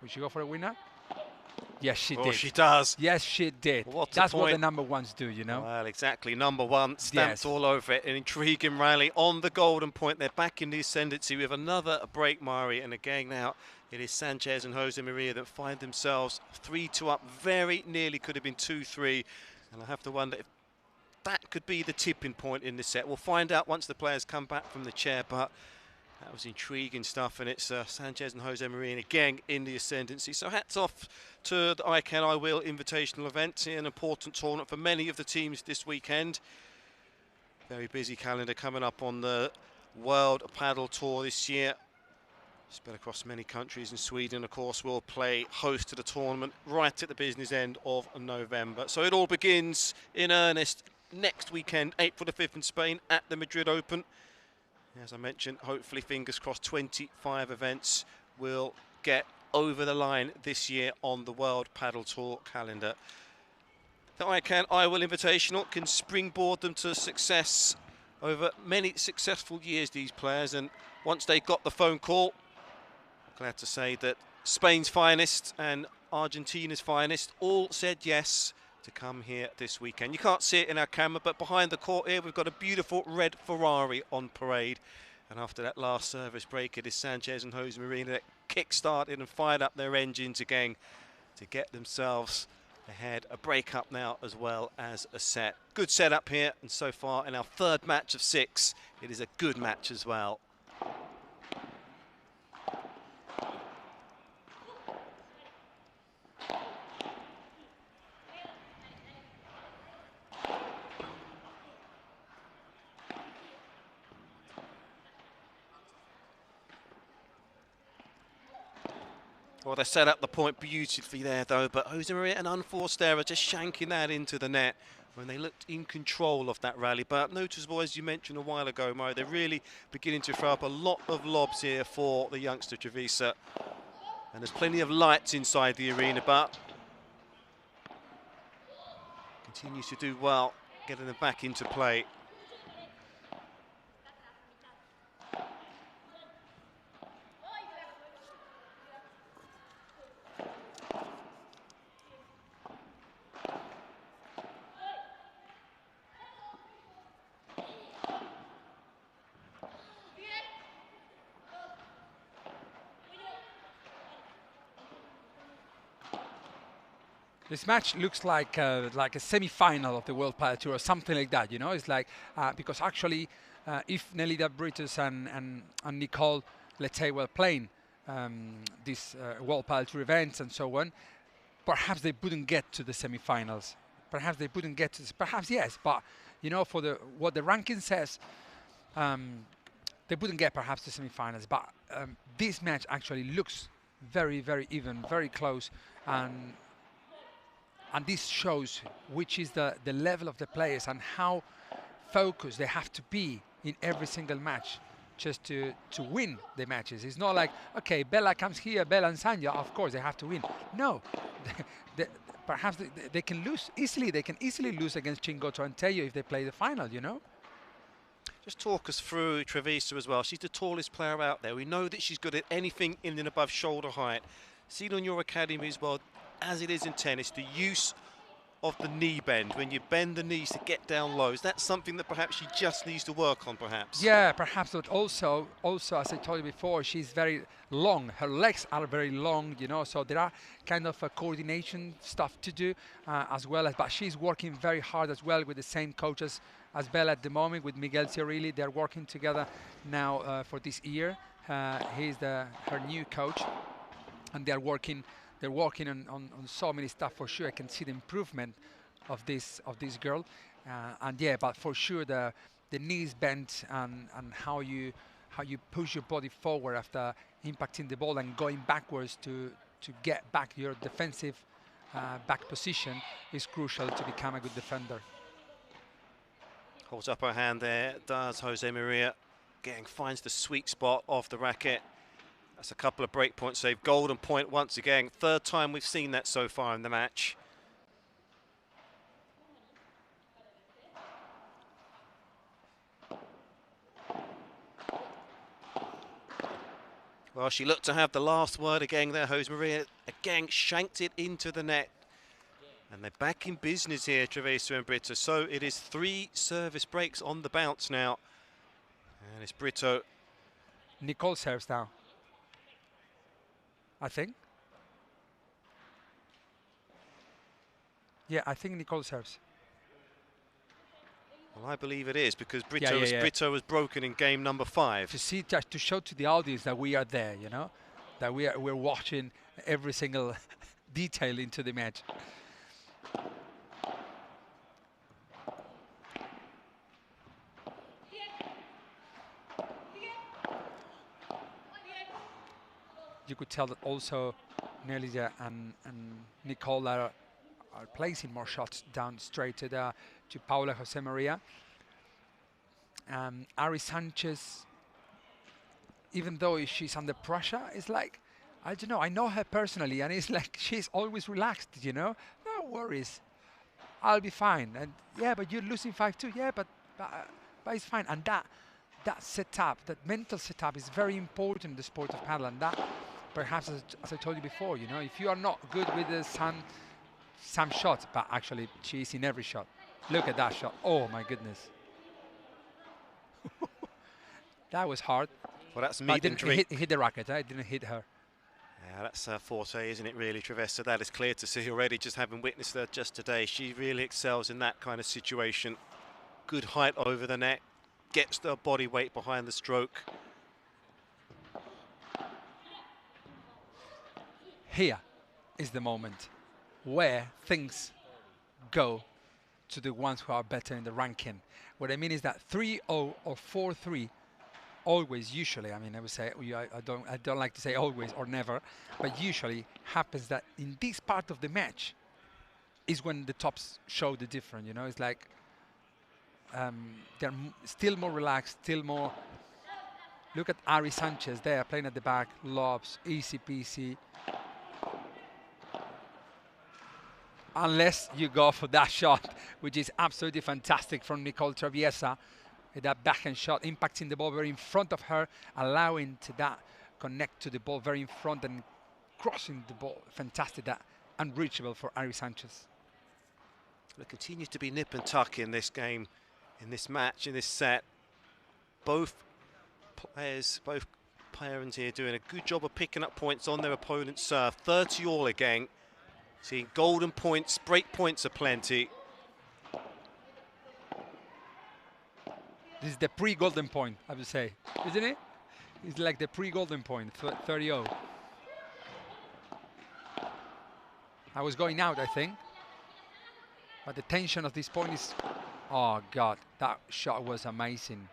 Speaker 2: Will she go for a winner? Yes, she did.
Speaker 1: Oh, she does.
Speaker 2: Yes, she did.
Speaker 1: That's
Speaker 2: what the number ones do, you know.
Speaker 1: Well, exactly. Number one, stamped all over it. An intriguing rally on the golden point. They're back in the ascendancy with another break, Mari. And again now, it is Sanchez and Josemaria that find themselves 3-2 up. Very nearly could have been 2-3. And I have to wonder if that could be the tipping point in this set. We'll find out once the players come back from the chair, but that was intriguing stuff, and it's Sanchez and Josemaria again in the ascendancy. So hats off to the ICANIWILL Invitational event, an important tournament for many of the teams this weekend. Very busy calendar coming up on the World Paddle Tour this year. Spread across many countries, and Sweden, of course, will play host to the tournament right at the business end of November. So it all begins in earnest next weekend, April the 5th in Spain at the Madrid Open. As I mentioned, hopefully, fingers crossed, 25 events will get over the line this year on the World Paddle Tour calendar. The ICANIWILL Invitational can springboard them to success over many successful years, these players, and once they got the phone call, glad to say that Spain's finest and Argentina's finest all said yes to come here this weekend. You can't see it in our camera, but behind the court here we've got a beautiful red Ferrari on parade, and after that last service break it is Sanchez and Josemaria that kick-started and fired up their engines again to get themselves ahead. A break up now as well as a set. Good setup here, and so far in our third match of 6 it is a good match as well. Well, they set up the point beautifully there, though, but Josemaria, an unforced error, just shanking that into the net when they looked in control of that rally. But noticeable, as you mentioned a while ago, Mo, they're really beginning to throw up a lot of lobs here for the youngster Traviesa. And there's plenty of lights inside the arena, but continues to do well, getting them back into play.
Speaker 2: This match looks like a semi-final of the World Paddle Tour or something like that, you know. It's like because actually, if Nelida, Brito and Nicole, let's say, were playing these World Paddle Tour events and so on, perhaps they wouldn't get to the semi-finals. Perhaps they wouldn't get to. Perhaps yes, but you know, for what the ranking says, they wouldn't get perhaps the semi-finals, but this match actually looks very, very even, very close, and this shows which is the level of the players and how focused they have to be in every single match just to win the matches. It's not like, okay, Bella comes here, Bella and Sanyo, of course they have to win. No, perhaps they can lose easily. They can easily lose against Chingotto and Tello if they play the final, you know?
Speaker 1: Just talk us through Traviesa as well. She's the tallest player out there. We know that she's good at anything in and above shoulder height. Seen on your academy as well, as it is in tennis, the use of the knee bend, when you bend the knees to get down low. Is that something that perhaps she just needs to work on, perhaps?
Speaker 2: Yeah, perhaps, but also, as I told you before, she's very long. Her legs are very long, you know, so there are kind of coordination stuff to do as well as, but she's working very hard as well with the same coaches as Bella at the moment, with Miguel Ciorilli. They're working together now for this year. He's her new coach, and they're working on so many stuff for sure. I can see the improvement of this girl, and yeah, but for sure the knees bent and how you push your body forward after impacting the ball and going backwards to get back your defensive back position is crucial to become a good defender.
Speaker 1: Holds up her hand there, does Josemaria. Again, finds the sweet spot off the racket. That's a couple of break points saved. Golden point once again. Third time we've seen that so far in the match. Well, she looked to have the last word again there, Josemaria. Again, shanked it into the net. And they're back in business here, Traviesa and Brito. So it is 3 service breaks on the bounce now. And it's Brito.
Speaker 2: Nicole serves now, I think. Yeah, I think Nicole serves.
Speaker 1: Well, I believe it is, because Brito was broken in game number 5.
Speaker 2: To see, just to show to the audience that we are there, you know, that we're watching every single detail into the match. You could tell that also Nelida and Nicole are placing more shots down straight to Paula, Josemaria. Ari Sanchez, even though she's under pressure, it's like, I don't know, I know her personally, and it's like she's always relaxed, you know? No worries, I'll be fine. And yeah, but you're losing 5-2. Yeah, but it's fine. And that setup, that mental setup is very important in the sport of paddle, and that perhaps, as I told you before, you know, if you are not good with some shots, but actually she's in every shot. Look at that shot. Oh my goodness. That was hard.
Speaker 1: Well, that's meat and drink.
Speaker 2: Hit the racket. I didn't hit her.
Speaker 1: Yeah, that's her forte, isn't it, really, Traviesa? That is clear to see already, just having witnessed her just today. She really excels in that kind of situation. Good height over the net, gets the body weight behind the stroke.
Speaker 2: Here is the moment where things go to the ones who are better in the ranking. What I mean is that 3-0 or 4-3 always, usually, I mean, I would say, I don't like to say always or never, but usually happens that in this part of the match is when the tops show the difference, you know? It's like they're still more relaxed, still more. Look at Ari Sanchez there playing at the back, lobs, easy peasy. Unless you go for that shot, which is absolutely fantastic from Nicole Traviesa, with that backhand shot, impacting the ball very in front of her, allowing to that connect to the ball very in front and crossing the ball. Fantastic, that unreachable for Ari Sanchez.
Speaker 1: It continues to be nip and tuck in this game, in this match, in this set. Both players here doing a good job of picking up points on their opponent's serve. 30 all again. Seeing golden points, break points aplenty.
Speaker 2: This is the pre-golden point, I would say, isn't it? It's like the pre-golden point, 30-0. I was going out, I think. But the tension of this point is, oh God, that shot was amazing.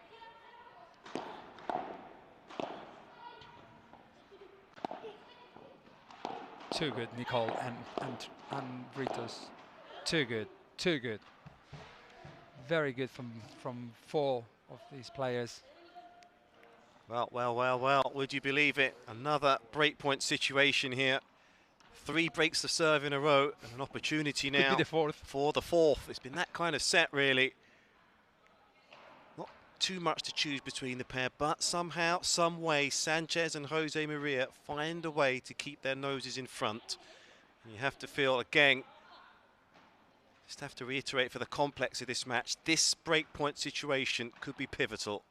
Speaker 2: Too good, Nicole and Britos. Too good, too good. Very good from 4 of these players.
Speaker 1: Well, would you believe it? Another breakpoint situation here. 3 breaks of serve in a row and an opportunity now
Speaker 2: Could be the 4th.
Speaker 1: for the 4th. It's been that kind of set, really. Not too much to choose between the pair, but somehow, some way, Sanchez and Josemaria find a way to keep their noses in front. And you have to feel, again, just have to reiterate for the complex of this match, this breakpoint situation could be pivotal.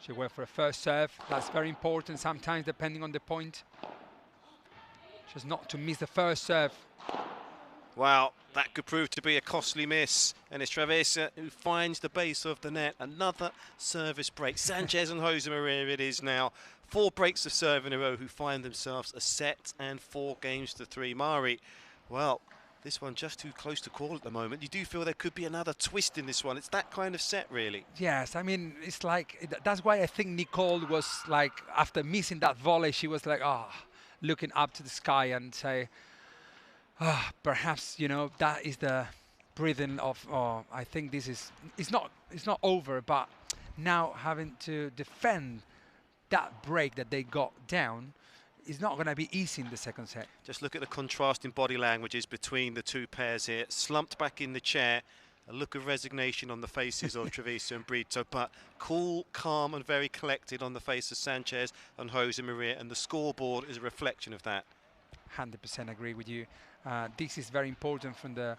Speaker 2: She went for a first serve. That's very important sometimes, depending on the point. Just not to miss the first serve.
Speaker 1: Wow, that could prove to be a costly miss. And it's Traviesa who finds the base of the net. Another service break. Sanchez and Josemaria it is now. 4 breaks of serve in a row who find themselves a set and 4 games to 3. Mari, well, this one just too close to call at the moment. You do feel there could be another twist in this one. It's that kind of set, really.
Speaker 2: Yes, I mean, it's like, that's why I think Nicole was like, after missing that volley, she was like, looking up to the sky and say, perhaps, you know, that is the breathing of, I think this is, it's not over, but now having to defend that break that they got down, it's not going to be easy in the second set.
Speaker 1: Just look at the contrasting body languages between the 2 pairs here. Slumped back in the chair, a look of resignation on the faces of Traviesa and Brito, but cool, calm and very collected on the face of Sanchez and Josemaria, and the scoreboard is a reflection of that.
Speaker 2: 100% agree with you. This is very important from the,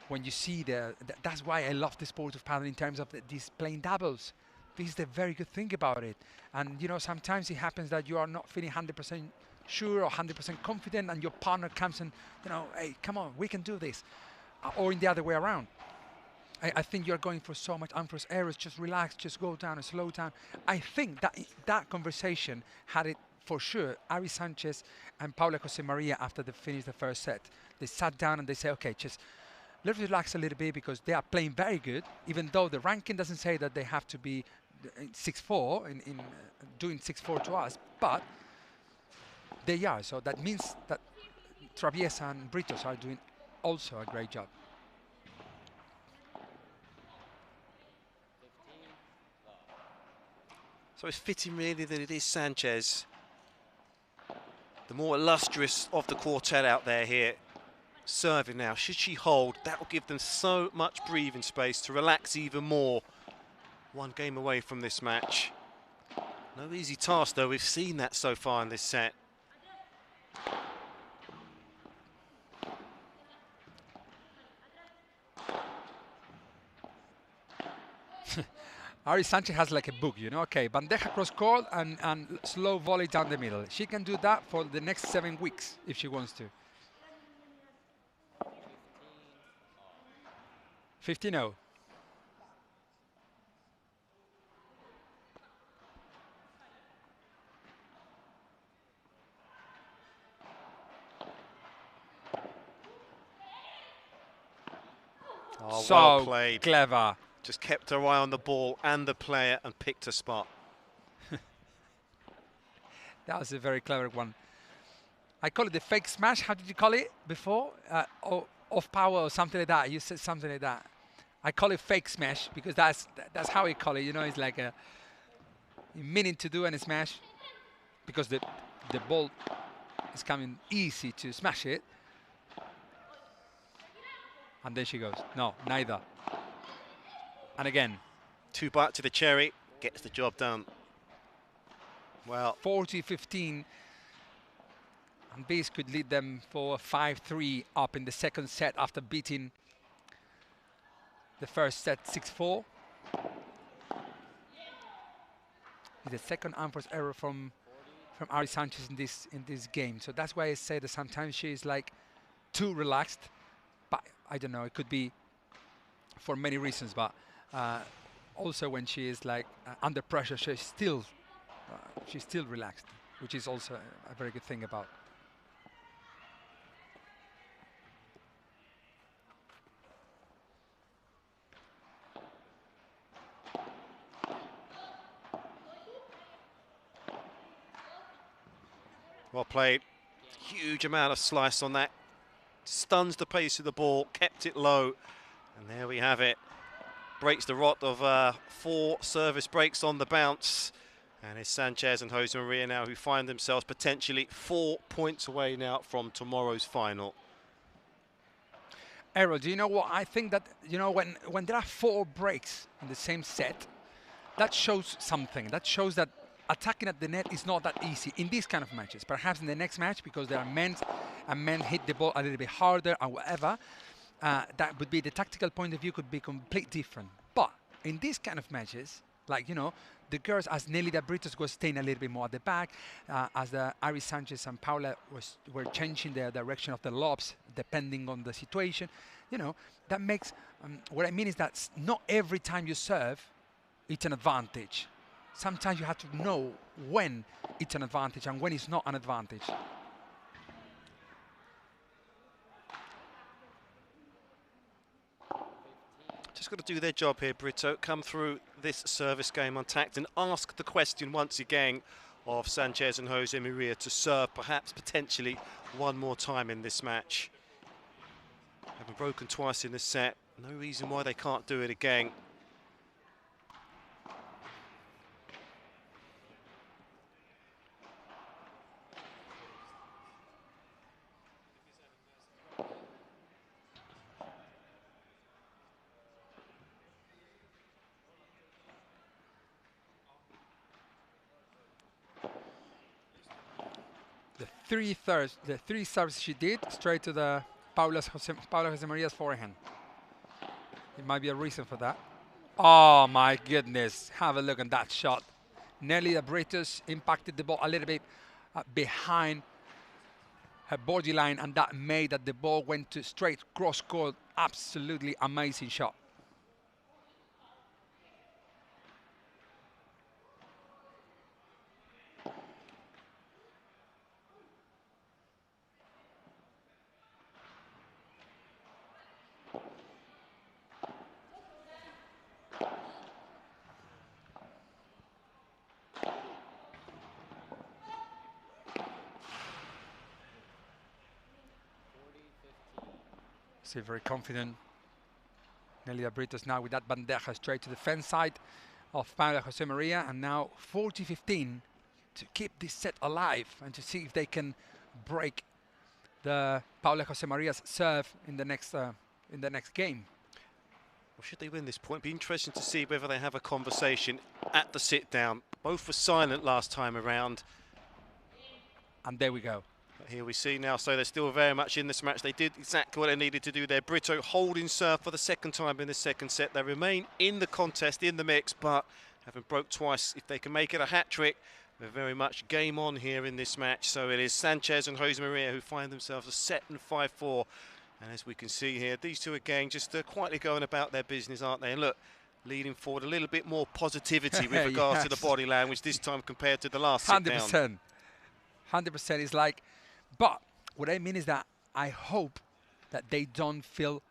Speaker 2: when you see that's why I love the sport of paddle in terms of these playing doubles. This is the very good thing about it. And, you know, sometimes it happens that you are not feeling 100% sure or 100% confident, and your partner comes and, you know, hey, come on, we can do this. Or in the other way around. I think you're going for so much unforced errors. Just relax, just go down and slow down. I think that that conversation had it for sure. Ari Sanchez and Paula Josemaria after they finished the first set. They sat down and they said, okay, just let's relax a little bit because they are playing very good, even though the ranking doesn't say that they have to be 6-4 in doing 6-4 to us, but they are. So that means that Traviesa and Britos are doing also a great job.
Speaker 1: So it's fitting really that it is Sanchez, the more illustrious of the quartet out there here, serving now. Should she hold, that will give them so much breathing space to relax even more. 1 game away from this match. No easy task though, we've seen that so far in this set.
Speaker 2: Ari Sanchez has like a book, you know, okay, bandeja cross court and slow volley down the middle. She can do that for the next 7 weeks if she wants to. 15-0.
Speaker 1: Oh,
Speaker 2: so
Speaker 1: well played.
Speaker 2: Clever.
Speaker 1: Just kept her eye on the ball and the player and picked her spot.
Speaker 2: That was a very clever one. I call it the fake smash. How did you call it before? Off power or something like that. You said something like that. I call it fake smash because that's how I call it. You know, it's like a meaning to do and smash because the ball is coming easy to smash it. And then she goes, no, neither. And again.
Speaker 1: 2 bites to the cherry, gets the job done. Well,
Speaker 2: 40-15. And this could lead them for 5-3 up in the second set after beating the first set 6-4. The second unforced error from Ari Sanchez in this game. So that's why I say that sometimes she is like too relaxed. But I don't know, it could be for many reasons, but also when she is like under pressure, she's still relaxed, which is also a very good thing about.
Speaker 1: Well played. Huge amount of slice on that. Stuns the pace of the ball, kept it low. And there we have it. Breaks the rot of 4 service breaks on the bounce. And it's Sanchez and Josemaria now who find themselves potentially 4 points away now from tomorrow's final.
Speaker 2: Errol, do you know what? I think that, you know, when there are 4 breaks in the same set, that shows something. That shows that attacking at the net is not that easy in these kind of matches. Perhaps in the next match, because there are men, and men hit the ball a little bit harder or whatever, that would be, the tactical point of view could be completely different. But in these kind of matches, like, you know, the girls, as Nelida Brito was staying a little bit more at the back, as the Ari Sanchez and Paula were changing the direction of the lobs depending on the situation, you know, that makes, what I mean is that not every time you serve, it's an advantage. Sometimes you have to know when it's an advantage and when it's not an advantage.
Speaker 1: Just got to do their job here, Brito. Come through this service game untacked and ask the question once again of Sanchez and Josemaria to serve perhaps potentially one more time in this match. Having broken twice in this set, no reason why they can't do it again.
Speaker 2: The three serves she did straight to the Paula Josemaria's forehand. It might be a reason for that. Oh my goodness, have a look at that shot. Nelida Brito's impacted the ball a little bit behind her body line, and that made that the ball went to straight cross court. Absolutely amazing shot. See, very confident. Nelida Brito's now with that bandeja straight to the fence side of Paula Josemaria, and now 40-15 to keep this set alive and to see if they can break the Paula Josemaria's serve in the next game.
Speaker 1: Well, should they win this point, it'd be interesting to see whether they have a conversation at the sit down. Both were silent last time around.
Speaker 2: And there we go.
Speaker 1: But here we see now, so they're still very much in this match. They did exactly what they needed to do there. Brito holding serve for the second time in the second set. They remain in the contest, in the mix, but having broke twice, if they can make it a hat-trick, they're very much game on here in this match. So it is Sanchez and Josemaria who find themselves a set and 5-4. And as we can see here, these two again just quietly going about their business, aren't they? And look, leading forward a little bit more positivity with regards to the body language this time compared to the last sit down.
Speaker 2: 100%. 100% is like, but what I mean is that I hope that they don't feel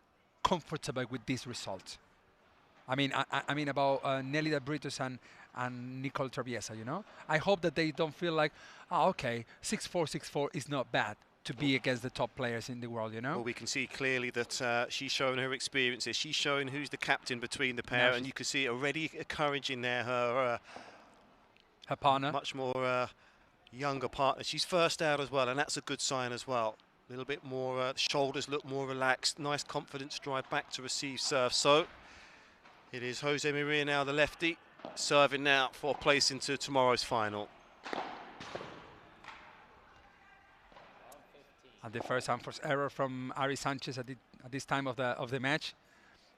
Speaker 2: comfortable with this result. I mean about Nelida Britos and Nicole Traviesa, you know? I hope that they don't feel like, oh, okay, 6-4, 6-4 is not bad to be against the top players in the world, you know?
Speaker 1: Well, we can see clearly that she's showing her experiences. She's showing who's the captain between the pair, and you can see already courage in there. Her
Speaker 2: partner.
Speaker 1: Much more younger partner. She's first out as well, and that's a good sign as well. A little bit more, shoulders look more relaxed. Nice confidence drive back to receive serve. So it is Josemaria now, the lefty, serving now for place into tomorrow's final.
Speaker 2: And the first unforced error from Ari Sanchez at this time of the match.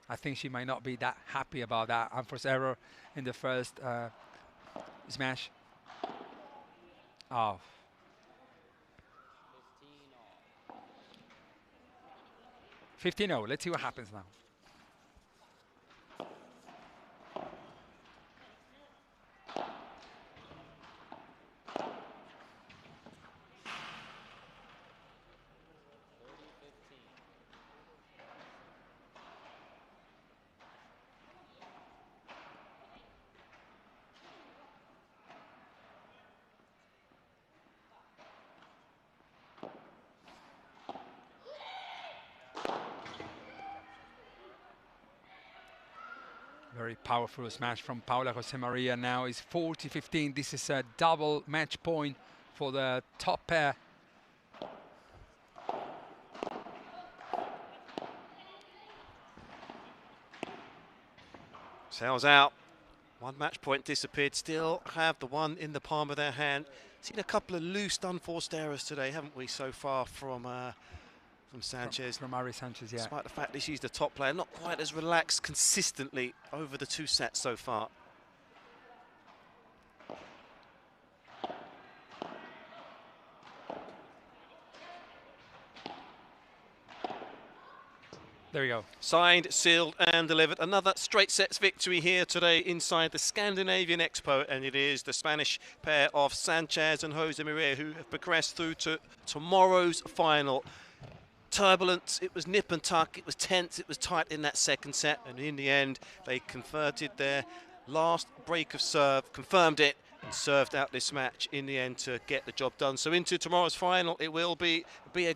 Speaker 2: I think she might not be that happy about that unforced error in the first smash. Oh. 15-0. Let's see what happens now. Very powerful smash from Paula. Josemaria now is 40-15. This is a double match point for the top pair.
Speaker 1: Sails out. One match point disappeared. Still have the one in the palm of their hand. Seen a couple of loose, unforced errors today, haven't we, so far from Sanchez?
Speaker 2: From Ari Sanchez, yeah.
Speaker 1: Despite the fact that she's the top player, not quite as relaxed consistently over the 2 sets so far.
Speaker 2: There we go.
Speaker 1: Signed, sealed and delivered. Another straight sets victory here today inside the Scandinavian Expo, and it is the Spanish pair of Sanchez and Josemaria who have progressed through to tomorrow's final. Turbulence, it was nip and tuck, it was tense, it was tight in that second set, and in the end they converted their last break of serve, confirmed it, and served out this match in the end to get the job done. So into tomorrow's final it will be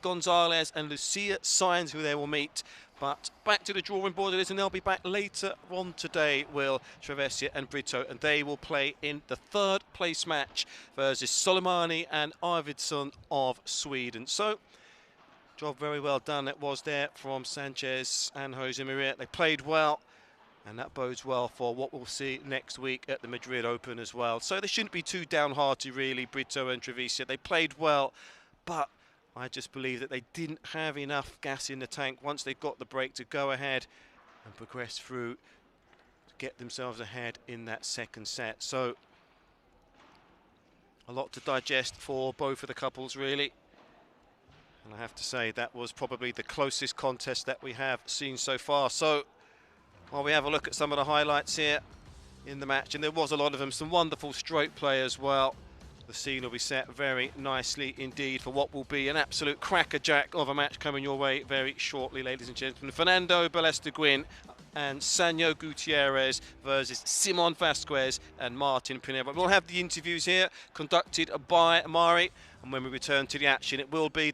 Speaker 1: Gonzalez and Lucia Sainz who they will meet. But back to the drawing board it is, and they'll be back later on today, will Traviesa and Brito, and they will play in the 3rd place match versus Soleymani and Arvidsson of Sweden. So, job very well done it was there from Sanchez and Josemaria. They played well, and that bodes well for what we'll see next week at the Madrid Open as well. So they shouldn't be too downhearted really, Brito and Traviesa. They played well, but I just believe that they didn't have enough gas in the tank once they got the break to go ahead and progress through to get themselves ahead in that second set. So a lot to digest for both of the couples really. And I have to say that was probably the closest contest that we have seen so far. So while we have a look at some of the highlights here in the match, and there was a lot of them, some wonderful stroke play as well. The scene will be set very nicely indeed for what will be an absolute crackerjack of a match coming your way very shortly, ladies and gentlemen. Fernando Belasteguín and Sanyo Gutierrez versus Simon Vasquez and Martin Pineiro. We'll have the interviews here conducted by Mari, and when we return to the action it will be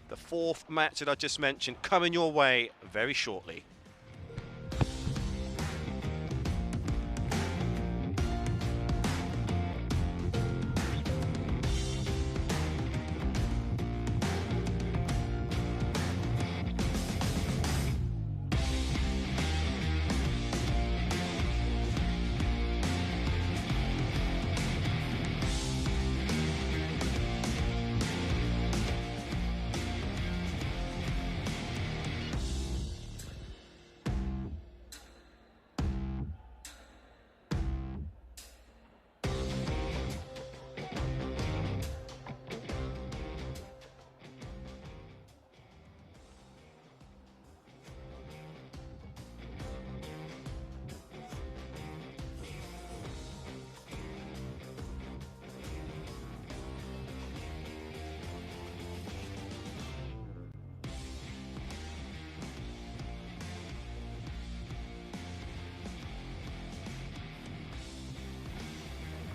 Speaker 1: the 4th match that I just mentioned coming your way very shortly.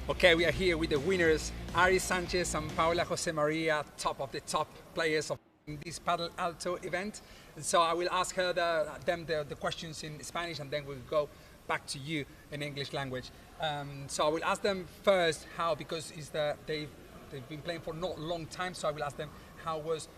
Speaker 2: Okay, we are here with the winners, Ari Sanchez and Paula Josemaria, top of the top players of this Paddle Alto event. And so I will ask her the questions in Spanish, and then we'll go back to you in English language. So I will ask them first how, because they've been playing for not a long time, so I will ask them how is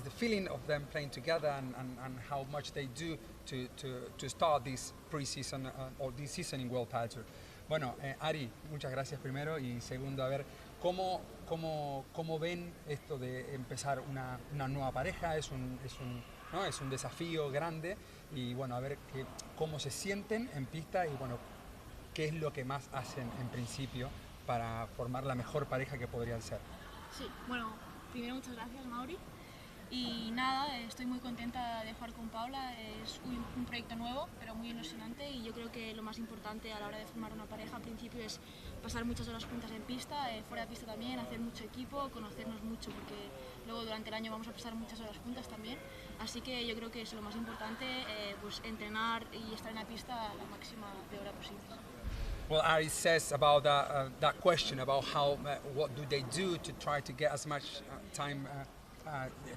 Speaker 2: the feeling of them playing together, and how much they do to start this pre-season or this season in World Padel Tour. Bueno, Ari, muchas gracias primero, y segundo, a ver, ¿cómo ven esto de empezar una nueva pareja? Es un desafío grande, y bueno, a ver cómo se sienten en pista, y bueno, qué es lo que más hacen en principio para formar la mejor pareja que podrían ser.
Speaker 12: Sí, bueno, primero muchas gracias, Mauri. Y nada, estoy muy contenta de jugar con Paula, es un proyecto nuevo, pero muy ilusionante, y yo creo que lo más importante a la hora de formar una pareja al principio es pasar muchas horas juntas en pista, fuera de pista también, hacer mucho equipo, conocernos mucho, porque luego durante el año vamos a pasar muchas horas juntas también, así que yo creo que es lo más importante, pues entrenar y estar en la pista la máxima de hora posible.
Speaker 2: Well, Ari says about that question about how what do they do to try to get as much time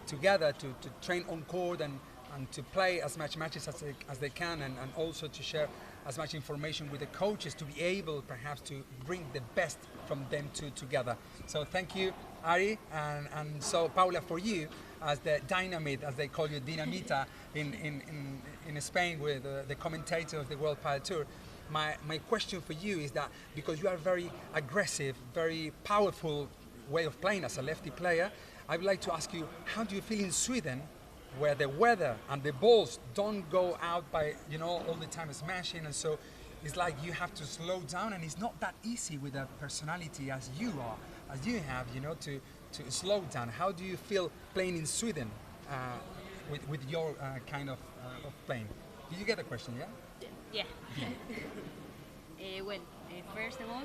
Speaker 2: together to train on court and and to play as much matches as they can, and also to share as much information with the coaches to be able perhaps to bring the best from them two together. So thank you, Ari, and so Paula, for you as the dynamite, as they call you, dinamita in Spain, with the commentator of the World Padel Tour. My question for you is that, because you are very aggressive, very powerful way of playing as a lefty player, I would like to ask you, how do you feel in Sweden, where the weather and the balls don't go out by, you know, all the time smashing, and so it's like you have to slow down, and it's not that easy with a personality as you are, as you have, you know, to slow down. How do you feel playing in Sweden with your kind of playing? Did you get the question, yeah?
Speaker 13: Yeah. Well, first of all,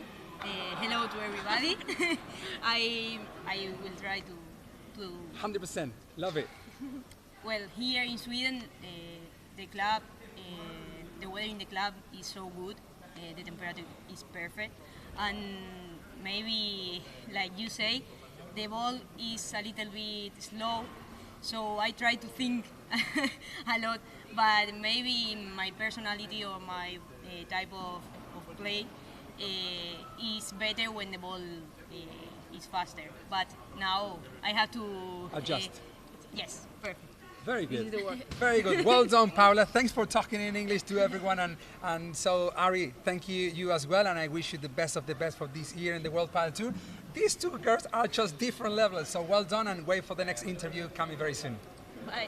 Speaker 13: hello to everybody. I will try to
Speaker 2: 100%, love it.
Speaker 13: Well, here in Sweden, the club, the weather in the club is so good. The temperature is perfect, and maybe, like you say, the ball is a little bit slow. So I try to think a lot, but maybe my personality or my type of play is better when the ball is faster. But now I have to
Speaker 2: adjust.
Speaker 13: Yes, perfect.
Speaker 2: Very good. Very good. Well done, Paula. Thanks for talking in English to everyone. And so, Ari, thank you as well. And I wish you the best of the best for this year in the World Padel Tour. These two girls are just different levels. So well done, and wait for the next interview coming very soon.
Speaker 13: Bye.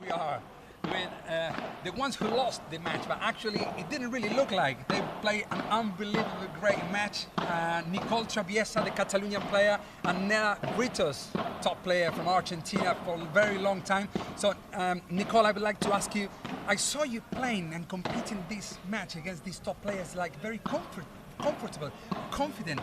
Speaker 2: We are with the ones who lost the match, but actually it didn't really look like. They played an unbelievably great match. Nicole Traviesa, the Catalonian player, and Nelida, Brito's top player from Argentina for a very long time. So Nicole, I would like to ask you, I saw you playing and competing this match against these top players, like very comfortable, confident.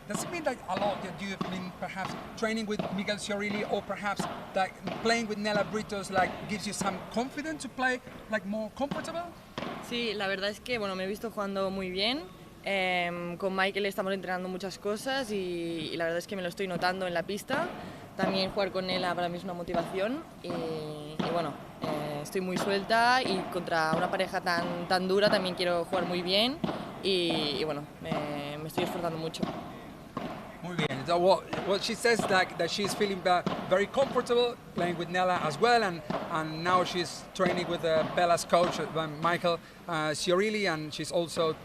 Speaker 2: Does it mean like a lot that you've been perhaps training with Miguel Ciorilli, or perhaps like playing with Nelida Britos like gives you some confidence to play like more comfortable?
Speaker 14: Sí, la verdad es que bueno, me he visto jugando muy bien. Con Michael estamos entrenando muchas cosas y la verdad es que me lo estoy notando en la pista. También jugar con Nelida para mí es una motivación y bueno, estoy muy suelta y contra una pareja tan dura también quiero jugar muy bien y bueno, me estoy esforzando mucho.
Speaker 2: Muy bien. So what she says that she's feeling very comfortable playing with Nella as well, and now she's training with Bella's coach, Michael Ciorilli, and she's also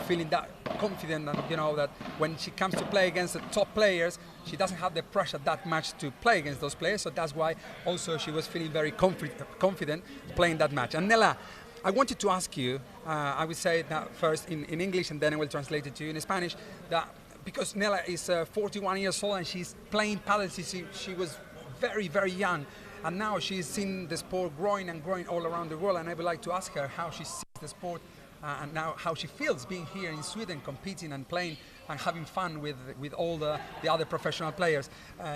Speaker 2: feeling that confident, and you know that when she comes to play against the top players, she doesn't have the pressure that much to play against those players. So that's why also she was feeling very confident playing that match. And Nella, I wanted to ask you, I will say that first in English and then I will translate it to you in Spanish, that because Nella is 41 years old and she's playing paddle since she was very, very young. And now she's seen the sport growing and growing all around the world. And I would like to ask her how she sees the sport and now how she feels being here in Sweden, competing and playing and having fun with all the other professional players.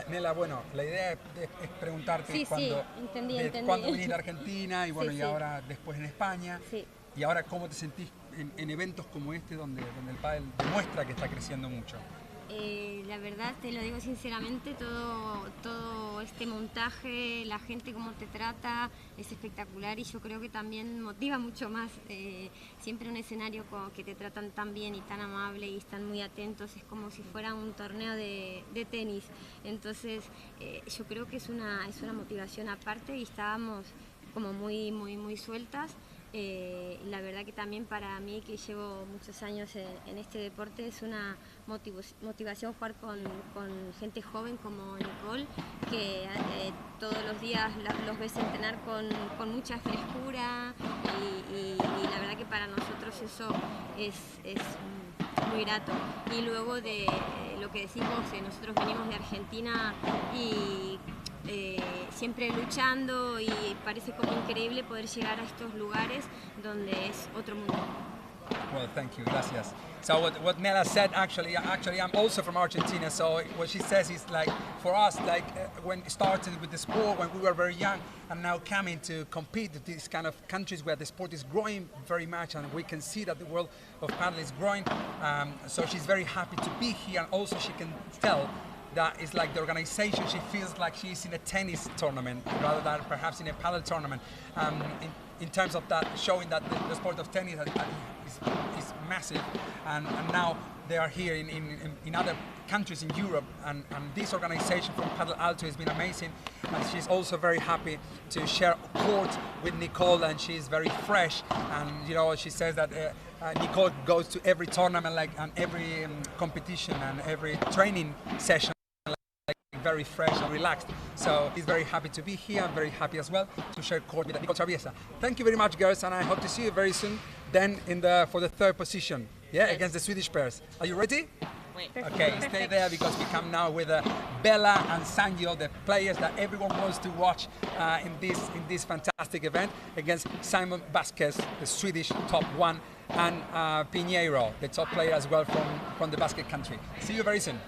Speaker 2: Nella, bueno, la idea es preguntarte cuándo viniste a Argentina y bueno, y ahora después en España. Y ahora cómo te sentís en eventos como este donde el pádel demuestra que está creciendo mucho.
Speaker 15: La verdad, te lo digo sinceramente, todo este montaje, la gente cómo te trata, es espectacular y yo creo que también motiva mucho más. Siempre un escenario que te tratan tan bien y tan amable y están muy atentos, es como si fuera un torneo de tenis. Entonces, yo creo que es una motivación aparte y estábamos como muy sueltas. La verdad que también para mí, que llevo muchos años en este deporte, es una motivación jugar con gente joven como Nicole, que todos los días los ves entrenar con mucha frescura y la verdad que para nosotros eso es muy grato. Y luego de lo que decimos, nosotros venimos de Argentina y siempre luchando y parece como increíble poder llegar a estos lugares donde es otro mundo.
Speaker 2: Well, thank you, gracias. So what Nella said, actually I'm also from Argentina, so what she says is like, for us, like when started with the sport when we were very young and now coming to compete with these kind of countries where the sport is growing very much and we can see that the world of paddle is growing, so she's very happy to be here, and also she can tell that it's like the organization, she feels like she's in a tennis tournament rather than perhaps in a paddle tournament. In terms of that, showing that the sport of tennis is massive, and now they are here in other countries in Europe, and this organization from Paddle Alto has been amazing, and she's also very happy to share court with Nicole, and she's very fresh, and you know she says that Nicole goes to every tournament, like, and every competition and every training session very fresh and relaxed. So he's very happy to be here. I'm very happy as well to share court with Nicole Traviesa. Thank you very much, girls, and I hope to see you very soon then for the third position, against the Swedish pairs. Are you ready? Okay, stay there because we come now with Bella and Sanyo, the players that everyone wants to watch in this fantastic event, against Simon Vasquez, the Swedish top one, and Pineiro, the top player as well from the basket country. See you very soon.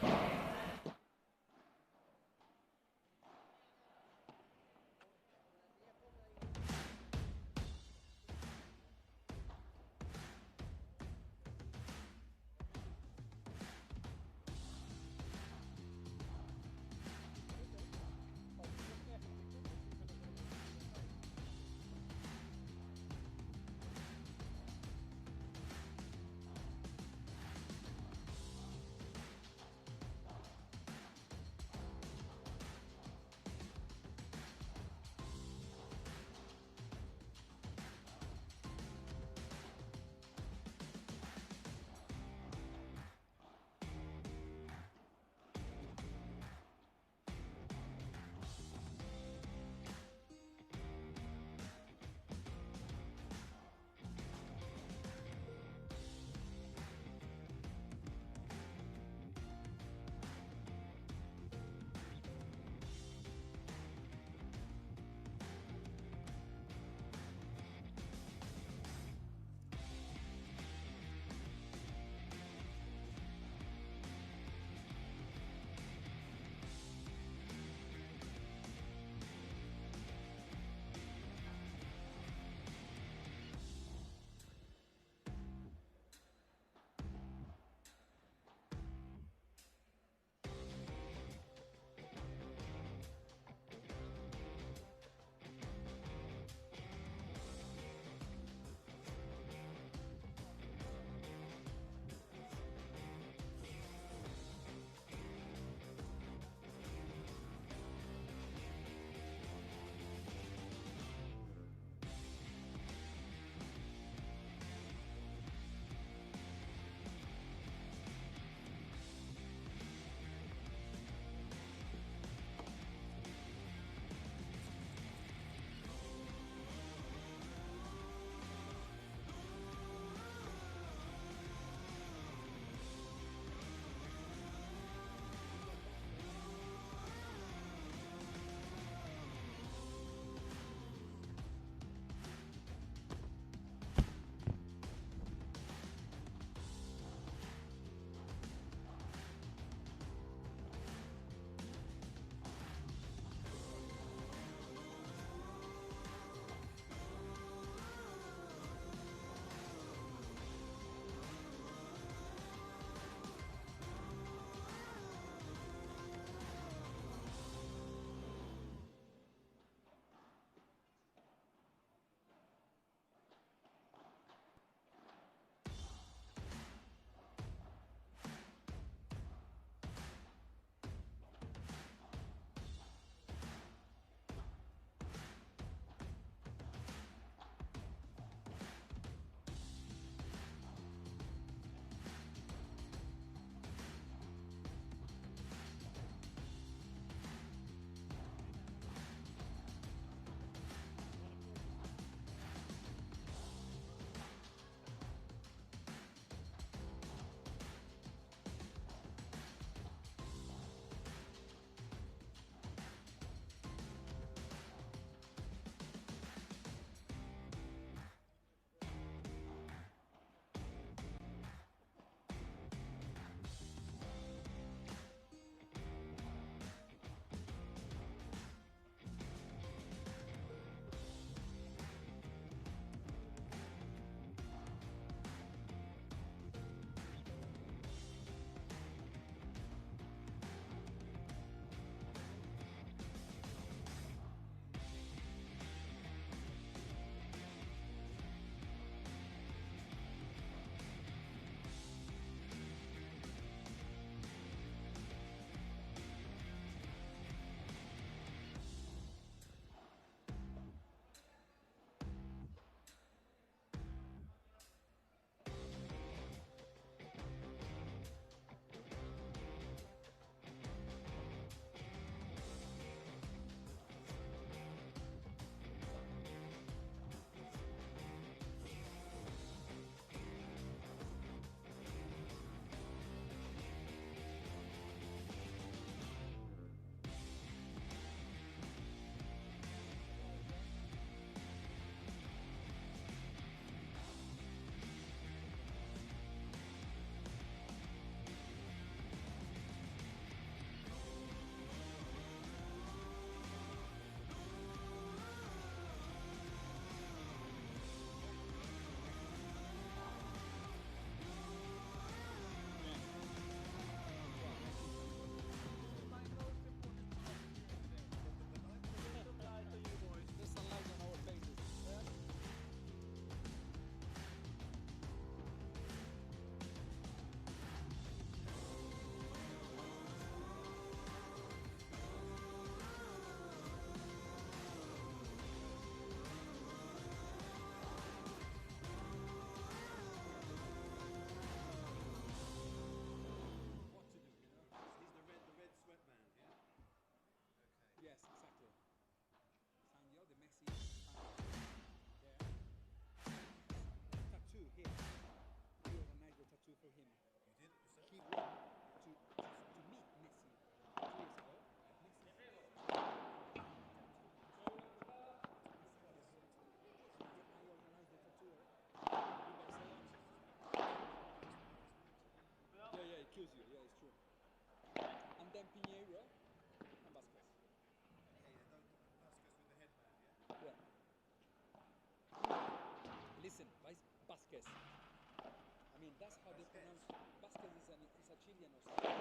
Speaker 2: that's how they pronounce it. Vasquez is a Chilean or something.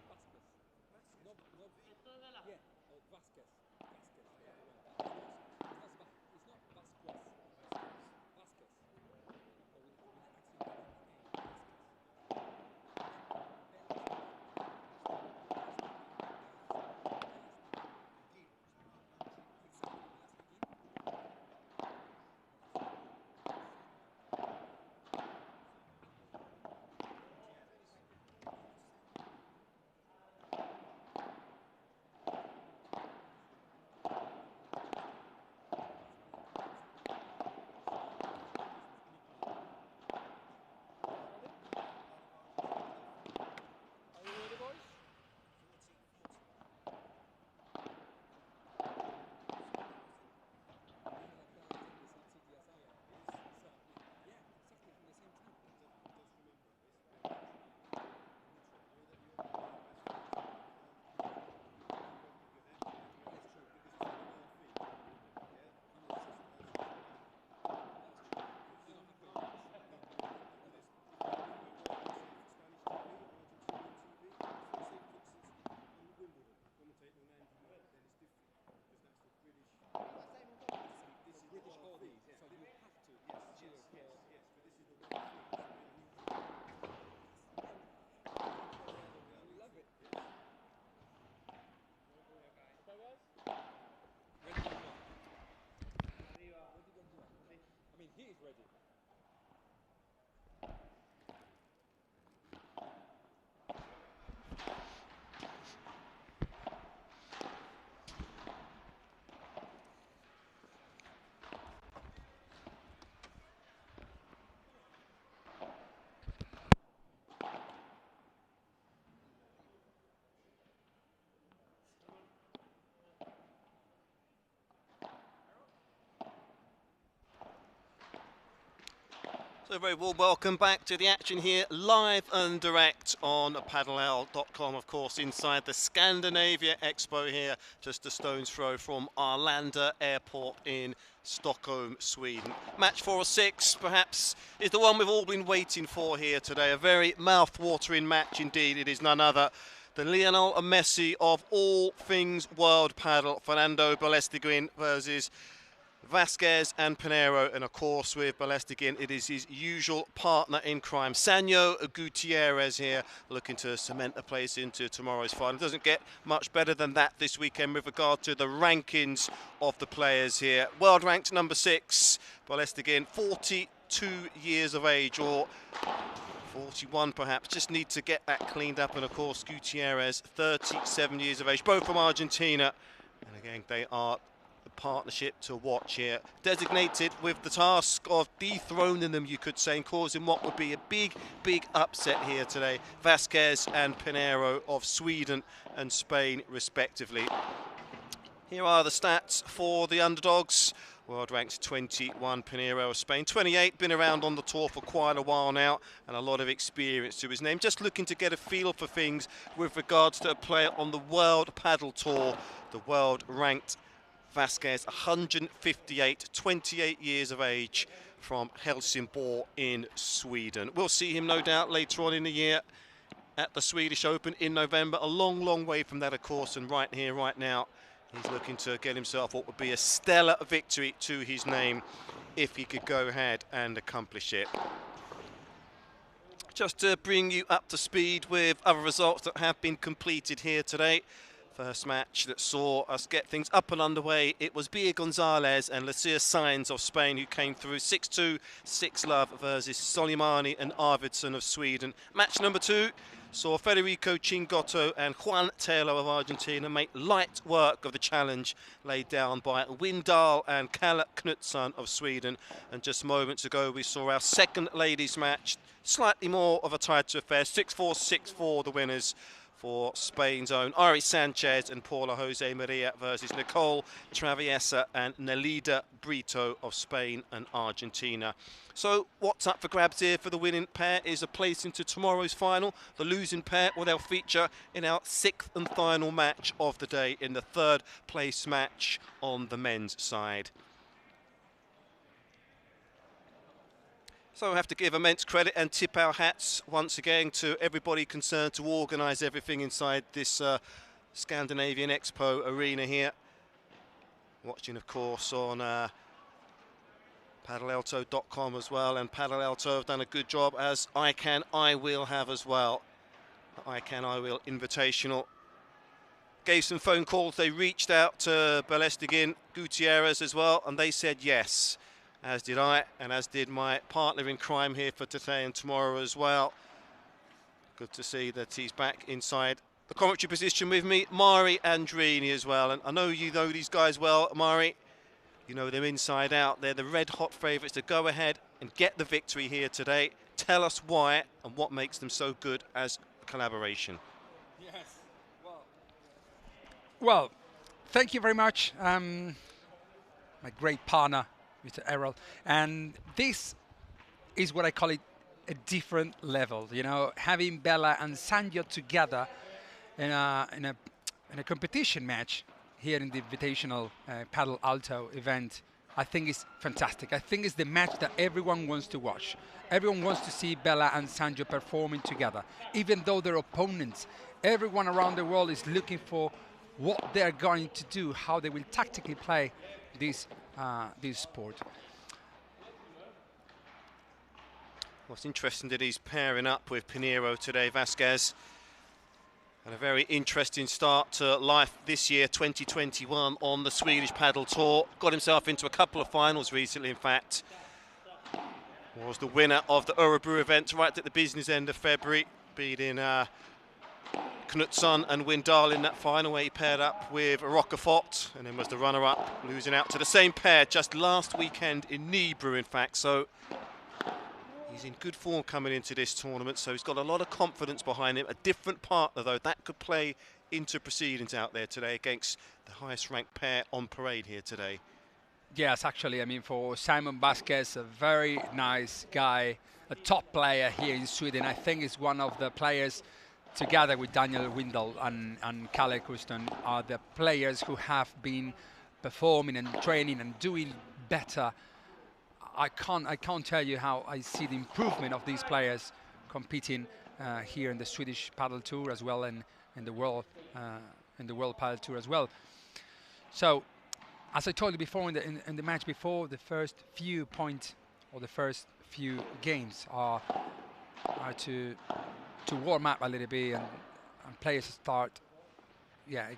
Speaker 2: Vasquez. No, yeah, Vasquez. Vasquez. It's not Vasquez. Vasquez. But with an accent on the A. He is ready.
Speaker 1: So a very warm welcome back to the action here, live and direct on paddleowl.com, of course, inside the Scandinavia Expo here, just a stone's throw from Arlanda Airport in Stockholm, Sweden. Match 4 or 6, perhaps, is the one we've all been waiting for here today. A very mouth-watering match indeed. It is none other than Lionel Messi of all things world paddle, Fernando Belasteguín versus Vasquez and Pineiro, and of course with Belasteguín it is his usual partner in crime, Sanyo Gutierrez here, looking to cement a place into tomorrow's final. Doesn't get much better than that this weekend with regard to the rankings of the players here. World ranked number 6, Belasteguín, 42 years of age, or 41 perhaps, just need to get that cleaned up, and of course Gutierrez, 37 years of age, both from Argentina, and again they are the partnership to watch here, designated with the task of dethroning them, you could say, and causing what would be a big upset here today. Vasquez and Pineiro of Sweden and Spain respectively. Here are the stats for the underdogs. World ranked 21, Pineiro of Spain, 28, been around on the tour for quite a while now, and a lot of experience to his name. Just looking to get a feel for things with regards to a player on the World Paddle Tour. The world ranked Vasquez, 158, 28 years of age, from Helsingborg in Sweden. We'll see him no doubt later on in the year at the Swedish Open in November. A long way from that, of course, and right here, right now, he's looking to get himself what would be a stellar victory to his name if he could go ahead and accomplish it. Just to bring you up to speed with other results that have been completed here today. First match that saw us get things up and underway, it was Gonzalez and Lucia Sainz of Spain who came through 6-2, 6-love versus Soleymani and Arvidsson of Sweden. Match number 2 saw Federico, Chingotto and Juan Tello of Argentina make light work of the challenge laid down by Windahl and Calle Knutsson of Sweden. And just moments ago we saw our second ladies match, slightly more of a tighter affair, 6-4, 6-4 the winners for Spain's own Sanchez and Paula Josemaria versus Nicole, Traviesa and Nelida, Brito of Spain and Argentina. So what's up for grabs here for the winning pair is a place into tomorrow's final. The losing pair, well, they'll feature in our 6th and final match of the day in the 3rd place match on the men's side. So I have to give immense credit and tip our hats once again to everybody concerned to organise everything inside this Scandinavian Expo arena here. Watching, of course, on paddleelto.com as well, and Paddle Elto have done a good job, as ICANIWILL have as well. The ICANIWILL Invitational. Gave some phone calls, they reached out to Belasteguín, Gutierrez as well, and they said yes, as did I, and as did my partner in crime here for today and tomorrow as well. Good to see that he's back inside the commentary position with me, Mari Andrini as well. And I know you know these guys well, Mari. You know them inside out. They're the red-hot favourites to go ahead and get the victory here today. Tell us why and what makes them so good as a collaboration.
Speaker 2: Yes. Well, thank you very much, my great partner, Mr. Errol. And this is what I call it a different level. You know, having Bella and Sanyo together in a competition match here in the Invitational Paddle Alto event, I think is fantastic. I think it's the match that everyone wants to watch. Everyone wants to see Bella and Sanyo performing together, even though they're opponents. Everyone around the world is looking for what they're going to do, how they will tactically play this sport.
Speaker 1: What's interesting that he's pairing up with Pineiro today, Vasquez. And a very interesting start to life this year, 2021, on the Swedish Paddle Tour. Got himself into a couple of finals recently, in fact. Was the winner of the Örebro event right at the business end of February, beating Knutsson and Windahl in that final, where he paired up with Rockefort, and then was the runner-up, losing out to the same pair just last weekend in Nybro, in fact. So he's in good form coming into this tournament, so he's got a lot of confidence behind him. A different partner, though, that could play into proceedings out there today against the highest-ranked pair on parade here today.
Speaker 2: Yes, actually, I mean, for Simon Vasquez, a very nice guy, a top player here in Sweden. I think he's one of the players, together with Daniel Windahl and Calle are the players who have been performing and training and doing better. I can't tell you how I see the improvement of these players competing here in the Swedish Paddle Tour as well, and in the World Paddle Tour as well. So, as I told you before in the match before, the first few points or the first few games are to warm up a little bit, and players start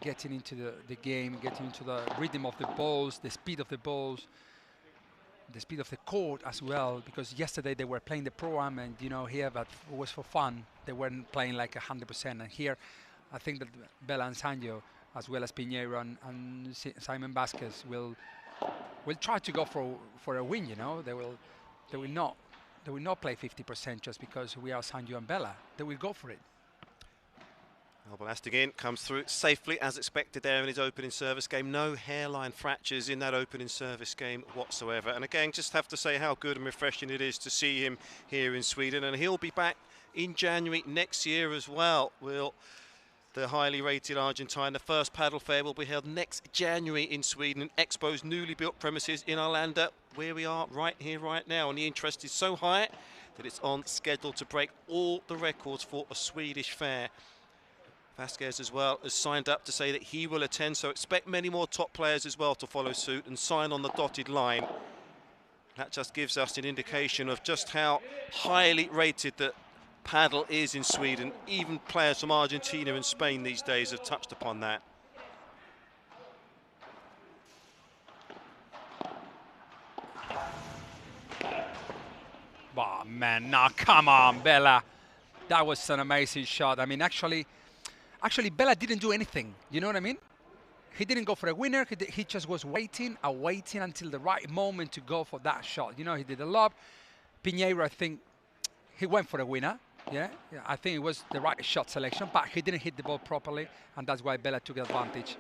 Speaker 2: getting into the game, getting into the rhythm of the balls, the speed of the balls, the speed of the court as well, because yesterday they were playing the Pro-Am, and you know, here that was for fun. They weren't playing like 100%, and here I think that Bella and Sanyo, as well as Pineiro and Simon Vasquez, will try to go for a win. You know, they will not play 50% just because we are Sanyo and Bella. They will go for it.
Speaker 1: Belasteguín comes through safely as expected there in his opening service game. No hairline fractures in that opening service game whatsoever. And again, just have to say how good and refreshing it is to see him here in Sweden. And he'll be back in January next year as well. The highly rated Argentine, the first paddle fair will be held next January in Sweden, in Expo's newly built premises in Arlanda, where we are right here, right now. And the interest is so high that it's on schedule to break all the records for a Swedish fair. Vasquez as well has signed up to say that he will attend, so expect many more top players as well to follow suit and sign on the dotted line. That just gives us an indication of just how highly rated that paddle is in Sweden. Even players from Argentina and Spain these days have touched upon that.
Speaker 2: Oh man, no, come on, Bella. That was an amazing shot. I mean, actually Bella didn't do anything. You know what I mean? He didn't go for a winner. He just was waiting until the right moment to go for that shot. You know, he did a lob. Pineiro, I think, he went for a winner. Yeah, I think it was the right shot selection, but he didn't hit the ball properly, and that's why Bella took advantage.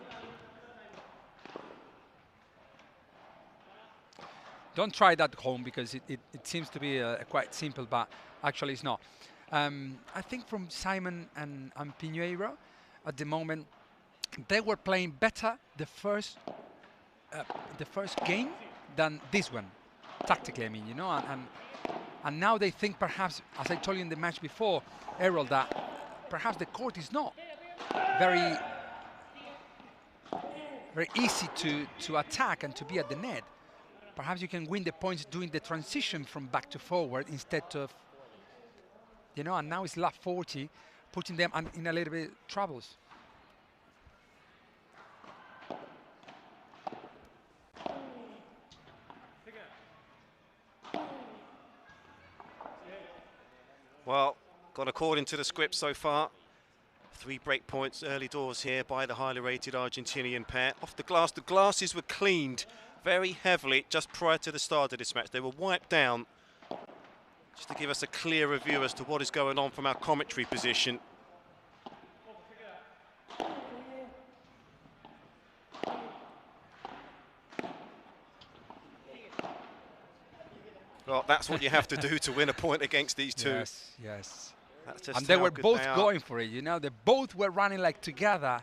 Speaker 2: Don't try that at home, because it seems to be quite simple, but actually it's not. I think from Simon and Pineiro, at the moment, they were playing better the first game than this one, tactically, I mean, you know, And now they think perhaps, as I told you in the match before, Errol, that perhaps the court is not very easy to attack and to be at the net. Perhaps you can win the points doing the transition from back to forward instead of, you know, and now it's lap 40, putting them in a little bit troubles.
Speaker 1: Well, gone according to the script so far. 3 break points early doors here by the highly rated Argentinian pair. Off the glass, the glasses were cleaned very heavily just prior to the start of this match. They were wiped down just to give us a clearer view as to what is going on from our commentary position. Well, that's what you have to do to win a point against these two.
Speaker 2: Yes, yes.
Speaker 1: That's just
Speaker 2: and they were both
Speaker 1: they
Speaker 2: going for it, you know. They both were running like together.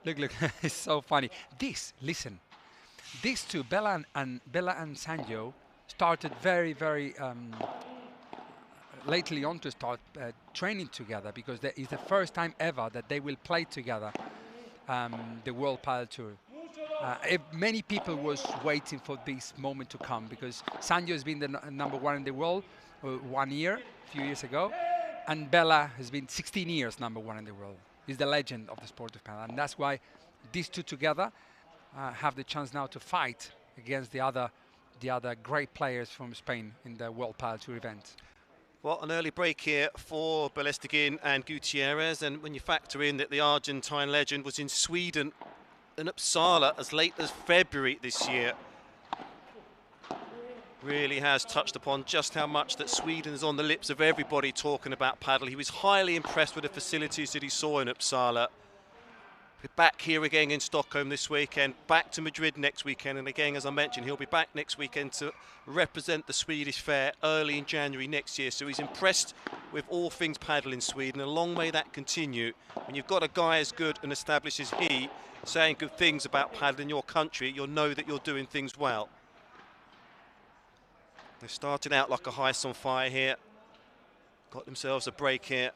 Speaker 2: Look, look, it's so funny. Listen, these two, Bella and Sanyo, started very, very lately on to start training together, because it's the first time ever that they will play together the World Padel Tour. Many people was waiting for this moment to come, because Sanyo has been the #1 in the world 1 year, a few years ago, and Bella has been 16 years #1 in the world. He's the legend of the sport of padel, and that's why these two together have the chance now to fight against the other great players from Spain in the World Padel Tour event.
Speaker 1: Well, an early break here for Belasteguín and Gutierrez, and when you factor in that the Argentine legend was in Sweden and Uppsala as late as February this year, really has touched upon just how much that Sweden is on the lips of everybody talking about paddle. He was highly impressed with the facilities that he saw in Uppsala. We're back here again in Stockholm this weekend, back to Madrid next weekend, and again, as I mentioned, he'll be back next weekend to represent the Swedish fair early in January next year. So he's impressed with all things paddle in Sweden, and long may that continue. When you've got a guy as good and established as he saying good things about paddle in your country, you'll know that you're doing things well. They started out like a house on fire here. Got themselves a break here.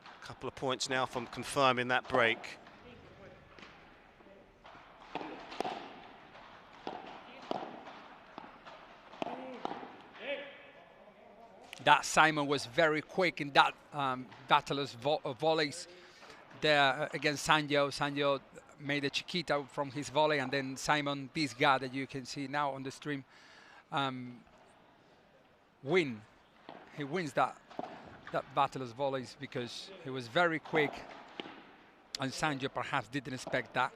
Speaker 1: A couple of points now from confirming that break.
Speaker 2: That Simon was very quick in that battle of volleys there against Sanyo. Sanyo made a chiquita from his volley, and then Simon, this guy that you can see now on the stream, He wins that battle of volleys because he was very quick, and Sanyo perhaps didn't expect that.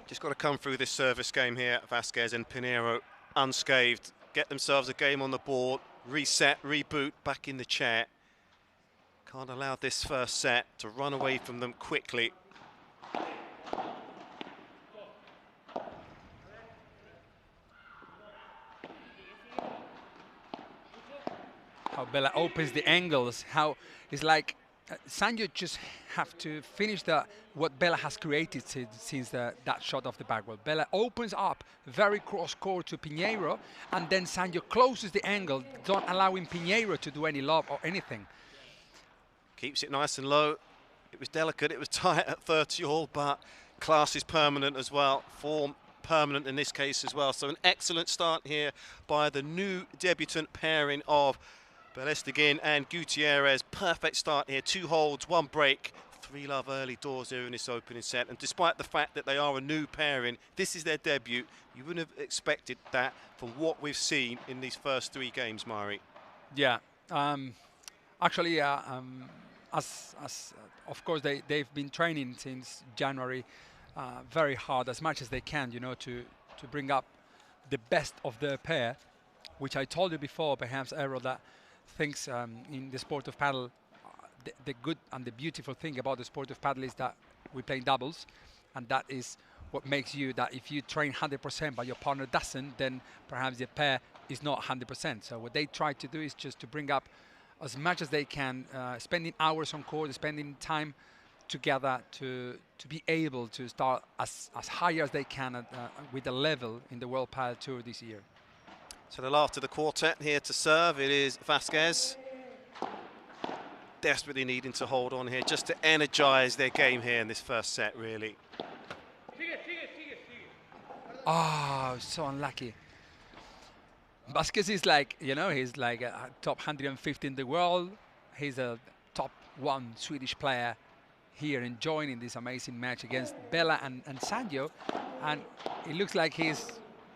Speaker 1: Just got to come through this service game here. Vasquez and Pineiro unscathed, get themselves a game on the board, reset, reboot, back in the chair. Can't allow this first set to run away from them quickly.
Speaker 2: How Bella opens the angles, how it's like Sanyo just have to finish what Bella has created since that shot off the backward. Bella opens up very cross court to Pineiro, and then Sanyo closes the angle, don't allowing Pineiro to do any lob or anything.
Speaker 1: Keeps it nice and low. It was delicate, it was tight at 30 all, but class is permanent as well. Form permanent in this case as well. So an excellent start here by the new debutant pairing of Belasteguín and Gutierrez. Perfect start here, 2 holds, 1 break, 3 love early doors here in this opening set. And despite the fact that they are a new pairing, this is their debut. You wouldn't have expected that from what we've seen in these first 3 games, Mari.
Speaker 2: Yeah, actually, of course they've been training since January very hard, as much as they can, you know, to bring up the best of their pair, which I told you before, perhaps, Errol, that things in the sport of paddle, the good and the beautiful thing about the sport of paddle is that we play doubles, and that is what makes you that if you train 100% but your partner doesn't, then perhaps the pair is not 100%. So what they try to do is just to bring up as much as they can, spending hours on court, spending time together to be able to start as high as they can at, with the level in the World Padel Tour this year.
Speaker 1: So the last of the quartet here to serve, it is Vasquez. Desperately needing to hold on here just to energize their game here in this first set, really.
Speaker 2: Oh, so unlucky. Vasquez is like, you know, he's like a top 150 in the world. He's a top 1 Swedish player here enjoying this amazing match against Bela and Sanyo. And it looks like he's,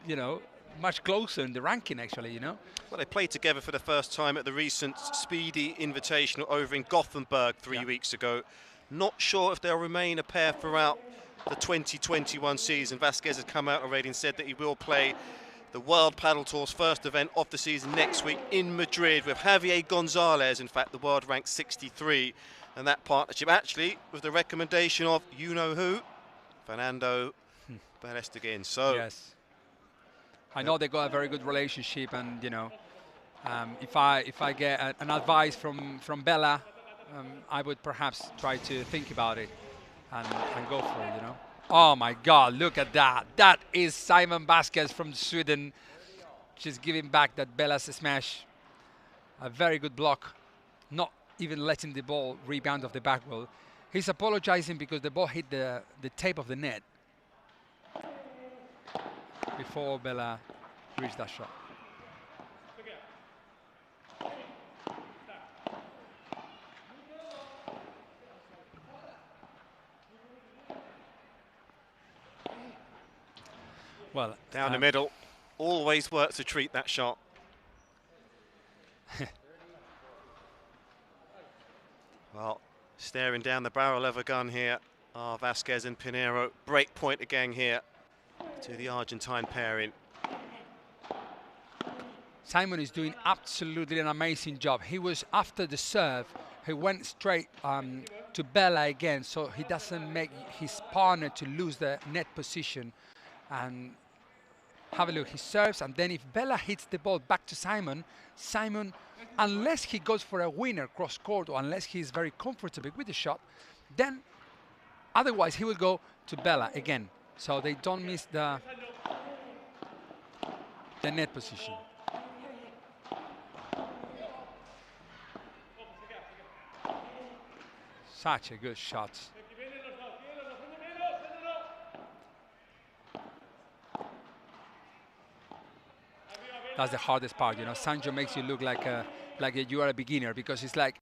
Speaker 2: you know, much closer in the ranking, actually, you know.
Speaker 1: Well, they played together for the first time at the recent Speedy Invitational over in Gothenburg 3 weeks ago. Not sure if they'll remain a pair throughout the 2021 season. Vasquez has come out already and said that he will play the World Padel Tour's first event of the season next week in Madrid with Javier Gonzalez, in fact, the world ranked 63. And that partnership actually with the recommendation of you-know-who, Fernando Belasteguín. So
Speaker 2: yes. I know they got a very good relationship, and you know, if I get an advice from Bela, I would perhaps try to think about it and go for it, you know. Oh my God, look at that! That is Simon Vasquez from Sweden, just giving back that Bela's smash. A very good block, not even letting the ball rebound off the back wall. He's apologizing because the ball hit the tape of the net before Bela reached that shot. Well,
Speaker 1: down the middle, always works to treat that shot. Well, staring down the barrel of a gun here are Vasquez and Pineiro. Break point again here to the Argentine pairing.
Speaker 2: Simon is doing absolutely an amazing job. He was after the serve. He went straight to Bela again, so he doesn't make his partner to lose the net position. And have a look, he serves, and then if Bela hits the ball back to Simon, unless he goes for a winner cross court or unless he's very comfortable with the shot, then otherwise he will go to Bela again. So they don't miss the net position. Such a good shot. That's the hardest part, you know. Sanyo makes you look like you are a beginner, because it's like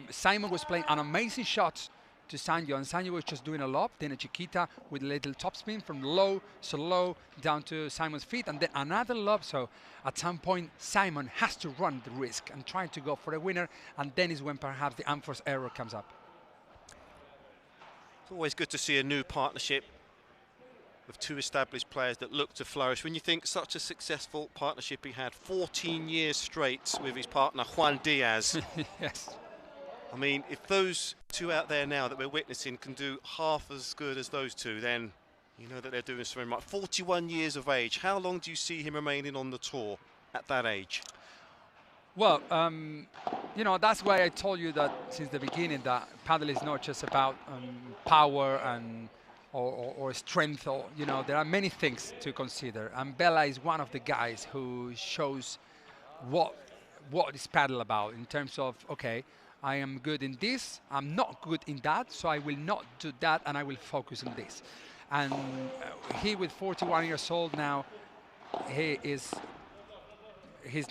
Speaker 2: Simon was playing an amazing shot to Sanyo, and Sanyo was just doing a lob, then a chiquita with a little topspin from low down to Simon's feet, and then another lob. So at some point, Simon has to run the risk and try to go for a winner, and then is when perhaps the unforced error comes up.
Speaker 1: It's always good to see a new partnership with two established players that look to flourish. When you think such a successful partnership he had 14 years straight with his partner Juan Diaz.
Speaker 2: Yes.
Speaker 1: I mean, if those two out there now that we're witnessing can do half as good as those two, then you know that they're doing something right. 41 years of age. How long do you see him remaining on the tour at that age?
Speaker 2: Well, you know, that's why I told you that since the beginning that padel is not just about power and or strength, or you know, there are many things to consider, and Bela is one of the guys who shows what is padel about in terms of, okay, I am good in this, I'm not good in that, so I will not do that and I will focus on this. And he, with 41 years old now, he's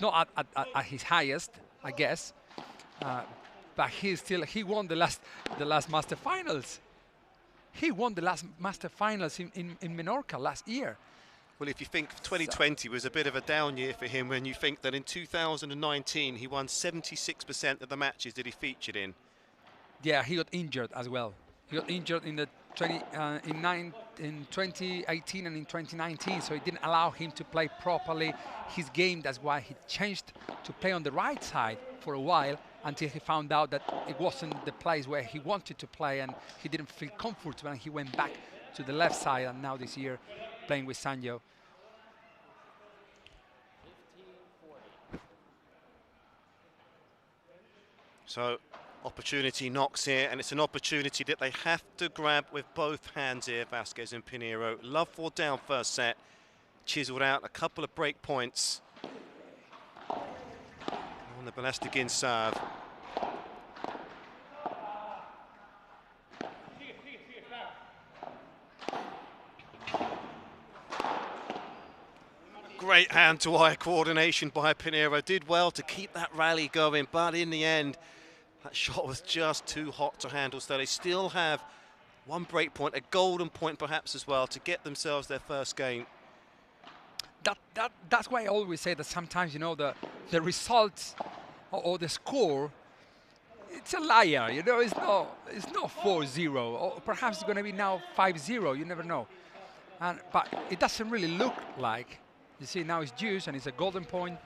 Speaker 2: not at his highest, I guess, but he won the last Master Finals. He won the last Master Finals in Menorca last year.
Speaker 1: Well, if you think 2020 was a bit of a down year for him, when you think that in 2019 he won 76% of the matches that he featured in.
Speaker 2: Yeah, he got injured as well. He got injured in the in 2018 and in 2019, so it didn't allow him to play properly his game. That's why he changed to play on the right side for a while, until he found out that it wasn't the place where he wanted to play, and he didn't feel comfortable, and he went back to the left side, and now this year playing with Sanyo. So
Speaker 1: Opportunity knocks here, and it's an opportunity that they have to grab with both hands here, Vasquez and Pineiro. Love 4 down first set, chiseled out a couple of break points on the Belasteguín serve. Great hand-to-eye coordination by Pineiro. Did well to keep that rally going, but in the end, that shot was just too hot to handle. So they still have 1 break point, a golden point perhaps as well, to get themselves their first game.
Speaker 2: That's why I always say that sometimes, you know, the results or the score, it's a liar. You know, it's not 4-0, or perhaps it's going to be now 5-0. You never know. But it doesn't really look like. You see, now it's juice and it's a golden point.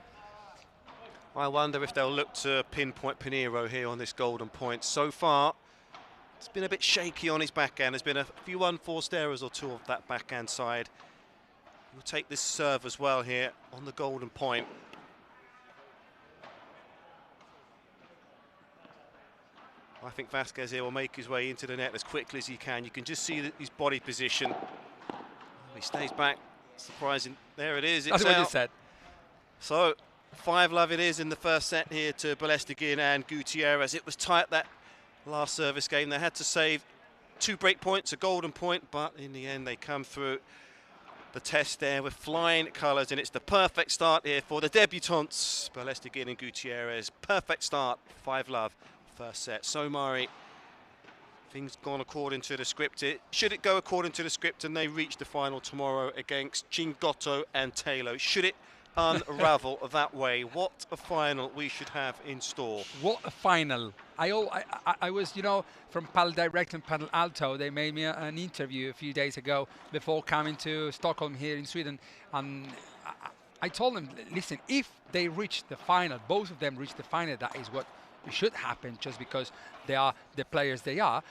Speaker 1: I wonder if they'll look to pinpoint Pineiro here on this golden point. So far, it's been a bit shaky on his backhand. There's been a few unforced errors or two of that backhand side. We'll take this serve as well here on the golden point. I think Vasquez here will make his way into the net as quickly as he can. You can just see his body position. He stays back. Surprising. There it is. It's
Speaker 2: That's
Speaker 1: out.
Speaker 2: what you said.
Speaker 1: So 5-love it is in the first set here to Belasteguín and Gutierrez. It was tight, that last service game. They had to save 2 break points, a golden point, but in the end they come through the test there with flying colours, and it's the perfect start here for the debutantes, Belasteguín and Gutierrez. Perfect start, 5-love, first set. So Mari, things gone according to the script. Should it go according to the script and they reach the final tomorrow against Chingotto and Tello? Should it unravel that way? What a final we should have in store.
Speaker 2: What a final. I was, you know, from Paddle Direct and Paddle Alto, they made me an interview a few days ago before coming to Stockholm here in Sweden. And I told them, listen, if they reach the final, both of them reach the final, that is what should happen, just because they are the players they are.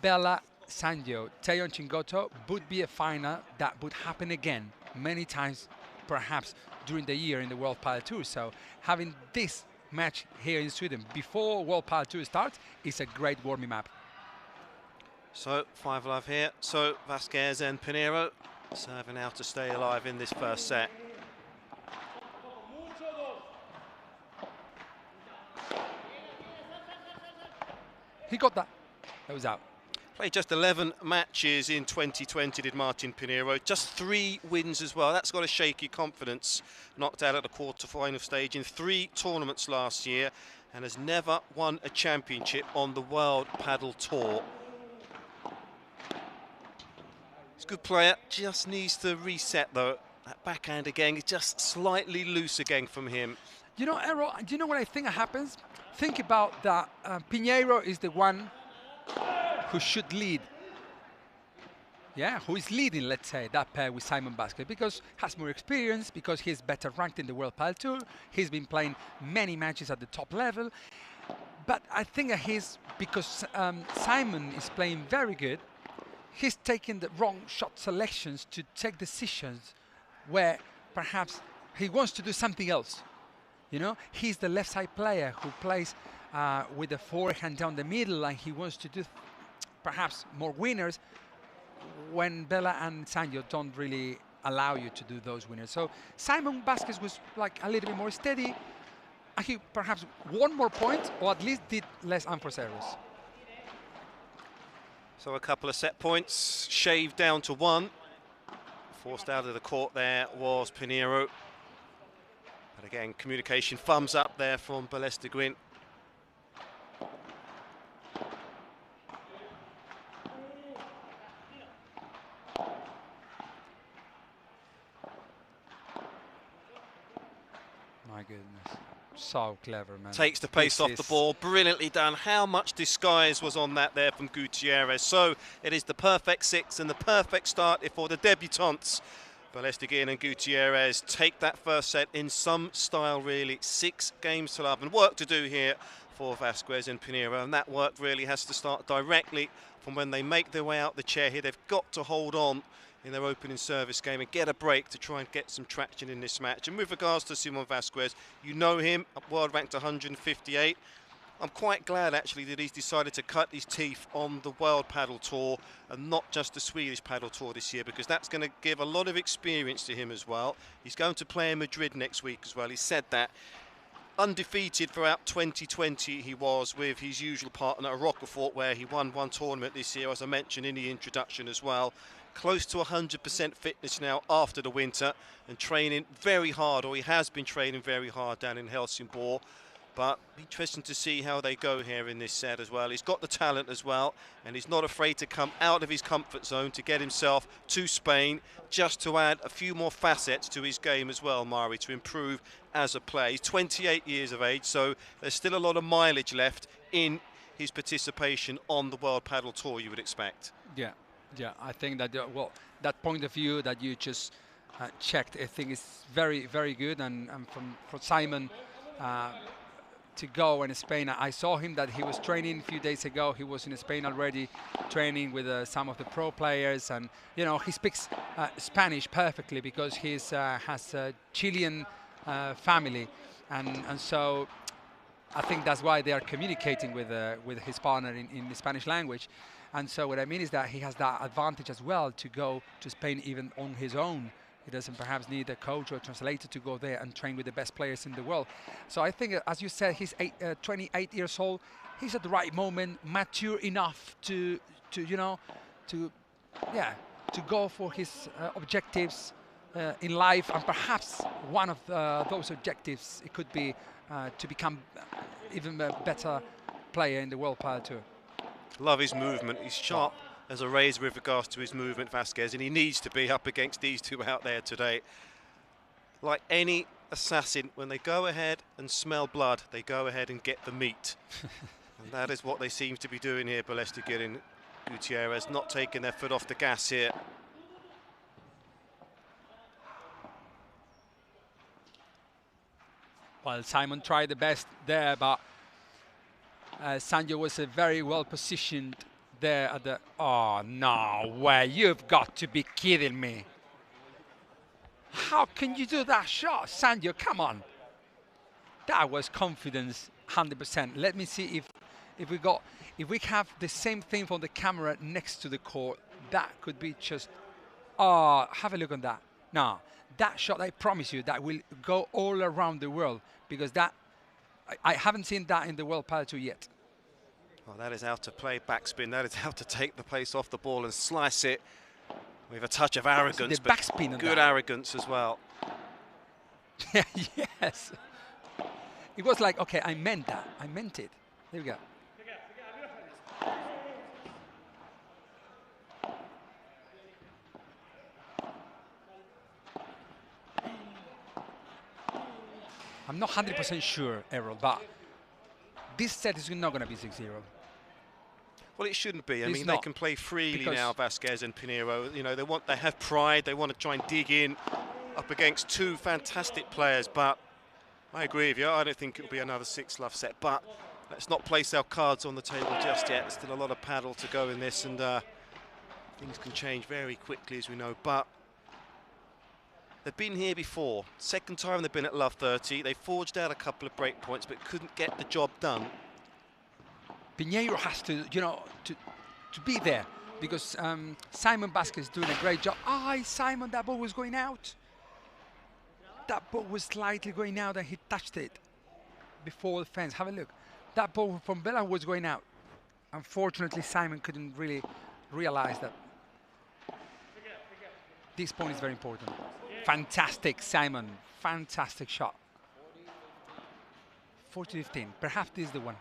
Speaker 2: Bella, Sanyo, Tello and Chingotto would be a final that would happen again many times, perhaps during the year in the World Padel Tour. So having this match here in Sweden before World Padel Tour starts is a great warming up.
Speaker 1: So 5-love here. So Vasquez and Pineiro serving out to stay alive in this first set.
Speaker 2: He got that. That was out.
Speaker 1: Played just 11 matches in 2020, did Martin Pineiro. Just 3 wins as well. That's got to shake your confidence. Knocked out at the quarter-final stage in 3 tournaments last year and has never won a championship on the World Padel Tour. He's a good player. Just needs to reset, though. That backhand again is just slightly loose again from him.
Speaker 2: You know, Errol, do you know what I think happens? Think about that. Pineiro is the one who should lead. Yeah, who is leading, let's say, that pair with Simon Vasquez, because has more experience, because he's better ranked in the World Padel Tour. He's been playing many matches at the top level. But I think that because Simon is playing very good, he's taking the wrong shot selections to take decisions where perhaps he wants to do something else. You know, he's the left side player who plays with the forehand down the middle, and he wants to do perhaps more winners when Bella and Sanyo don't really allow you to do those winners. So Simon Vasquez was like a little bit more steady, and he perhaps won more points, or at least did less unforced errors.
Speaker 1: So a couple of set points, shaved down to 1. Forced out of the court there was Pineiro. But again, communication thumbs up there from Belasteguín.
Speaker 2: My goodness, so clever, man.
Speaker 1: Takes the pace off the ball, brilliantly done. How much disguise was on that there from Gutierrez. So it is the perfect 6 and the perfect start for the debutantes. Belasteguín and Gutierrez take that first set in some style, really. 6 games to love, and work to do here for Vasquez and Pineiro, and that work really has to start directly from when they make their way out the chair here. They've got to hold on in their opening service game and get a break to try and get some traction in this match. And with regards to Simon Vasquez, you know him, world ranked 158. I'm quite glad actually that he's decided to cut his teeth on the World Paddle Tour and not just the Swedish Paddle Tour this year, because that's going to give a lot of experience to him as well. He's going to play in Madrid next week as well. He said that. Undefeated throughout 2020 he was with his usual partner at Rochefort, where he won one tournament this year, as I mentioned in the introduction as well. Close to 100% fitness now after the winter, and training very hard, or he has been training very hard down in Helsingborg. But interesting to see how they go here in this set as well. He's got the talent as well, and he's not afraid to come out of his comfort zone to get himself to Spain, just to add a few more facets to his game as well, Mari, to improve as a player. He's 28 years of age, so there's still a lot of mileage left in his participation on the World Paddle Tour, you would expect.
Speaker 2: Yeah, I think that, well, that point of view that you just checked, I think is very, very good. And for Simon, to go in Spain. I saw him that he was training a few days ago. He was in Spain already training with some of the pro players, and you know, he speaks Spanish perfectly because he has a Chilean family, and so I think that's why they are communicating with his partner in the Spanish language. And so what I mean is that he has that advantage as well to go to Spain even on his own. He doesn't perhaps need a coach or a translator to go there and train with the best players in the world. So I think, as you said, he's 28 years old. He's at the right moment, mature enough to go for his objectives in life, and perhaps one of those objectives it could be to become even a better player in the World Paddle Tour.
Speaker 1: Love his movement. He's sharp as a razor with regards to his movement, Vasquez, and he needs to be up against these two out there today. Like any assassin, when they go ahead and smell blood, they go ahead and get the meat. And that is what they seem to be doing here, Belasteguín and Gutierrez, not taking their foot off the gas here.
Speaker 2: Well, Simon tried the best there, but Sanyo was very well positioned there at the... Oh, no way. You've got to be kidding me. How can you do that shot, Sanyo? Come on. That was confidence, 100%. Let me see if we have the same thing from the camera next to the court. That could be just... Oh, have a look on that. No, that shot, I promise you, that will go all around the world, because that... I haven't seen that in the World Paddle Tour yet.
Speaker 1: Well, that is how to play backspin. That is how to take the place off the ball and slice it with a touch of arrogance,
Speaker 2: but backspin
Speaker 1: good arrogance as well.
Speaker 2: Yes. It was like, okay, I meant that. I meant it. There we go. I'm not 100% sure, Errol, but this set is not going to be 6-0.
Speaker 1: Well, it shouldn't be. I mean, they can play freely now, Vasquez and Pineiro. You know, they have pride. They want to try and dig in up against two fantastic players. But I agree with you. I don't think it'll be another 6-love set. But let's not place our cards on the table just yet. There's still a lot of paddle to go in this, and things can change very quickly, as we know. But they've been here before. Second time they've been at Love 30. They forged out a couple of break points, but couldn't get the job done.
Speaker 2: Pineiro has to, you know, to be there, because Simon Vasquez is doing a great job. Simon, that ball was going out. That ball was slightly going out, and he touched it before the fence. Have a look. That ball from Bella was going out. Unfortunately, Simon couldn't really realize that. This point is very important. Fantastic, Simon. Fantastic shot. 40-15. Perhaps this is the one.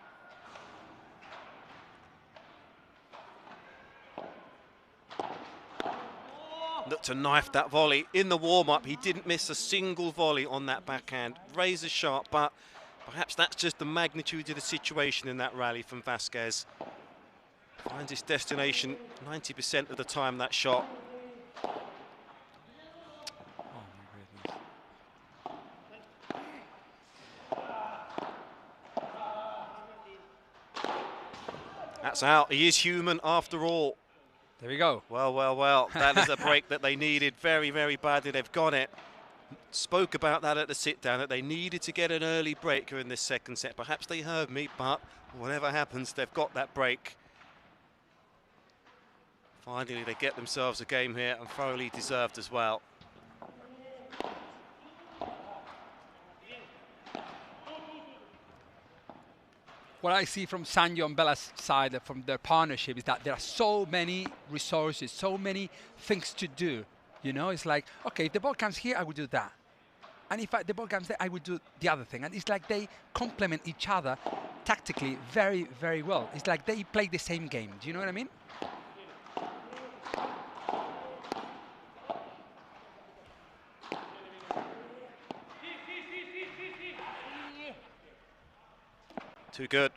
Speaker 1: Looked to knife that volley in the warm-up. He didn't miss a single volley on that backhand. Razor sharp, but perhaps that's just the magnitude of the situation in that rally from Vasquez. Finds its destination 90% of the time, that shot. That's out. He is human after all.
Speaker 2: There we go.
Speaker 1: Well, well, well. That is a break that they needed very, very badly. They've got it. spoke about that at the sit-down, that they needed to get an early breaker in this second set. Perhaps they heard me, but whatever happens, they've got that break. Finally, they get themselves a game here, and thoroughly deserved as well.
Speaker 2: What I see from Sanyo and Bella's side, from their partnership, is that there are so many resources, so many things to do. You know, it's like, okay, if the ball comes here, I will do that. And if the ball comes there, I will do the other thing. And it's like they complement each other tactically very, very well. It's like they play the same game. Do you know what I mean?
Speaker 1: Too good.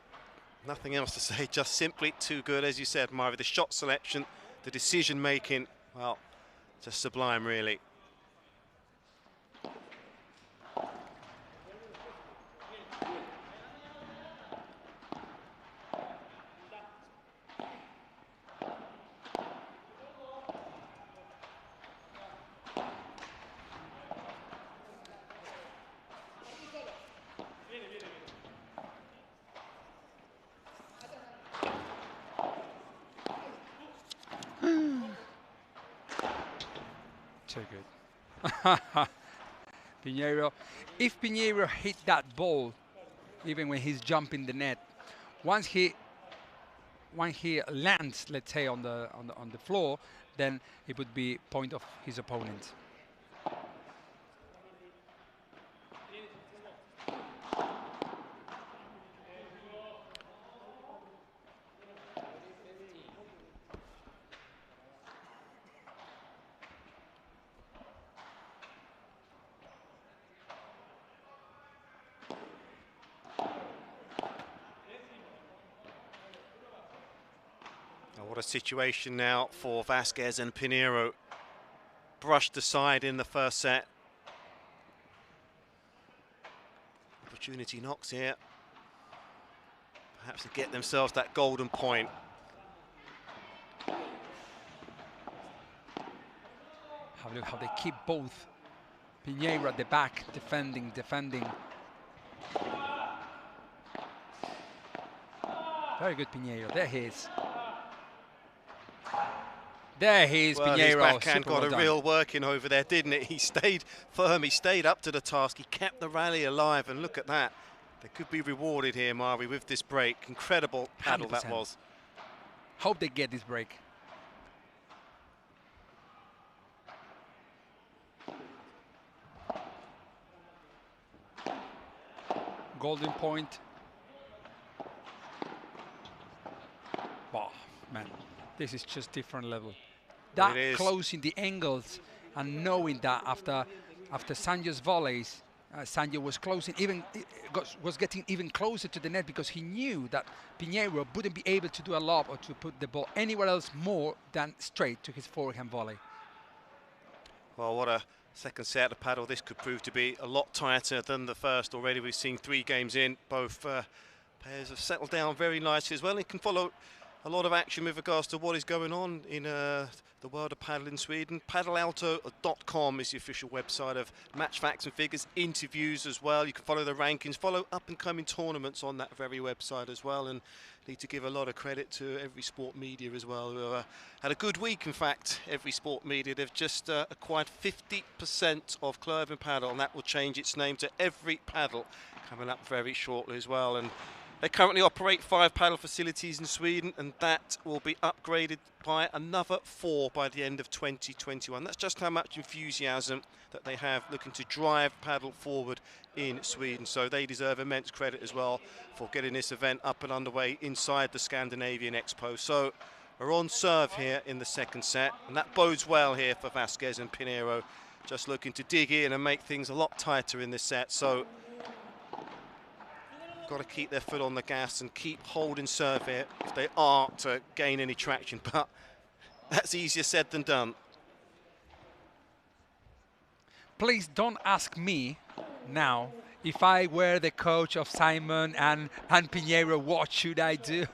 Speaker 1: Nothing else to say, just simply too good. As you said, Marvi, the shot selection, the decision making, well, just sublime, really.
Speaker 2: Too good. Pineiro. If Pineiro hit that ball, even when he's jumping the net, once he lands, let's say, on the floor, then it would be point of his opponent.
Speaker 1: What a situation now for Vasquez and Pineiro. Brushed aside in the first set. Opportunity knocks here. Perhaps to get themselves that golden point.
Speaker 2: Look how they keep both. Pineiro at the back, defending. Very good, Pineiro. There he is. There he is,
Speaker 1: well,
Speaker 2: Pineiro.
Speaker 1: His backhand
Speaker 2: Super
Speaker 1: got
Speaker 2: well
Speaker 1: a real working over there, didn't it? He stayed firm, he stayed up to the task, he kept the rally alive, and look at that. They could be rewarded here, Marvi, with this break. Incredible paddle 100%. That was.
Speaker 2: Hope they get this break. Golden point. Wow, man. This is just different level. That closing the angles and knowing that after Sanyo's volleys, Sanyo was closing, was getting even closer to the net because he knew that Pineiro wouldn't be able to do a lob or to put the ball anywhere else more than straight to his forehand volley.
Speaker 1: Well, what a second set of paddle. This could prove to be a lot tighter than the first. Already we've seen 3 games in. Both pairs have settled down very nicely as well. It can follow a lot of action with regards to what is going on in the world of paddle in Sweden. Paddleauto.com is the official website of match facts and figures, interviews as well. You can follow the rankings, follow up-and-coming tournaments on that very website as well, and need to give a lot of credit to Everysport Media as well, who had a good week. In fact, Everysport Media, they've just acquired 50% of Clervin Paddle, and that will change its name to Every Paddle coming up very shortly as well. And they currently operate 5 paddle facilities in Sweden, and that will be upgraded by another 4 by the end of 2021. That's just how much enthusiasm that they have looking to drive paddle forward in Sweden. So they deserve immense credit as well for getting this event up and underway inside the Scandinavian Expo. So we're on serve here in the second set, and that bodes well here for Vasquez and Pineiro, just looking to dig in and make things a lot tighter in this set. So got to keep their foot on the gas and keep holding serve here if they are to gain any traction, but that's easier said than done.
Speaker 2: Please don't ask me now, if I were the coach of Simon and Pineiro, what should I do?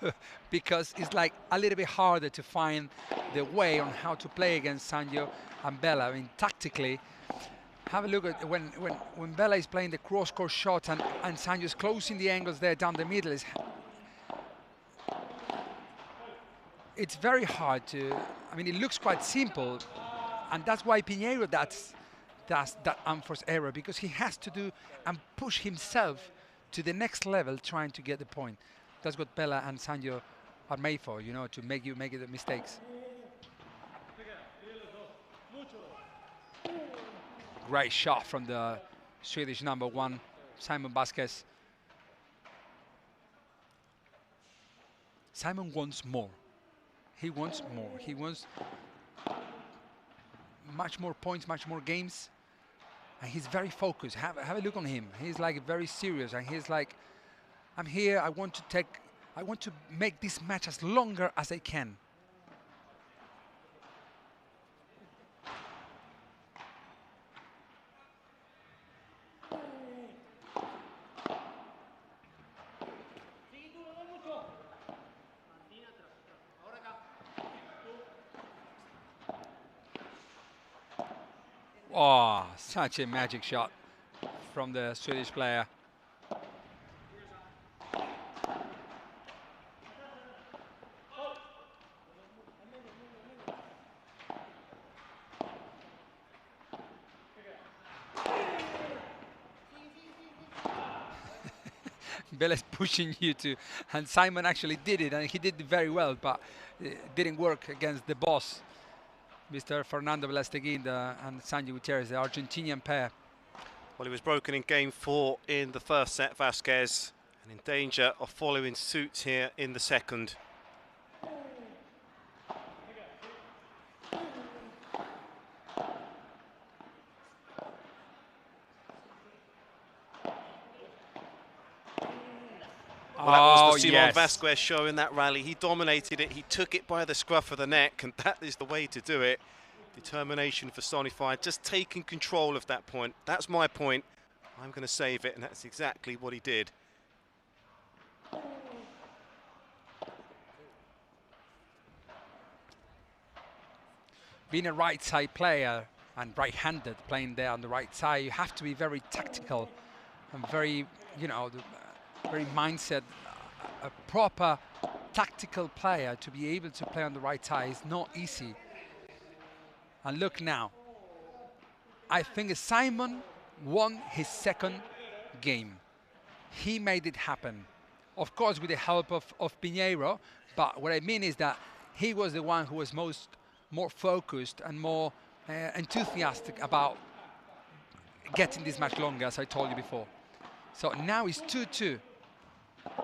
Speaker 2: Because it's like a little bit harder to find the way on how to play against Sanyo and Bella. I mean, tactically, Have a look at when Bella is playing the cross-court shots and Sanyo is closing the angles there down the middle. It's very hard to, I mean, it looks quite simple, and that's why Pineiro does that unforced error, because he has to do and push himself to the next level trying to get the point. That's what Bella and Sanyo are made for, you know, to make the mistakes. Great shot from the Swedish #1, Simon Vasquez. Simon wants more. He wants more. He wants much more points, much more games. And he's very focused. Have a look on him. He's like very serious, and he's like, I'm here, I want to make this match as longer as I can. Oh, such a magic shot from the Swedish player. Bella's pushing you to, and Simon actually did it, and he did it very well, but it didn't work against the boss, Mr. Fernando Belasteguín and Sanyo Gutierrez, the Argentinian pair.
Speaker 1: Well, he was broken in game 4 in the first set, Vasquez, and in danger of following suit here in the second. Well, that was the Simon Vasquez show in that rally. He dominated it, he took it by the scruff of the neck, and that is the way to do it. Determination personified, just taking control of that point. That's my point. I'm going to save it, and that's exactly what he did.
Speaker 2: Being a right side player and right-handed, playing there on the right side, you have to be very tactical and very, you know, very mindset. A proper tactical player to be able to play on the right side is not easy. And look now, I think Simon won his second game. He made it happen. Of course, with the help of Pineiro, but what I mean is that he was the one who was more focused and more enthusiastic about getting this match longer, as I told you before. So now it's 2-2.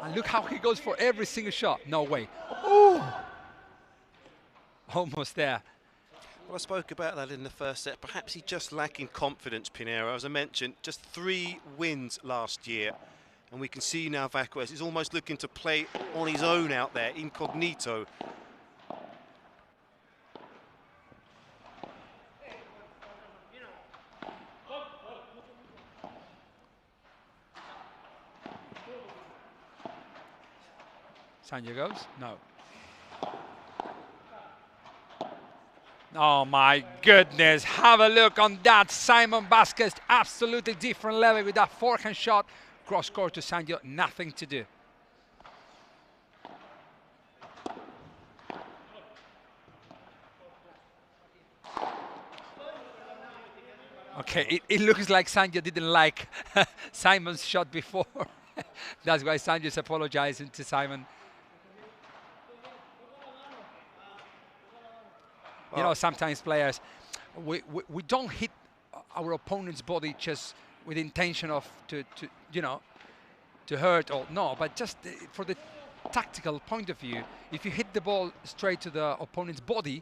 Speaker 2: And look how he goes for every single shot. No way. Ooh! Almost there.
Speaker 1: Well, I spoke about that in the first set. Perhaps he's just lacking confidence, Pineiro. As I mentioned, just 3 wins last year. And we can see now Vasquez is almost looking to play on his own out there, incognito.
Speaker 2: Sanyo goes? No. Oh my goodness, have a look on that. Simon Vasquez, absolutely different level with that forehand shot. Cross court to Sanyo, nothing to do. Okay, it looks like Sanyo didn't like Simon's shot before. That's why Sanyo's apologizing to Simon. You know, sometimes players, we don't hit our opponent's body just with intention of to hurt or no, but just for the tactical point of view. If you hit the ball straight to the opponent's body,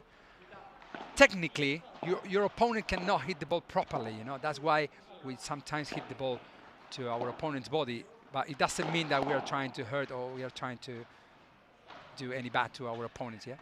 Speaker 2: technically your opponent cannot hit the ball properly. You know, that's why we sometimes hit the ball to our opponent's body, but it doesn't mean that we are trying to hurt or we are trying to do any bad to our opponents. Yeah.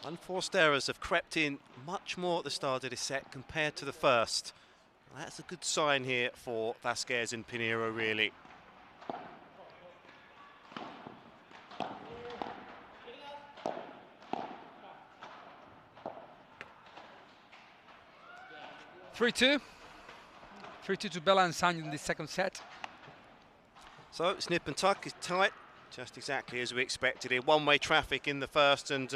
Speaker 1: Unforced errors have crept in much more at the start of this set compared to the first. That's a good sign here for Vasquez and Pineiro, really.
Speaker 2: (3-2) to Bella and Sanyo in the second set.
Speaker 1: So snip and tuck is tight, just exactly as we expected here. One-way traffic in the first, and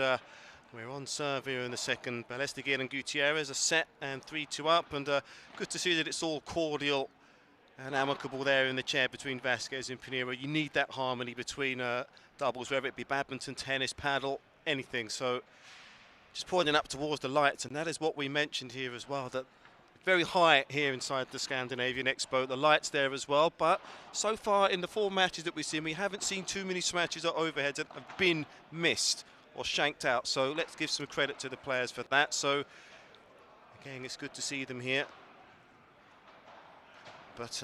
Speaker 1: we're on serve here in the second. Belasteguín and Gutierrez are set and 3-2 up, and good to see that it's all cordial and amicable there in the chair between Vasquez and Pineiro. You need that harmony between doubles, whether it be badminton, tennis, paddle, anything. So just pointing up towards the lights, and that is what we mentioned here as well, that very high here inside the Scandinavian Expo, the lights there as well, but so far in the 4 matches that we've seen, we haven't seen too many smashes or overheads that have been missed or shanked out, so let's give some credit to the players for that. So again, it's good to see them here, but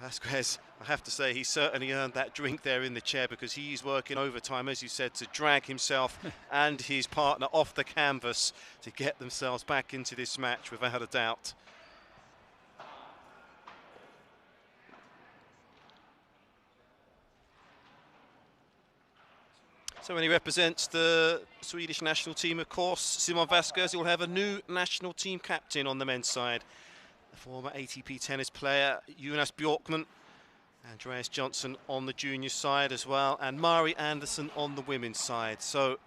Speaker 1: Vasquez, I have to say, he certainly earned that drink there in the chair, because he's working overtime, as you said, to drag himself and his partner off the canvas to get themselves back into this match, without a doubt. So when he represents the Swedish national team, of course, Simon Vasquez, he will have a new national team captain on the men's side. The former ATP tennis player, Jonas Bjorkman, Andreas Johnson on the junior side as well, and Mari Anderson on the women's side. So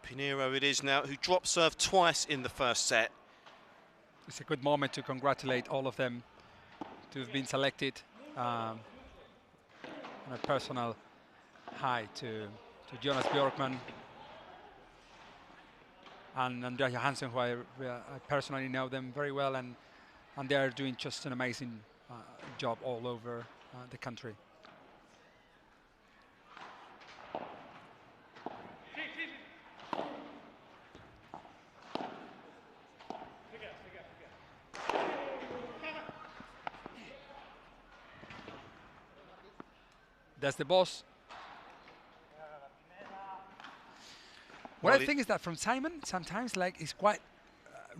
Speaker 1: Pineiro it is now, who dropped serve twice in the first set.
Speaker 2: It's a good moment to congratulate all of them to have been selected. On a personal hi to Jonas Bjorkman and Andrea Johansson, who I personally know them very well, and they are doing just an amazing job all over the country. That's the boss. What I think is that from Simon, sometimes like it's quite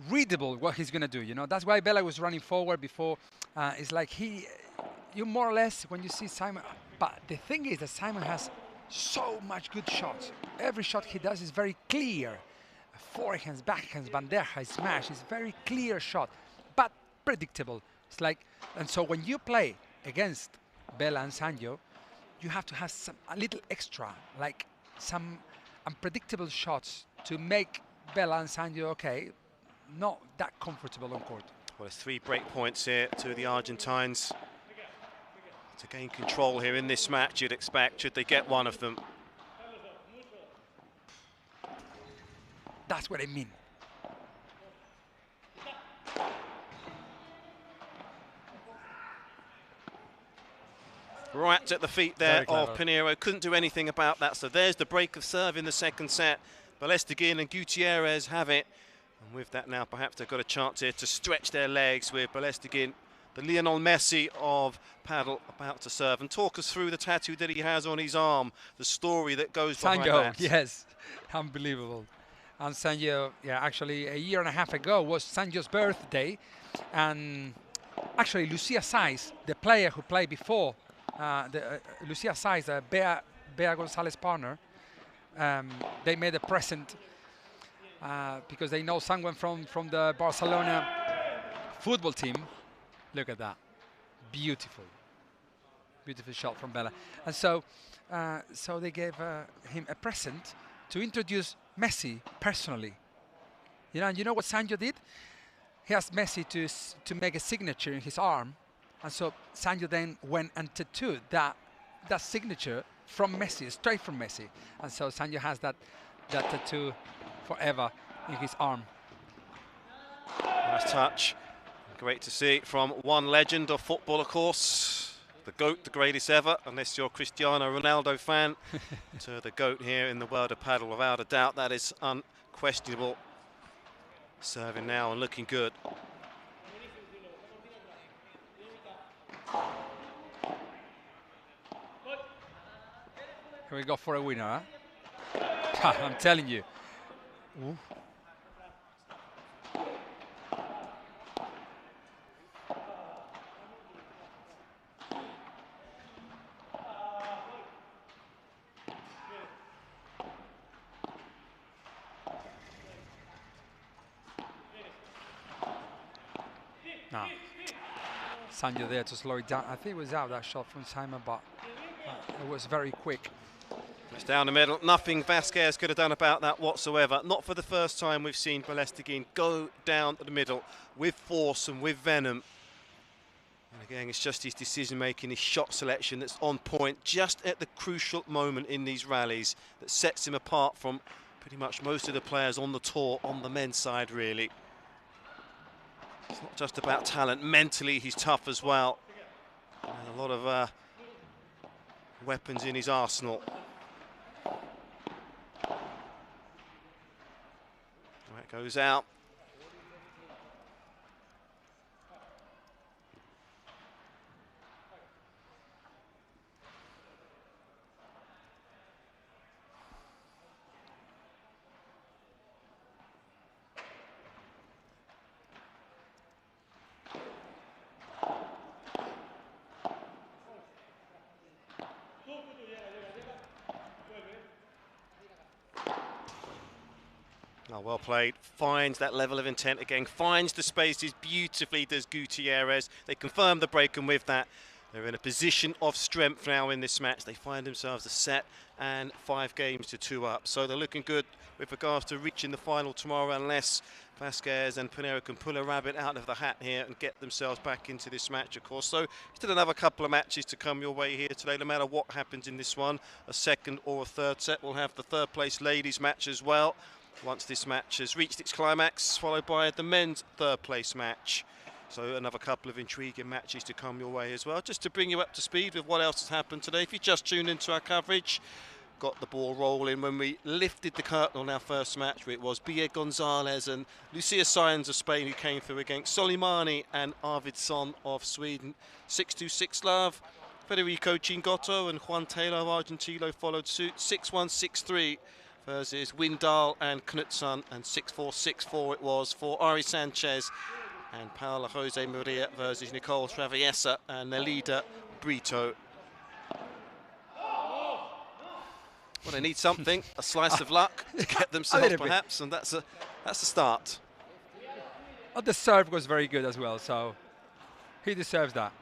Speaker 2: readable what he's going to do, you know. That's why Bella was running forward before. It's like you more or less, when you see Simon, but the thing is that Simon has so much good shots. Every shot he does is very clear. Forehands, backhands, bandeja, smash, is very clear shot, but predictable. It's like, and so when you play against Bella and Sanyo, you have to have a little extra, like some unpredictable shots to make Bella and Sanyo, okay, not that comfortable on court.
Speaker 1: Well, there's 3 break points here to the Argentines to gain control here in this match, you'd expect, should they get one of them.
Speaker 2: That's what I mean.
Speaker 1: Right at the feet there of Pineiro, couldn't do anything about that. So there's the break of serve in the second set. Belasteguín and Gutierrez have it. And with that now, perhaps they've got a chance here to stretch their legs with Belasteguín, the Lionel Messi of paddle, about to serve. And talk us through the tattoo that he has on his arm, the story that goes behind that.
Speaker 2: Yes, unbelievable. And Sanyo, yeah, actually a year and a half ago was Sanyo's birthday. And actually Lucia Sainz, the player who played before, Lucia Sainz, Bea Gonzalez partner, they made a present because they know someone from the Barcelona football team. Look at that, beautiful shot from Bella. And so they gave him a present to introduce Messi personally. You know, and you know what Sanyo did? He asked Messi to make a signature in his arm. And so Sanyo then went and tattooed that signature from Messi, straight from Messi. And so Sanyo has that tattoo forever in his arm.
Speaker 1: Nice touch. Great to see from one legend of football, of course. The GOAT, the greatest ever, unless you're a Cristiano Ronaldo fan. To the GOAT here in the world of paddle, without a doubt, that is unquestionable. Serving now and looking good.
Speaker 2: Here we go for a winner, huh? I'm telling you, Ooh. Now, Sanyo there to slow it down. I think it was out, that shot from Simon, but it was very quick.
Speaker 1: It's down the middle. Nothing Vasquez could have done about that whatsoever. Not for the first time we've seen Belasteguín go down the middle with force and with venom. And again, it's just his decision-making, his shot selection that's on point just at the crucial moment in these rallies that sets him apart from pretty much most of the players on the tour, on the men's side, really. It's not just about talent. Mentally, he's tough as well. And a lot of weapons in his arsenal. That goes out. Oh, well played. Finds that level of intent again. Finds the spaces beautifully, does Gutierrez. They confirm the break, and with that, they're in a position of strength now in this match. They find themselves a set and 5 games to 2 up. So they're looking good with regards to reaching the final tomorrow, unless Vasquez and Pineiro can pull a rabbit out of the hat here and get themselves back into this match, of course. So still another couple of matches to come your way here today. No matter what happens in this one, a second or a third set, we'll have the third place ladies match as well, once this match has reached its climax, followed by the men's third place match. So another couple of intriguing matches to come your way as well. Just to bring you up to speed with what else has happened today, if you just tuned into our coverage, got the ball rolling when we lifted the curtain on our first match, where it was Gonzalez and Lucia Sainz of Spain who came through against Soleymani and Arvidsson of Sweden. 6-2, 6-love. Federico, Chingotto and Juan Tello of Argentina followed suit. 6-1, 6-3. Versus Windahl and Knutsson, and 6-4, 6-4 it was for Ari Sanchez and Paula Josemaria versus Nicole, Traviesa and Nelida, Brito. Well, they need something, a slice of luck to get themselves perhaps, and that's a start.
Speaker 2: Oh, the serve was very good as well, so he deserves that.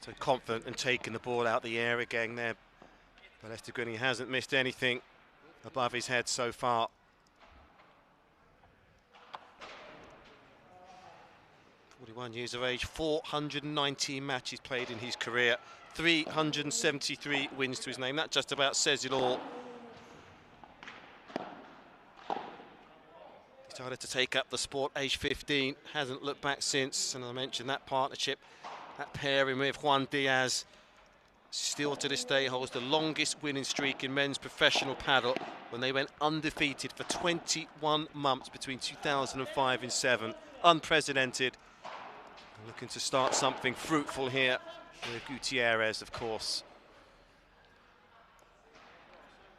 Speaker 1: So confident and taking the ball out the air again there. Belasteguín hasn't missed anything above his head so far. (41 years of age, 419 matches played in his career, 373 wins to his name. That just about says it all. He started to take up the sport age 15, hasn't looked back since, and I mentioned that partnership, that pairing with Juan Diaz, still to this day holds the longest winning streak in men's professional paddle, when they went undefeated for 21 months between 2005 and 7. Unprecedented. Looking to start something fruitful here with Gutierrez, of course.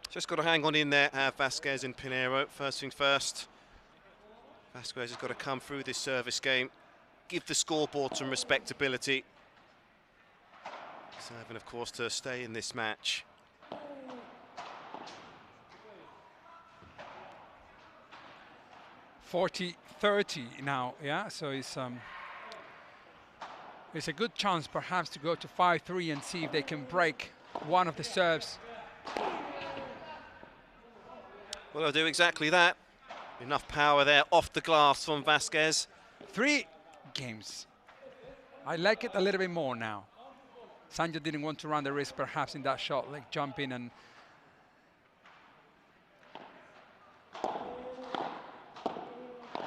Speaker 1: Just got to hang on in there, Vasquez and Pineiro. First thing first, Vasquez has got to come through this service game, give the scoreboard some respectability. Serving, of course, to stay in this match.
Speaker 2: (40-30) now, yeah, so it's a good chance perhaps to go to 5-3 and see if they can break one of the serves.
Speaker 1: Well, they'll do exactly that. Enough power there off the glass from Vasquez.
Speaker 2: 3 games. I like it a little bit more now. Sanyo didn't want to run the risk perhaps in that shot, like jumping and...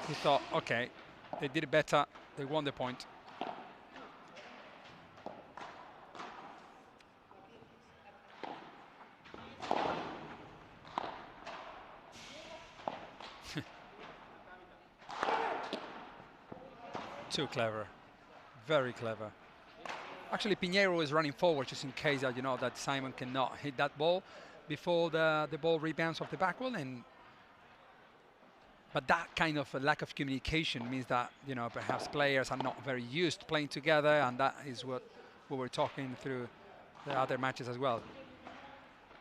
Speaker 2: he thought, okay, they did it better, they won the point. Too clever, very clever. Actually, Pineiro is running forward just in case that, you know, that Simon cannot hit that ball before the ball rebounds off the back wall. But that kind of a lack of communication means that, you know, perhaps players are not very used to playing together, and that is what we were talking through the other matches as well.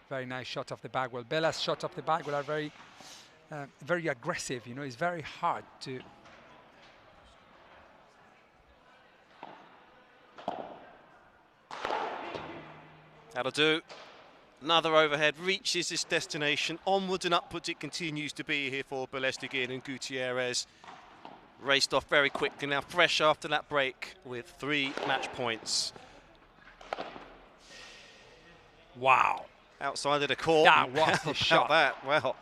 Speaker 2: Very nice shot off the back wall. Bella's shots off the back wall are very, very aggressive. You know, it's very hard to.
Speaker 1: That'll do. Another overhead reaches its destination. Onwards and upwards it continues to be here for Belasteguín and Gutierrez. Raced off very quickly now, fresh after that break with 3 match points.
Speaker 2: Wow.
Speaker 1: Outside of the court.
Speaker 2: That was the shot.
Speaker 1: That, well.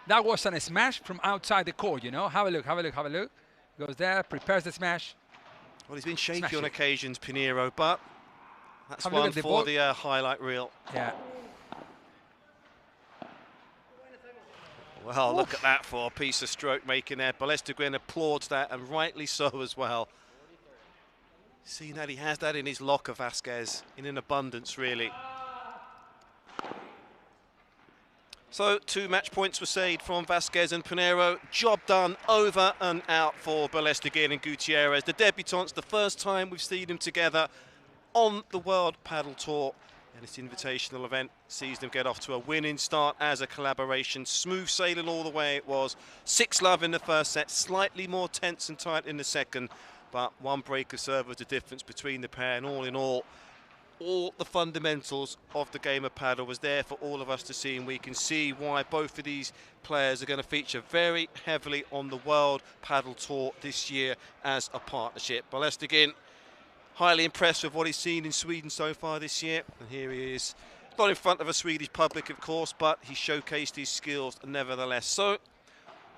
Speaker 2: That was a smash from outside the court, you know. Have a look, have a look, have a look. Goes there, prepares the smash.
Speaker 1: Well, he's been shaky on occasions, Pineiro, but that's one for the highlight reel.
Speaker 2: Yeah.
Speaker 1: Well, look at that for a piece of stroke making there. Belasteguín applauds that, and rightly so as well. Seeing that he has that in his locker, Vasquez, in an abundance, really. So 2 match points were saved from Vasquez and Pineiro. Job done, over and out for Belasteguín and Gutierrez. The debutants, the first time we've seen them together on the World Paddle Tour. And this invitational event sees them get off to a winning start as a collaboration. Smooth sailing all the way it was. 6-love in the first set, slightly more tense and tight in the second. But one break of serve was the difference between the pair, and all in all the fundamentals of the game of paddle was there for all of us to see, and we can see why both of these players are going to feature very heavily on the World Paddle Tour this year as a partnership. Belasteguín, highly impressed with what he's seen in Sweden so far this year, and here he is, not in front of a Swedish public of course, but he showcased his skills nevertheless. So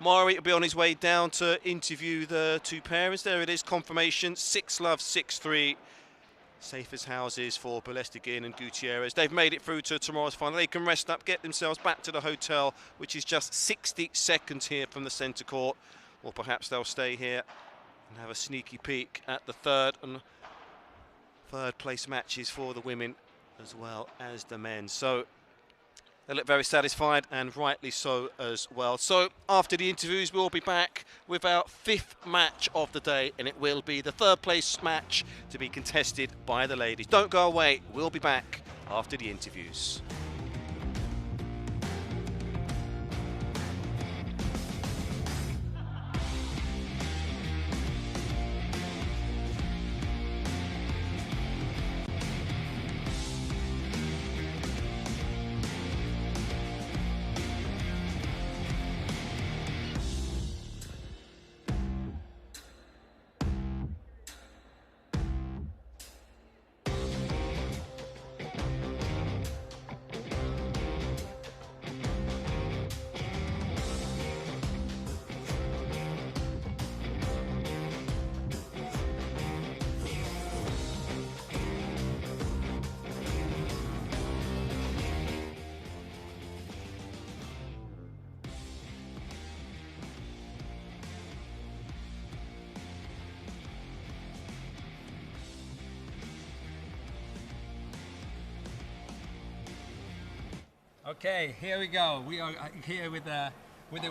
Speaker 1: Mari will be on his way down to interview the 2 pairings. There it is, confirmation, 6-love, 6-3. Safe as houses for Belasteguín and Gutierrez. They've made it through to tomorrow's final. They can rest up, get themselves back to the hotel, which is just 60 seconds here from the centre court. Or perhaps they'll stay here and have a sneaky peek at the third place matches for the women as well as the men. So they look very satisfied, and rightly so as well. So after the interviews, we'll be back with our 5th match of the day, and it will be the 3rd place match to be contested by the ladies. Don't go away, we'll be back after the interviews.
Speaker 2: Okay, here we go. We are here with the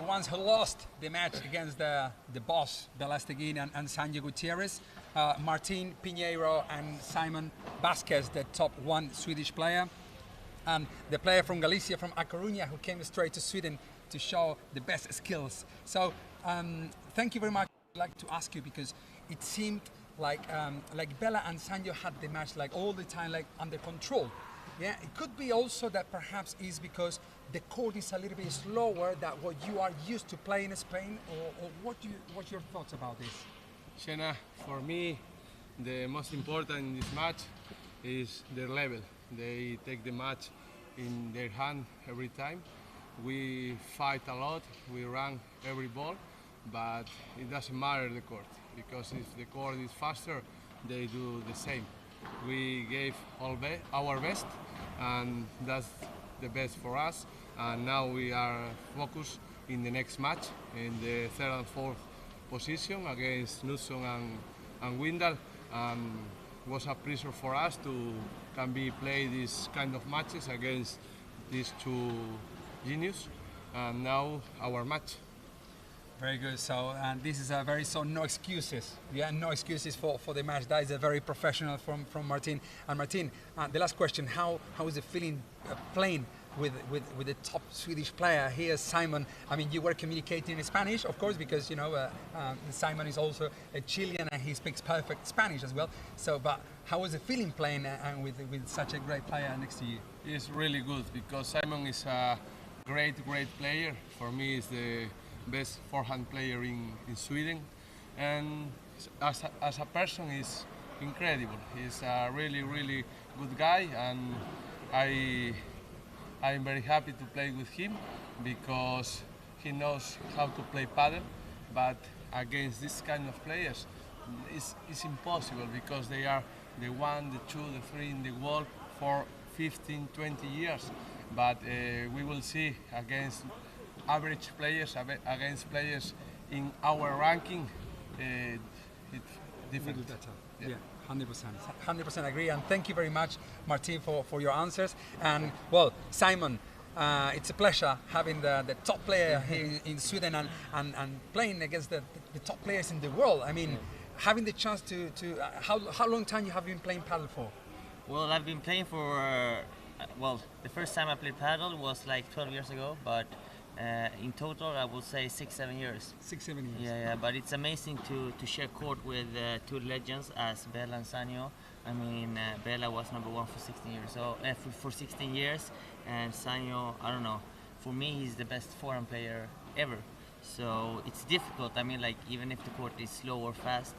Speaker 2: ones who lost the match against the boss, Belasteguín and Sanyo Gutierrez. Martin Pineiro and Simon Vasquez, the top 1 Swedish player. And the player from Galicia, from A Coruña, who came straight to Sweden to show the best skills. So thank you very much. I'd like to ask you, because it seemed like Bella and Sanyo had the match like all the time, like under control. Yeah, it could be also that perhaps is because the court is a little bit slower than what you are used to playing in Spain, or what's your thoughts about this?
Speaker 9: Shena, for me, the most important in this match is their level. They take the match in their hand every time. We fight a lot, we run every ball,
Speaker 16: but it doesn't matter the court, because if the court is faster, they do the same. We gave our best, and that's the best for us. And now we are focused in the next match, in the 3rd and 4th position against Knutsson and Windahl. It was a pleasure for us to play these kind of matches against these two geniuses. And now our match.
Speaker 2: Very good. So, and this is a very no excuses. Yeah, no excuses for the match. That is a very professional from Martin. And Martin, the last question: How is it feeling playing with the top Swedish player here, Simon? I mean, you were communicating in Spanish, of course, because you know Simon is also a Chilean and he speaks perfect Spanish as well. So, but how was it feeling playing with such a great player next to you?
Speaker 16: It's really good because Simon is a great player. For me, he's the best forehand player in Sweden, and as a person he's incredible. He's a really good guy, and I'm very happy to play with him because he knows how to play paddle. But against this kind of players it's impossible, because they are the 1, the 2, the 3 in the world for 15-20 years. But we will see against average players, against players in our ranking, it's different.
Speaker 2: Yeah. 100% agree, and thank you very much, Martin, for your answers. And well, Simon, it's a pleasure having the top player here in Sweden and playing against the top players in the world. I mean, having the chance to how long time you have been playing paddle for?
Speaker 17: Well, I've been playing for well, the first time I played paddle was like 12 years ago, but in total I would say 6-7 years. 6-7 years. Yeah, but it's amazing to share court with two legends as Bela and Sanyo. I mean, Bela was #1 for 16 years, so for 16 years, and Sanyo, I don't know, for me he's the best forehand player ever. So it's difficult. I mean, like, even if the court is slow or fast,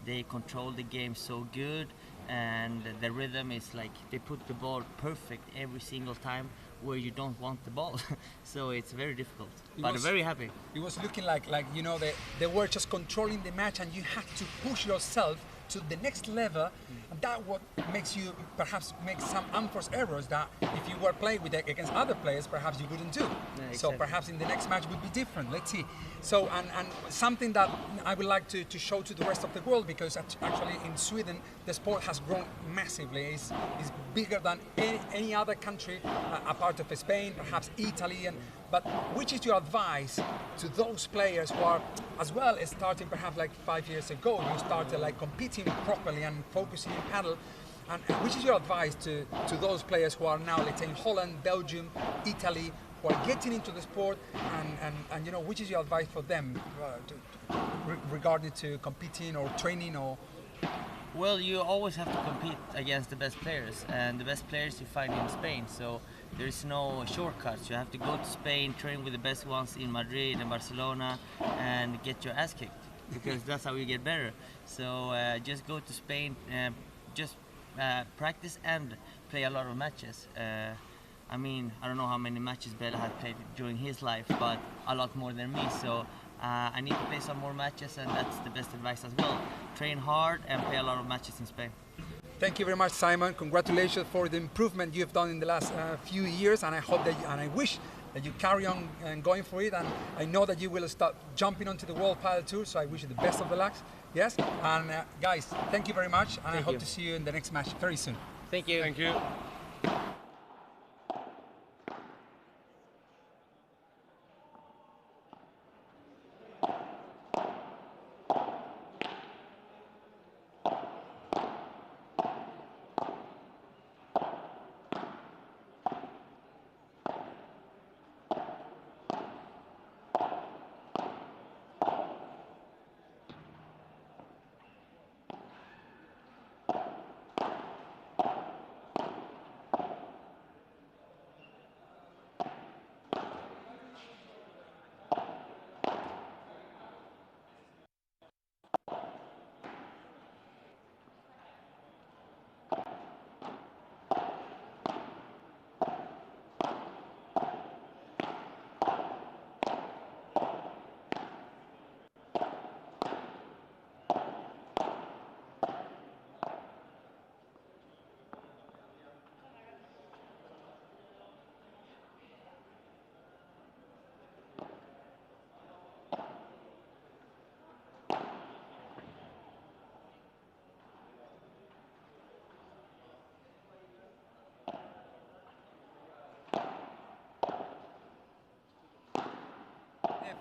Speaker 17: they control the game so good, and the rhythm is like they put the ball perfect every single time where you don't want the ball. So it's very difficult, but I'm very happy.
Speaker 2: It was looking like you know, they were just controlling the match, and you had to push yourself to the next level, and that what makes you perhaps make some unforced errors that if you were playing against other players, perhaps you wouldn't do. Yeah, exactly. So perhaps in the next match would be different. Let's see. So and something that I would like to show to the rest of the world, because actually in Sweden the sport has grown massively. It's bigger than any other country apart of Spain, perhaps Italy. But which is your advice to those players who are as well as starting perhaps like 5 years ago? You started like competing properly and focusing in paddle. And which is your advice to those players who are now, let's say, in Holland, Belgium, Italy, who are getting into the sport, and you know, which is your advice for them regarding to competing or training or?
Speaker 17: Well, you always have to compete against the best players, and the best players you find in Spain. So there's no shortcuts. You have to go to Spain, train with the best ones in Madrid and Barcelona, and get your ass kicked, because that's how you get better. So just go to Spain, just practice and play a lot of matches. I mean, I don't know how many matches Bela had played during his life, but a lot more than me. So I need to play some more matches, and that's the best advice as well. Train hard and play a lot of matches in Spain.
Speaker 2: Thank you very much, Simon. Congratulations for the improvement you have done in the last few years, and I hope that I wish that you carry on and going for it. And I know that you will start jumping onto the World Padel Tour, so I wish you the best of the luck. Yes, and guys, thank you very much, and I hope to see you in the next match very soon.
Speaker 17: Thank you.
Speaker 16: Thank you.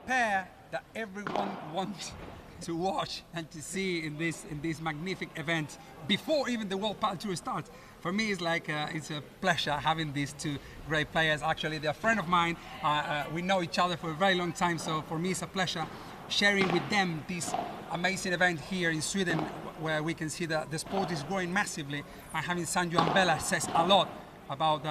Speaker 2: pair that everyone wants to watch and to see in this magnificent event before even the World Padel Tour starts. For me, it's like it's a pleasure having these two great players. Actually, they're a friend of mine. We know each other for a very long time, so for me, it's a pleasure sharing with them this amazing event here in Sweden, where we can see that the sport is growing massively, and having Sanyo and Bela says a lot about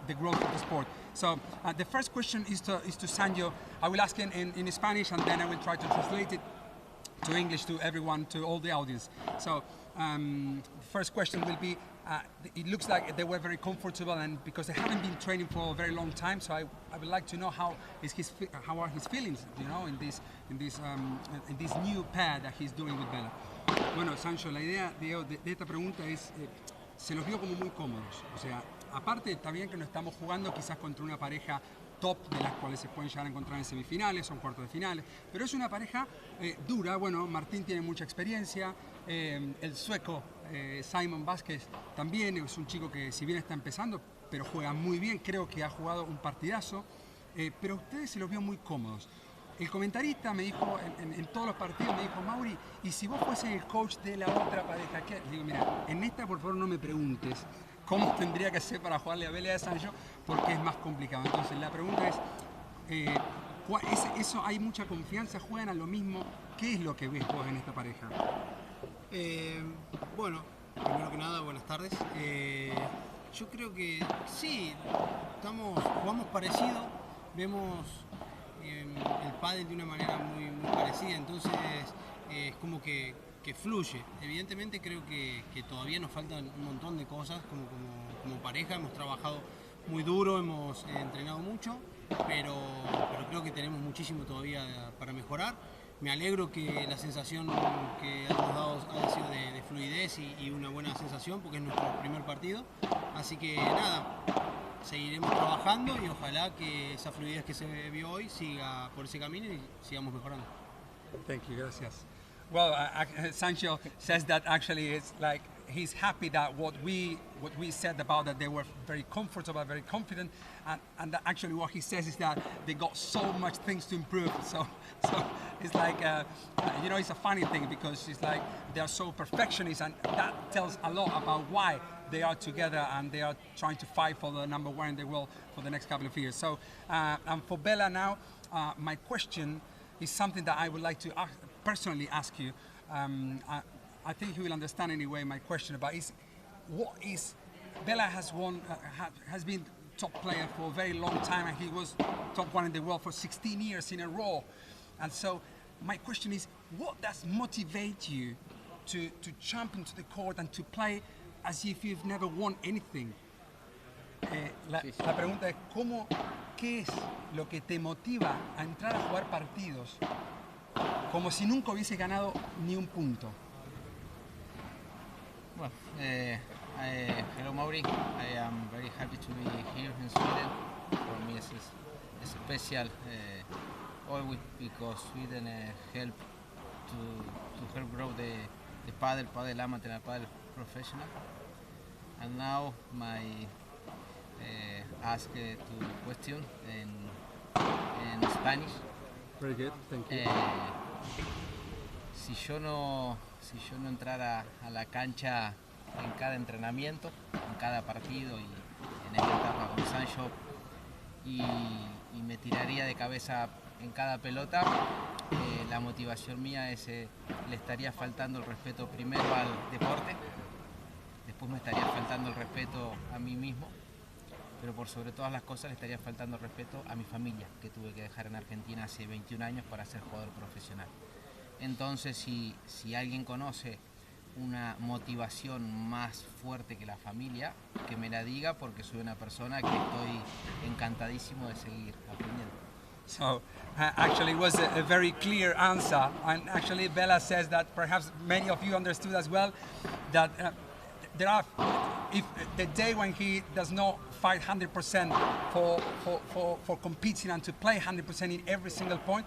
Speaker 2: the growth of the sport. So the first question is to Sanyo. I will ask in Spanish, and then I will try to translate it to English to everyone, to all the audience. So first question will be, it looks like they were very comfortable, and because they haven't been training for a very long time, so I would like to know how are his feelings, you know, in this new pair that he's doing with Bela. Bueno, Sancho, la idea de esta pregunta es, se los vio como muy cómodos, o sea, aparte está bien que no estamos jugando quizás contra una pareja top de las cuales se pueden llegar a encontrar en semifinales o en cuartos de finales, pero es una pareja dura. Bueno, Martín tiene mucha experiencia, el sueco Simon Vasquez también es un chico que si bien está empezando, pero juega muy bien, creo que ha jugado un partidazo, pero a ustedes se los vio muy cómodos. El comentarista me dijo, en todos los partidos me dijo, Mauri, ¿y si vos fueses el coach de la otra pareja? ¿Qué? Digo, mira, en esta por favor no me preguntes cómo tendría que ser para jugarle a Bela y a Sanyo, porque es más complicado. Entonces la pregunta es, ¿eso hay mucha confianza? ¿Juegan a lo mismo? ¿Qué es lo que ves vos en esta pareja?
Speaker 18: Bueno, primero que nada, buenas tardes. Yo creo que sí, jugamos parecido, vemos el pádel de una manera muy parecida, entonces es como que fluye. Evidentemente creo que todavía nos faltan un montón de cosas como pareja. Hemos trabajado muy duro, hemos entrenado mucho, pero creo que tenemos muchísimo todavía para mejorar. Me alegro que la sensación que hemos dado haya sido de fluidez y una buena sensación, porque es nuestro primer partido. Así que nada, seguiremos trabajando y ojalá que esa fluidez que se vio hoy siga por ese camino y sigamos mejorando.
Speaker 2: Thank you, gracias. Well, Sancho says that actually it's like he's happy that what we said about that they were very comfortable, very confident, and that actually what he says is that they got so much things to improve. So it's like you know, it's a funny thing because it's like they are so perfectionist, and that tells a lot about why they are together and they are trying to fight for the number one in the world for the next couple of years. So and for Bela now, my question is something that I would like to personally ask you. I think you will understand anyway my question about is what is Bela has won has been top player for a very long time, and he was top one in the world for 16 years in a row. And so my question is, what does motivate you to jump into the court and to play as if you've never won anything? La pregunta es ¿qué es lo que te motiva a entrar a jugar partidos como si nunca hubiese ganado ni un punto?
Speaker 19: Well, hello Mauri. I am very happy to be here in Sweden. For me, it's special always because Sweden help to help grow the padel amateur and padel professional. And now my ask to question in Spanish.
Speaker 2: Very good, thank you.
Speaker 19: Si yo no entrara a la cancha en cada entrenamiento, en cada partido y en esta etapa con Sanyo y me tiraría de cabeza en cada pelota, la motivación mía es le estaría faltando el respeto primero al deporte, después me estaría faltando el respeto a mí mismo, pero por sobre todas las cosas le estaría faltando el respeto a mi familia, que tuve que dejar en Argentina hace 21 años para ser jugador profesional. Entonces, si alguien conoce una motivación más fuerte que la familia, que me la diga, porque soy una persona que estoy encantadísimo de seguir aprendiendo.
Speaker 2: So actually it was a very clear answer, and actually Bela says that perhaps many of you understood as well that there are, if the day when he does not fight 100% for competing and to play 100% in every single point,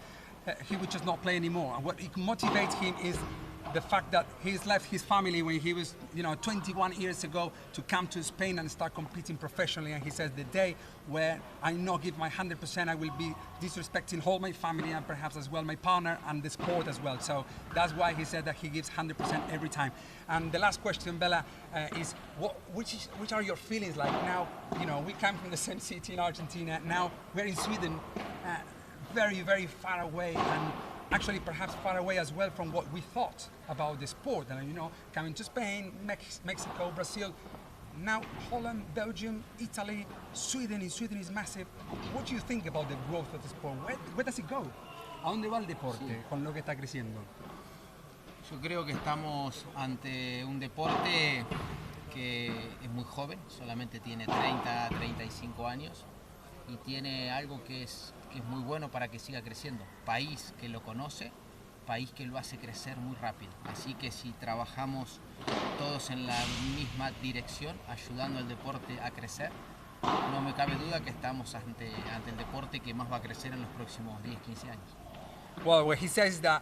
Speaker 2: he would just not play anymore. And what motivates him is the fact that he's left his family when he was, 21 years ago to come to Spain and start competing professionally. And he says, the day where I not give my 100%, I will be disrespecting all my family and perhaps as well my partner and the sport as well. So that's why he said that he gives 100% every time. And the last question, Bella, is which are your feelings like now? We come from the same city in Argentina. Now we're in Sweden, very, very far away, and actually perhaps far away as well from what we thought about the sport. And coming to Spain, Mexico, Brazil, now Holland, Belgium, Italy, Sweden. In Sweden is massive. What do you think about the growth of the sport? Where does it go? ¿A dónde va el deporte con lo que está creciendo?
Speaker 19: Yo creo que estamos ante un deporte que es muy joven, solamente tiene 30, 35 años y tiene algo que es muy bueno para que siga creciendo. País que lo conoce, país que lo hace crecer muy rápido. Así que si trabajamos todos en la misma dirección, ayudando al deporte a crecer, no me cabe duda que estamos ante el deporte que más va a crecer en los próximos 10, 15 años.
Speaker 2: Well, he says that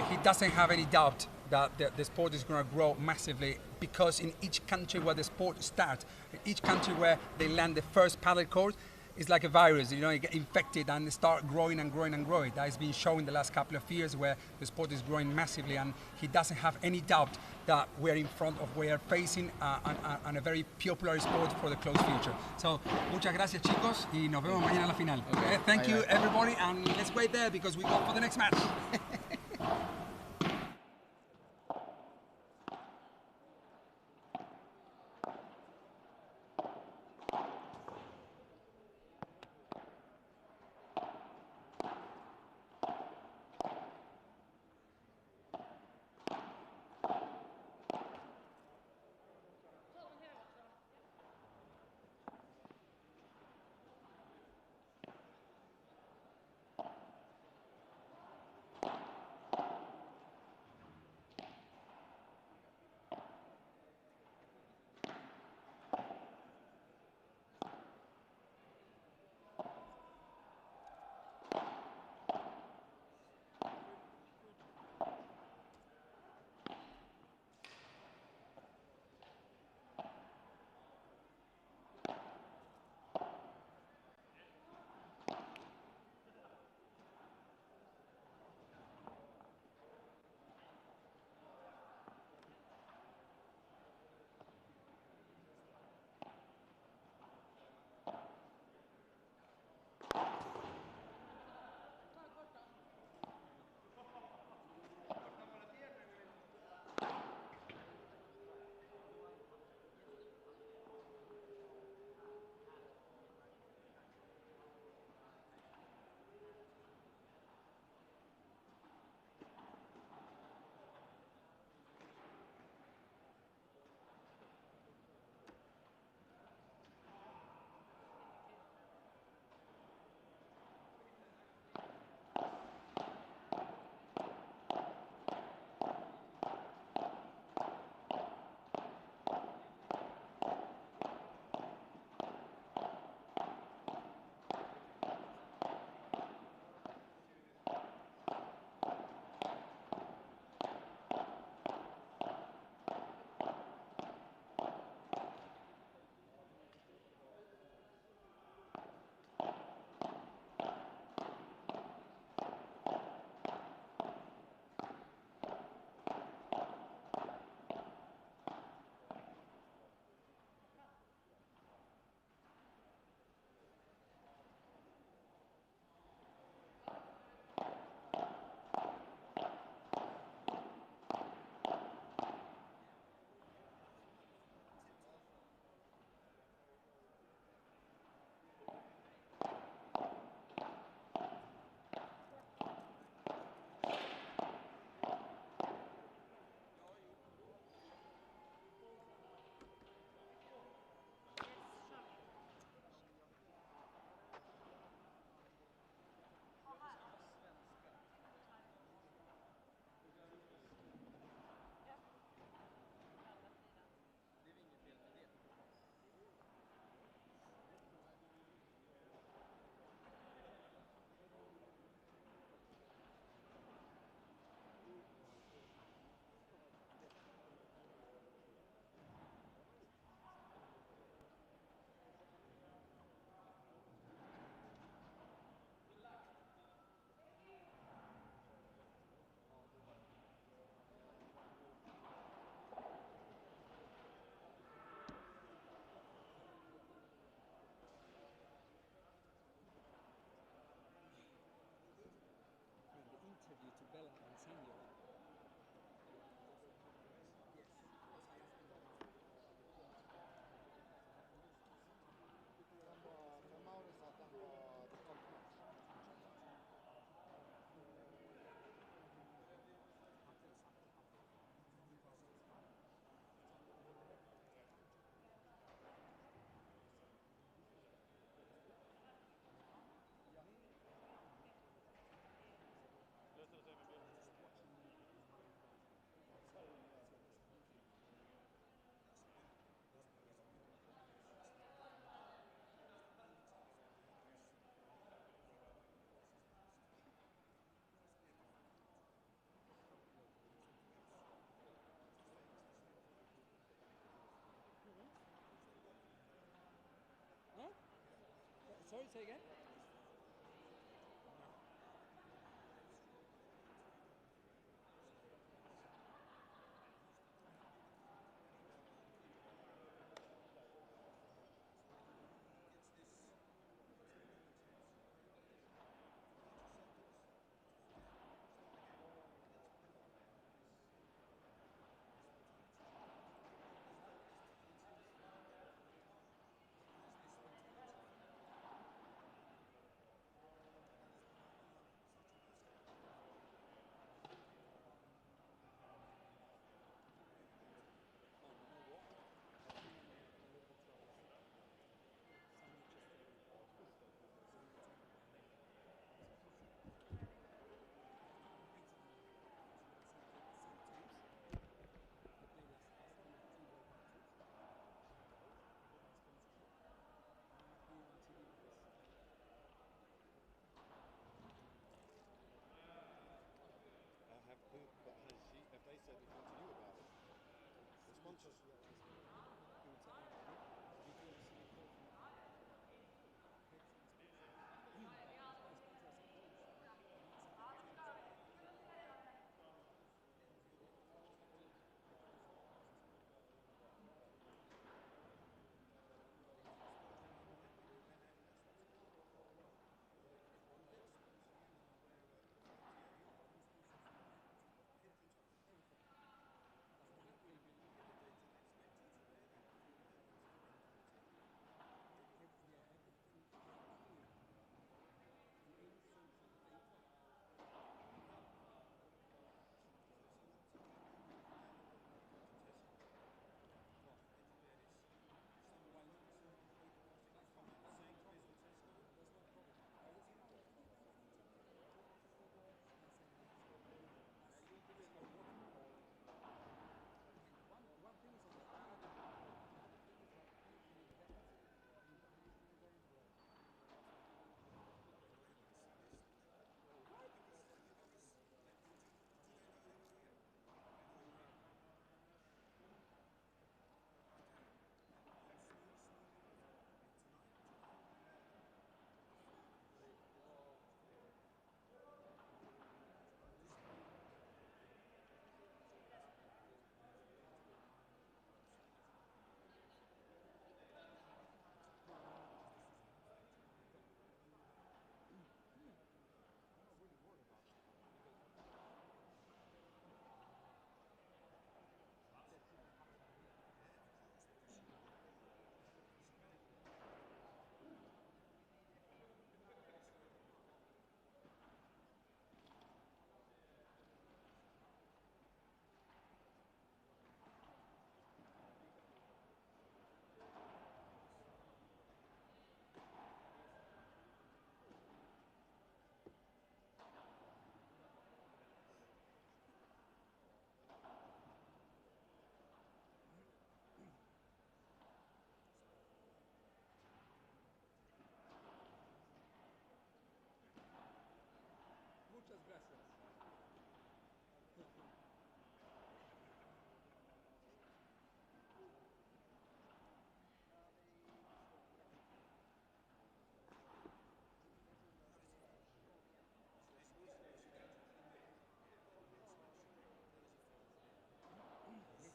Speaker 2: he doesn't have any doubt that the sport is going to grow massively because in each country where the sport starts, each country where they land the first paddle court, it's like a virus, you get infected and they start growing and growing and growing. That has been shown in the last couple of years where the sport is growing massively, and he doesn't have any doubt that we're in front of, we're facing a very popular sport for the close future. So, muchas gracias chicos y nos vemos mañana en la final. Okay? Thank you everybody, and let's wait there because we go for the next match. Sorry, say again?
Speaker 20: Have they said anything to you about it? The sponsors?
Speaker 2: Muchas gracias.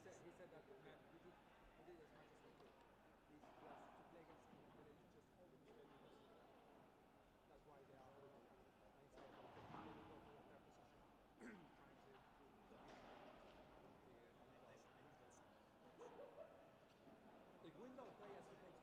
Speaker 2: He said that, man, we did as much as we could. These players to play against him, just all the individuals. That's why they are all inside. They will go for their position, trying to if Windahl play as he plays,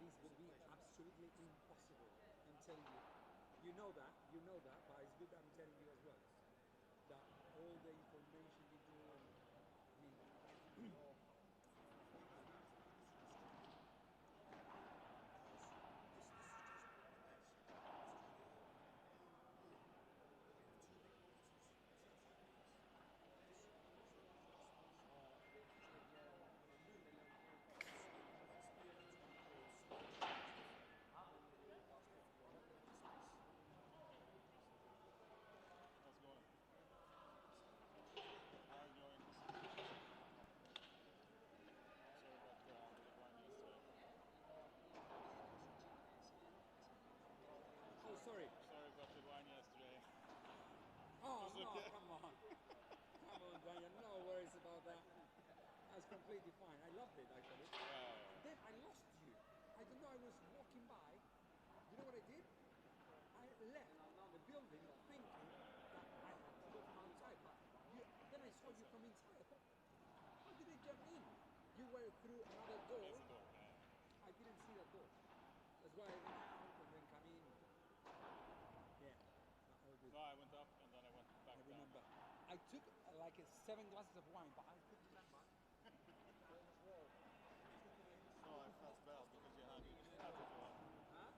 Speaker 2: this would be absolutely impossible. I'm telling you. You know that, but it's good that I'm telling you as well. That all the information you do, and
Speaker 7: completely fine. I loved it actually. Then I lost you. I don't know. I was walking by. You know what I did? I left the building thinking that I had to go from outside. But then I saw you come inside. I thought, how did it jump in? You were through another door.
Speaker 8: There's a door.
Speaker 7: I didn't see that door. That's why I went out and then come in. Yeah.
Speaker 8: No, I went up and then I went back
Speaker 7: I
Speaker 8: down.
Speaker 7: remember. I took like 7 glasses of wine, but I couldn't remember.
Speaker 8: So I felt bad because you had it as well.
Speaker 7: Huh?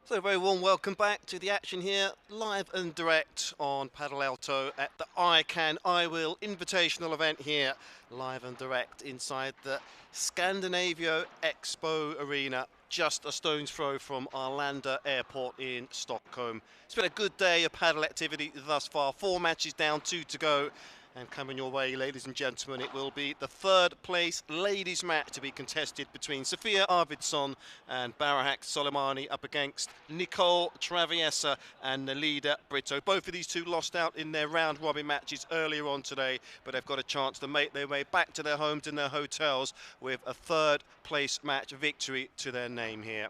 Speaker 1: So a very warm welcome back to the action here, live and direct on Padel Alto at the ICANIWILL Invitational event here, live and direct inside the Scandinavia Expo Arena, just a stone's throw from Arlanda Airport in Stockholm. It's been a good day of padel activity thus far, 4 matches down, 2 to go. And coming your way, ladies and gentlemen, it will be the 3rd place ladies match to be contested between Sofia, Arvidsson and Baharak, Soleymani up against Nicole, Traviesa and Nelida, Brito. Both of these two lost out in their round robin matches earlier on today, but they've got a chance to make their way back to their homes and their hotels with a 3rd place match victory to their name here.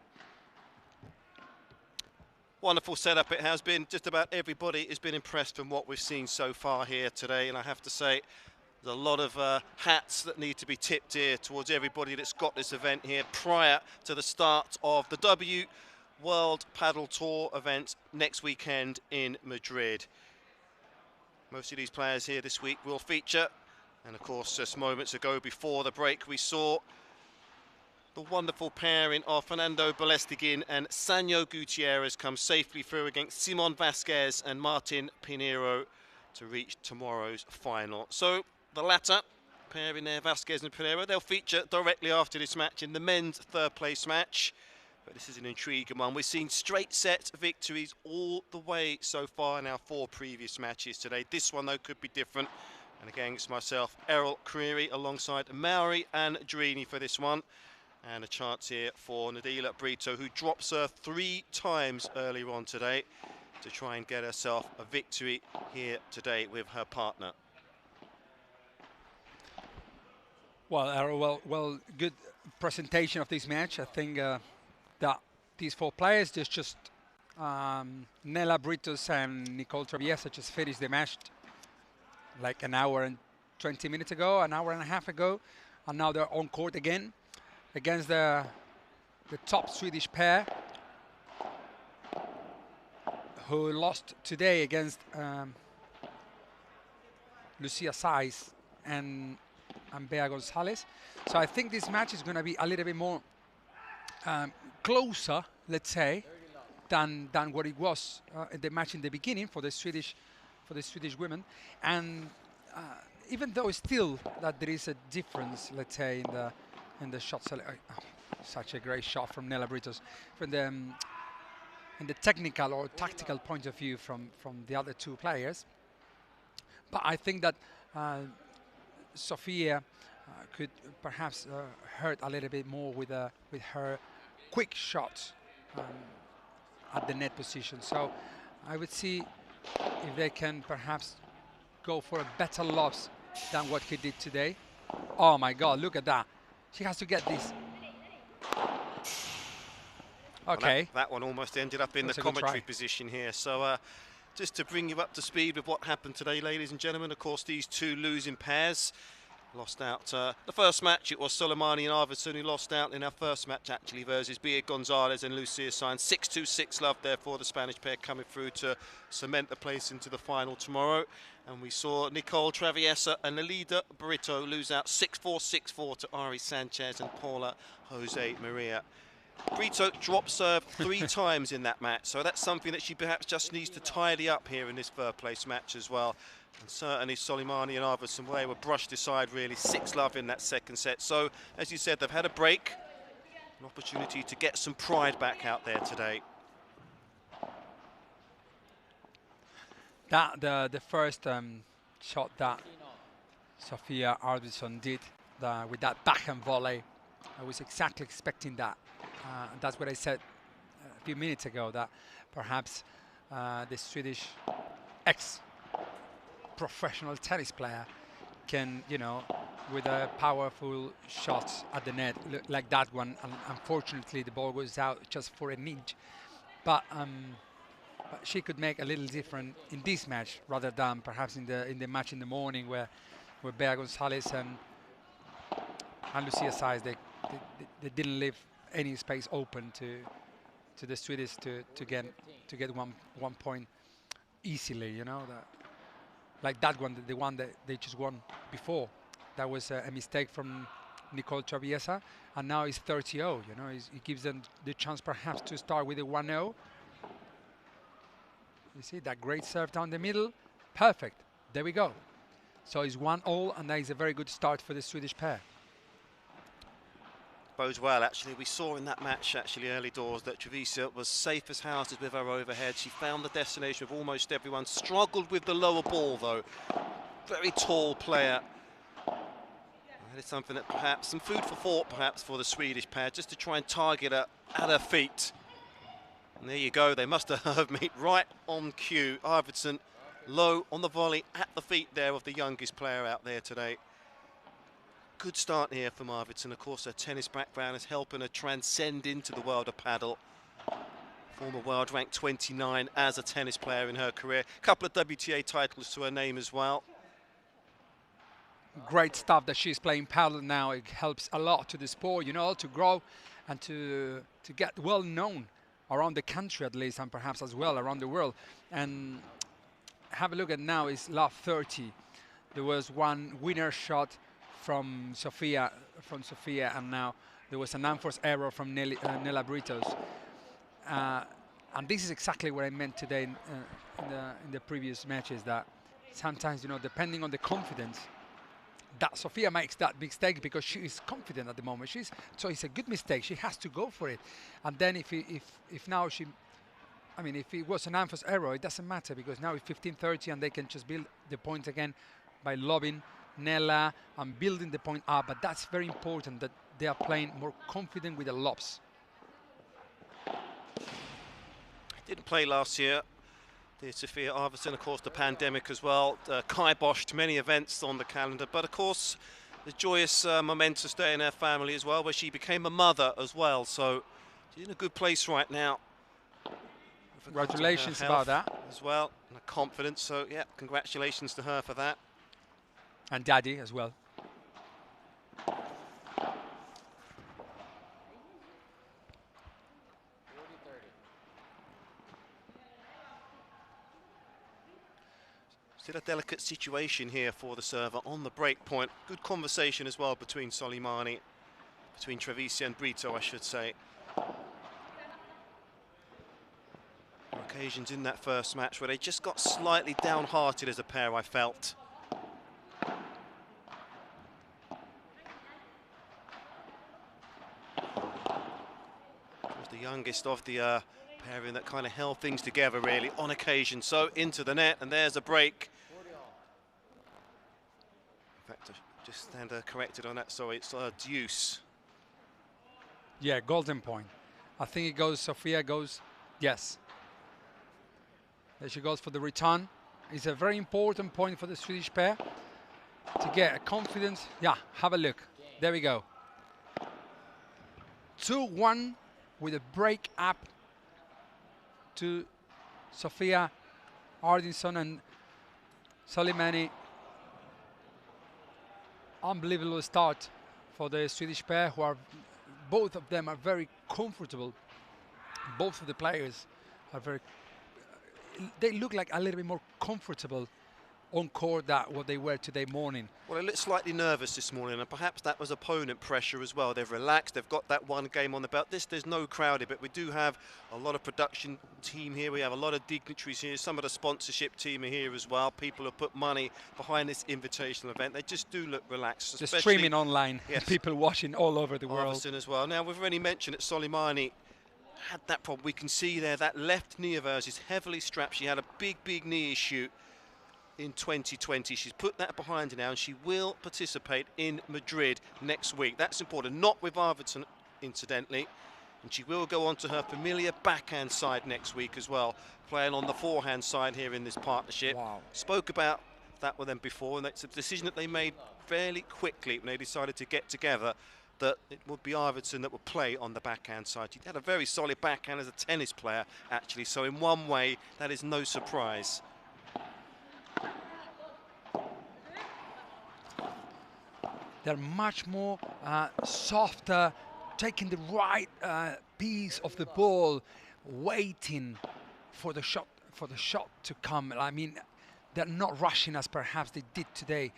Speaker 1: Wonderful setup it has been. Just about everybody has been impressed from what we've seen so far here today, and I have to say there's a lot of hats that need to be tipped here towards everybody that's got this event here prior to the start of the W World Padel Tour event next weekend in Madrid. Most of these players here this week will feature, and of course just moments ago before the break we saw the wonderful pairing of Fernando Belasteguín and Sanyo Gutierrez come safely through against Simon Vasquez and Martin Pineiro to reach tomorrow's final. So the latter, pairing there, Vasquez and Pineiro, they'll feature directly after this match in the men's 3rd place match. But this is an intriguing one. We've seen straight set victories all the way so far in our 4 previous matches today. This one, though, could be different. And again, it's myself, Errol Creary, alongside Maori and Drini for this one. And a chance here for Nelida Brito, who dropped serve 3 times earlier on today to try and get herself a victory here today with her partner.
Speaker 2: Well, Errol, well, good presentation of this match. I think that these 4 players, just Nela Britos and Nicole Traviesa just finished the match like an hour and 20 minutes ago, an hour and a half ago, and now they're on court again against the top Swedish pair who lost today against Lucia Sainz and Bea Gonzalez. So I think this match is going to be a little bit more closer, let's say, than what it was the match in the beginning for the Swedish women. And even though still that there is a difference, let's say, in the shot such a great shot from Nela Britos from the in the technical or tactical point of view from the other 2 players. But I think that Sofia could perhaps hurt a little bit more with her quick shots at the net position. So I would see if they can perhaps go for a better loss than what he did today. Oh my God, look at that. She has to get this. Okay.
Speaker 1: Well, that one almost ended up in the commentary position here. So just to bring you up to speed with what happened today, ladies and gentlemen, of course, these 2 losing pairs lost out. The first match, it was Soleymani and Arvidsson who lost out in our first match, actually, versus Gonzalez and Lucia Sainz. 6-2, 6-love there for the Spanish pair coming through to cement the place into the final tomorrow. And we saw Nicole Traviesa and Nelida Brito lose out 6-4, 6-4 to Ari Sanchez and Paula Josemaria. Brito dropped serve 3 times in that match, so that's something that she perhaps just needs to tidy up here in this 3rd place match as well. And certainly Soleymani and Arvidsson, they were brushed aside really, 6-love in that 2nd set. So, as you said, they've had a break, an opportunity to get some pride back out there today.
Speaker 2: The first shot that Sofia Arvidsson did with that backhand volley, I was exactly expecting that. That's what I said a few minutes ago, that perhaps the Swedish ex-professional tennis player can, with a powerful shot at the net like that one. And unfortunately, the ball goes out just for an inch. But she could make a little different in this match rather than perhaps in the match in the morning where Bea Gonzalez and Lucia Sainz, they didn't leave any space open to the Swedish to get one point easily. Like that one, the one that they just won before. That was a mistake from Nicole Traviesa, and now it's 30-0. You know, it gives them the chance perhaps to start with a 1-0. You see that great serve down the middle, perfect. There we go. So it's 1-1, and that is a very good start for the Swedish pair.
Speaker 1: Bodes well, actually. We saw in that match, actually, early doors, that Traviesa was safe as houses with her overhead. She found the destination of almost everyone. Struggled with the lower ball, though. Very tall player. That is something that perhaps, some food for thought, perhaps, for the Swedish pair, just to try and target her at her feet. And there you go. They must have meet right on cue. Arvidsson low on the volley at the feet there of the youngest player out there today. Good start here from Arvidsson. Of course, her tennis background is helping her transcend into the world of paddle. Former world ranked 29 as a tennis player in her career. A couple of WTA titles to her name as well.
Speaker 2: Great stuff that she's playing paddle now. It helps a lot to the sport, you know, to grow and to get well known around the country at least, and perhaps as well around the world. And have a look at now is love 30. There was one winner shot from Sofia, and now there was an unforced error from Nella Britos. And this is exactly what I meant today in the previous matches, that sometimes, you know, depending on the confidence, that Sofia makes that mistake because she is confident at the moment. So it's a good mistake. She has to go for it. And then if now she, I mean, if it was an unforced error, it doesn't matter, because now it's 15-30 and they can just build the point again by lobbing Nella and building the point up. But that's very important, that they are playing more confident with the lobs.
Speaker 1: Didn't play last year. The Sofia Arvidsson, of course, the pandemic as well, kiboshed many events on the calendar. But of course, the joyous momentous day in her family as well, where she became a mother as well. So she's in a good place right now.
Speaker 2: Congratulations about that.
Speaker 1: As well, and her confidence. So yeah, congratulations to her for that.
Speaker 2: And Daddy as well.
Speaker 1: Still a delicate situation here for the server on the break point. Good conversation as well between Soleymani, between Traviesa and Brito, I should say. There were occasions in that first match where they just got slightly downhearted as a pair, I felt. Was the youngest of the pairing that kind of held things together really on occasion. So into the net, and there's a break. In fact, just stand corrected on that. Sorry, it's deuce.
Speaker 2: Yeah, golden point. I think it goes, Sofia goes, yes. There she goes for the return. It's a very important point for the Swedish pair to get a confidence. Yeah, have a look. There we go. 2-1 with a break up to Sofia, Arvidsson and Soleymani. Unbelievable start for the Swedish pair, who are, both of them are very comfortable. Both of the players are very, they look like a little bit more comfortable on court than what they were today morning.
Speaker 1: Well, they looked slightly nervous this morning, and perhaps that was opponent pressure as well. They've relaxed, they've got that one game on the belt. There's no crowd here, but we do have a lot of production team here. We have a lot of dignitaries here. Some of the sponsorship team are here as well. People have put money behind this invitational event. They just do look relaxed.
Speaker 2: Just streaming online,
Speaker 1: yes.
Speaker 2: People watching all over the world.
Speaker 1: Arvidsson as well. Now, we've already mentioned that Soleymani had that problem. We can see there that left knee of hers is heavily strapped. She had a big knee issue in 2020. She's put that behind her now, and she will participate in Madrid next week. That's important, not with Arvidsson, incidentally. And she will go on to her familiar backhand side next week as well, playing on the forehand side here in this partnership.
Speaker 2: Wow.
Speaker 1: Spoke about that with them before, and it's a decision that they made fairly quickly when they decided to get together, that it would be Arvidsson that would play on the backhand side. She had a very solid backhand as a tennis player, actually, so in one way, that is no surprise.
Speaker 2: They're much more softer, taking the right piece of the ball, waiting for the shot to come. I mean, they're not rushing as perhaps they did today.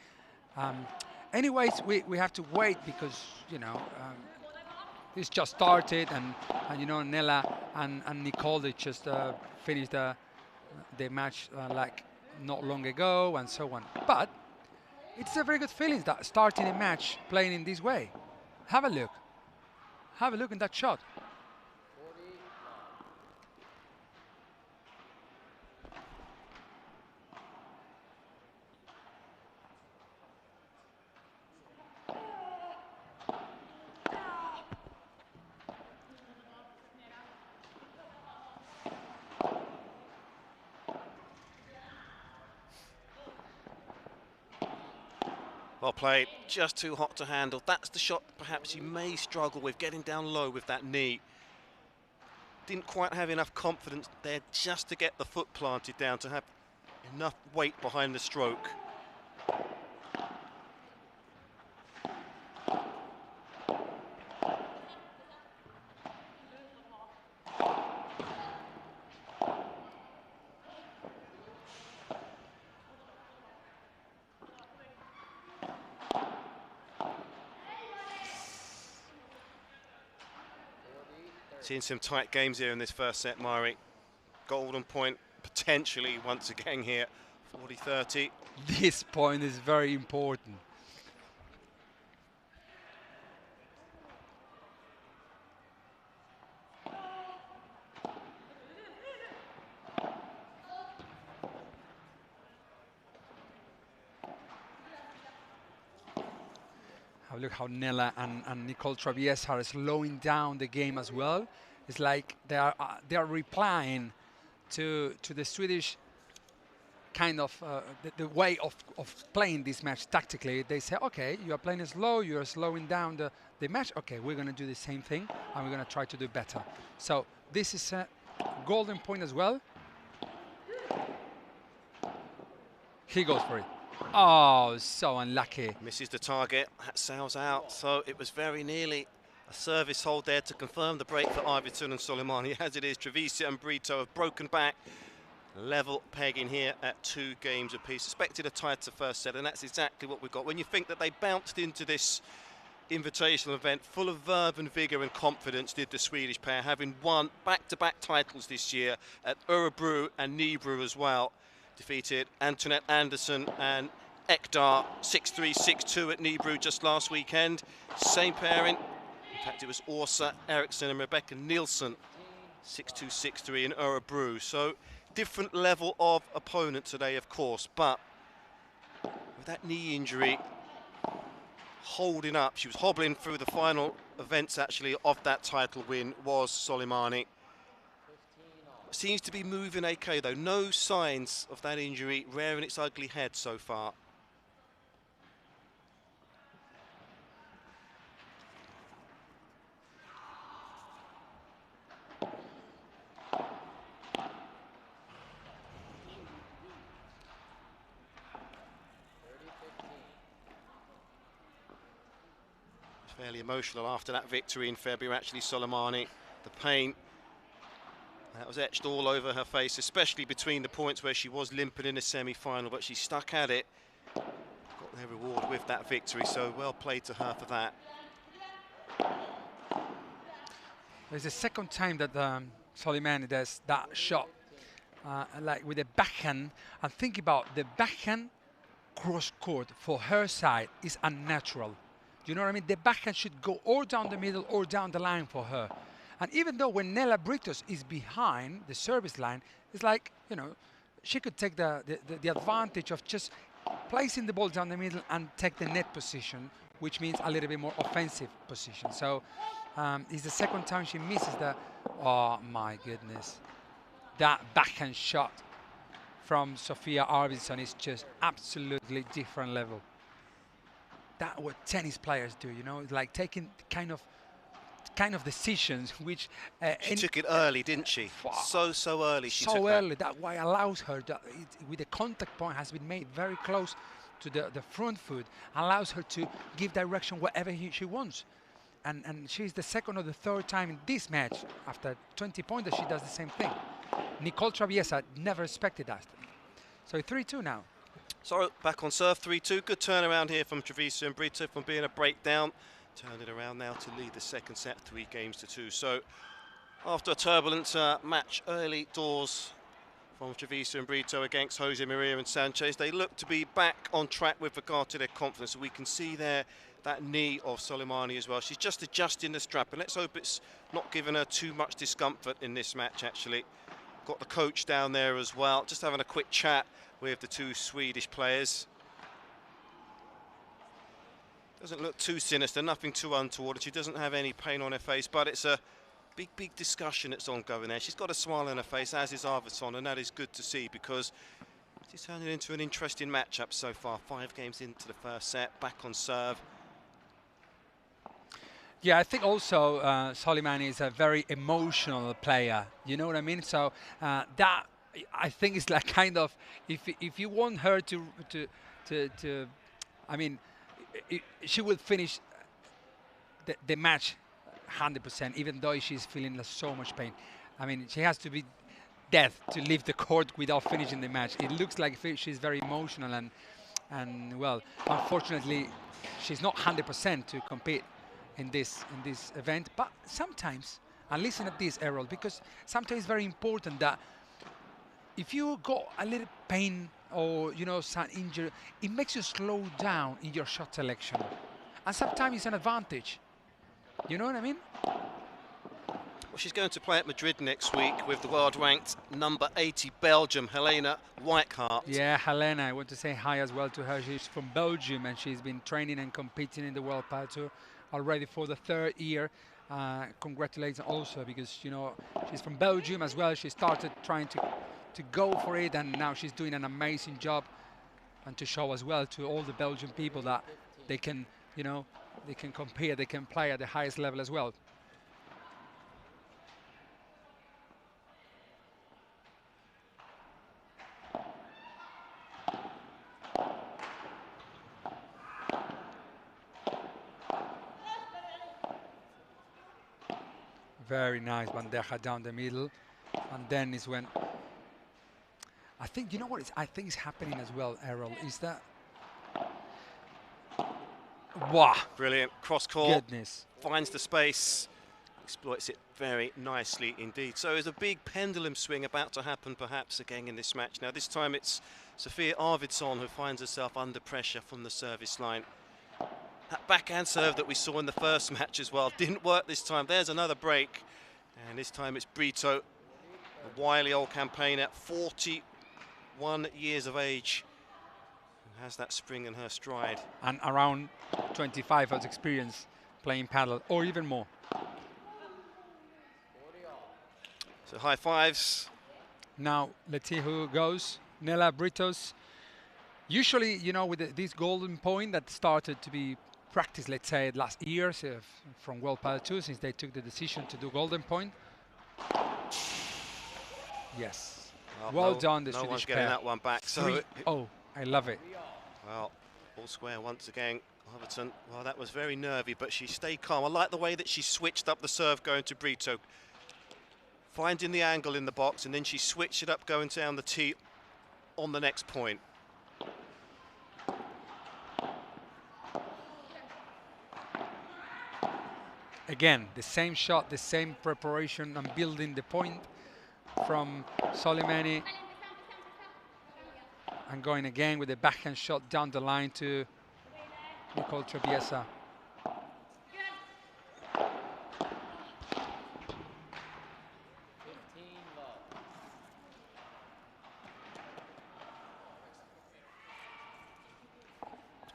Speaker 2: anyways, we have to wait because, you know, it's just started, and you know, Nella and Nicole, they just finished the match like not long ago, and so on. But it's a very good feeling that starting a match playing in this way. Have a look. Have a look in that shot.
Speaker 1: Well played, just too hot to handle. That's the shot perhaps you may struggle with, getting down low with that knee. Didn't quite have enough confidence there just to get the foot planted down, to have enough weight behind the stroke. Seeing some tight games here in this first set, Mari. Golden point potentially once again here, 40-30.
Speaker 2: This point is very important. Look how Nella and Nicole Traviesa are slowing down the game as well. It's like they are replying to the Swedish kind of the way of playing this match tactically. They say, okay, you are playing slow, you are slowing down the match. Okay, we're going to do the same thing, and we're going to try to do better. So this is a golden point as well. He goes for it. Oh, so unlucky.
Speaker 1: Misses the target, that sails out, so it was very nearly a service hold there to confirm the break for Arvidsson and Soleymani. As it is, Traviesa and Brito have broken back. Level pegging here at 2 games apiece. Suspected a tighter first set, and that's exactly what we've got. When you think that they bounced into this invitational event full of verve and vigour and confidence, did the Swedish pair, having won back-to-back titles this year at Örebro and Nybro as well. Defeated Antoinette Andersson and Ekdal 6-3, 6-2 at Nybro just last weekend. Same pairing. In fact, it was Åsa Eriksson and Rebecca Nilsson 6-2, 6-3 in Örebro. So different level of opponent today, of course, but with that knee injury holding up, she was hobbling through the final events actually of that title win, was Soleymani. Seems to be moving okay though, no signs of that injury rearing its ugly head so far. Fairly emotional after that victory in February, actually, Soleymani. The pain that was etched all over her face, especially between the points where she was limping in the semi-final, but she stuck at it. Got their reward with that victory, so well played to her for that.
Speaker 2: It's the second time that Soleymani does that shot, like with a backhand. And think about the backhand cross court for her side is unnatural. You know what I mean? The backhand should go or down the middle or down the line for her. And even though when Nella Britos is behind the service line, it's like, you know, she could take the advantage of just placing the ball down the middle and take the net position, which means a little bit more offensive position. So it's the second time she misses the, oh my goodness. That backhand shot from Sofia Arvidsson is just absolutely different level. That's what tennis players do, you know, it's like taking kind of decisions which
Speaker 1: she took it early, didn't she? So early she took
Speaker 2: so early
Speaker 1: that.
Speaker 2: That why allows her that with the contact point has been made very close to the front foot, allows her to give direction wherever she wants, and she's the second or the third time in this match after 20 points that she does the same thing. Nicole Traviesa never expected that. So 3-2 now.
Speaker 1: So back on serve, 3-2. Good turnaround here from Traviesa and Brito from being a breakdown. Turned it around now to lead the second set, 3-2. So after a turbulent match early doors from Traviesa and Brito against Josemaria and Sanchez, they look to be back on track with regard to their confidence. We can see there that knee of Soleymani as well. She's just adjusting the strap, and let's hope it's not giving her too much discomfort in this match, actually. Got the coach down there as well, just having a quick chat with the two Swedish players. Doesn't look too sinister, nothing too untoward, and she doesn't have any pain on her face, but it's a big discussion that's ongoing there. She's got a smile on her face, as is Arvidsson, and that is good to see because it's turned into an interesting matchup so far. 5 games into the first set, back on serve.
Speaker 2: Yeah, I think also Soleymani is a very emotional player. You know what I mean? So that I think is like kind of if you want her to I mean, she will finish the match 100%, even though she's feeling so much pain. I mean, she has to be death to leave the court without finishing the match. It looks like she's very emotional and well, unfortunately, she's not 100% to compete in this event. But sometimes, and listen at this, Errol, because sometimes it's very important that if you got a little pain or some injury, it makes you slow down in your shot selection, and sometimes it's an advantage. You know what I mean?
Speaker 1: Well, she's going to play at Madrid next week with the world-ranked number 80 Belgium, Helena Whitehart.
Speaker 2: Yeah, Helena, I want to say hi as well to her. She's from Belgium, and she's been training and competing in the World Padel Tour already for the 3rd year. Congratulations also, because she's from Belgium as well. She started trying to go for it, and now she's doing an amazing job, and to show as well to all the Belgian people that they can, they can compare, they can play at the highest level as well. Very nice bandeja down the middle, and then is when I think I think is happening as well, Errol, is that wow,
Speaker 1: brilliant cross court.
Speaker 2: Goodness,
Speaker 1: finds the space, exploits it very nicely indeed. So there's a big pendulum swing about to happen perhaps again in this match. Now this time it's Sofia Arvidsson who finds herself under pressure from the service line. That backhand serve that we saw in the first match as well didn't work this time. There's another break, and this time it's Brito, a wily old campaigner, 41 years of age, and has that spring in her stride.
Speaker 2: And around 25 years experience playing paddle, or even more.
Speaker 1: So high fives.
Speaker 2: Now let's see who goes. Nella, Britos. Usually, with this golden point that started to be practiced, let's say, last year from World Padel Tour, since they took the decision to do golden point. Yes. Well done, the
Speaker 1: no
Speaker 2: Swedish
Speaker 1: one's getting
Speaker 2: pair.
Speaker 1: that one back. So
Speaker 2: I love it.
Speaker 1: Well, all square once again. Arvidsson, well, that was very nervy, but she stayed calm. I like the way that she switched up the serve going to Brito, finding the angle in the box, and then she switched it up going down the tee on the next point.
Speaker 2: Again, the same shot, the same preparation and building the point from Soleymani. And going again with a backhand shot down the line to Nicole Traviesa.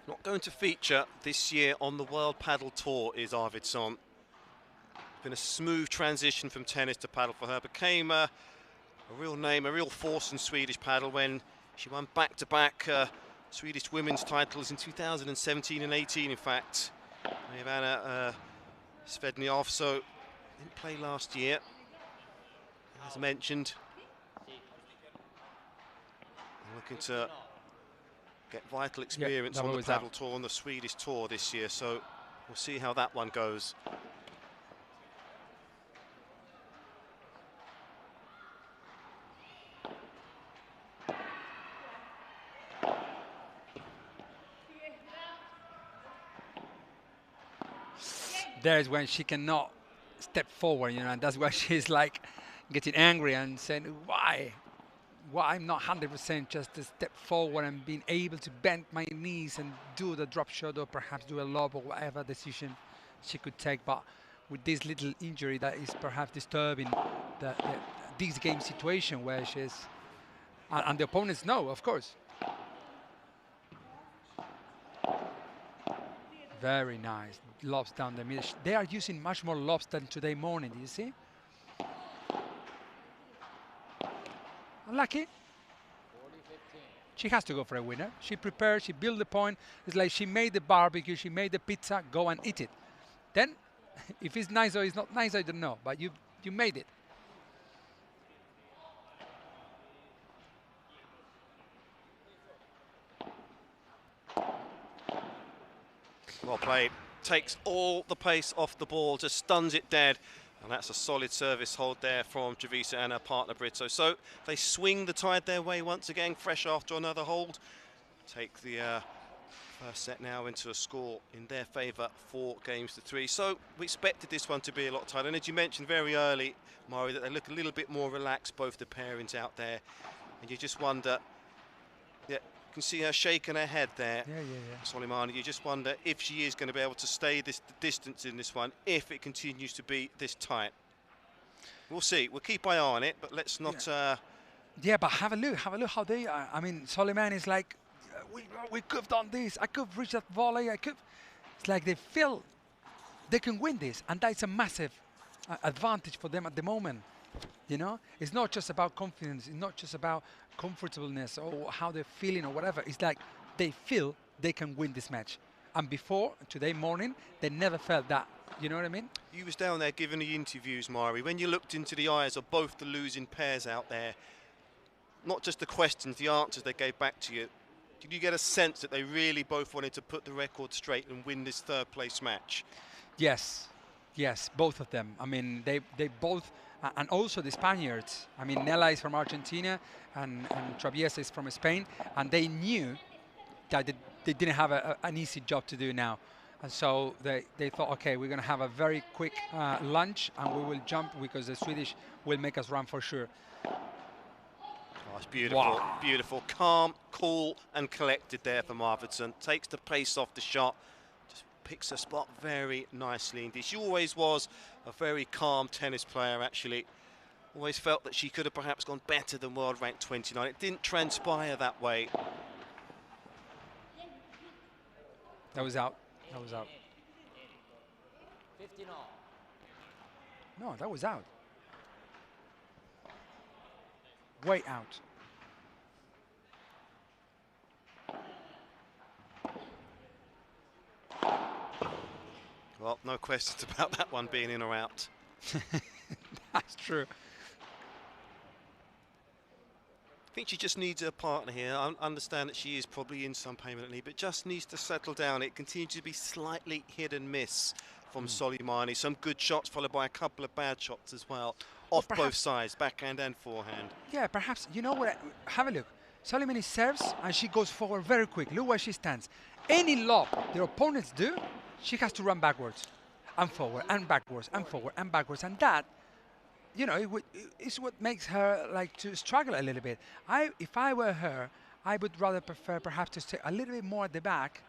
Speaker 1: Not going to feature this year on the World Padel Tour is Arvidsson. Been a smooth transition from tennis to paddle for her. Became a real name, a real force in Swedish paddle when she won back-to-back Swedish women's titles in 2017 and 18, in fact. We have Anna Svednyov, so didn't play last year, as mentioned. Looking to get vital experience on the paddle tour, on the Swedish tour this year, so we'll see how that one goes.
Speaker 2: there's when she cannot step forward, you know, and that's why she's like getting angry and saying, why I'm not 100% just to step forward and being able to bend my knees and do the drop shot or perhaps do a lob or whatever decision she could take. But with this little injury that is perhaps disturbing this game situation where she's, and the opponents know, of course. Very nice. Lobs down the middle. They are using much more lobs than today morning, do you see? Unlucky. She has to go for a winner. She prepared, she built the point. It's like she made the barbecue, she made the pizza, go and eat it. Then, if it's nice or it's not nice, I don't know, but you made it.
Speaker 1: Well played. Takes all the pace off the ball, just stuns it dead. And that's a solid service hold there from Traviesa and her partner Brito. So they swing the tide their way once again, fresh after another hold. Take the first set now into a score in their favour, 4-3. So we expected this one to be a lot tighter. And as you mentioned very early, Mari, that they look a little bit more relaxed, both the pairings out there. And you just wonder, yeah, you can see her shaking her head there.
Speaker 2: Yeah.
Speaker 1: Soleymani, you just wonder if she is going to be able to stay the distance in this one, if it continues to be this tight. We'll see. We'll keep an eye on it, but let's not...
Speaker 2: Yeah, but have a look how they are. I mean, Soleymani is like, we could have done this. I could have reached that volley. It's like they feel they can win this, and that's a massive advantage for them at the moment. You know, it's not just about confidence. It's not just about comfortableness or how they're feeling or whatever. It's like they feel they can win this match. And before, today morning, they never felt that. You know what I mean?
Speaker 1: You was down there giving the interviews, Mari. When you looked into the eyes of both the losing pairs out there, not just the questions, the answers they gave back to you, did you get a sense that they really both wanted to put the record straight and win this third-place match?
Speaker 2: Yes, both of them. I mean, they both... and also the Spaniards. I mean, Nella is from Argentina and Traviesa is from Spain, and they knew that they didn't have an easy job to do now. And so they thought, okay, we're going to have a very quick lunch and we will jump because the Swedish will make us run for sure.
Speaker 1: Oh, it's beautiful,
Speaker 2: wow.
Speaker 1: Beautiful. Calm, cool and collected there from Arvidsson. Takes the pace off the shot. Just picks her spot very nicely indeed. She always was a very calm tennis player, actually. Always felt that she could have perhaps gone better than world ranked 29. It didn't transpire that way.
Speaker 2: That was out. That was out.
Speaker 3: 15 all.
Speaker 2: No, that was out. Way out.
Speaker 1: Well, no questions about that one being in or out.
Speaker 2: That's true.
Speaker 1: I think she just needs her partner here. I understand that she is probably in some pain leave, but just needs to settle down. It continues to be slightly hit and miss from Soleymani. Some good shots followed by a couple of bad shots as well, off both sides, backhand and forehand.
Speaker 2: Yeah, perhaps, you know what, have a look. Soleymani serves and she goes forward very quick. Look where she stands. Any lob their opponents do, she has to run backwards and forward and backwards and forward and backwards, and that, you know, it's what makes her like to struggle a little bit. If I were her, I would rather prefer perhaps to stay a little bit more at the back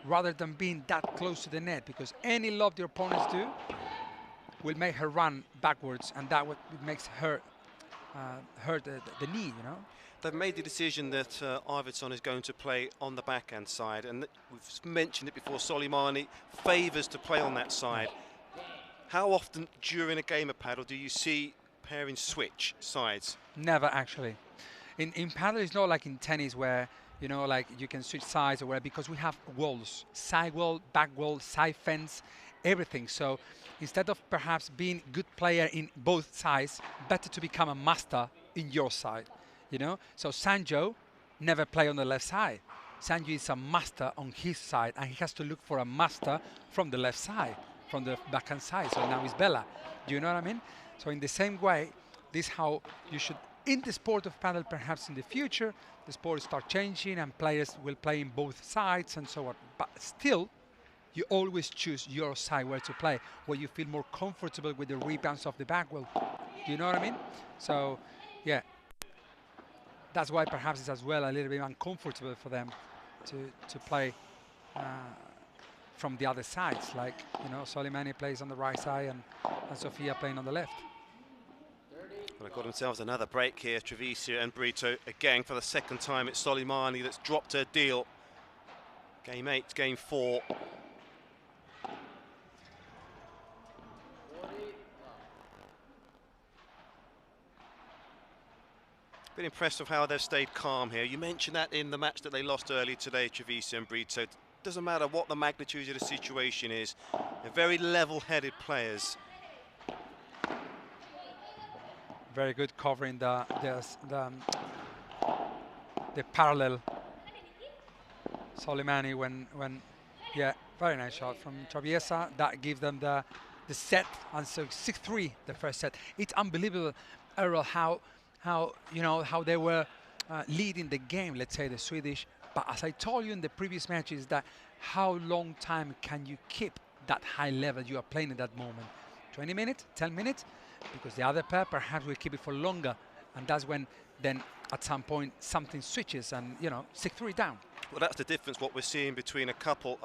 Speaker 2: rather than being that close to the net, because any lob the opponents do will make her run backwards, and that what makes her hurt the knee, you know.
Speaker 1: They've made the decision that Arvidsson is going to play on the backhand side, and we've mentioned it before, Soleymani favours to play on that side. How often during a game of paddle do you see pairings switch sides?
Speaker 2: Never, actually. In paddle, it's not like in tennis where, you know, like you can switch sides or whatever, because we have walls, side wall, back wall, side fence, everything. So instead of perhaps being good player in both sides, better to become a master in your side, you know? So Sanyo never play on the left side. Sanyo is a master on his side, and he has to look for a master from the left side, from the backhand side. So now it's Bella. Do you know what I mean? So in the same way, this is how you should, in the sport of paddle, perhaps in the future, the sport start changing and players will play in both sides and so on. But still, you always choose your side where to play, where you feel more comfortable with the rebounds of the back wall. Do you know what I mean? So, yeah, that's why perhaps it's as well a little bit uncomfortable for them to play from the other sides. Like, you know, Soleymani plays on the right side and Sofia playing on the left.
Speaker 1: Well, they've got themselves another break here, Traviesa and Brito. Again, for the second time, it's Soleymani that's dropped her deal. Game 8, game 4. Been impressed with how they've stayed calm here. You mentioned that in the match that they lost earlier today, Traviesa and Brito. Doesn't matter what the magnitude of the situation is. They're very level-headed players.
Speaker 2: Very good covering the parallel. Soleymani when yeah, very nice shot from Traviesa. That gives them the set, and so 6-3 the first set. It's unbelievable, Errol, how you know how they were leading the game. Let's say the Swedish. But as I told you in the previous matches, that how long time can you keep that high level you are playing at that moment? 20 minutes, 10 minutes. Because the other pair perhaps will keep it for longer, and that's when then at some point something switches and, you know, 6-3 down.
Speaker 1: Well, that's the difference, what we're seeing between a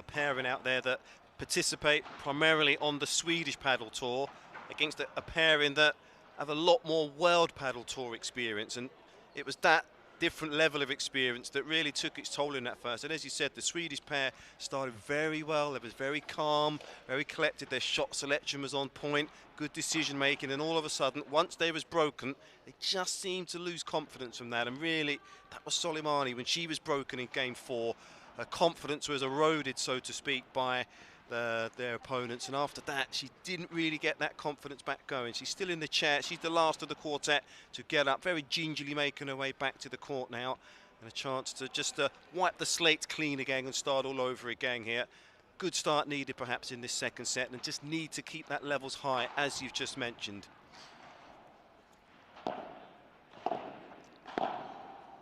Speaker 1: pairing out there that participate primarily on the Swedish paddle tour against a pairing that have a lot more world paddle tour experience, and it was that different level of experience that really took its toll in that first. And as you said, the Swedish pair started very well. They was very calm, very collected. Their shot selection was on point, good decision making, and all of a sudden, once they was broken, they just seemed to lose confidence from that. And really, that was Soleymani when she was broken in game 4. Her confidence was eroded, so to speak, by their opponents, and after that she didn't really get that confidence back going. She's still in the chair. She's the last of the quartet to get up, very gingerly making her way back to the court now, and a chance to just wipe the slate clean again and start all over again here. Good start needed perhaps in this second set, and just need to keep that levels high, as you've just mentioned.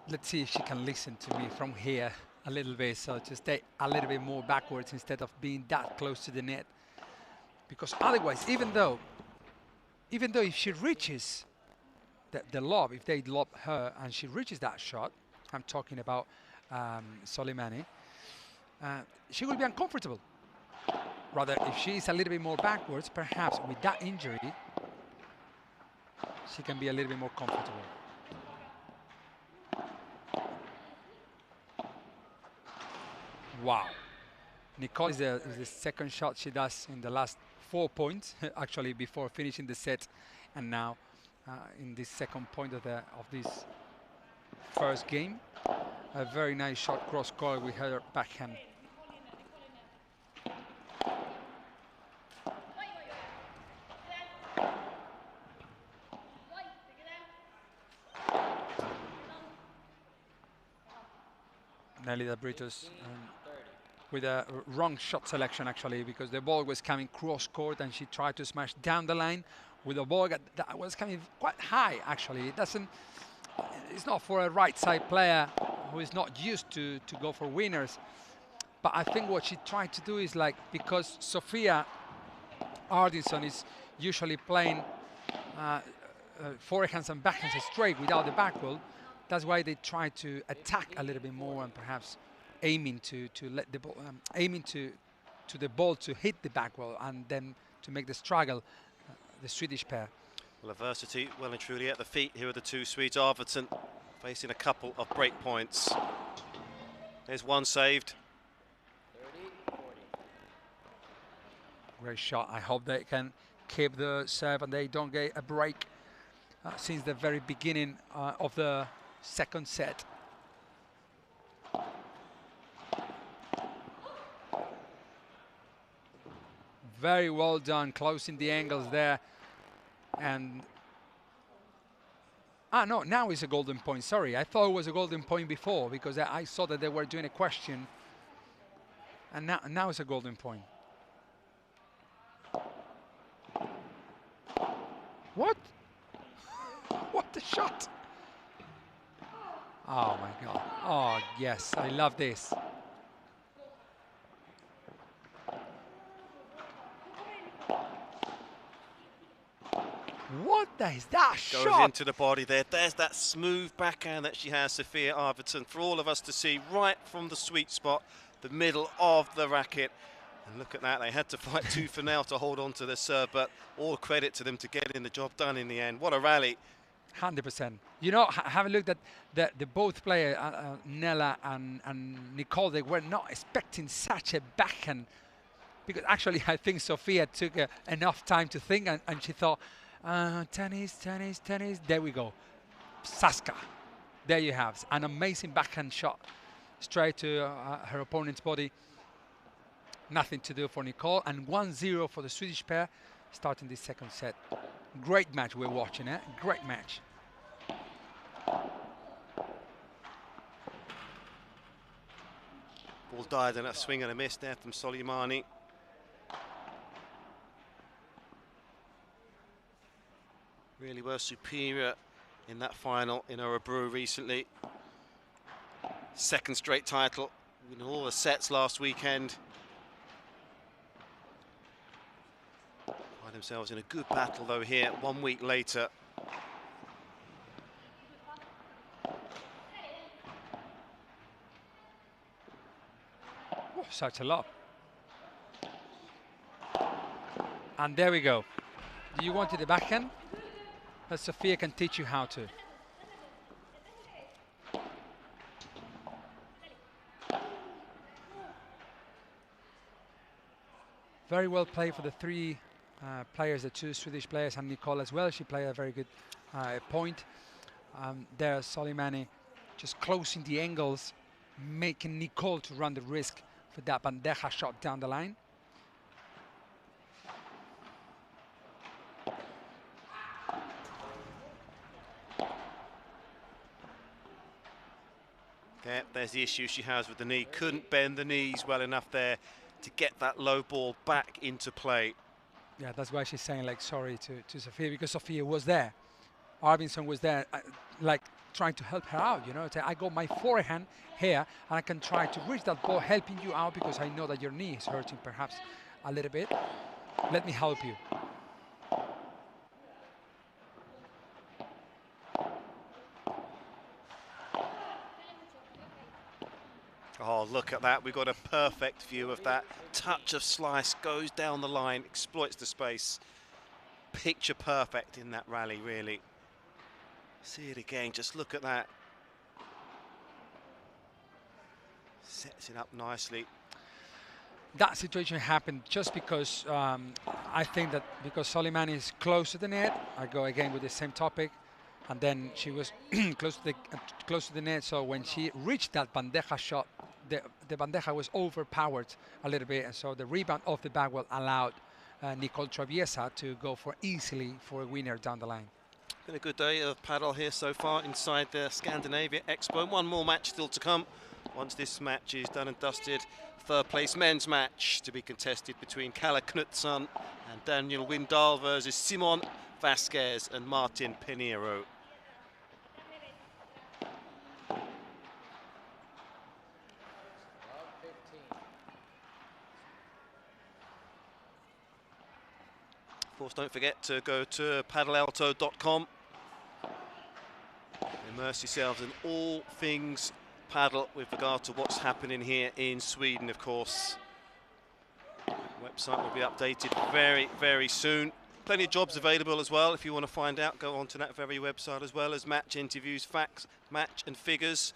Speaker 2: Let's see if she can listen to me from here a little bit, so to stay a little bit more backwards instead of being that close to the net. Because otherwise, even though if she reaches the lob, if they lob her and she reaches that shot, I'm talking about Soleymani, she will be uncomfortable. Rather, if she is a little bit more backwards, perhaps with that injury, she can be a little bit more comfortable. Wow. Nicole is the second shot she does in the last 4 points, actually before finishing the set, and now in this second point of this first game. A very nice shot cross court with her backhand. Nelida Britos with a wrong shot selection, actually, because the ball was coming cross court and she tried to smash down the line with a ball that was coming quite high, actually. It's not for a right side player who is not used to go for winners. But I think what she tried to do is, like, because Sofia Arvidsson is usually playing forehands and backhands straight without the back wall, that's why they try to attack a little bit more and perhaps aiming to let the ball, aiming to the ball to hit the back wall and then to make the struggle, the Swedish pair.
Speaker 1: Well, adversity well and truly at the feet. Here are the two Swedes. Arvidsson facing a couple of break points. There's one saved.
Speaker 3: 30-40.
Speaker 2: Great shot. I hope they can keep the serve and they don't get a break since the very beginning of the second set. Very well done, closing the angles there. And no, now it's a golden point. Sorry, I thought it was a golden point before because I saw that they were doing a question, and now it's a golden point. What? What the shot? Oh my God. Oh yes, I love this. What is that
Speaker 1: Goes
Speaker 2: shot?
Speaker 1: into the body there. There's that smooth backhand that she has, Sofia Arvidsson, for all of us to see right from the sweet spot, the middle of the racket. And look at that, they had to fight tooth and nail to hold on to the serve, but all credit to them to getting the job done in the end. What a rally.
Speaker 2: 100%. You know, have a look at the both players, Nella and Nicole, they were not expecting such a backhand, because actually I think Sofia took enough time to think, and she thought, tennis, tennis, tennis, there we go. Saska. There you have an amazing backhand shot straight to her opponent's body. Nothing to do for Nicole, and 1-0 for the Swedish pair starting this second set. Great match we're watching, eh? Great match.
Speaker 1: Ball died in a swing and a miss there from Soleymani. Really were superior in that final in Örebro recently. Second straight title, winning all the sets last weekend. Find themselves in a good battle though here 1 week later.
Speaker 2: Oh, such a lot. And there we go. Do you want it the backhand? But Sofia can teach you how to. Very well played for the three players, the two Swedish players, and Nicole as well. She played a very good point. There, Soleymani just closing the angles, making Nicole to run the risk for that bandeja shot down the line.
Speaker 1: There's the issue she has with the knee. Couldn't bend the knees well enough there to get that low ball back into play.
Speaker 2: Yeah, that's why she's saying like sorry to Sofia, because Sofia was there. Arvidsson was there, like trying to help her out, you know. I got my forehand here and I can try to reach that ball, helping you out because I know that your knee is hurting perhaps a little bit. Let me help you.
Speaker 1: Oh, look at that. We've got a perfect view of that. Touch of slice, goes down the line, exploits the space. Picture perfect in that rally, really. See it again, just look at that. Sets it up nicely.
Speaker 2: That situation happened just because I think that because Soleymani is close to the net, I go again with the same topic, and then she was close to the net, so when she reached that bandeja shot, the bandeja was overpowered a little bit, and so the rebound off the back will allowed Nicole Traviesa to go for easily for a winner down the line.
Speaker 1: Been a good day of paddle here so far inside the Scandinavia Expo. One more match still to come. Once this match is done and dusted, third place men's match to be contested between Calle Knutsson and Daniel Windahl versus Simon Vasquez and Martin Pineiro. Of course, don't forget to go to paddelalto.com. Immerse yourselves in all things paddle with regard to what's happening here in Sweden, of course. The website will be updated very, very soon. Plenty of jobs available as well. If you want to find out, go onto that very website, as well as match interviews, facts, match and figures,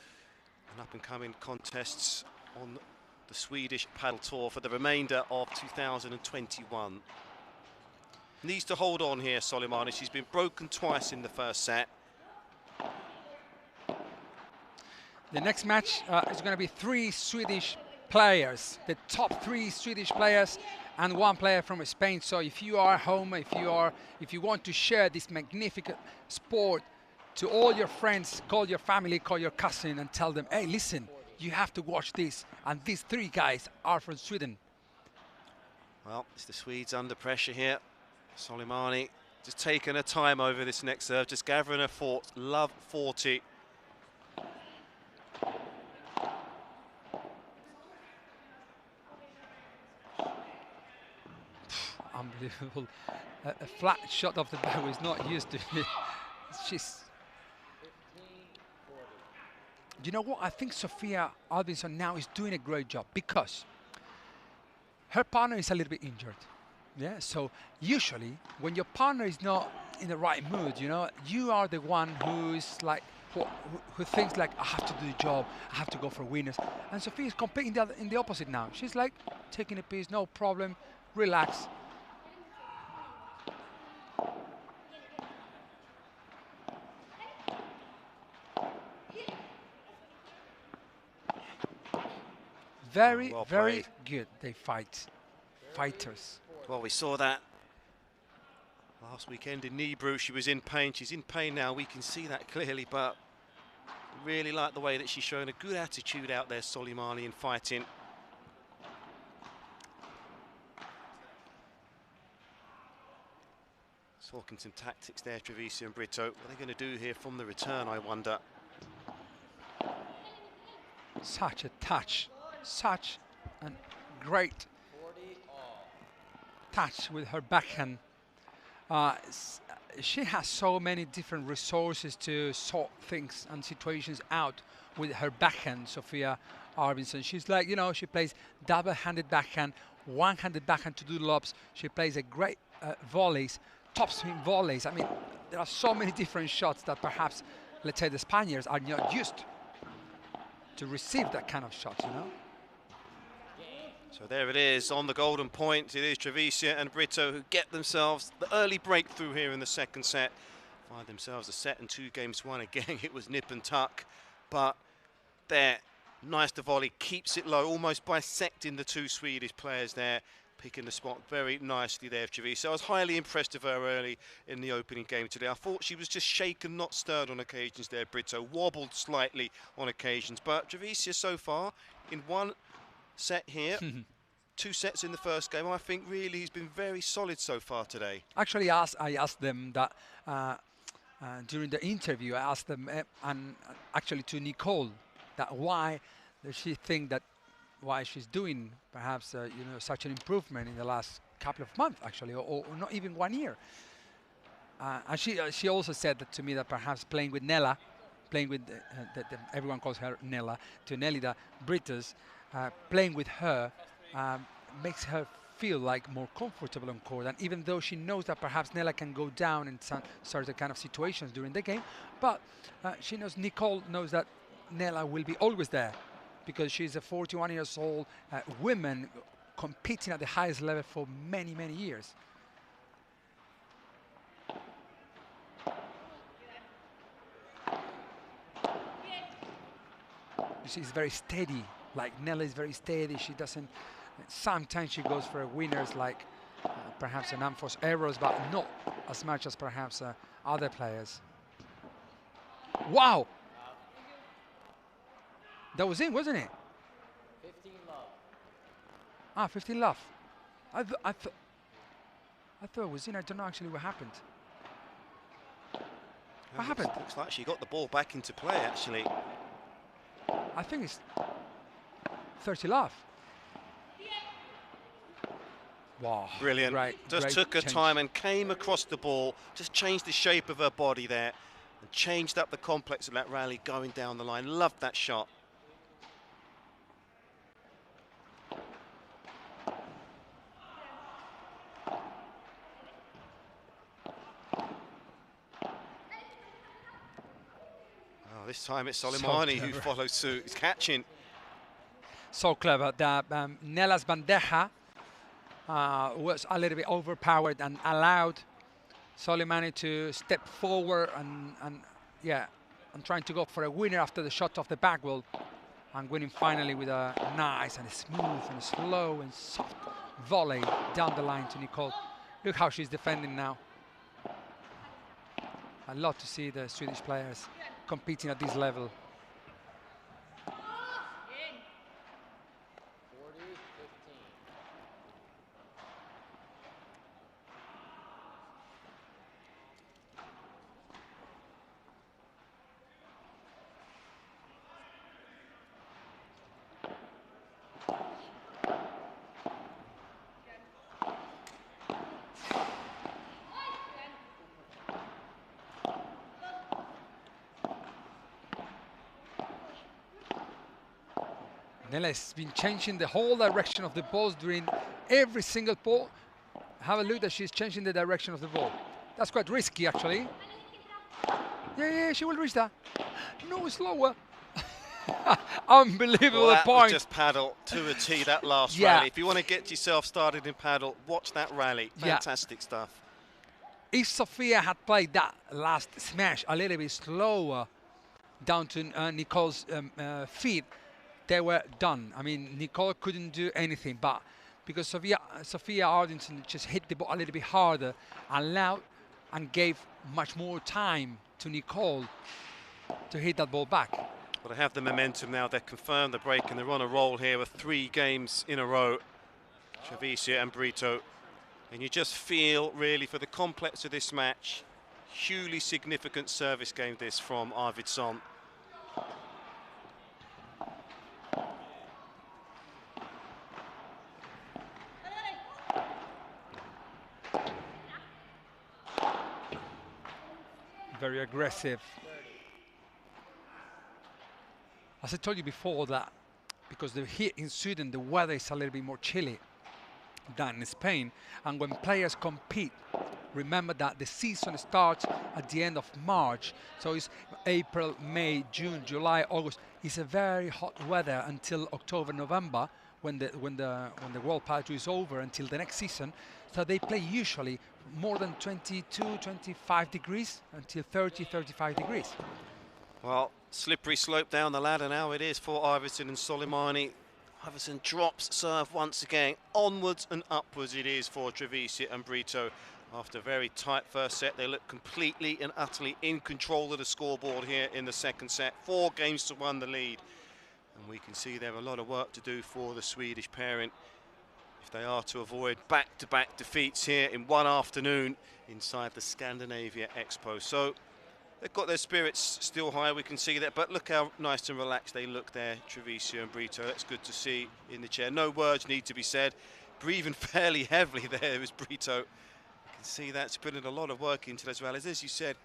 Speaker 1: and up-and-coming contests on the Swedish Paddle Tour for the remainder of 2021. Needs to hold on here, Soleymani. She's been broken twice in the first set.
Speaker 2: The next match is going to be three Swedish players, the top three Swedish players and one player from Spain. So if you are home, if you want to share this magnificent sport to all your friends, call your family, call your cousin and tell them, hey, listen, you have to watch this. And these three guys are from Sweden.
Speaker 1: Well, it's the Swedes under pressure here. Soleymani just taking her time over this next serve, just gathering her thoughts. Love 40.
Speaker 2: Unbelievable. a flat shot of the bag is not used to it. She's. You know what? I think Sofia Arvidsson now is doing a great job because her partner is a little bit injured. Yeah, so usually when your partner is not in the right mood, you know, you are the one who's like, who thinks like, I have to do the job, I have to go for winners. And Sofia is completely in the opposite now. She's like, taking a piece, no problem, relax. Very,
Speaker 1: well
Speaker 2: very
Speaker 1: played.
Speaker 2: good. They fight. Fighters.
Speaker 1: Well, we saw that last weekend in Nybro. She was in pain. She's in pain now. We can see that clearly, but really like the way that she's showing a good attitude out there, Soleymani, in fighting. Talking some tactics there, Traviesa and Brito. What are they going to do here from the return, I wonder?
Speaker 2: Such a touch. Such a great touch with her backhand. She has so many different resources to sort things and situations out with her backhand, Sofia Arvidsson. She's like, you know, she plays double-handed backhand, one-handed backhand to do lobs. She plays a great volleys, topspin volleys. I mean, there are so many different shots that perhaps, let's say, the Spaniards are not used to receive that kind of shot, you know?
Speaker 1: So there it is on the golden point. It is Traviesa and Brito who get themselves the early breakthrough here in the second set. Find themselves a set and 2 games won. Again, it was nip and tuck, but there, nice to volley, keeps it low, almost bisecting the 2 Swedish players there, picking the spot very nicely there, Traviesa. I was highly impressed of her early in the opening game today. I thought she was just shaken, not stirred on occasions there, Brito. Wobbled slightly on occasions, but Traviesa so far in 1 set here, 2 sets in the first game, I think really he's been very solid so far today.
Speaker 2: Actually, I asked them that during the interview. I asked them, and actually to Nicole, that why does she think that why she's doing perhaps you know, such an improvement in the last couple of months, actually, or not even 1 year. And she also said that to me that perhaps playing with Nella, playing with everyone calls her Nella, to Nelida, Britos, playing with her makes her feel like more comfortable on court. And even though she knows that perhaps Nella can go down in certain kind of situations during the game, but she knows, Nicole knows that Nella will be always there because she's a 41 years old woman competing at the highest level for many, many years. She's very steady. Like Nella is very steady. She doesn't. Sometimes she goes for winners, like perhaps an unforced errors, but not as much as perhaps other players. Wow! That was in, wasn't it?
Speaker 3: 15 love.
Speaker 2: Ah, 15 love. I thought it was in. I don't know actually what happened. What happened?
Speaker 1: Looks like she got the ball back into play, actually.
Speaker 2: I think it's 30 love. Wow.
Speaker 1: Brilliant. Just took her time and came across the ball, just changed the shape of her body there and changed up the complex of that rally going down the line. Loved that shot. Oh, this time it's Soleymani who follows suit. He's catching.
Speaker 2: So clever. The Nella's bandeja was a little bit overpowered and allowed Soleymani to step forward and trying to go for a winner after the shot off the back wall and winning finally with a nice and smooth and slow and soft volley down the line to Nicole. Look how she's defending now. I love to see the Swedish players competing at this level.
Speaker 3: 40-15.
Speaker 2: Nella has been changing the whole direction of the balls during every single ball. Have a look that she's changing the direction of the ball. That's quite risky, actually. Yeah, she will reach that. No, slower. Unbelievable
Speaker 1: that
Speaker 2: point.
Speaker 1: Was just paddle to a tee, that last
Speaker 2: Yeah.
Speaker 1: rally. If you want to get yourself started in paddle, watch that rally. Fantastic stuff.
Speaker 2: If Sofia had played that last smash a little bit slower down to Nicole's feet, they were done. I mean, Nicole couldn't do anything, but because Sofia Arvidsson just hit the ball a little bit harder, allowed and gave much more time to Nicole to hit that ball back.
Speaker 1: Well, they have the momentum now. They've confirmed the break and they're on a roll here with 3 games in a row. Traviesa and Brito. And you just feel, really, for the complex of this match, hugely significant service game this from Arvidsson.
Speaker 2: Very aggressive. As I told you before, that because here in Sweden the weather is a little bit more chilly than in Spain, and when players compete, remember that the season starts at the end of March, so it's April, May, June, July, August. It's a very hot weather until October, November, when the World Padel Tour is over, until the next season. So they play usually more than 22, 25 degrees until 30, 35 degrees.
Speaker 1: Well, slippery slope down the ladder now it is for Arvidsson and Soleymani. Arvidsson drops serve once again. Onwards and upwards it is for Traviesa and Brito. After a very tight first set, they look completely and utterly in control of the scoreboard here in the second set. 4 games to 1 the lead. And we can see there are a lot of work to do for the Swedish pairing if they are to avoid back-to-back defeats here in one afternoon inside the Scandinavia Expo. So they've got their spirits still high, we can see that, but look how nice and relaxed they look there, Traviesa and Brito. That's good to see in the chair. No words need to be said. Breathing fairly heavily there is Brito. You can see that's putting a lot of work into it as well. As you said,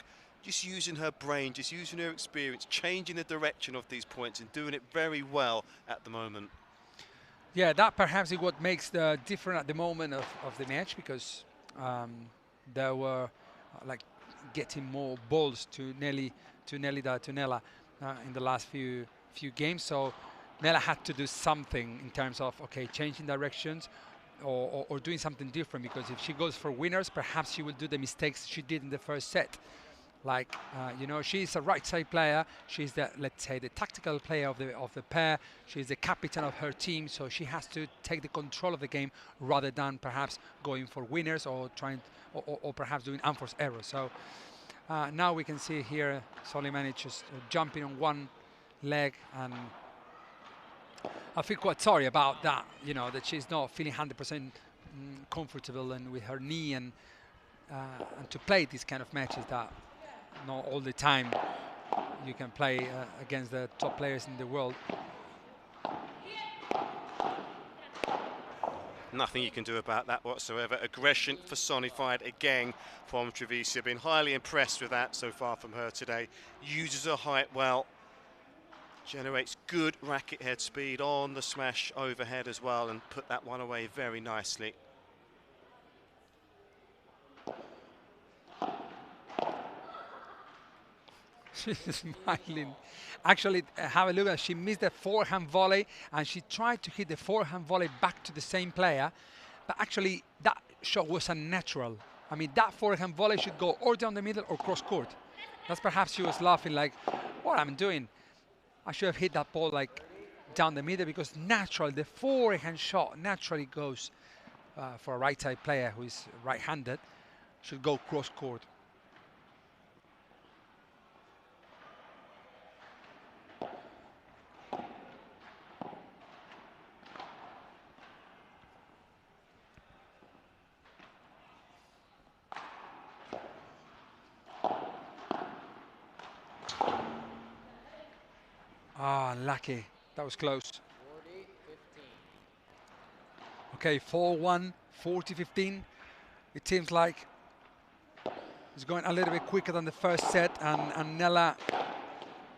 Speaker 1: just using her brain, just using her experience, changing the direction of these points and doing it very well at the moment.
Speaker 2: Yeah, that perhaps is what makes the difference at the moment of the match, because there were like getting more balls to Nelida, to Nella in the last few games. So Nella had to do something in terms of, okay, changing directions or doing something different, because if she goes for winners, perhaps she will do the mistakes she did in the first set. Like, you know, she's a right side player. She's the, let's say, the tactical player of the pair. She's the captain of her team, so she has to take the control of the game rather than perhaps going for winners or trying or perhaps doing unforced errors. So now we can see here Soleymani just jumping on one leg, and I feel quite sorry about that. You know, that she's not feeling 100% comfortable and with her knee, and to play these kind of matches that not all the time you can play against the top players in the world.
Speaker 1: Nothing you can do about that whatsoever. Aggression personified again from Traviesa. Been highly impressed with that so far from her today. Uses her height well. Generates good racket head speed on the smash overhead as well, and put that one away very nicely.
Speaker 2: She's smiling. Actually, have a look at, she missed the forehand volley, and she tried to hit the forehand volley back to the same player, but actually that shot was unnatural. I mean, that forehand volley should go or down the middle or cross court. That's perhaps she was laughing like, what I'm doing? I should have hit that ball like down the middle, because naturally the forehand shot naturally goes for a right side player who is right-handed, should go cross court. Ah, unlucky. That was close.
Speaker 3: 40-15.
Speaker 2: Okay, 4-1, 40-15. It seems like it's going a little bit quicker than the first set, and Nella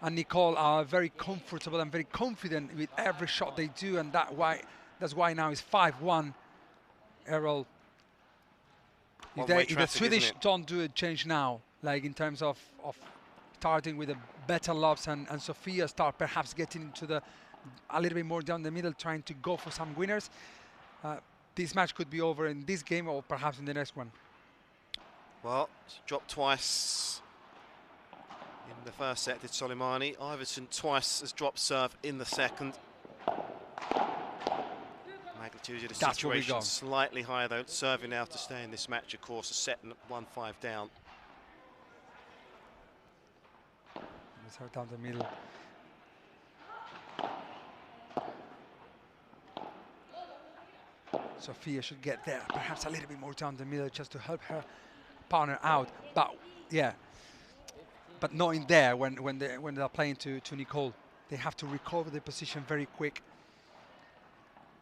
Speaker 2: and Nicole are very comfortable and very confident with every shot they do, and that's why now it's 5-1. Errol, if the Swedish don't do a change now, like in terms of starting with a better lobs and Sofia start perhaps getting into a little bit more down the middle, trying to go for some winners, this match could be over in this game or perhaps in the next one.
Speaker 1: Well, dropped twice in the first set, did Soleymani. Arvidsson twice has dropped serve in the second. Magnitude of the situation slightly higher though. Serving now to stay in this match, of course, a set and 1-5 down.
Speaker 2: Down the middle. Sofia should get there, perhaps a little bit more down the middle, just to help her partner out. But yeah, but not in there when they're playing to Nicole. They have to recover the position very quick,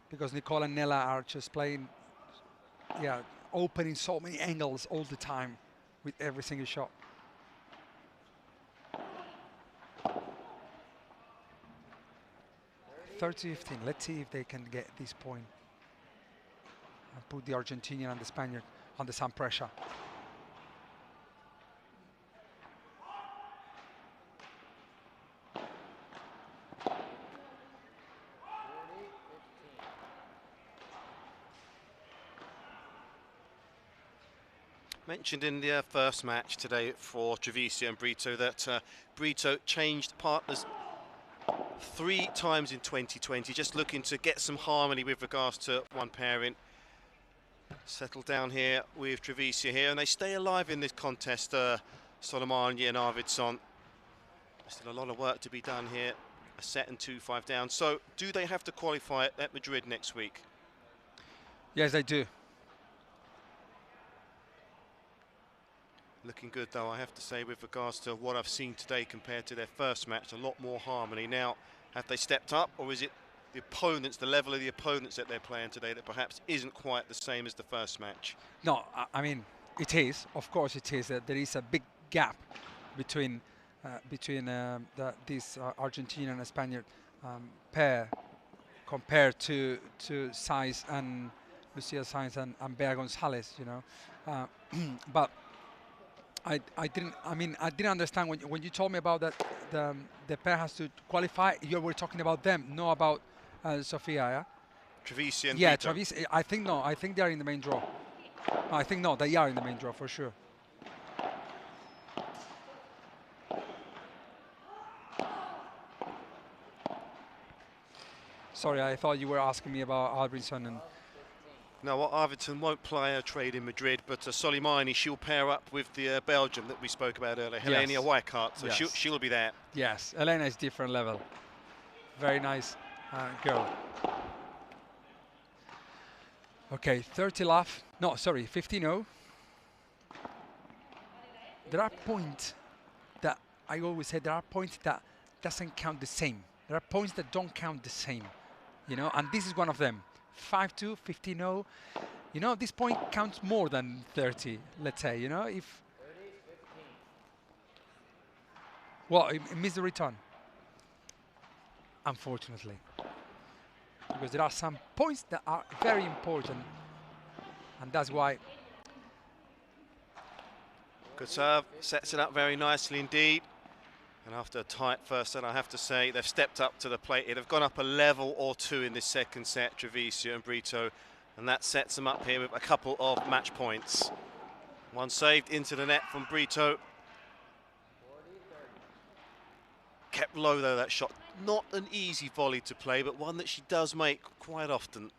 Speaker 2: because Nicole and Nella are just playing, yeah, opening so many angles all the time with every single shot. 30-15. Let's see if they can get this point and put the Argentinian and the Spaniard under some pressure.
Speaker 1: Mentioned in the first match today for Traviesa and Brito that Brito changed partners 3 times in 2020, just looking to get some harmony with regards to one pairing. Settle down here with Traviesa here, and they stay alive in this contest, Soleymani and Arvidsson. Still a lot of work to be done here, a set and 2-5 down. So do they have to qualify at Madrid next week?
Speaker 2: Yes, they do.
Speaker 1: Looking good though, I have to say, with regards to what I've seen today compared to their first match. A lot more harmony. Now, have they stepped up, or is it the opponents, the level of the opponents that they're playing today that perhaps isn't quite the same as the first match?
Speaker 2: No, I mean, it is. Of course it is. There is a big gap between this Argentinian and Spaniard pair compared to Sainz and Lucia Sainz and Bea Gonzalez, you know. But I didn't understand when you told me about that the pair has to qualify. You were talking about them, not about Sofia, yeah?
Speaker 1: Traviesa and
Speaker 2: yeah,
Speaker 1: Brito.
Speaker 2: Traviesa. I think no. I think they are in the main draw. No, I think no. They are in the main draw for sure. Sorry, I thought you were asking me about Arvidsson and.
Speaker 1: No, well, Arvidsson won't play a trade in Madrid, but Soleymani, she'll pair up with the Belgium that we spoke about earlier, Helena Weikart, so
Speaker 2: yes.
Speaker 1: she'll be there.
Speaker 2: Yes, Helena is different level. Very nice girl. Okay, 30 love. No, sorry, 15-0. There are points that I always say there are points that doesn't count the same. There are points that don't count the same, you know, and this is one of them. 5-2, 15-0. You know, this point counts more than 30, let's say, you know, if... Well, it missed the return. Unfortunately. Because there are some points that are very important. And that's why...
Speaker 1: Good serve, sets it up very nicely indeed. And after a tight first set, I have to say, they've stepped up to the plate. They've gone up a level or two in this second set, Traviesa and Brito, and that sets them up here with a couple of match points. One saved into the net from Brito. Kept low though, that shot. Not an easy volley to play, but one that she does make quite often.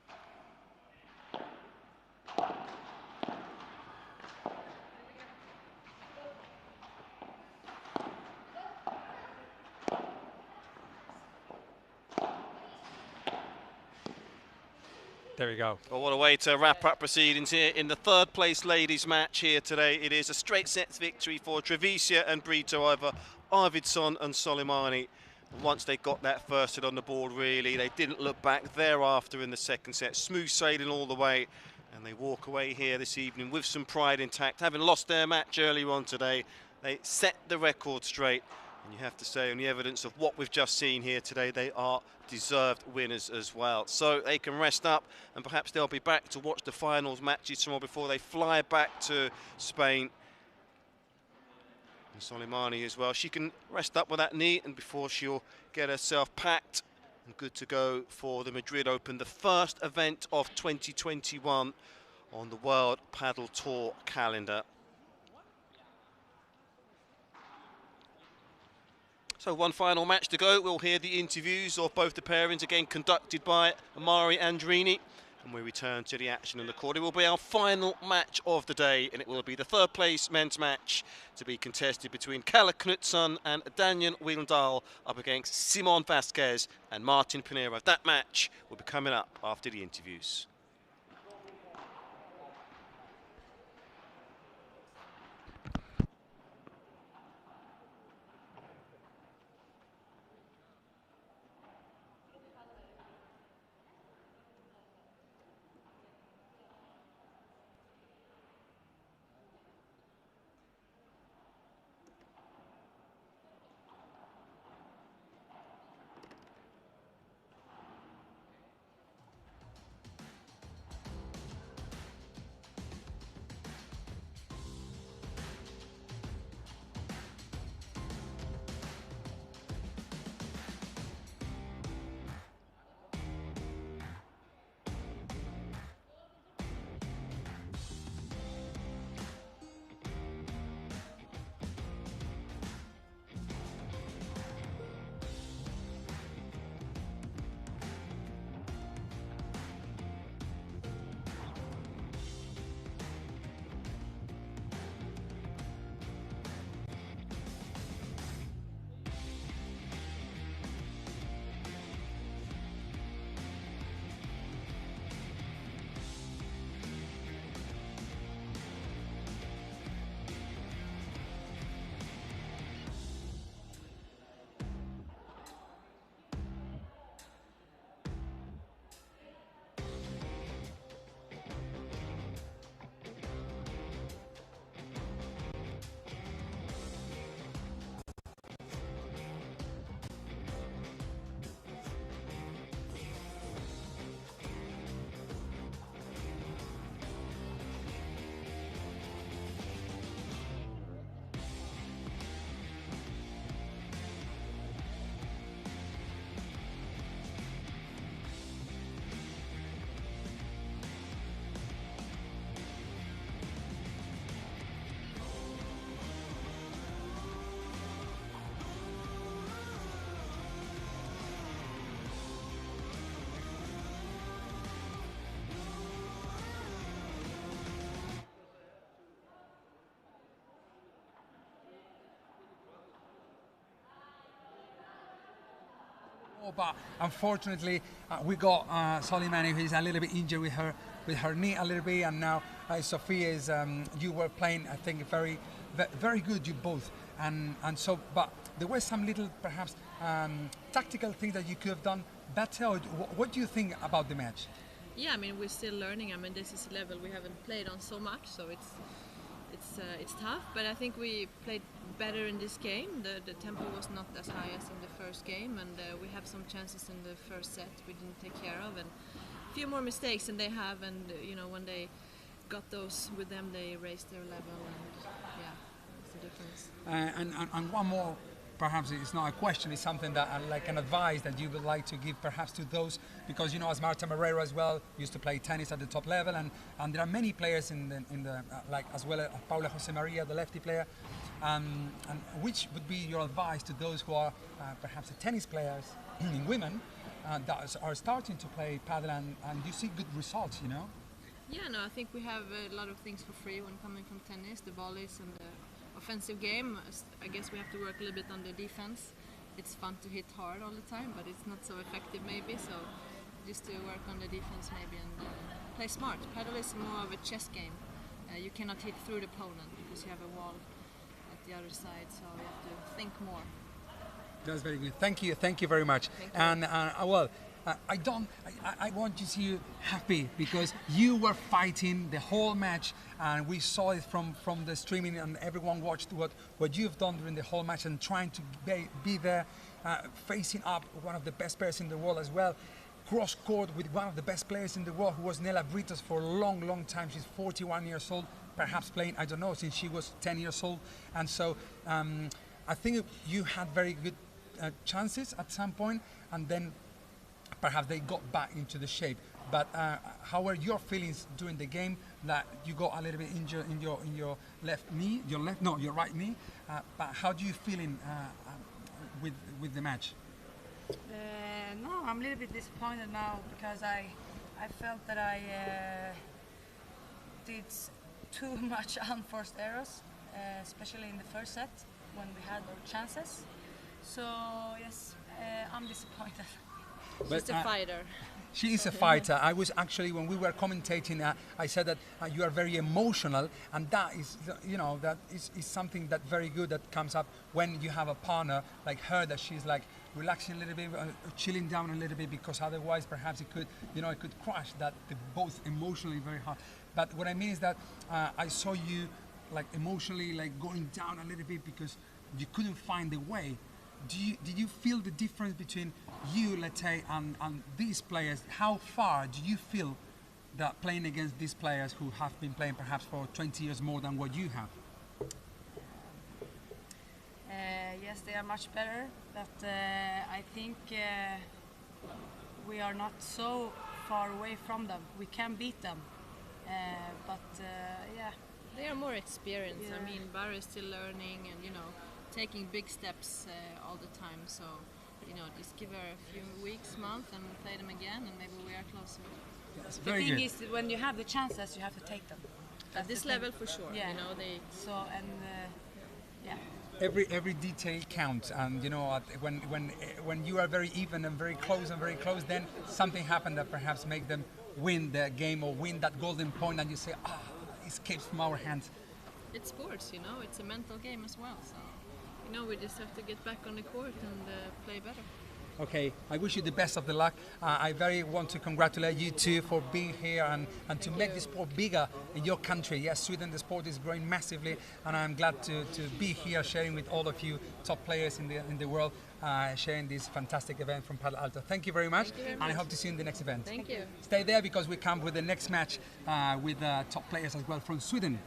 Speaker 2: There we go.
Speaker 1: Well, what a way to wrap up proceedings here in the third place ladies match here today. It is a straight sets victory for Traviesa and Brito over Arvidsson and Soleymani. Once they got that first set on the board, really, they didn't look back thereafter in the second set. Smooth sailing all the way, and they walk away here this evening with some pride intact. Having lost their match earlier on today, they set the record straight. And you have to say, on the evidence of what we've just seen here today, they are deserved winners as well. So they can rest up, and perhaps they'll be back to watch the finals matches tomorrow before they fly back to Spain. And Soleymani as well. She can rest up with that knee, and before she'll get herself packed and good to go for the Madrid Open, the first event of 2021 on the World Padel Tour calendar. So one final match to go. We'll hear the interviews of both the pairings, again conducted by Amari Andrini. And we return to the action on the court. It will be our final match of the day, and it will be the third place men's match to be contested between Calle Knutsson and Daniel Windahl up against Simon Vasquez and Martin Pineiro. That match will be coming up after the interviews.
Speaker 2: But unfortunately, we got Soleymani, who is a little bit injured with her knee a little bit, and now Sofia is. You were playing, I think, very good, you both, and so. But there were some little, perhaps, tactical things that you could have done better. Or what do you think about the match?
Speaker 4: Yeah, I mean, we're still learning. I mean, this is a level we haven't played on so much, so it's tough. But I think we played better in this game. The tempo was not as high as in the first game, and we have some chances in the first set we didn't take care of, and a few more mistakes than they have. And you know, when they got those with them, they raised their level, and yeah, that's the difference.
Speaker 2: And one more. Perhaps it's not a question, it's something that like an advice that you would like to give perhaps to those, because you know, as Marta Marrero as well used to play tennis at the top level, and there are many players in the like as well as Paula Josemaria, the lefty player, and which would be your advice to those who are perhaps the tennis players in women that are starting to play paddle and you see good results, you know?
Speaker 4: Yeah, no, I think we have a lot of things for free when coming from tennis, the volleys and the offensive game. I guess we have to work a little bit on the defense. It's fun to hit hard all the time, but it's not so effective maybe, so just to work on the defense maybe and play smart. Paddle is more of a chess game. You cannot hit through the opponent because you have a wall at the other side, so you have to think more.
Speaker 2: That's very good. Thank you very much.
Speaker 4: Thank you.
Speaker 2: And I want to see you happy because you were fighting the whole match, and we saw it from the streaming, and everyone watched what you've done during the whole match and trying to be there, facing up one of the best players in the world as well. Cross court with one of the best players in the world, who was Nelida Brito for a long time. She's 41 years old, perhaps playing, I don't know, since she was 10 years old. And so I think you had very good chances at some point, and then perhaps they got back into the shape. But how were your feelings during the game? That you got a little bit injured in your left knee, your right knee. But how do you feeling with the match?
Speaker 21: No, I'm a little bit disappointed now because I felt that I did too much unforced errors, especially in the first set when we had our chances. So yes, I'm disappointed.
Speaker 4: She's a fighter.
Speaker 2: She is a fighter. I was actually, when we were commentating, I said that you are very emotional, and that is, that is something that very good that comes up when you have a partner like her, that she's like relaxing a little bit, chilling down a little bit, because otherwise perhaps it could, it could crash that both emotionally very hard. But what I mean is that I saw you like emotionally like going down a little bit because you couldn't find the way. Did you feel the difference between you, let's say, and these players? How far do you feel that playing against these players who have been playing perhaps for 20 years more than what you have?
Speaker 21: Yes, they are much better, but I think we are not so far away from them. We can beat them, but yeah.
Speaker 4: They are more experienced.
Speaker 21: Yeah.
Speaker 4: I mean, Barry is still learning and, taking big steps all the time. So, just give her a few weeks, month, and play them again, and maybe we are closer.
Speaker 2: Yes,
Speaker 21: the thing is, when you have the chances, you have to take them.
Speaker 4: At this level, for sure.
Speaker 21: Yeah.
Speaker 4: They.
Speaker 21: So yeah.
Speaker 2: Every detail counts, and when you are very even and very close, then something happened that perhaps make them win the game or win that golden point, and you say, it escapes from our hands.
Speaker 4: It's sports, it's a mental game as well. So, we just have to get back on the court and play better.
Speaker 2: Okay, I wish you the best of the luck. I very want to congratulate you two for being here and to make the sport bigger in your country. Yes, Sweden, the sport is growing massively, and I'm glad to be here sharing with all of you top players in the world, sharing this fantastic event from Palo Alto. Thank you very much, and I hope to see you in the next event.
Speaker 4: Thank you.
Speaker 2: Stay there because we come with the next match with top players as well from Sweden.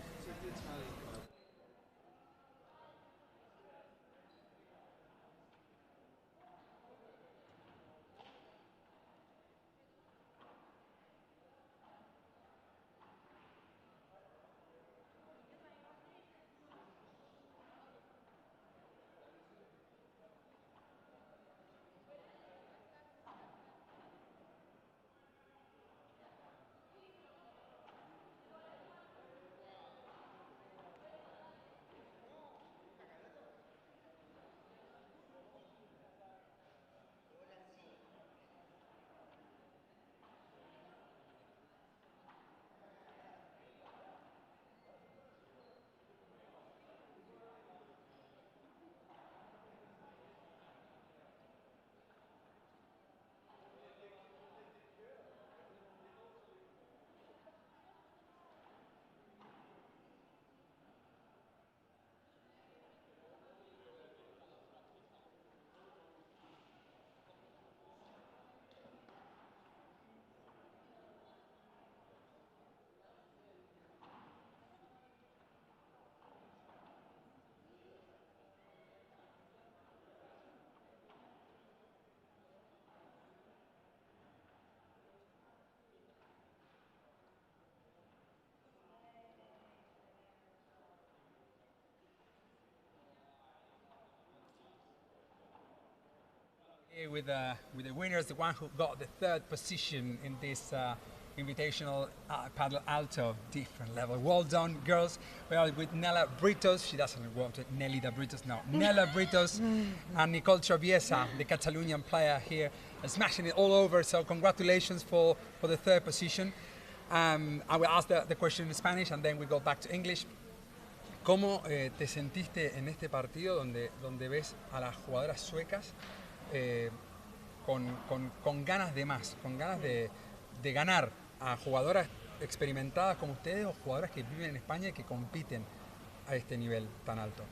Speaker 2: With the winners, the one who got the third position in this Invitational Palo Alto, different level. Well done, girls. We are with Nelida Brito. She doesn't want it. Nelida Brito, no. Nelida Brito and Nicole Traviesa, the Catalonian player here, smashing it all over. So congratulations for the third position. I will ask the question in Spanish and then we go back to English. ¿Cómo te sentiste en este partido donde ves a las jugadoras suecas con ganas de más, con ganas de ganar a jugadoras experimentadas como ustedes o jugadoras que viven en España y que compiten a este nivel tan alto?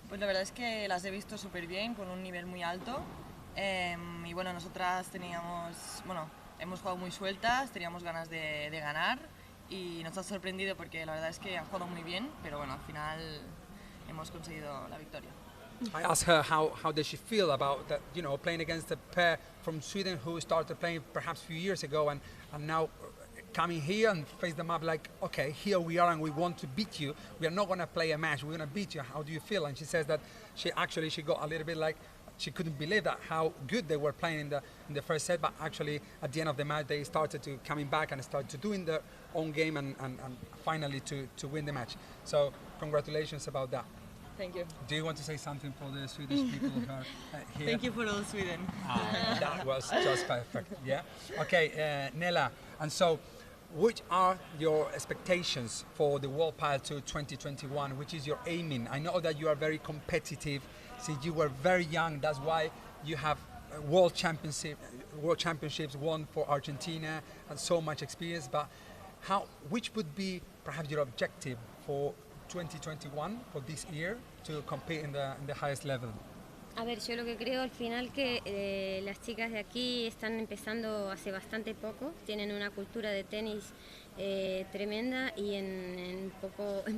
Speaker 14: Pues la verdad es que las he visto súper bien, con un nivel muy alto. Y bueno, nosotras hemos jugado muy sueltas, teníamos ganas de ganar y nos ha sorprendido porque la verdad es que han jugado muy bien, pero bueno, al final hemos conseguido la victoria.
Speaker 2: I asked her how does she feel about that, playing against a pair from Sweden who started playing perhaps a few years ago and now coming here and face them up like, okay, here we are and we want to beat you. We are not going to play a match, we're going to beat you. How do you feel? And she says that she got a little bit like, she couldn't believe that how good they were playing in the first set, but actually at the end of the match they started to coming back and started to doing their own game and finally to win the match. So congratulations about that.
Speaker 14: Thank you.
Speaker 2: Do you want to say something for the Swedish people who are here?
Speaker 14: Thank you for all Sweden.
Speaker 2: That was just perfect. Yeah. Okay, Nela. And so, which are your expectations for the World Padel Tour 2021? Which is your aiming? I know that you are very competitive since you were very young. That's why you have world championships won for Argentina and so much experience. But which would be perhaps your objective for 2021 for this year to compete in the highest level?
Speaker 15: A ver, yo lo que creo al final que las chicas de aquí están empezando hace bastante poco, tienen una cultura de tenis tremenda y en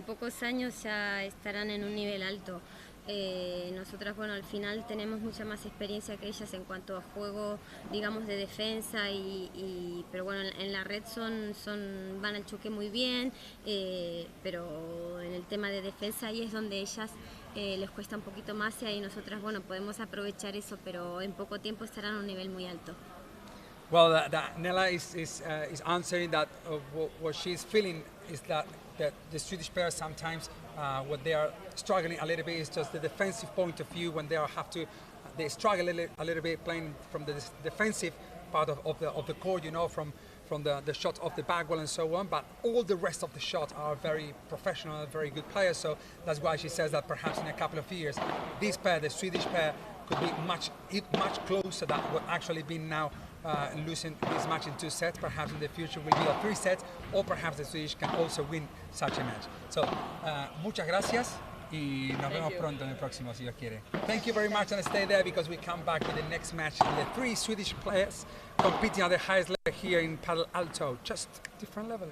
Speaker 15: pocos años ya estarán en un nivel alto. Nosotras, bueno, al final tenemos mucha más experiencia que ellas en cuanto a juego, digamos, de defensa, pero bueno, en la red van al choque muy bien, pero en el tema de defensa ahí es donde ellas les cuesta un poquito más y ahí nosotras, bueno, podemos aprovechar eso, pero en poco tiempo estarán a un nivel muy alto.
Speaker 2: Well, Nela is answering that what she's feeling is that the Swedish players sometimes what they are struggling a little bit is just the defensive point of view when they struggle a little bit playing from the defensive part of the court, from the shot of the back wall and so on, but all the rest of the shots are very professional, very good players, so that's why she says that perhaps in a couple of years this pair, the Swedish pair, could be much closer than what actually been now losing this match in 2 sets. Perhaps in the future will be a 3 sets, or perhaps the Swedish can also win such a match. So, muchas gracias y nos vemos pronto en el próximo, si Dios quiere. Thank you very much and stay there because we come back with the next match. The 3 Swedish players competing at the highest level here in Padel Alto, just different level.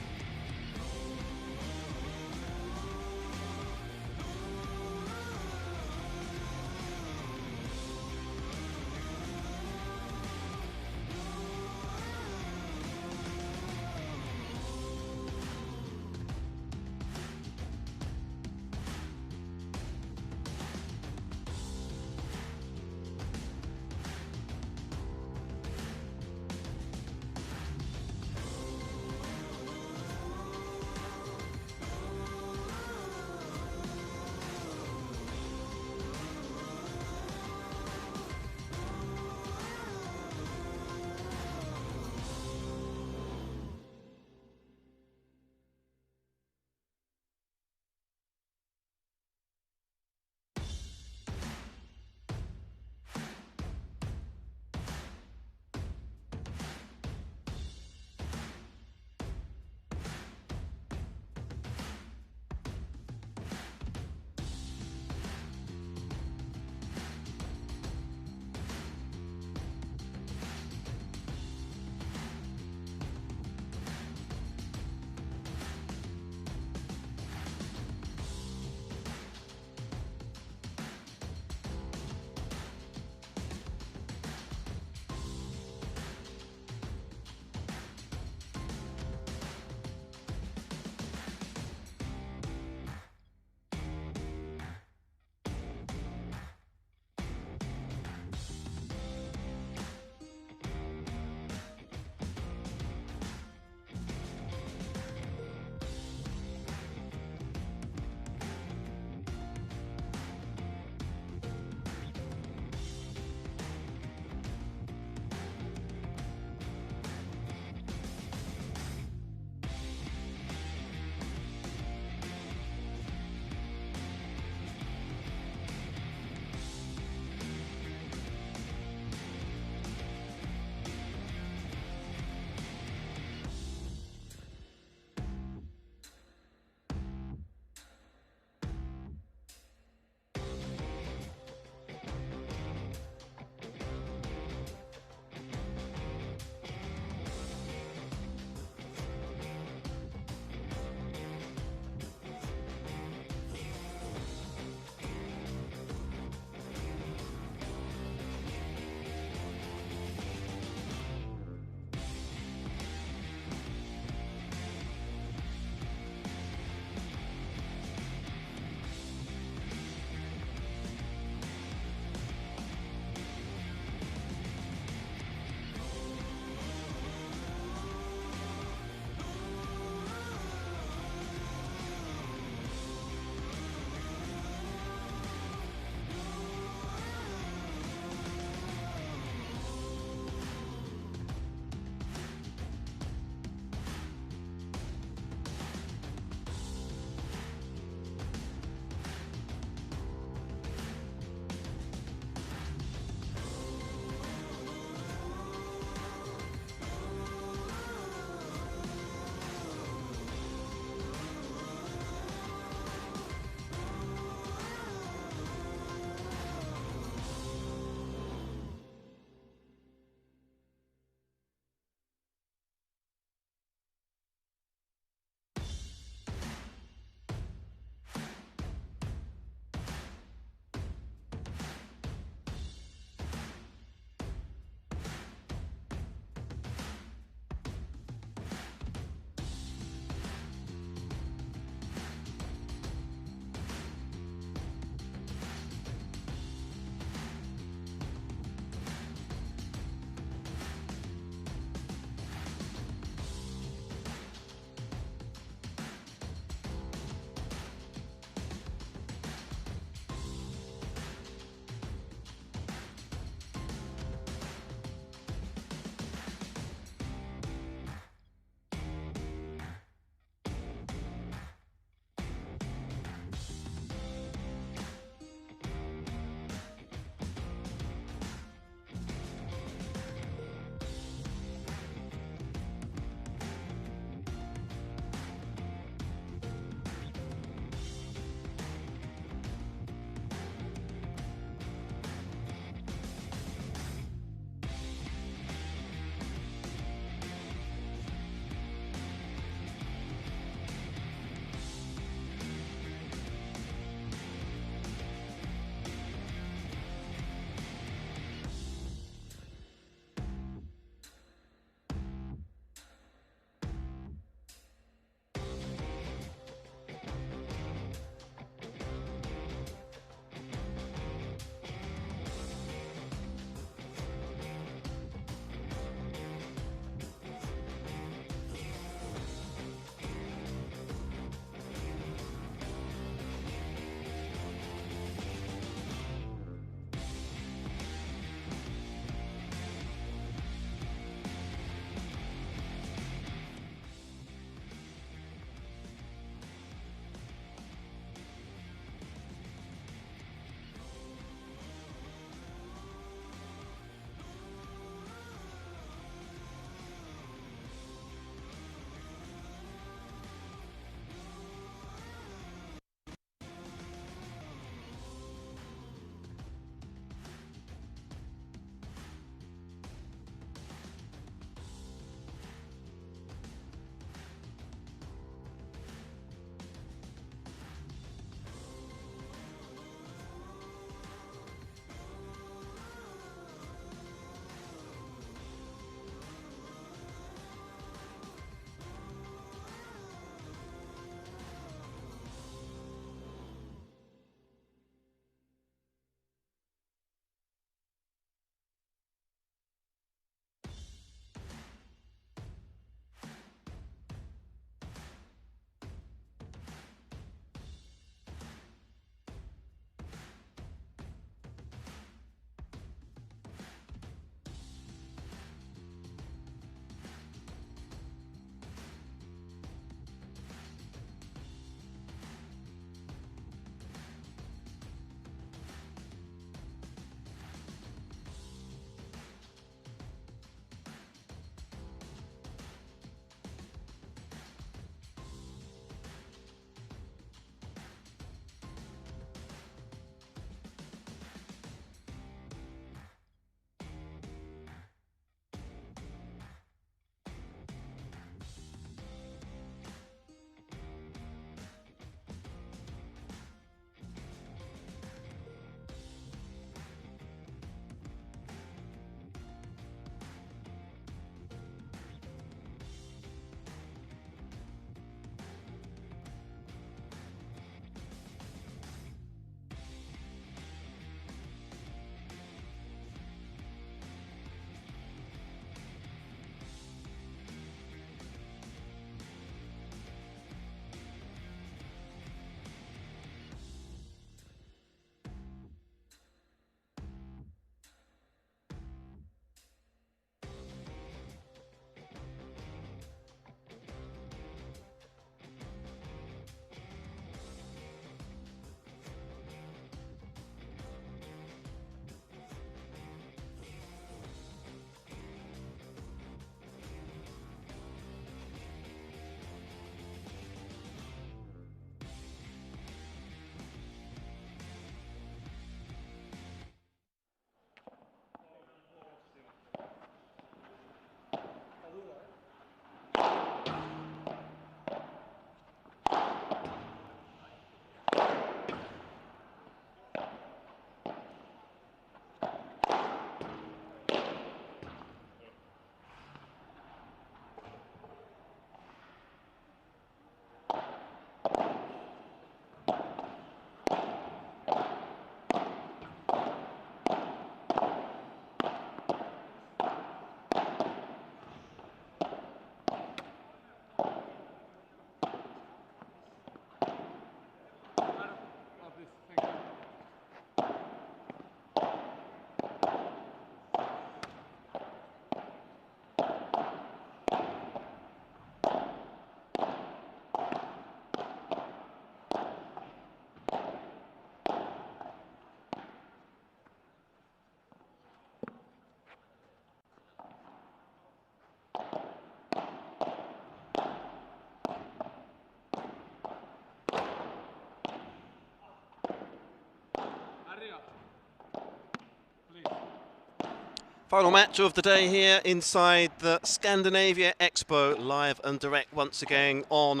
Speaker 1: Final match of the day here inside the Scandinavia Expo, live and direct once again on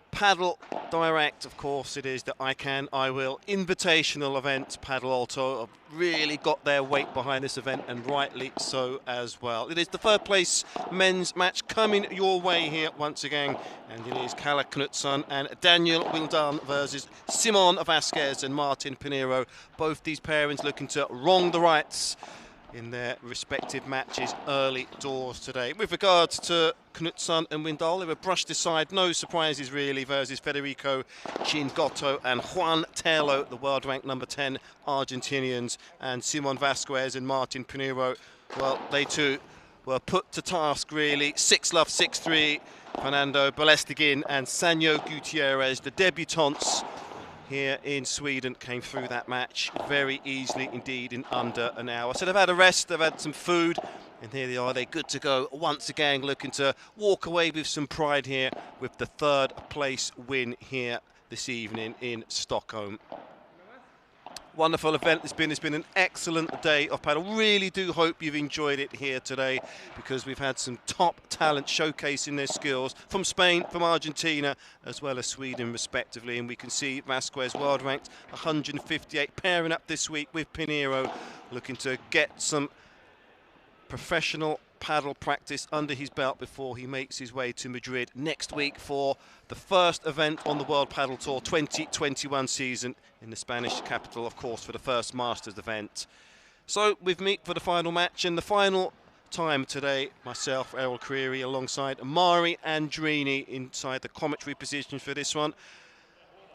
Speaker 1: Paddle Direct. Of course, it is the ICANIWILL Invitational event. Paddle Alto have really got their weight behind this event, and rightly so as well. It is the third place men's match coming your way here once again, and it is Calle Knutsson and Daniel Windahl versus Simon Vasquez and Martin Pineiro. Both these pairings looking to wrong the rights in their respective matches early doors today. With regards to Knutsson and Windahl, they were brushed aside, no surprises really, versus Federico, Chingotto and Juan Tello, the world ranked number 10 Argentinians, and Simon Vasquez and Martin Pineiro. Well, they too were put to task really. 6-love, 6-3, Fernando, Belasteguín and Sanyo Gutierrez, the debutants here in Sweden, came through that match very easily indeed in under an hour. So they've had a rest, they've had some food, and here they are, they're good to go once again, looking to walk away with some pride here with the third place win here this evening in Stockholm. Wonderful event it's been an excellent day of paddle. Really do hope you've enjoyed it here today, because we've had some top talent showcasing their skills from Spain, from Argentina, as well as Sweden respectively, and we can see Vasquez world ranked 158 pairing up this week with Pineiro, looking to get some professional paddle practice under his belt before he makes his way to Madrid next week for the first event on the World Paddle Tour 2021 season in the Spanish capital, of course, for the first Masters event. So with me for the final match and the final time today, myself, Errol Creary, alongside Mari Andrini inside the commentary position for this one.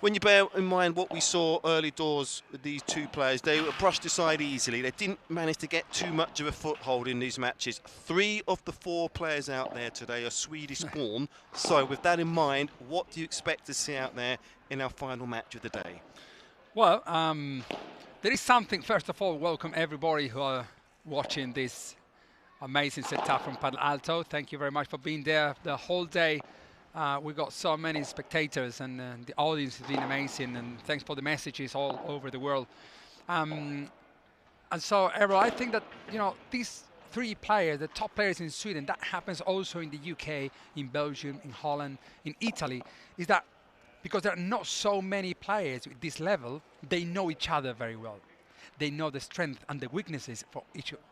Speaker 1: When you bear in mind what we saw early doors with these two players, they were brushed aside easily. They didn't manage to get too much of a foothold in these matches. 3 of the 4 players out there today are Swedish born. So with that in mind, what do you expect to see out there in our final match of the day?
Speaker 2: Well, there is something. First of all, welcome everybody who are watching this amazing setup from Paddle Alto. Thank you very much for being there the whole day. We got so many spectators, and the audience has been amazing, and thanks for the messages all over the world. And so, Errol, I think that, you know, these 3 players, the top players in Sweden, that happens also in the UK, in Belgium, in Holland, in Italy, is that because there are not so many players at this level, they know each other very well. They know the strength and the weaknesses for each other.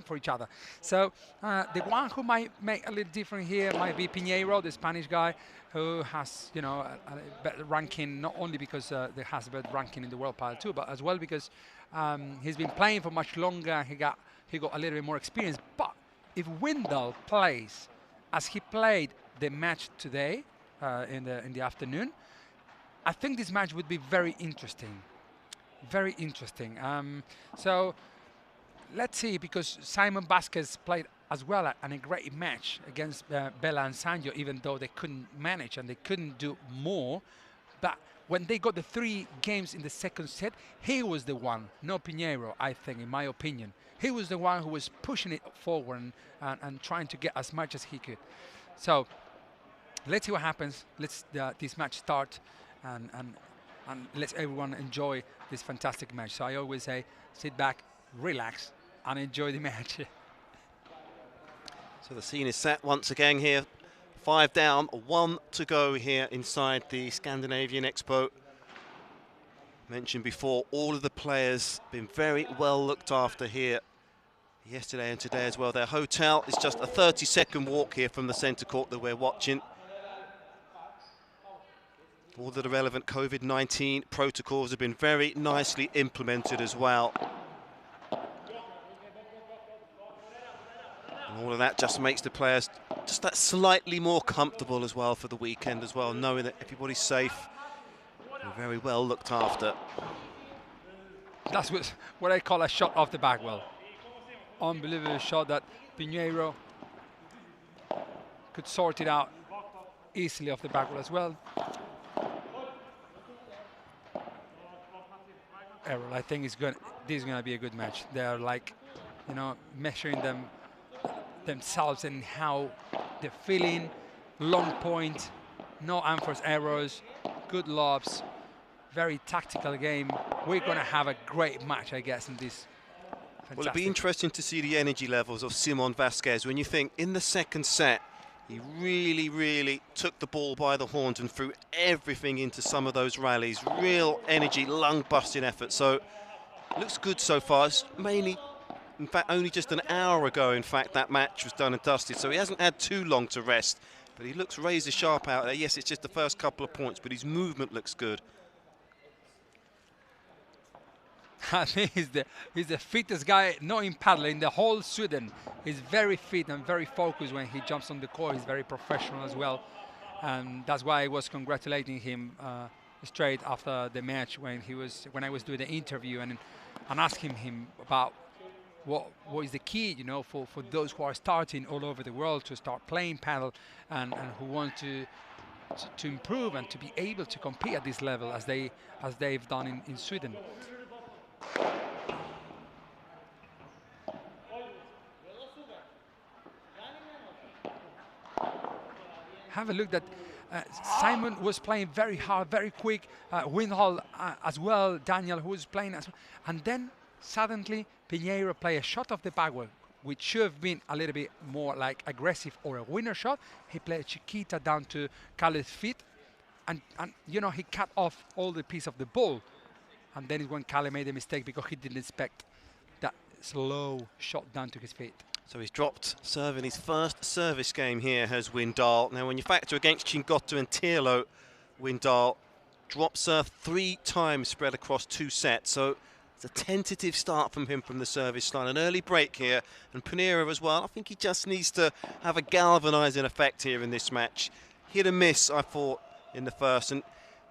Speaker 2: For each other. So the one who might make a little different here might be Pineiro, the Spanish guy, who has, you know, a better ranking, not only because he has a better ranking in the World Paddle too, but as well because he's been playing for much longer and he got a little bit more experience. But if Windahl plays as he played the match today in the afternoon, I think this match would be very interesting. Very interesting. So let's see, because Simon Vasquez played as well and a great match against Bella and Sanyo, even though they couldn't manage and they couldn't do more. But when they got the 3 games in the second set, he was the one, no Pineiro, I think, in my opinion. He was the one who was pushing it forward and trying to get as much as he could. So let's see what happens. Let's this match start and let's everyone enjoy this fantastic match. So I always say, sit back, relax, and enjoy the match.
Speaker 1: So the scene is set once again here. 5 down, 1 to go here inside the Scandinavian Expo. Mentioned before, all of the players been very well looked after here yesterday and today as well. Their hotel is just a 30-second walk here from the centre court that we're watching. All of the relevant COVID-19 protocols have been very nicely implemented as well. And all of that just makes the players just that slightly more comfortable as well for the weekend as well, knowing that everybody's safe and very well looked after.
Speaker 2: That's what I call a shot off the back well. Unbelievable shot that Pineiro could sort it out easily off the back well as well. Errol, I think this is going to be a good match. They're like, you know, measuring themselves and how they're feeling. Long point, no unforced errors, good lobs, very tactical game. We're going to have a great match, I guess, in this
Speaker 1: Well, it'd be interesting to see the energy levels of Simon Vasquez when you think in the second set he really took the ball by the horns and threw everything into some of those rallies. Real energy, lung-busting effort. So, looks good so far. It's mainly, in fact, only just an hour ago, in fact, that match was done and dusted. So he hasn't had too long to rest. But he looks razor sharp out there. Yes, it's just the first couple of points, but his movement looks good.
Speaker 2: I think he's the fittest guy, not in paddle, in the whole Sweden. He's very fit and very focused when he jumps on the court. He's very professional as well. And that's why I was congratulating him straight after the match when I was doing the interview and asking him about what is the key, you know, for those who are starting all over the world to start playing paddle and who want to improve and to be able to compete at this level as they've done in Sweden. Have a look that Simon was playing very hard, very quick. Windahl as well, Daniel who was playing as well. And then suddenly Pineiro played a shot off the backward, which should have been a little bit more like aggressive or a winner shot. He played a chiquita down to Calle's feet. And you know, he cut off all the piece of the ball. And then is when Calle made a mistake because he didn't expect that slow shot down to his feet.
Speaker 1: So he's dropped serve in his first service game here, has Windahl. Now, when you factor against Chingotto and Tello, Windahl dropped serve 3 times spread across 2 sets. So it's a tentative start from him from the service line. An early break here. And Pineiro as well. I think he just needs to have a galvanising effect here in this match. Hit and miss, I thought, in the first. And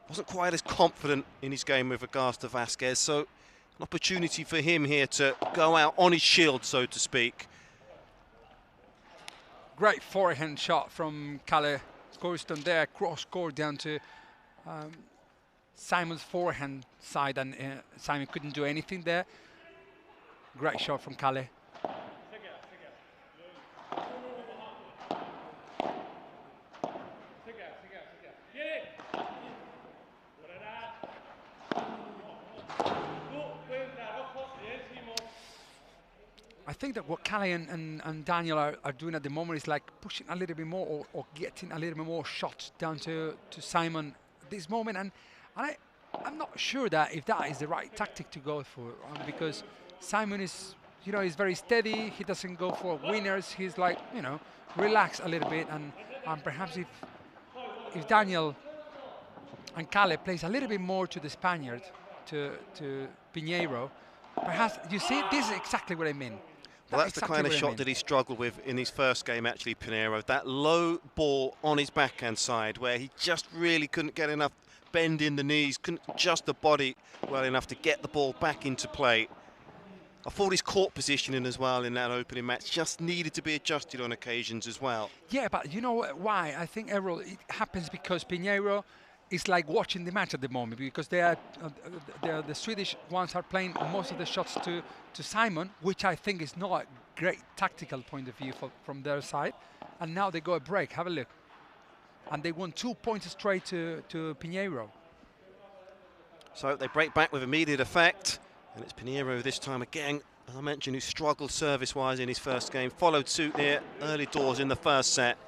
Speaker 1: wasn't quite as confident in his game with regards to Vasquez. So an opportunity for him here to go out on his shield, so to speak.
Speaker 2: Great forehand shot from Calle. Scoreston there, cross court down to Simon's forehand side, and Simon couldn't do anything there. Great shot from Calle. I think that what Calle and Daniel are doing at the moment is like pushing a little bit more or getting a little bit more shots down to Simon at this moment. And I'm not sure that if that is the right tactic to go for, because Simon is, you know, he's very steady. He doesn't go for winners. He's like, you know, relax a little bit. And perhaps if Daniel and Calle plays a little bit more to the Spaniard, to Pineiro, perhaps, you see, this is exactly what I mean.
Speaker 1: Well, that's the kind of shot that he struggled with in his first game, actually, Pineiro. That low ball on his backhand side where he just really couldn't get enough bend in the knees, couldn't adjust the body well enough to get the ball back into play. I thought his court positioning as well in that opening match just needed to be adjusted on occasions as well.
Speaker 2: Yeah, but you know why? I think, Errol, it happens because Pineiro is like watching the match at the moment, because the Swedish ones are playing most of the shots to Simon, which I think is not a great tactical point of view from their side. And now they go a break. Have a look. And they won 2 points straight to Pineiro.
Speaker 1: So they break back with immediate effect. And it's Pineiro this time again, as I mentioned, who struggled service-wise in his first game. Followed suit near early doors in the first set.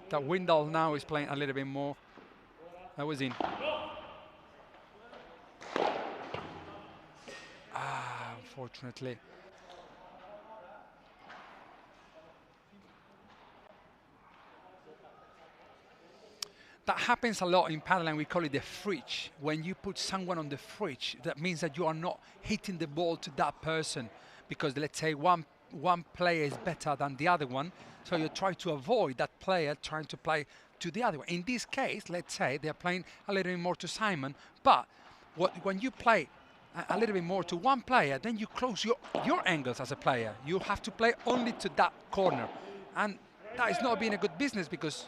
Speaker 2: That Windahl now is playing a little bit more. That was in. Unfortunately. That happens a lot in paddle, and we call it the fridge. When you put someone on the fridge, that means that you are not hitting the ball to that person, because let's say one player is better than the other one, so you try to avoid that player trying to play to the other one. In this case, let's say they're playing a little bit more to Simon, but when you play a little bit more to one player, then you close your angles as a player. You have to play only to that corner, and that is not being a good business, because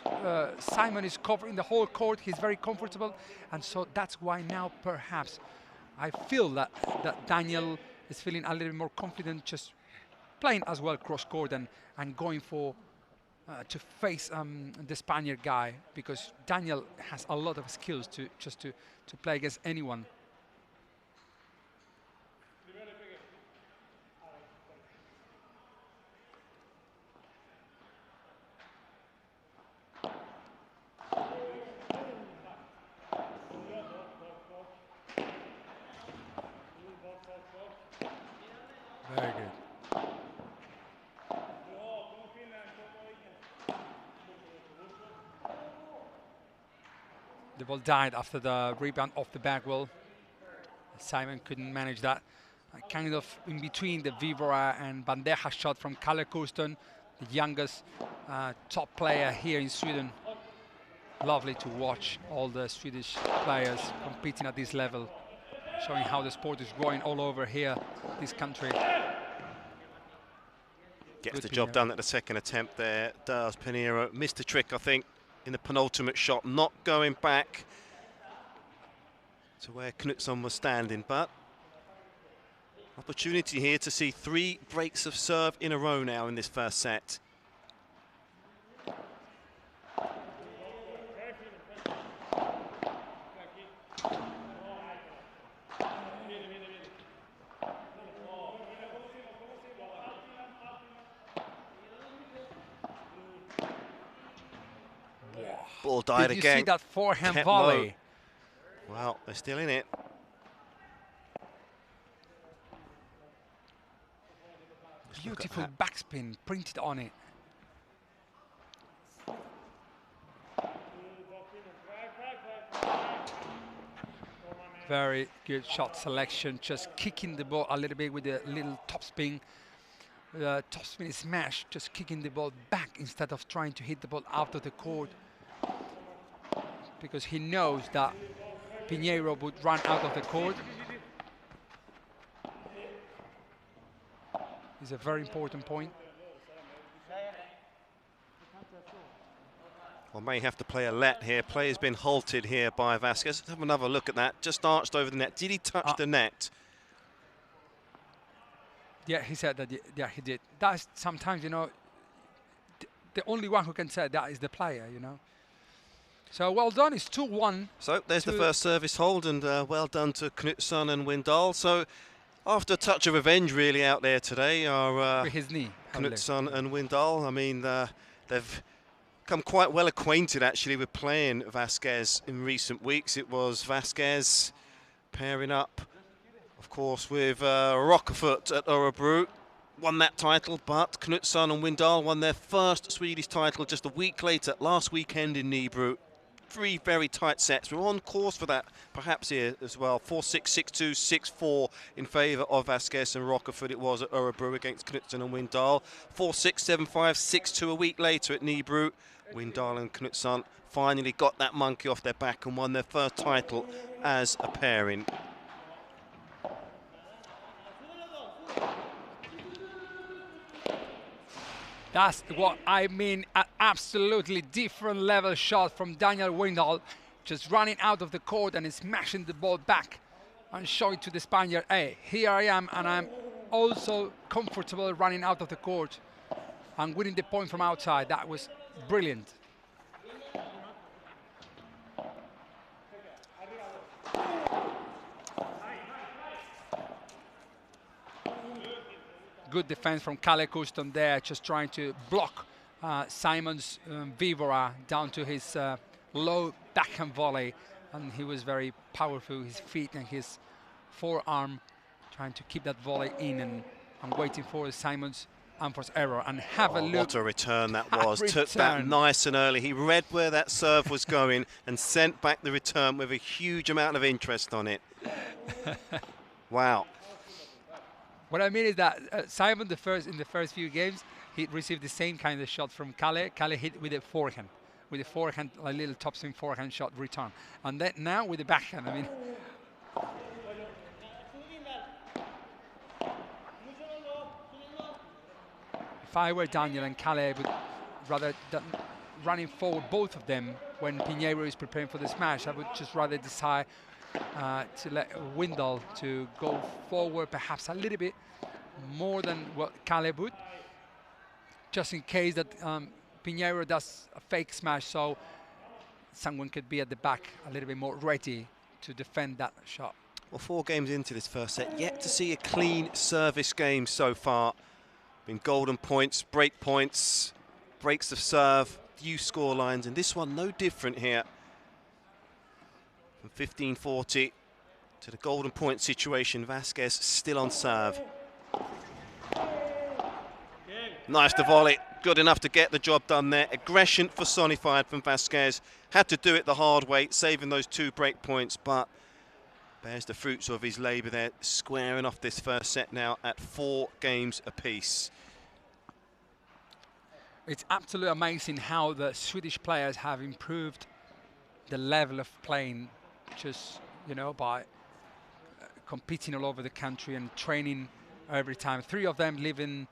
Speaker 2: Simon is covering the whole court. He's very comfortable, and so that's why now perhaps I feel that Daniel is feeling a little bit more confident, just playing as well cross court and going for to face the Spaniard guy, because Daniel has a lot of skills to play against anyone. Very good. The ball died after the rebound off the back wall. Simon couldn't manage that. Kind of in between the Vivora and Bandeja shot from Calle, the youngest top player here in Sweden. Lovely to watch all the Swedish players competing at this level, showing how the sport is growing all over here, this country.
Speaker 1: Gets the job done at the second attempt there, does Pineiro. Missed a trick, I think, in the penultimate shot, not going back to where Knutsson was standing, but opportunity here to see 3 breaks of serve in a row now in this first set. Ball died
Speaker 2: Did you
Speaker 1: again.
Speaker 2: see that forehand
Speaker 1: Kept
Speaker 2: volley?
Speaker 1: low. Well, they're still in it.
Speaker 2: Beautiful backspin printed on it. Very good shot selection, just kicking the ball a little bit with a little topspin. Topspin smash, just kicking the ball back instead of trying to hit the ball out of the court, because he knows that Pineiro would run out of the court. It's a very important point.
Speaker 1: Well, may have to play a let here. Play has been halted here by Vasquez. Let's have another look at that. Just arched over the net. Did he touch the net?
Speaker 2: Yeah, he said that. Yeah, he did. That's sometimes, you know, the only one who can say that is the player, you know. So well done. It's 2-1.
Speaker 1: So there's the first service hold, and well done to Knutsson and Windahl. So after a touch of revenge really out there today are
Speaker 2: with his knee,
Speaker 1: Knutsson and Windahl. I mean, they've come quite well acquainted actually with playing Vasquez in recent weeks. It was Vasquez pairing up, of course, with Rockefoot at Örebro. Won that title, but Knutsson and Windahl won their first Swedish title just a week later, last weekend in Nybro. 3 very tight sets. We're on course for that perhaps here as well. 4-6, 6-2, 6-4 in favour of Vasquez and Rockefoot. It was at Örebro against Knutsson and Windahl. 4-6, 7-5, 6-2 a week later at Nybro. Windahl and Knutsson finally got that monkey off their back and won their first title as a pairing.
Speaker 2: That's what I mean, an absolutely different level shot from Daniel Windahl, just running out of the court and smashing the ball back and showing to the Spaniard, hey, here I am, and I'm also comfortable running out of the court and winning the point from outside. That was brilliant. Good defense from Calle there, just trying to block Simon's Vivora down to his low backhand volley, and he was very powerful, his feet and his forearm, trying to keep that volley in and waiting for Simon's unforced error. And have a look.
Speaker 1: What a return that was. Took that nice and early. He read where that serve was going and sent back the return with a huge amount of interest on it. Wow.
Speaker 2: What I mean is that Simon, in the first few games, he received the same kind of shot from Calle. Calle hit with a forehand, a little topspin forehand shot return. And then now with the backhand, I mean. If I were Daniel and Calle, I would rather running forward, both of them, when Pineiro is preparing for the smash, I would just rather decide to let Windahl to go forward perhaps a little bit more than what Calle would, just in case that Pineiro does a fake smash, so someone could be at the back a little bit more ready to defend that shot.
Speaker 1: Well, 4 games into this first set, yet to see a clean service game so far. Been golden points, break points, breaks of serve, few score lines, and this one no different here. From 15-40 to the golden point situation, Vasquez still on serve. Nice to volley, good enough to get the job done there. Aggression personified from Vasquez. Had to do it the hard way, saving those 2 break points, but bears the fruits of his labour there, squaring off this first set now at 4 games apiece.
Speaker 2: It's absolutely amazing how the Swedish players have improved the level of playing, just, you know, by competing all over the country and training every time. 3 of them live in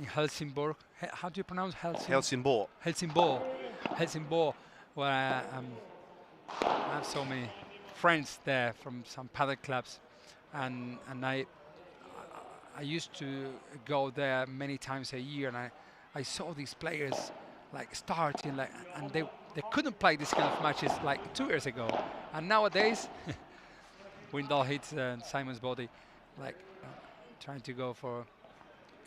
Speaker 2: Helsingborg. How do you pronounce Helsingborg?
Speaker 1: Helsingborg.
Speaker 2: Helsingborg, where I have so many friends there from some padel clubs, and I used to go there many times a year, and I saw these players like starting, like, and they couldn't play this kind of matches like 2 years ago, and nowadays Windahl hits Simon's body, like trying to go for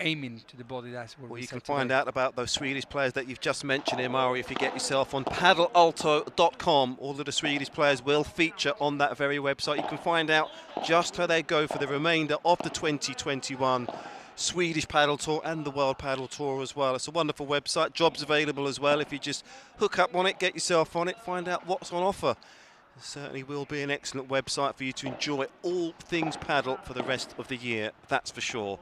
Speaker 2: aiming to the body. That's what
Speaker 1: well,
Speaker 2: we
Speaker 1: you
Speaker 2: said
Speaker 1: can find
Speaker 2: today.
Speaker 1: out about those Swedish players that you've just mentioned here, Mari, if you get yourself on padelalto.com. All of the Swedish players will feature on that very website. You can find out just how they go for the remainder of the 2021 Swedish Paddle Tour and the World Paddle Tour as well. It's a wonderful website. Jobs available as well. If you just hook up on it, get yourself on it, find out what's on offer. It certainly will be an excellent website for you to enjoy all things paddle for the rest of the year, that's for sure.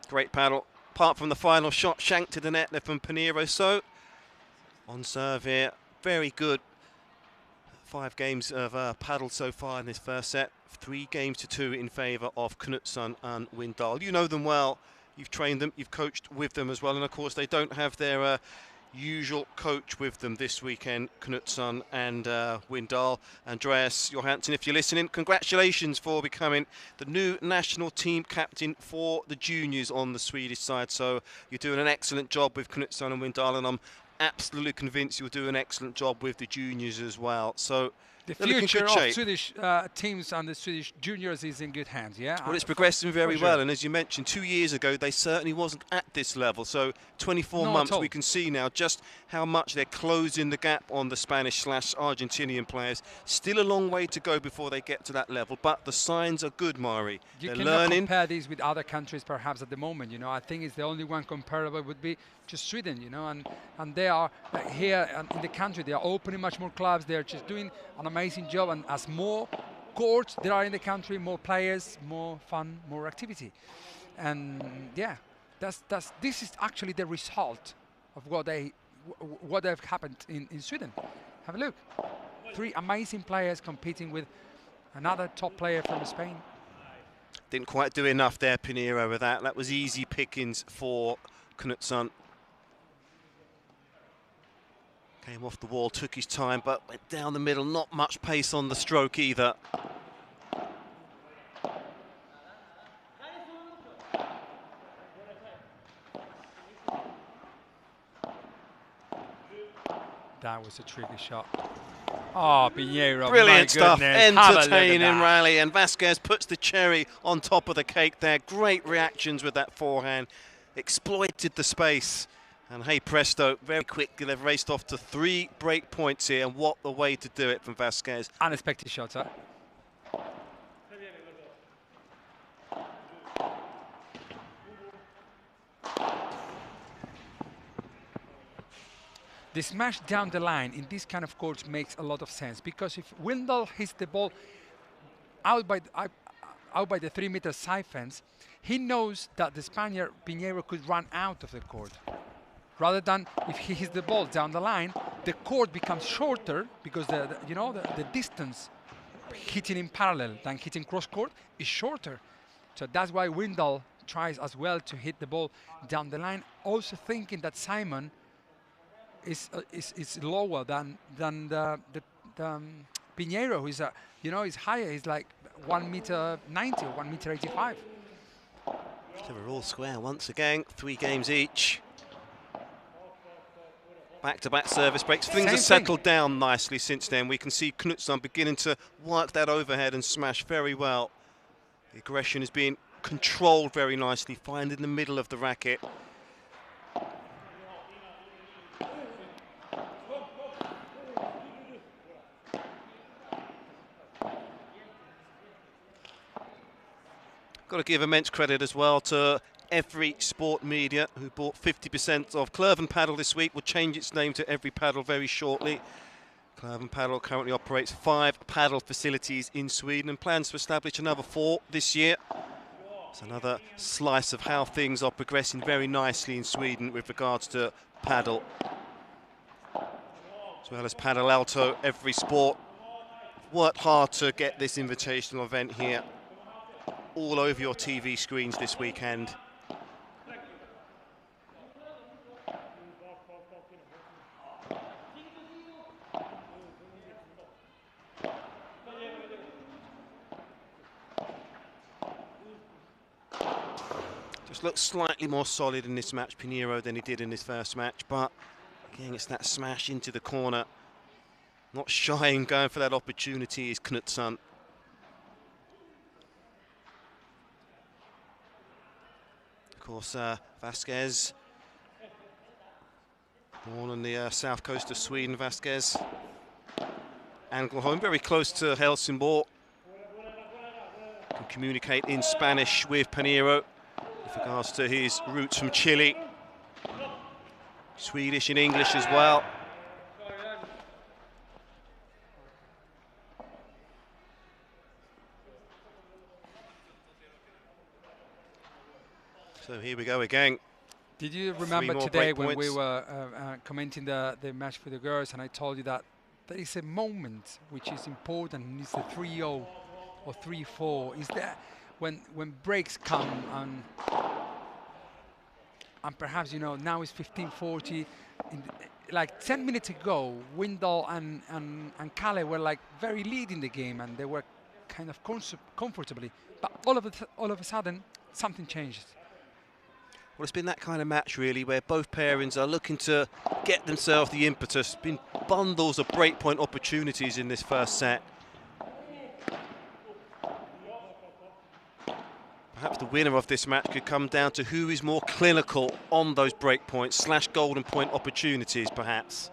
Speaker 1: Great paddle, apart from the final shot, shanked to the net there from Pineiro. So, on serve here, very good. 5 games of paddle so far in this first set. 3 games to 2 in favour of Knutsson and Windahl. You know them well, you've trained them, you've coached with them as well, and of course they don't have their usual coach with them this weekend, Knutsson and Windahl. Andreas Johansson, if you're listening, congratulations for becoming the new national team captain for the juniors on the Swedish side. So you're doing an excellent job with Knutsson and Windahl, and I'm absolutely convinced you'll do an excellent job with the juniors as well. So
Speaker 2: the future of Swedish teams and the Swedish juniors is in good hands, yeah?
Speaker 1: Well, it's progressing very well, and as you mentioned, 2 years ago they certainly wasn't at this level. So 24 months we can see now just how much they're closing the gap on the Spanish/Argentinian players. Still a long way to go before they get to that level, but the signs are good, Mari.
Speaker 2: You
Speaker 1: they're
Speaker 2: cannot
Speaker 1: learning.
Speaker 2: compare these with other countries perhaps at the moment, you know. I think it's the only one comparable would be just Sweden, you know, and they are here in the country, they are opening much more clubs, they're just doing an amazing job, and as more courts there are in the country, more players, more fun, more activity. And yeah, this is actually the result of what have happened in Sweden. Have a look. 3 amazing players competing with another top player from Spain.
Speaker 1: Didn't quite do enough there, Pineiro, with that. That was easy pickings for Knutsson. Came off the wall, took his time, but went down the middle. Not much pace on the stroke either.
Speaker 2: That was a tricky shot. Oh, Pineiro,
Speaker 1: brilliant stuff,
Speaker 2: goodness.
Speaker 1: entertaining rally, and Vasquez puts the cherry on top of the cake there. Great reactions with that forehand, exploited the space, and hey presto, very quickly they've raced off to 3 break points here, and what a way to do it from Vasquez.
Speaker 2: Unexpected shots, huh? The smash down the line in this kind of courts makes a lot of sense, because if Windahl hits the ball out by the 3-meter side fence, he knows that the Spaniard Pineiro could run out of the court. Rather than if he hits the ball down the line, the court becomes shorter, because the distance hitting in parallel than hitting cross court is shorter. So that's why Windahl tries as well to hit the ball down the line, also thinking that Simon is lower than the Pineiro, who is is higher. He's like 1m90 or 1m85.
Speaker 1: So we're all square once again. 3 games each. Back-to-back service breaks. Things have settled down nicely since then. We can see Knutsson beginning to work that overhead and smash very well. The aggression is being controlled very nicely, finding the middle of the racket. Got to give immense credit as well to Everysport Media, who bought 50% of Clerven Paddle this week. Will change its name to Every Paddle very shortly. Clerven Paddle currently operates 5 paddle facilities in Sweden and plans to establish another 4 this year. It's another slice of how things are progressing very nicely in Sweden with regards to paddle. As well as Paddle Alto, Everysport worked hard to get this invitational event here all over your TV screens this weekend. Just looks slightly more solid in this match, Pineiro, than he did in his first match, but again, it's that smash into the corner. Not shying, going for that opportunity is Knutsson. Of course, Vasquez, born on the south coast of Sweden, Vasquez. Ängelholm, very close to Helsingborg. Can communicate in Spanish with Pineiro with regards to his roots from Chile. Swedish and English as well. So here we go again.
Speaker 2: Did you remember today when we were commenting the match for the girls, and I told you that there is a moment which is important, and it's the 3-0 or 3-4. Is that when breaks come and perhaps now it's 15:40. Like 10 minutes ago, Windahl and Calle were like very leading the game, and they were kind of comfortably. But all of a sudden, something changes.
Speaker 1: Well, it's been that kind of match, really, where both pairings are looking to get themselves the impetus. Been bundles of breakpoint opportunities in this first set. Perhaps the winner of this match could come down to who is more clinical on those breakpoints / golden point opportunities, perhaps.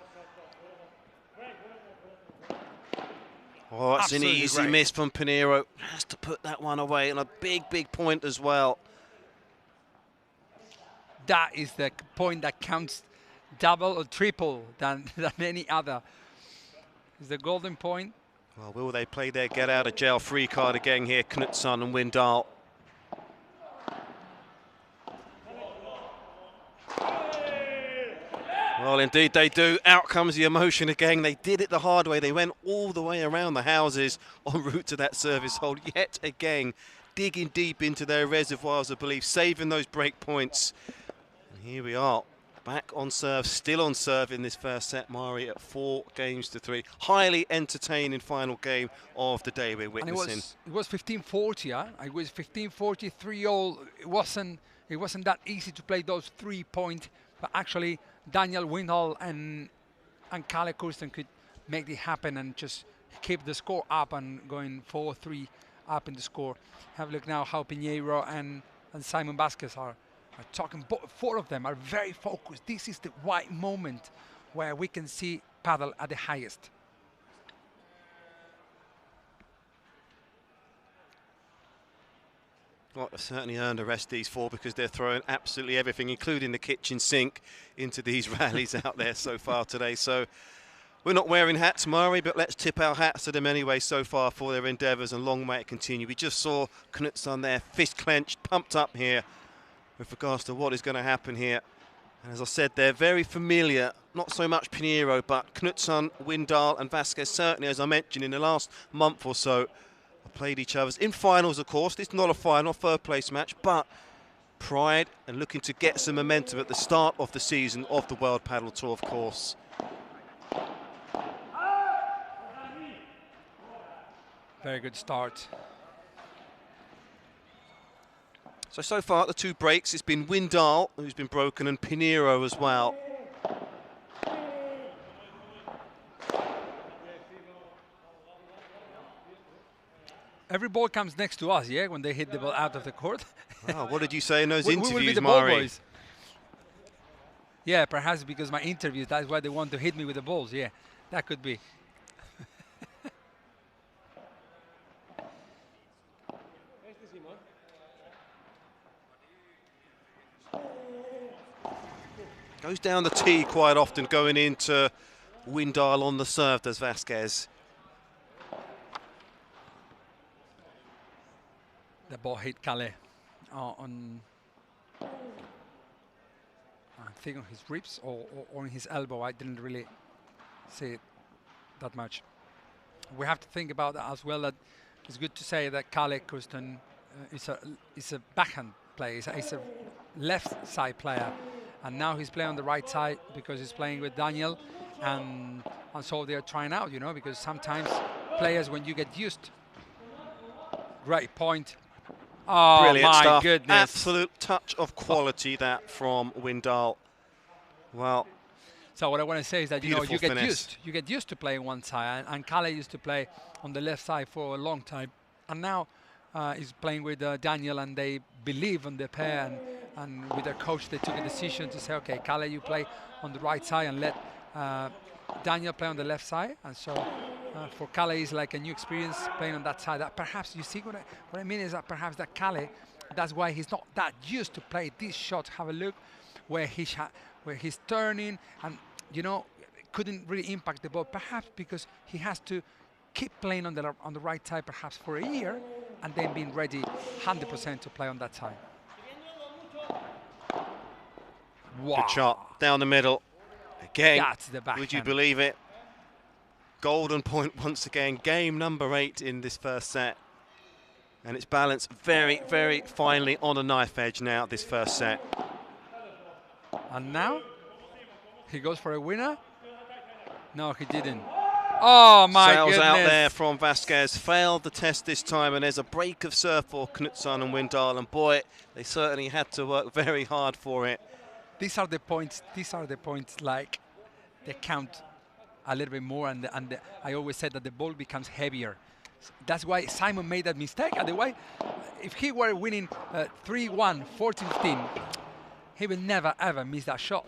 Speaker 1: Oh, that's an easy miss from Pineiro. Has to put that one away, and a big point as well.
Speaker 2: That is the point that counts double or triple than any other. Is the golden point.
Speaker 1: Well, will they play their get out of jail free card again here, Knutsson and Windahl? Well, indeed they do. Out comes the emotion again. They did it the hard way. They went all the way around the houses en route to that service hold yet again, digging deep into their reservoirs of belief, saving those break points. And here we are, back on serve, still on serve in this first set, Mari, at 4-3. Highly entertaining final game of the day we're witnessing.
Speaker 2: And it was 15:40, huh? It was 15:40, 3-0. It wasn't that easy to play those 3 points, but actually Daniel Windahl and Calle could make it happen and just keep the score up and going 4-3 up in the score. Have a look now how Pineiro and Simon Vasquez are talking. 4 of them are very focused. This is the right moment where we can see paddle at the highest.
Speaker 1: Well, they've certainly earned a rest, these 4, because they're throwing absolutely everything, including the kitchen sink, into these rallies out there so far today. So we're not wearing hats, Mari, but let's tip our hats to them anyway so far for their endeavours, and long may it continue. We just saw Knutsson there, fist clenched, pumped up here with regards to what is going to happen here. And as I said, they're very familiar, not so much Pineiro, but Knutsson, Windahl and Vasquez, certainly, as I mentioned, in the last month or so, have played each other's in finals, of course. This is not a final, third place match, but pride and looking to get some momentum at the start of the season of the World Padel Tour, of course.
Speaker 2: Very good start.
Speaker 1: So far, the 2 breaks, it's been Windahl, who's been broken, and Pineiro as well.
Speaker 2: Every ball comes next to us, yeah, when they hit the ball out of the court.
Speaker 1: Oh, what did you say in those
Speaker 2: we
Speaker 1: interviews,
Speaker 2: will be the
Speaker 1: Mari?
Speaker 2: ball boys. Yeah, perhaps because my interviews, that's why they want to hit me with the balls, yeah. That could be.
Speaker 1: Goes down the tee quite often, going into Windahl on the serve, does Vasquez.
Speaker 2: The ball hit Calle on, I think, on his ribs or on his elbow. I didn't really see it that much. We have to think about that as well. That it's good to say that Calle Knutsson is a backhand player. He's a left side player. And now he's playing on the right side because he's playing with Daniel, and so they're trying out, you know, because sometimes players, when you get used, great point. Oh,
Speaker 1: brilliant
Speaker 2: my
Speaker 1: stuff.
Speaker 2: goodness.
Speaker 1: Absolute touch of quality that from Windahl. Well,
Speaker 2: so what I want to say is that, you know, you
Speaker 1: finesse.
Speaker 2: get used to playing one side, and Calle used to play on the left side for a long time, and now he's playing with Daniel, and they believe in the pair, and with their coach they took a decision to say, okay, Calle, you play on the right side and let Daniel play on the left side. And so for Calle is like a new experience playing on that side. That perhaps, you see what I mean is that perhaps that Calle, that's why he's not that used to play this shot. Have a look where he's turning and, you know, couldn't really impact the ball, perhaps because he has to keep playing on the right side perhaps for a year and then being ready 100% to play on that side. Wow.
Speaker 1: Good shot down the middle. Again,
Speaker 2: that's the backhand.
Speaker 1: Would you believe it? Golden point once again. Game number 8 in this first set. And it's balanced very, very finely on a knife edge now, this first set.
Speaker 2: And now he goes for a winner. No, he didn't. Oh, my
Speaker 1: Sails
Speaker 2: goodness.
Speaker 1: out there from Vasquez. Failed the test this time, and there's a break of serve for Knutsson and Windahl. And boy, they certainly had to work very hard for it.
Speaker 2: These are the points. Like they count a little bit more, and I always said that the ball becomes heavier. That's why Simon made that mistake. Otherwise, if he were winning 3-1, 14-15, he will never ever miss that shot.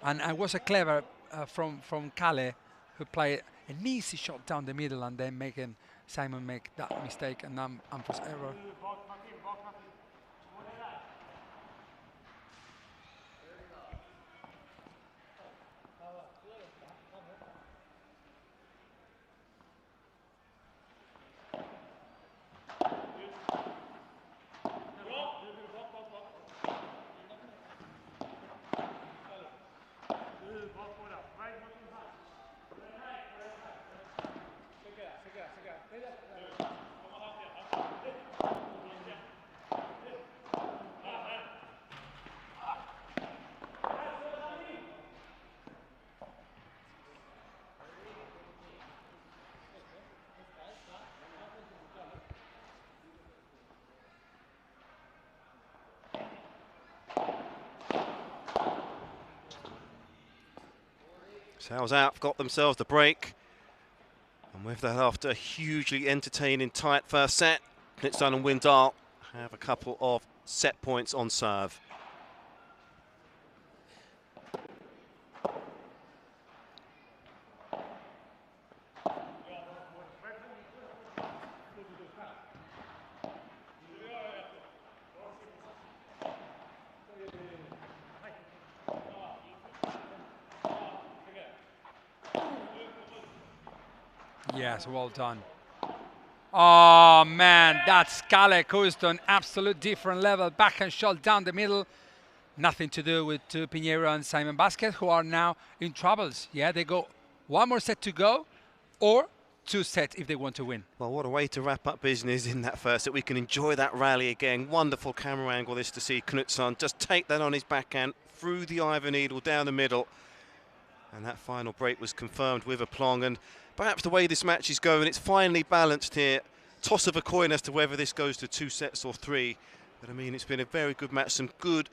Speaker 2: And it was a clever from Calle, who played an easy shot down the middle, and then making Simon make that mistake and Amphos error.
Speaker 1: Sails out, got themselves the break. And with that, after a hugely entertaining tight first set, Knutsson and Windahl have a couple of set points on serve.
Speaker 2: Yes, well done. Oh, man, that's Calle Knutsson, absolute different level. Backhand shot down the middle. Nothing to do with Pineiro and Simon Vasquez, who are now in troubles. Yeah, they go one more set to go, or 2 sets if they want to win.
Speaker 1: Well, what a way to wrap up business in that first set. We can enjoy that rally again. Wonderful camera angle this to see Knutsson just take that on his backhand through the Iver needle down the middle. And that final break was confirmed with aplomb. And perhaps the way this match is going, it's finally balanced here. Toss of a coin as to whether this goes to 2 sets or 3. But I mean, it's been a very good match. Some good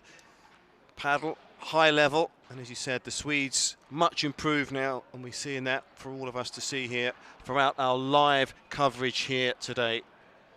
Speaker 1: paddle, high level. And as you said, the Swedes much improved now. And we're seeing that for all of us to see here throughout our live coverage here today.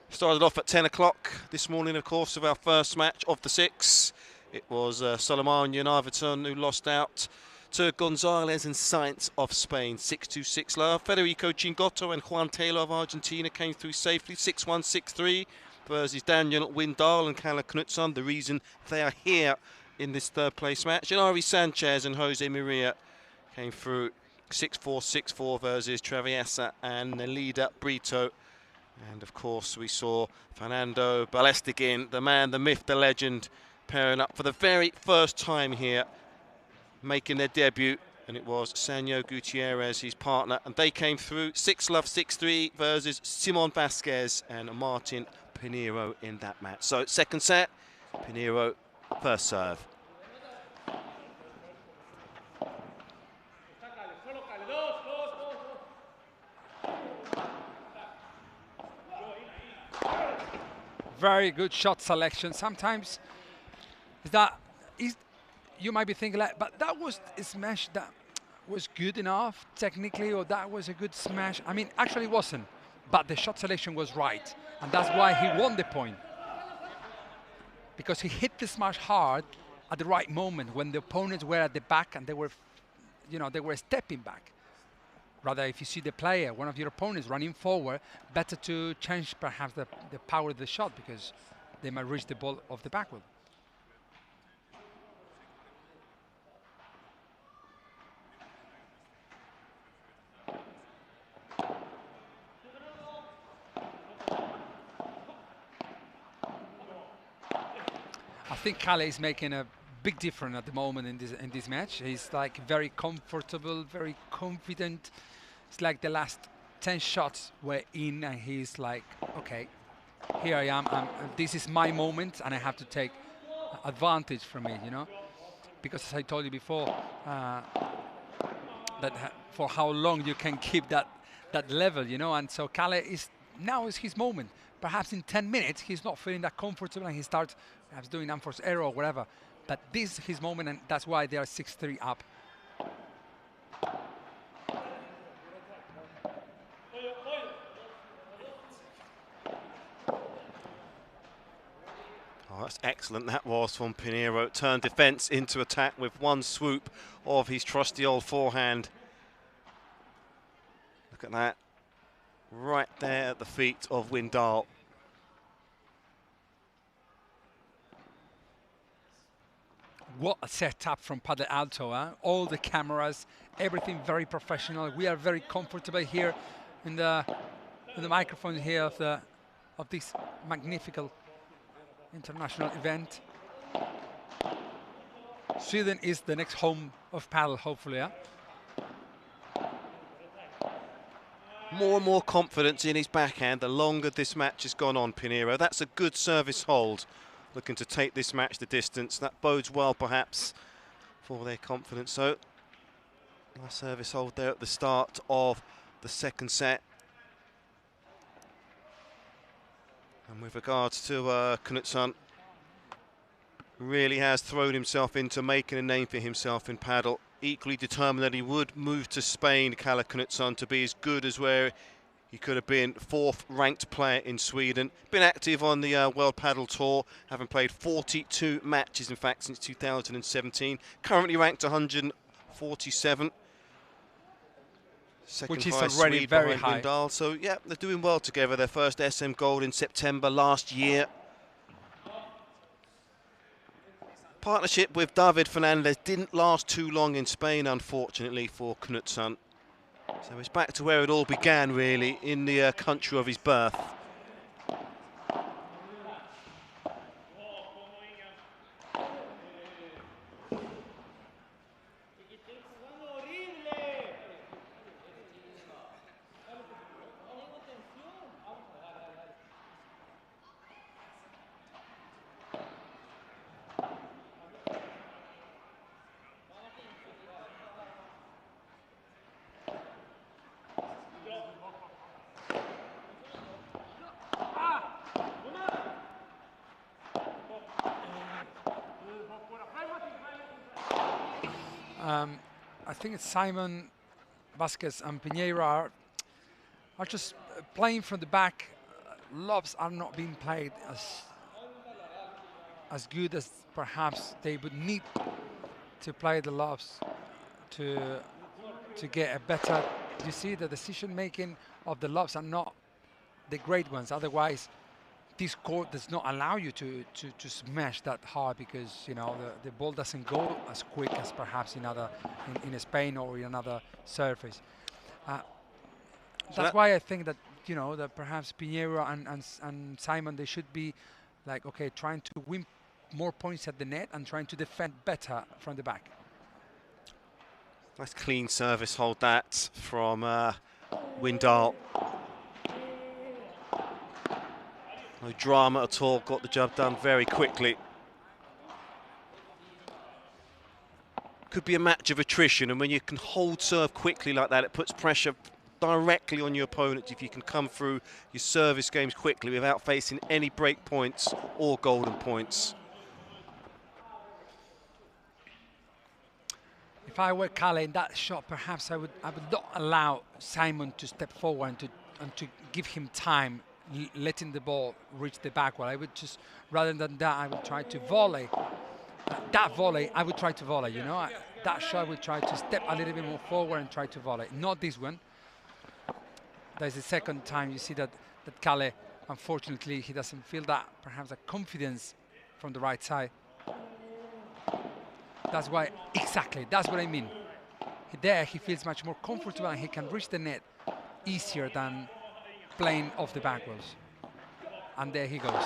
Speaker 1: Started off at 10 o'clock this morning, of course, of our first match of the 6. It was Soleymani and Arvidsson who lost out to Gonzalez and Sainz of Spain, 6-2, 6-love. Federico, Chingotto and Juan Tello of Argentina came through safely, 6-1, 6-3 versus Daniel Windahl and Calle Knutsson, the reason they are here in this third place match. And Sanchez and Josemaria came through 6-4, 6-4 versus Traviesa and Nelida, Brito. And of course we saw Fernando, Belasteguín, the man, the myth, the legend, pairing up for the very first time here, making their debut, and it was Sanyo Gutierrez, his partner, and they came through 6-love, 6-3 versus Simon Vasquez and Martin Pineiro in that match. So second set, Pineiro first serve.
Speaker 2: Very good shot selection. Sometimes you might be thinking, like, but that was a smash that was good enough technically, or that was a good smash. I mean, actually it wasn't, but the shot selection was right, and that's why he won the point. Because he hit the smash hard at the right moment when the opponents were at the back and they were, they were stepping back. Rather, if you see the player, one of your opponents running forward, better to change perhaps the power of the shot, because they might reach the ball off the backward. I think Calle is making a big difference at the moment in this match. He's like very comfortable, very confident. It's like the last 10 shots were in, and he's like, okay, here I am. This is my moment, and I have to take advantage from it, because as I told you before, that for how long you can keep that level, and so Calle now is his moment. Perhaps in 10 minutes he's not feeling that comfortable, and he starts perhaps doing unforced error or whatever. But this is his moment, and that's why they are 6-3 up.
Speaker 1: Oh, that's excellent. That was from Pineiro. Turned defence into attack with one swoop of his trusty old forehand. Look at that. Right there at the feet of Windahl.
Speaker 2: What a setup from Padel Alto, huh? All the cameras, everything very professional. We are very comfortable here in the microphone here of this magnificent international event. Sweden is the next home of paddle, hopefully, huh?
Speaker 1: More and more confidence in his backhand the longer this match has gone on, Pineiro. That's a good service hold. Looking to take this match the distance. That bodes well, perhaps, for their confidence. So, nice service hold there at the start of the second set. And with regards to Knutsson, really has thrown himself into making a name for himself in paddle. Equally determined that he would move to Spain, Calle Knutsson, to be as good as where he could have been. 4th ranked player in Sweden. Been active on the World Paddle Tour, having played 42 matches, in fact, since 2017. Currently ranked 147.
Speaker 2: Which is already very high.
Speaker 1: Windahl. So, yeah, they're doing well together. Their first SM gold in September last year. Partnership with David Fernandez didn't last too long in Spain, unfortunately, for Knutsson. So it's back to where it all began, really, in the country of his birth.
Speaker 2: I think it's Simon, Vasquez, and Pineiro are just playing from the back. Lobs are not being played as good as perhaps they would need to play the lobs to get a better. You see, the decision making of the lobs are not the great ones. Otherwise, this court does not allow you to smash that hard, because you know the ball doesn't go as quick as perhaps in Spain or in another surface. That's why I think that that perhaps Pineiro and Simon, they should be like, okay, trying to win more points at the net and trying to defend better from the back.
Speaker 1: Nice clean service hold that from Windahl. No drama at all, got the job done very quickly. Could be a match of attrition, and when you can hold serve quickly like that, it puts pressure directly on your opponent if you can come through your service games quickly without facing any break points or golden points.
Speaker 2: If I were Calle in that shot, perhaps I would not allow Simon to step forward and to give him time, letting the ball reach the back wall. I would just, rather than that, I would try to volley. That volley, I would try to volley, that shot I would try to step a little bit more forward and try to volley. Not this one. There's the second time you see that Calle, unfortunately, he doesn't feel that, perhaps, a confidence from the right side. That's why, exactly, that's what I mean. There he feels much more comfortable and he can reach the net easier than playing off the backwards. And there he goes.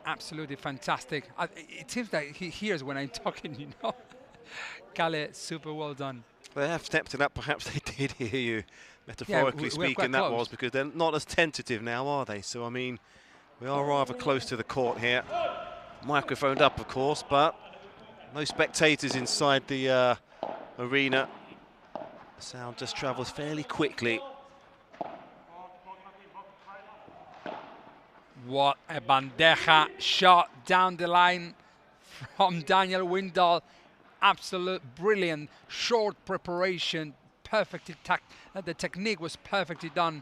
Speaker 2: Absolutely fantastic. It seems like he hears when I'm talking, Calle, super well done.
Speaker 1: They have stepped it up, perhaps they did hear you, metaphorically speaking, that was, because they're not as tentative now, are they? So, I mean, we are rather close to the court here. Microphoned up, of course, but no spectators inside the arena. The sound just travels fairly quickly.
Speaker 2: What a bandeja shot down the line from Daniel Windahl. Absolute brilliant, short preparation, perfectly the technique was perfectly done.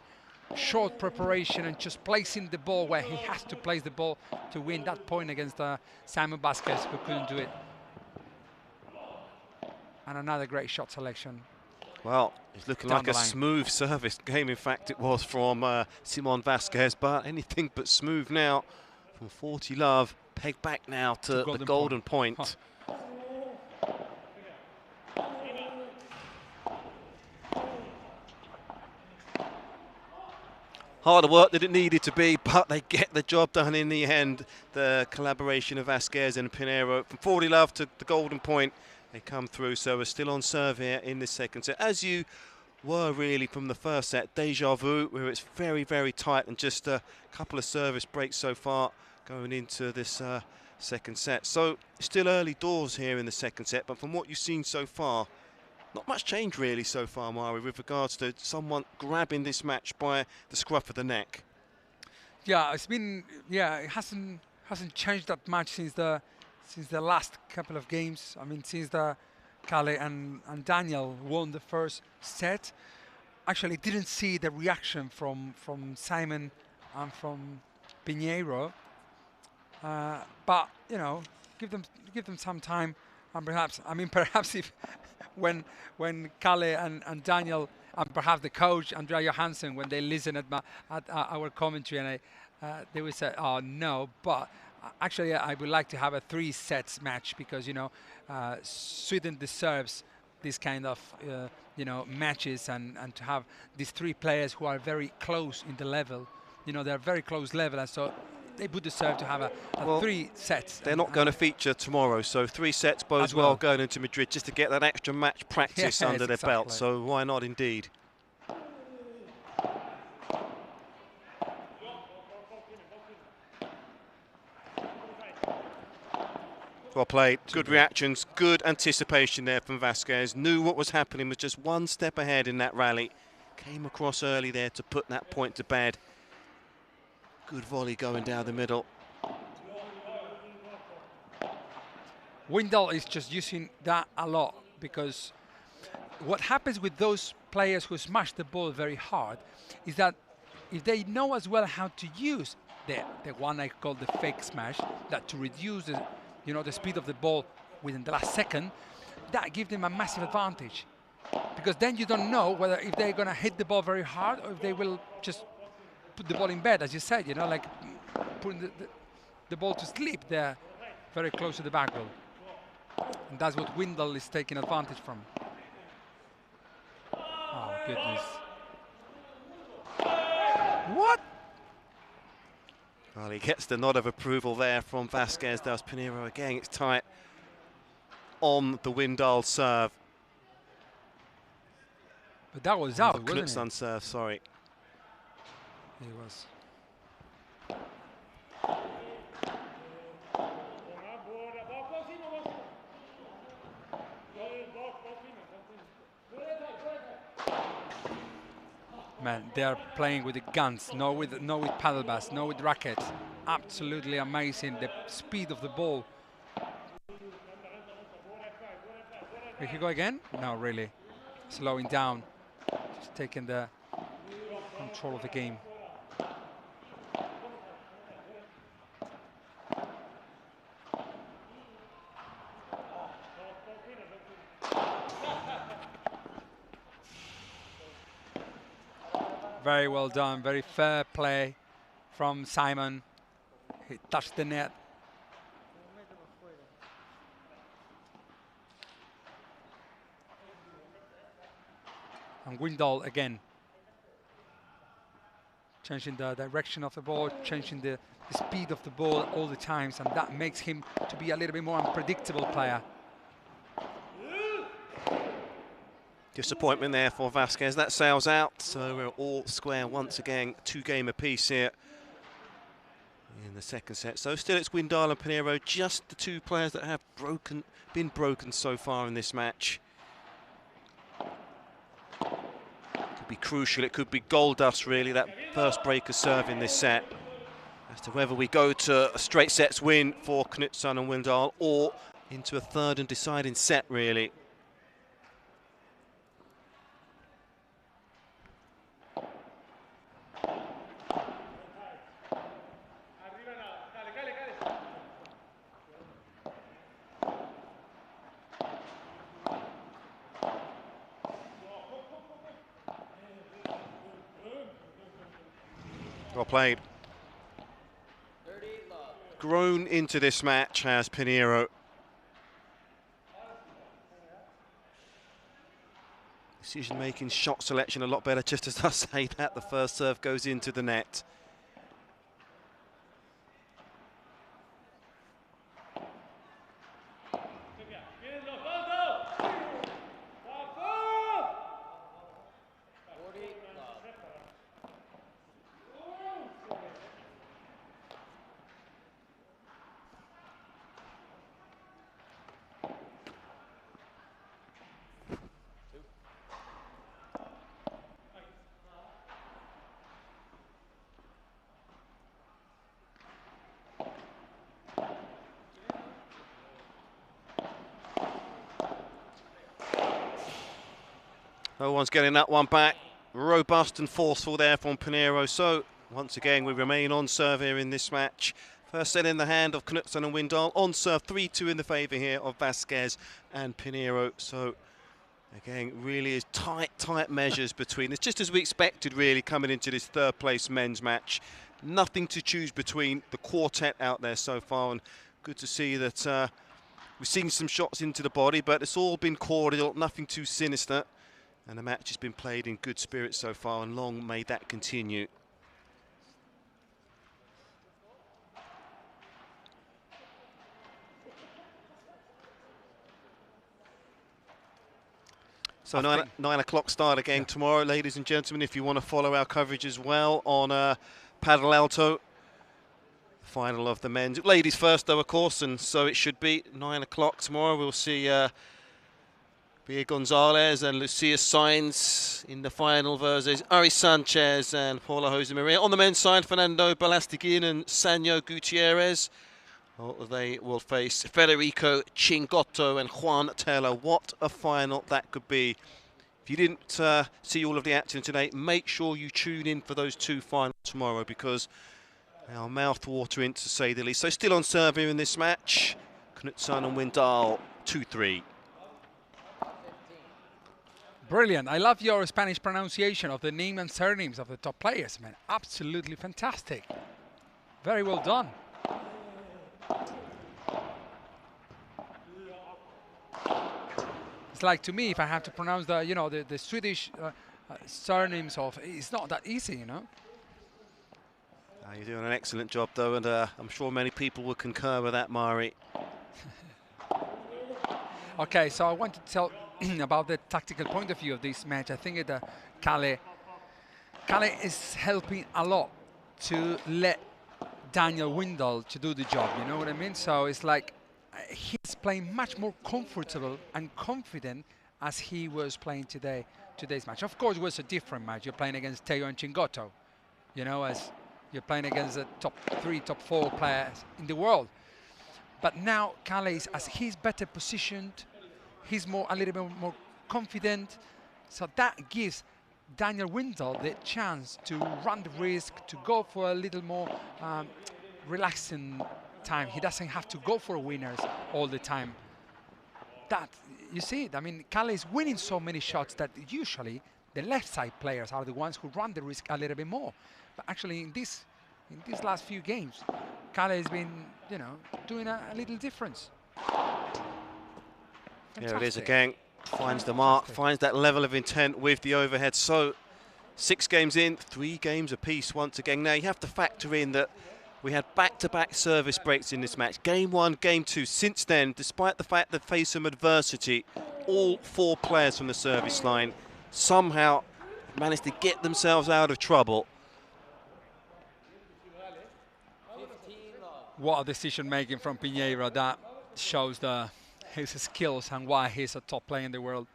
Speaker 2: Short preparation and just placing the ball where he has to place the ball to win that point against Simon Vasquez, who couldn't do it. And another great shot selection.
Speaker 1: Well, it's looking like a smooth service game. In fact, it was from Simon Vasquez, but anything but smooth now from 40 love. Pegged back now to the golden point.
Speaker 2: Huh.
Speaker 1: Harder work than it needed to be, but they get the job done in the end. The collaboration of Vasquez and Pineiro from 40 love to the golden point. They come through, so we're still on serve here in this second set. As you were really from the first set, deja vu, where it's very, very tight and just a couple of service breaks so far going into this second set. So still early doors here in the second set, but from what you've seen so far, not much change really so far, Mari, with regards to someone grabbing this match by the scruff of the neck.
Speaker 2: Yeah, it's been, it hasn't changed that much since the last couple of games. I mean, since Calle and Daniel won the first set. Actually, didn't see the reaction from Simon and from Pineiro. But give them some time, and perhaps if when Calle and Daniel and perhaps the coach Andrea Johansson, when they listen at our commentary, and they will say, "Oh no," but actually, I would like to have a 3 sets match, because Sweden deserves this kind of matches, and to have these 3 players who are very close in the level. They're very close level, and so they would deserve to have a 3 sets.
Speaker 1: They're not going to feature tomorrow, so 3 sets bodes well going into Madrid, just to get that extra match practice under their belt. So why not, indeed? Well played, good reactions, good anticipation there from Vasquez. Knew what was happening, was just one step ahead in that rally. Came across early there to put that point to bed. Good volley going down the middle.
Speaker 2: Windahl is just using that a lot, because what happens with those players who smash the ball very hard is that if they know as well how to use the one I call the fake smash, that to reduce the, the speed of the ball within the last second, that gives them a massive advantage. Because then you don't know whether if they're going to hit the ball very hard or if they will just put the ball in bed, as you said, like putting the ball to sleep there very close to the back goal. And that's what Windahl is taking advantage from. Oh, goodness. What?
Speaker 1: Well, he gets the nod of approval there from Vasquez. Does Pineiro again. It's tight on the Windahl serve.
Speaker 2: But that was out, wasn't it?
Speaker 1: Knutsson serve, sorry.
Speaker 2: He was. Man, they are playing with the guns, no with paddle bars, no with rackets. Absolutely amazing, the speed of the ball. Will he go again? No, really. Slowing down, just taking the control of the game. Very well done, very fair play from Simon. He touched the net. And Windahl again, changing the direction of the ball, changing the speed of the ball all the times, and that makes him to be a little bit more unpredictable player.
Speaker 1: Disappointment there for Vasquez. That sails out, so we're all square once again. 2 game apiece here in the second set. So still it's Windahl and Pineiro, just the 2 players that have been broken so far in this match. Could be crucial, it could be gold dust really, that first breaker serve in this set, as to whether we go to a straight sets win for Knutsson and Windahl or into a third and deciding set really. Well played. Grown into this match has Pineiro. Decision making, shot selection a lot better, just as I say that. The first serve goes into the net. No one's getting that one back. Robust and forceful there from Pineiro. So, once again, we remain on serve here in this match. First set in the hand of Knutsson and Windahl. On serve, 3-2 in the favour here of Vasquez and Pineiro. So, again, really is tight measures between. It's just as we expected, really, coming into this third place men's match. Nothing to choose between the quartet out there so far. And good to see that we've seen some shots into the body, but it's all been cordial, nothing too sinister. And the match has been played in good spirits so far, and long may that continue. So 9 o'clock start again tomorrow, ladies and gentlemen, if you want to follow our coverage as well on Padel Alto. Final of the men's. Ladies first, though, of course, and so it should be 9 o'clock tomorrow. We'll see Gonzalez and Lucia Sainz in the final versus Sanchez and Paula Josemaria. On the men's side, Fernando, Belasteguín and Sanyo Gutierrez. Well, they will face Federico, Chingotto and Juan Tello. What a final that could be. If you didn't see all of the action today, make sure you tune in for those two finals tomorrow, because they are mouth-watering to say the least. So still on serve here in this match. Knutsson and Windahl, 2-3.
Speaker 2: Brilliant. I love your Spanish pronunciation of the name and surnames of the top players, man. Absolutely fantastic. Very well done. It's like, to me, if I have to pronounce the, you know, the Swedish surnames of, it's not that easy, you know.
Speaker 1: You're doing an excellent job, though, and I'm sure many people will concur with that, Mari.
Speaker 2: Okay, so I want to tell about the tactical point of view of this match. I think that Calle is helping a lot to let Daniel Windahl to do the job, you know what I mean? So it's like he's playing much more comfortable and confident as he was playing today's match. Of course, it was a different match. You're playing against Tello and Chingotto, you know, as you're playing against the top 3, top 4 players in the world. But now Calle is, as he's better positioned, he's a little bit more confident. So that gives Daniel Windahl the chance to run the risk, to go for a little more relaxing time. He doesn't have to go for winners all the time. That, you see it. I mean, Calle is winning so many shots that usually the left side players are the ones who run the risk a little bit more. But actually, in these last few games, Calle has been, you know, doing a little difference.
Speaker 1: There it is again. Finds the mark, finds that level of intent with the overhead. So 6 games in, 3 games apiece once again. Now you have to factor in that we had back-to-back service breaks in this match. Game 1, Game 2. Since then, despite the fact they faced some adversity, all 4 players from the service line somehow managed to get themselves out of trouble.
Speaker 2: What a decision making from Pineiro. That shows his skills and why he's a top player in the world.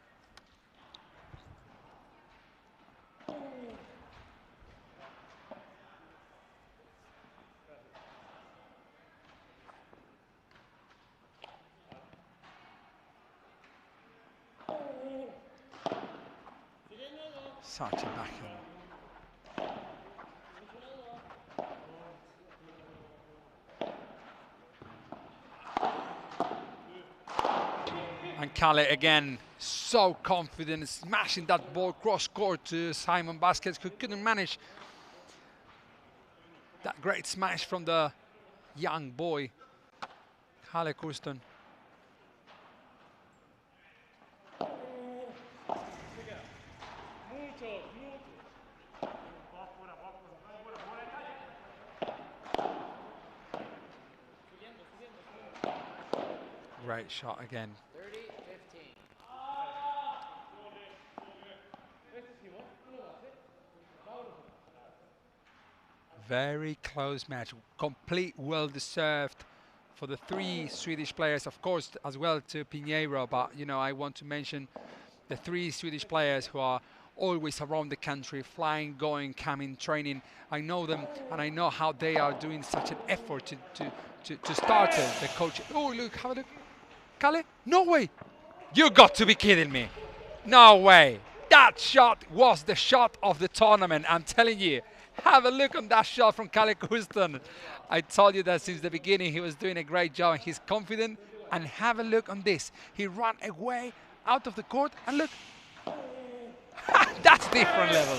Speaker 2: Such a backhand. And Calle again, so confident, smashing that ball cross court to Simon Vasquez, who couldn't manage that great smash from the young boy, Calle Knutsson. Great shot again.
Speaker 3: 30-15.
Speaker 2: Very close match, complete, well-deserved for the 3 Swedish players, of course, as well to Pineiro. But you know, I want to mention the 3 Swedish players who are always around the country, flying, going, coming, training. I know them, and I know how they are doing such an effort to start the coach. Oh, look, have a look. Calle? No way! You got to be kidding me. No way. That shot was the shot of the tournament, I'm telling you. Have a look on that shot from Calle Knutsson. I told you that since the beginning he was doing a great job. He's confident, and have a look on this. He ran away out of the court, and look. That's different level.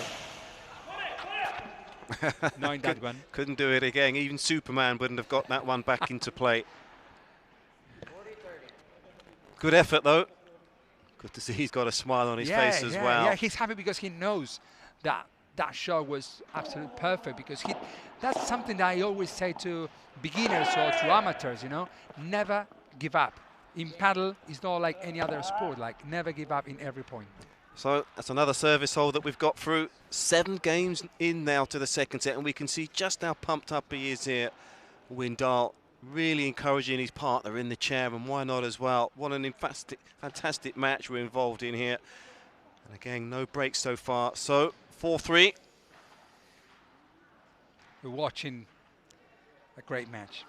Speaker 2: Knowing that one.
Speaker 1: Couldn't do it again. Even Superman wouldn't have got that one back into play. Good effort, though. Good to see he's got a smile on his face as well.
Speaker 2: Yeah, he's happy because he knows that that shot was absolutely perfect, because that's something that I always say to beginners or to amateurs, you know, never give up. In paddle, it's not like any other sport, like never give up in every point.
Speaker 1: So that's another service hole that we've got through. 7 games in now to the second set, and we can see just how pumped up he is here. Windahl really encouraging his partner in the chair, and why not as well. What an fantastic match we're involved in here. And again, no breaks so far. So 4-3.
Speaker 2: We're watching a great match.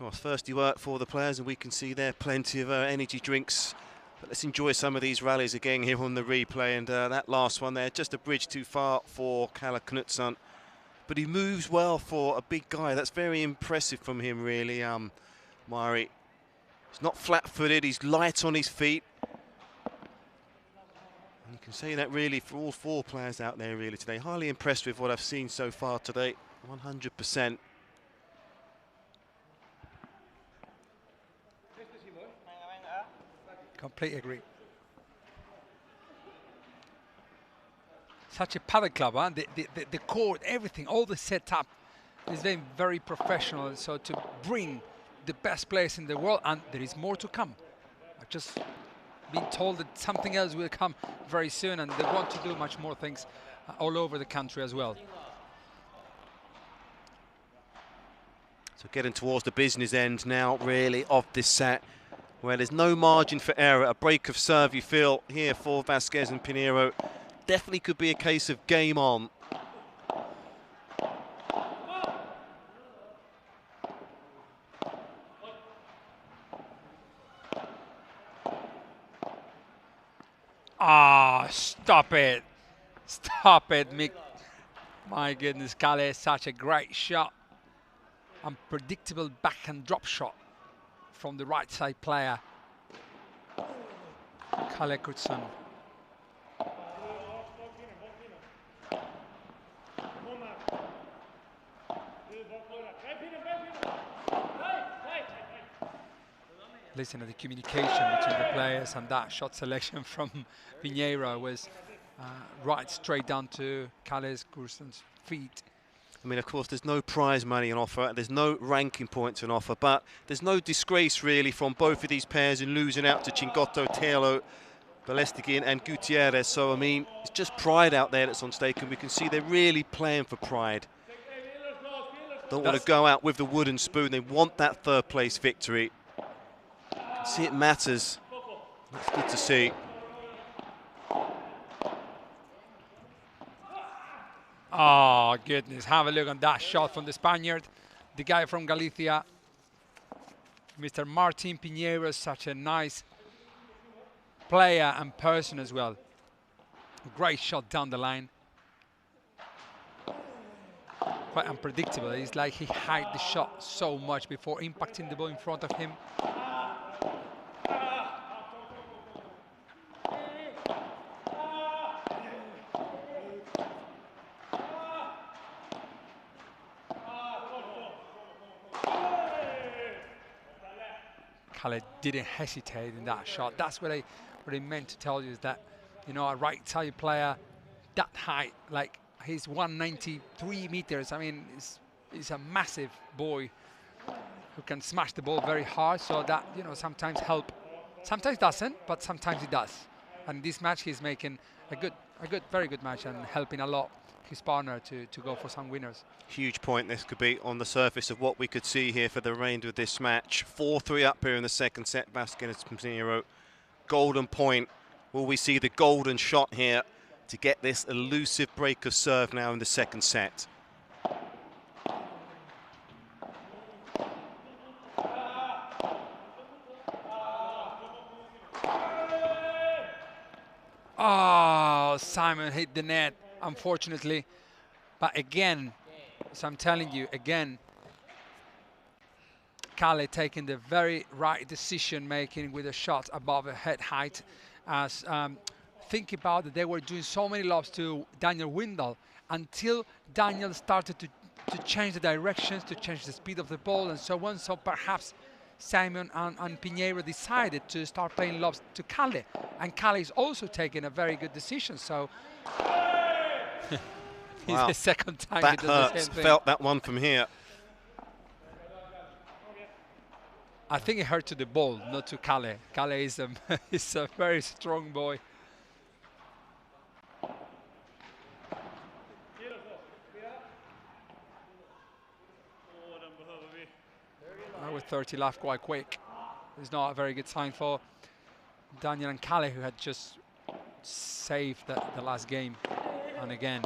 Speaker 1: Well, thirsty work for the players, and we can see there plenty of energy drinks. But let's enjoy some of these rallies again here on the replay. And that last one there, just a bridge too far for Calle Knutsson. But he moves well for a big guy. That's very impressive from him, really, Mari. He's not flat-footed, he's light on his feet. And you can say that really for all four players out there really today. Highly impressed with what I've seen so far today, 100%.
Speaker 2: Completely agree. Such a paddle club, huh? The court, everything, all the setup is very, very professional. So to bring the best players in the world, and there is more to come. I've just been told that something else will come very soon, and they want to do much more things all over the country as well.
Speaker 1: So getting towards the business end now, really, of this set, where there's no margin for error. A break of serve, you feel, here for Vasquez and Pineiro. Definitely could be a case of game on.
Speaker 2: Ah, stop it. Stop it, Mick. My goodness, Calle is such a great shot. Unpredictable backhand drop shot from the right side player. Calle Knutsson. Listen to the communication between the players, and that shot selection from Pineiro was right straight down to Calle Knutsson's feet.
Speaker 1: I mean, of course, there's no prize money on offer, there's no ranking points on offer, but there's no disgrace really from both of these pairs in losing out to Chingotto, Tello, Belasteguín and Gutierrez. So, I mean, it's just pride out there that's on stake, and we can see they're really playing for pride. Don't want to go out with the wooden spoon, they want that third place victory. See, it matters. That's good to see.
Speaker 2: Oh, goodness. Have a look at that shot from the Spaniard. The guy from Galicia. Mr. Martin Pineiro is such a nice player and person as well. Great shot down the line. Quite unpredictable. It's like he hides the shot so much before impacting the ball in front of him. Calle didn't hesitate in that shot. That's what I meant to tell you, is that, you know, a right-side player that height, like he's 193 meters. I mean, he's a massive boy who can smash the ball very hard. So that, you know, sometimes help, sometimes doesn't, but sometimes it does. And this match, he's making very good match and helping a lot his partner to go for some winners.
Speaker 1: Huge point this could be on the surface of what we could see here for the remainder of this match. 4-3 up here in the second set. Vasquez and Pineiro. Golden point. Will we see the golden shot here to get this elusive break of serve now in the second set?
Speaker 2: Oh, Simon hit the net, unfortunately. But again, so I'm telling you, again, Calle taking the very right decision making with a shot above the head height. As think about it, they were doing so many lobs to Daniel Windahl until Daniel started to change the directions, to change the speed of the ball and so on. So perhaps Simon and Pineiro decided to start playing lobs to Calle. And Calle is also taking a very good decision. So it's
Speaker 1: wow.
Speaker 2: the second time
Speaker 1: that
Speaker 2: he does
Speaker 1: hurts.
Speaker 2: the same thing.
Speaker 1: Felt that one from here.
Speaker 2: I think it hurt to the ball, not to Calle. Calle is is a very strong boy. Now with 30 left, quite quick. It's not a very good sign for Daniel and Calle, who had just saved the last game. And again,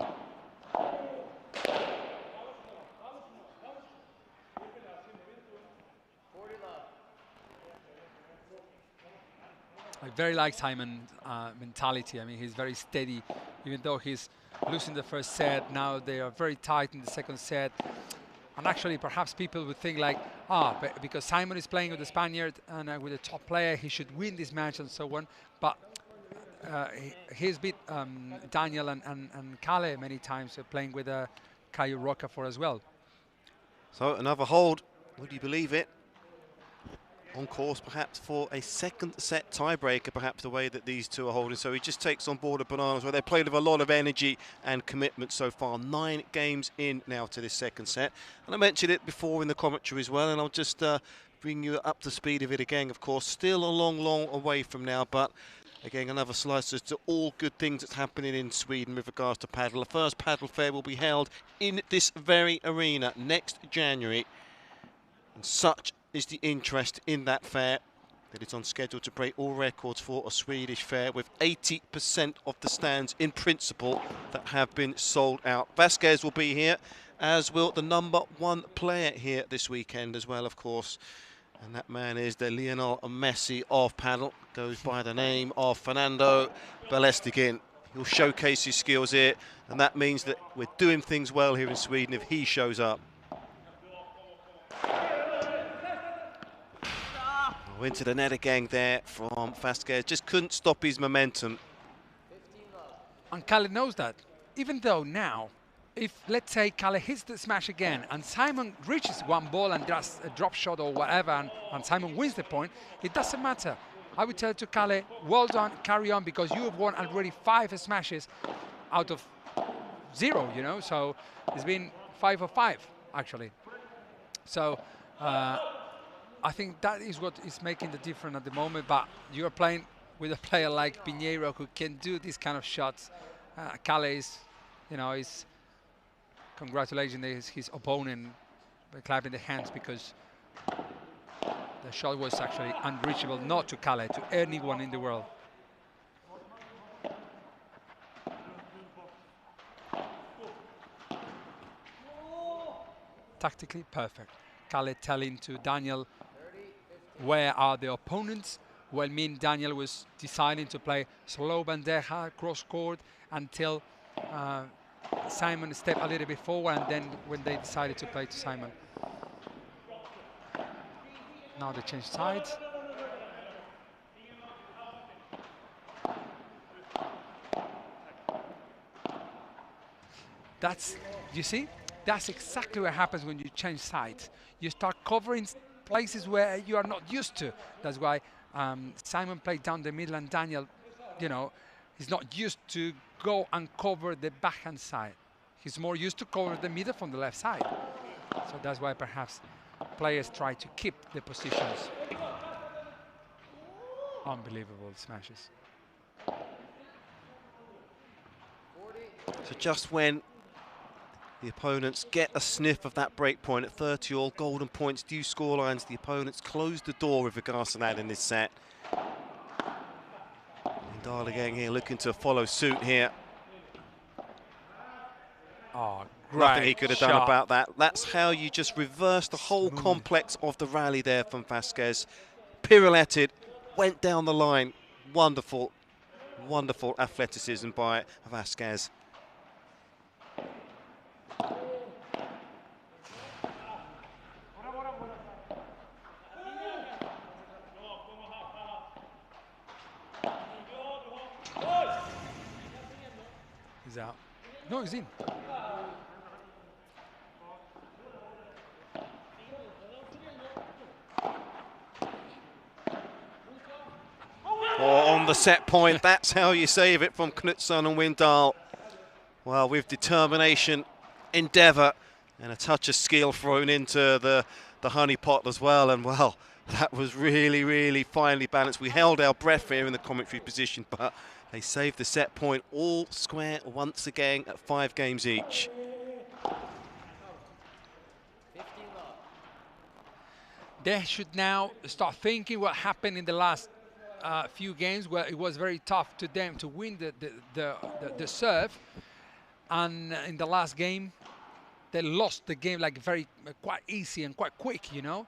Speaker 2: I very like Simon's mentality. I mean, he's very steady, even though he's losing the first set. Now they are very tight in the second set. And actually, perhaps people would think like, but because Simon is playing with the Spaniard and with the top player, he should win this match and so on. But he's beat Daniel and Calle many times, playing with Caio Rocafort as well.
Speaker 1: So another hold, would you believe it? On course perhaps for a second set tiebreaker, perhaps the way that these two are holding. So he just takes on board the bananas where they played with a lot of energy and commitment so far. 9 games in now to this second set. And I mentioned it before in the commentary as well, and I'll just bring you up to speed of it again, of course. Still a long, long away from now, but again, another slice as to all good things that's happening in Sweden with regards to paddle. The first paddle fair will be held in this very arena next January. And such is the interest in that fair that it's on schedule to break all records for a Swedish fair, with 80% of the stands in principle that have been sold out. Vasquez will be here, as will the #1 player here this weekend as well, of course. And that man is the Lionel Messi of paddle, goes by the name of Fernando Belasteguín. He'll showcase his skills here, and that means that we're doing things well here in Sweden if he shows up. Into the net again there from Vasquez. Just couldn't stop his momentum.
Speaker 2: And Calle knows that. Even though now, if let's say Calle hits the smash again and Simon reaches one ball and does a drop shot or whatever, and Simon wins the point, it doesn't matter. I would tell to Calle, well done, carry on, because you have won already 5 smashes out of 0, you know. So it's been 5 of 5 actually. So I think that is what is making the difference at the moment. But you're playing with a player like Pineiro who can do these kind of shots. Calle is, you know, is congratulating his opponent by clapping the hands, because the shot was actually unreachable, not to Calle, to anyone in the world. Tactically perfect. Calle telling to Daniel where are the opponents. Well, Daniel was deciding to play slow bandeja cross court until Simon stepped a little bit forward, and then when they decided to play to Simon. Now they change sides. That's, you see, that's exactly what happens when you change sides. You start covering places where you are not used to. That's why Simon played down the middle, and Daniel, you know, he's not used to go and cover the backhand side. He's more used to cover the middle from the left side. So that's why perhaps players try to keep the positions. Unbelievable smashes.
Speaker 1: So just when the opponents get a sniff of that break point at 30 all, golden points, due scorelines, the opponents close the door with regards to that in this set. Windahl again here looking to follow suit here.
Speaker 2: Oh,
Speaker 1: nothing he could have done about that. That's how you just reverse the whole complex of the rally there from Vasquez. Pirouetted, went down the line. Wonderful, wonderful athleticism by Vasquez.
Speaker 2: He's out. No, he's in.
Speaker 1: On the set point, that's how you save it from Knutsson and Windahl. Well, with determination, endeavour, and a touch of skill thrown into the honeypot as well. And well, that was really, really finely balanced. We held our breath here in the commentary position, but they saved the set point all square once again at 5 games each.
Speaker 2: They should now start thinking what happened in the last few games, where it was very tough to them to win the serve, and in the last game they lost the game like quite easy and quite quick, you know.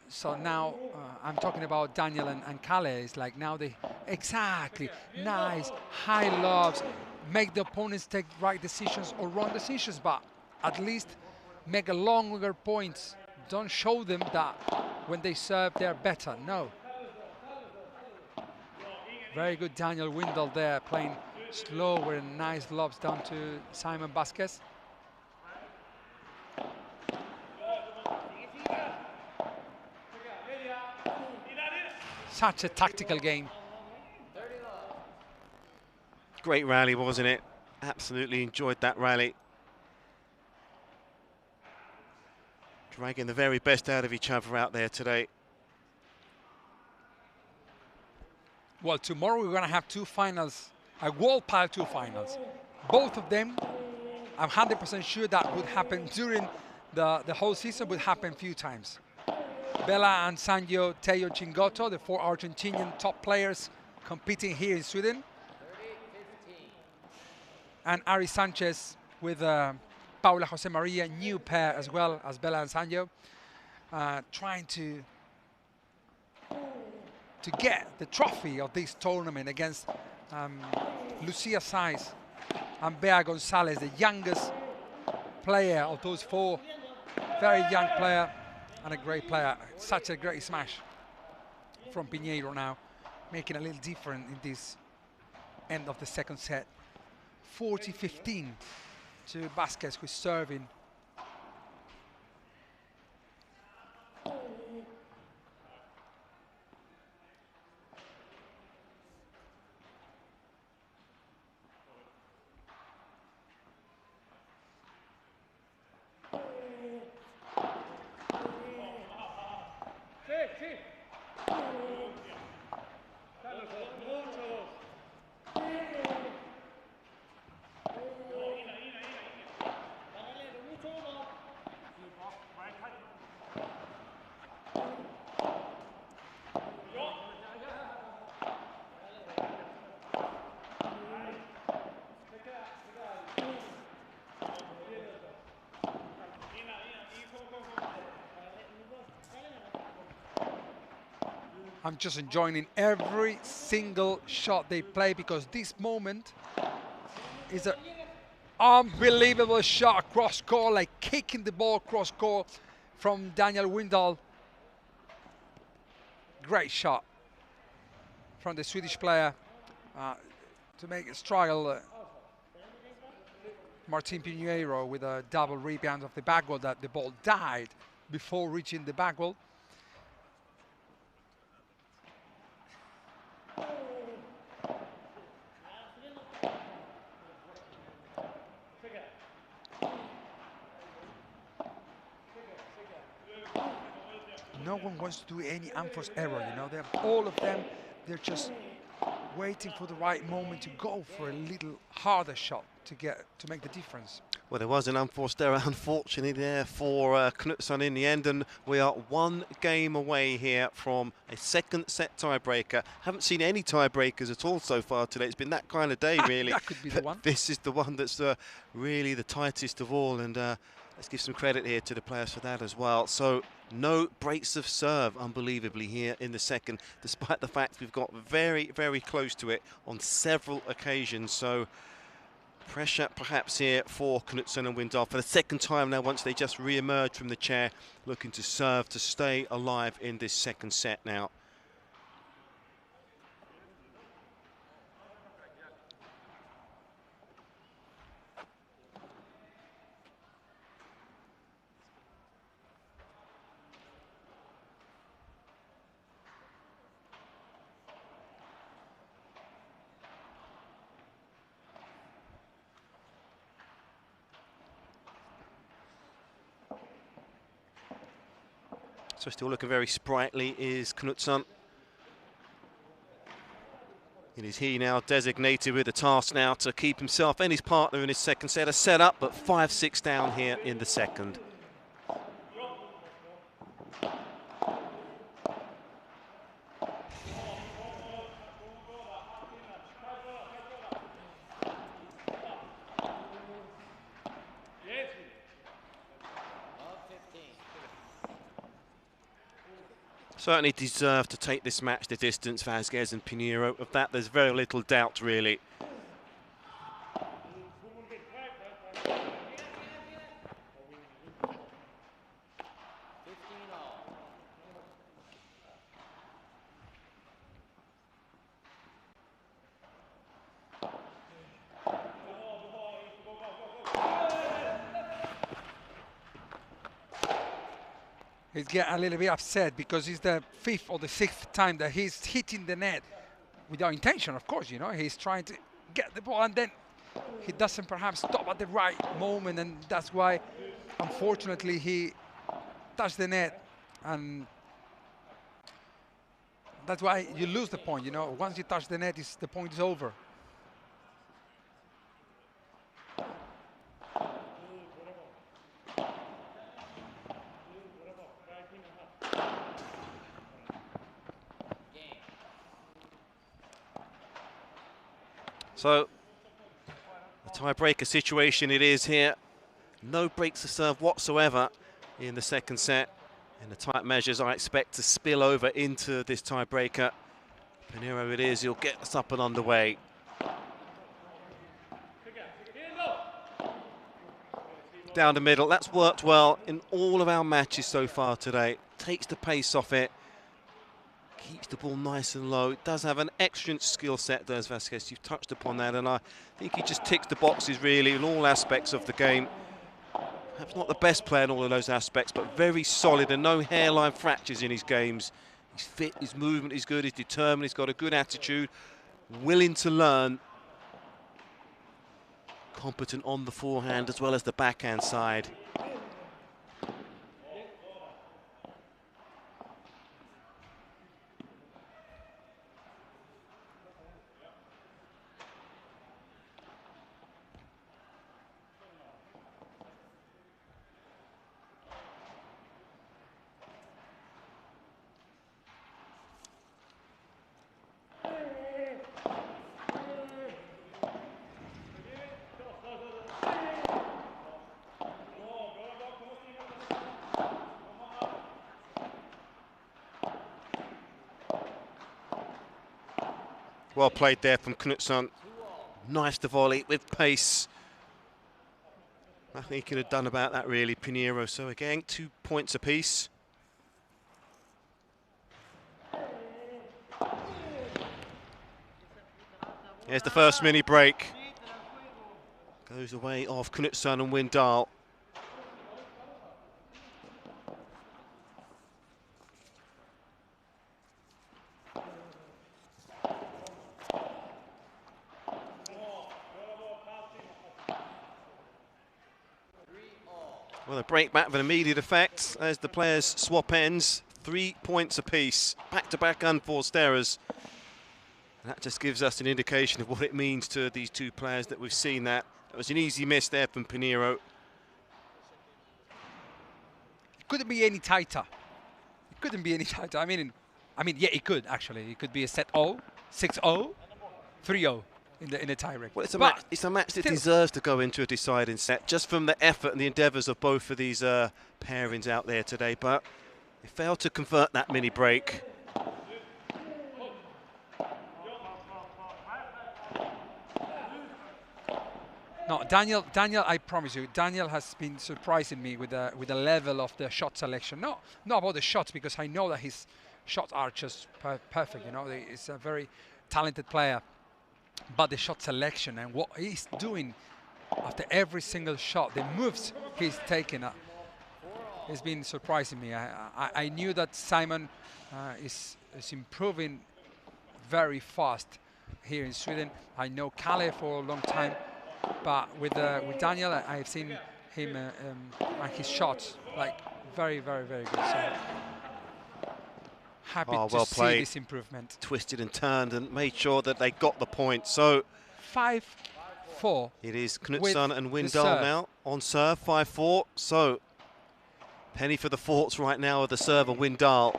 Speaker 2: So now I'm talking about Daniel and Calle. It's like now they exactly nice high lobs, make the opponents take right decisions or wrong decisions, but at least make a longer points. Don't show them that when they serve they're better. No. Very good Daniel Windahl there, playing slower and nice lobs down to Simon Vasquez. Such a tactical game.
Speaker 1: Great rally, wasn't it? Absolutely enjoyed that rally. Dragging the very best out of each other out there today.
Speaker 2: Well, tomorrow we're going to have two finals, a World Pile 2 finals. Both of them, I'm 100% sure that would happen during the whole season, would happen a few times. Bella and Sanyo, Tello, Chingotto, the 4 Argentinian top players competing here in Sweden. And Ari Sanchez with Paula, Josemaria, new pair as well as Bella and Sanyo, trying to get the trophy of this tournament against Lucia, Sainz and Gonzalez, the youngest player of those 4. Very young player and a great player. Such a great smash from Pineiro now, making a little different in this end of the second set. 40-15 to Vasquez, who's serving. I'm just enjoying every single shot they play, because this moment is an unbelievable shot cross court, like kicking the ball cross court from Daniel Windahl. Great shot from the Swedish player to make it struggle. Martin Pineiro with a double rebound of the backwall, that the ball died before reaching the backwall. No one wants to do any unforced error, you know. All of them, they're just waiting for the right moment to go for a little harder shot to make the difference.
Speaker 1: Well, there was an unforced error, unfortunately, there for Knutsson in the end, and we are 1 game away here from a second set tiebreaker. Haven't seen any tiebreakers at all so far today. It's been that kind of day, really.
Speaker 2: That could be the one.
Speaker 1: This is the one that's really the tightest of all, and let's give some credit here to the players for that as well. So no breaks of serve, unbelievably, here in the second, despite the fact we've got very, very close to it on several occasions. So pressure perhaps here for Knutsson and Windahl for the second time now, once they just re-emerge from the chair, looking to serve to stay alive in this second set now. So still looking very sprightly is Knutsson. It is he now designated with the task now to keep himself and his partner in his second set a set up, but 5-6 down here in the second. Certainly deserve to take this match the distance, Vasquez and Pineiro. Of that, there's very little doubt, really.
Speaker 2: He's getting a little bit upset because it's the 5th or the 6th time that he's hitting the net without intention, of course, you know. He's trying to get the ball and then he doesn't perhaps stop at the right moment, and that's why, unfortunately, he touched the net, and that's why you lose the point, you know. Once you touch the net, the point is over.
Speaker 1: So, the tiebreaker situation it is here. No breaks to serve whatsoever in the second set. In the tight measures, I expect to spill over into this tiebreaker. Pineiro it is, he'll get us up and underway. Down the middle, that's worked well in all of our matches so far today. Takes the pace off it. Keeps the ball nice and low. It does have an excellent skill set, does Vasquez. You've touched upon that, and I think he just ticks the boxes really in all aspects of the game. Perhaps not the best player in all of those aspects, but very solid and no hairline fractures in his games. He's fit, his movement is good, he's determined, he's got a good attitude, willing to learn. Competent on the forehand as well as the backhand side. Well played there from Knutsson. Nice to volley with pace. Nothing he could have done about that really, Pineiro. So again, 2 points apiece. Here's the first mini break. Goes the way of Knutsson and Windahl. Well, a break back with immediate effect as the players swap ends. 3 points apiece. Back-to-back unforced errors. And that just gives us an indication of what it means to these two players that we've seen that. That was an easy miss there from Pineiro.
Speaker 2: It couldn't be any tighter. It couldn't be any tighter. I mean, yeah, it could actually. It could be a set 0, 6-0, 3-0 in the tie break.
Speaker 1: Well, it's a match that deserves to go into a deciding set, just from the effort and the endeavours of both of these pairings out there today. But they failed to convert that mini break.
Speaker 2: No, Daniel, I promise you, Daniel has been surprising me with the level of the shot selection. Not about the shots, because I know that his shots are just perfect. You know, he's a very talented player. But the shot selection and what he's doing after every single shot, the moves he's taking, has been surprising me. I knew that Simon is improving very fast here in Sweden. I know Calle for a long time. But with Daniel, I've seen him and his shots like very, very, very good. So happy to see this improvement.
Speaker 1: Twisted and turned and made sure that they got the point. So
Speaker 2: 5-4.
Speaker 1: It is Knutsson and Windahl now on serve, 5-4. So penny for the forts right now of the server Windahl.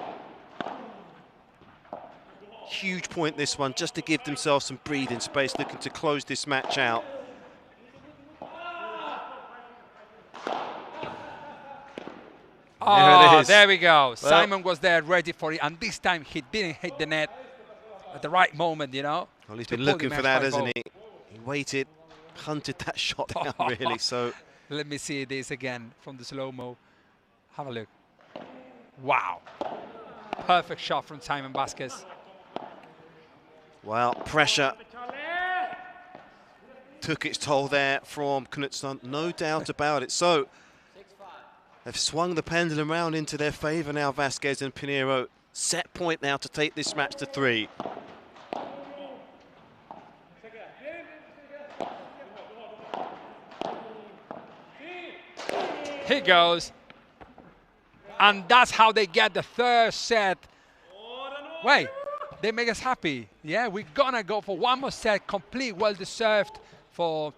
Speaker 1: Huge point this one, just to give themselves some breathing space, looking to close this match out.
Speaker 2: Oh,
Speaker 1: it is.
Speaker 2: there we go.
Speaker 1: Well,
Speaker 2: Simon was there ready for it, and this time he didn't hit the net at the right moment, you know.
Speaker 1: Well, he's
Speaker 2: to
Speaker 1: been
Speaker 2: pull
Speaker 1: looking
Speaker 2: the
Speaker 1: for
Speaker 2: match
Speaker 1: that,
Speaker 2: by
Speaker 1: hasn't
Speaker 2: goal.
Speaker 1: he? He waited, hunted that shot down, really. So
Speaker 2: let me see this again from the slow-mo. Have a look. Wow. Perfect shot from Simon Vasquez.
Speaker 1: well, pressure took its toll there from Knutsson, no doubt about it. So they've swung the pendulum round into their favour now, Vasquez and Pineiro. Set point now to take this match to 3.
Speaker 2: He goes. And that's how they get the third set. Wait, they make us happy. Yeah, we're gonna go for one more set, complete, well-deserved for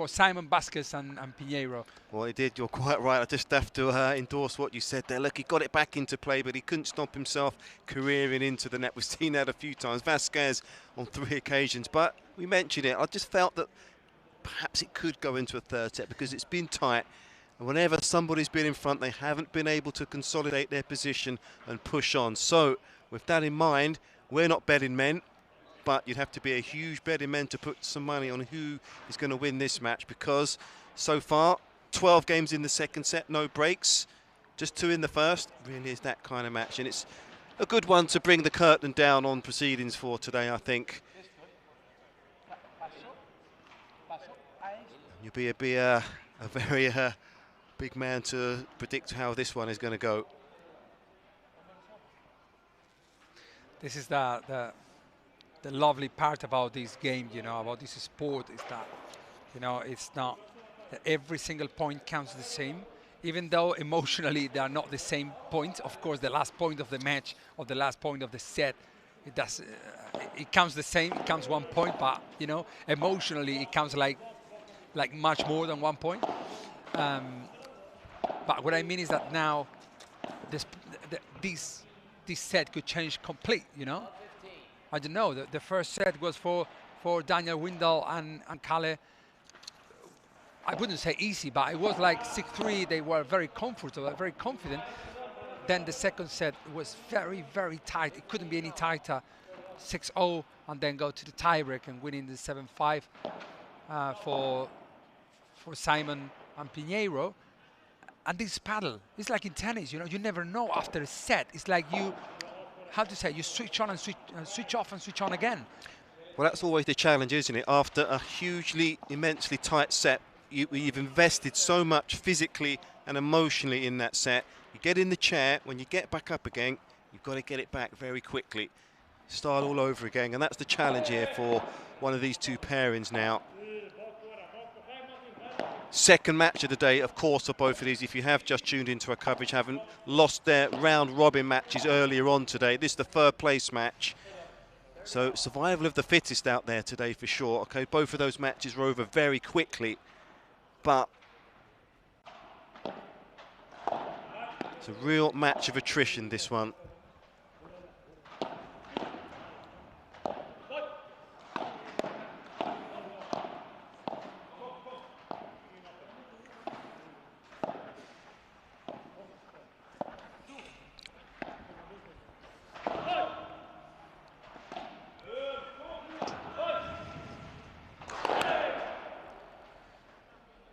Speaker 2: Simon Vasquez and Pineiro.
Speaker 1: Well, he did. You're quite right. I just have to endorse what you said there. Look, he got it back into play, but he couldn't stop himself careering into the net. We've seen that a few times. Vasquez on 3 occasions, but we mentioned it. I just felt that perhaps it could go into a third set because it's been tight. And whenever somebody's been in front, they haven't been able to consolidate their position and push on. So, with that in mind, we're not betting men, but you'd have to be a huge betting man to put some money on who is going to win this match, because so far, 12 games in the second set, no breaks, just 2 in the first. Really is that kind of match, and it's a good one to bring the curtain down on proceedings for today, I think. You'll be a very big man to predict how this one is going to go.
Speaker 2: This is the lovely part about this game, you know, about this sport, is that, you know, it's not that every single point counts the same, even though emotionally they are not the same points. Of course, the last point of the match, or the last point of the set, it does, it counts the same, it counts 1 point, but, you know, emotionally it counts like much more than 1 point. But what I mean is that now this set could change complete, you know. I don't know, the first set was for Daniel Windahl and Calle. I wouldn't say easy, but it was like 6-3. They were very comfortable, very confident. Then the second set was very, very tight. It couldn't be any tighter. 6-0, and then go to the tiebreak and winning the 7-5 for Simon and Pineiro. And this paddle, it's like in tennis, you know, you never know after a set. It's like you, how to say, you switch on and switch off and switch on again.
Speaker 1: Well, that's always the challenge, isn't it? After a hugely, immensely tight set, you've invested so much physically and emotionally in that set. You get in the chair, when you get back up again, you've got to get it back very quickly. Start all over again, and that's the challenge here for one of these 2 pairings now. Second match of the day, of course, of both of these. If you have just tuned into our coverage, haven't lost their round-robin matches earlier on today. This is the 3rd place match. So survival of the fittest out there today for sure. Okay, both of those matches were over very quickly, but it's a real match of attrition, this one.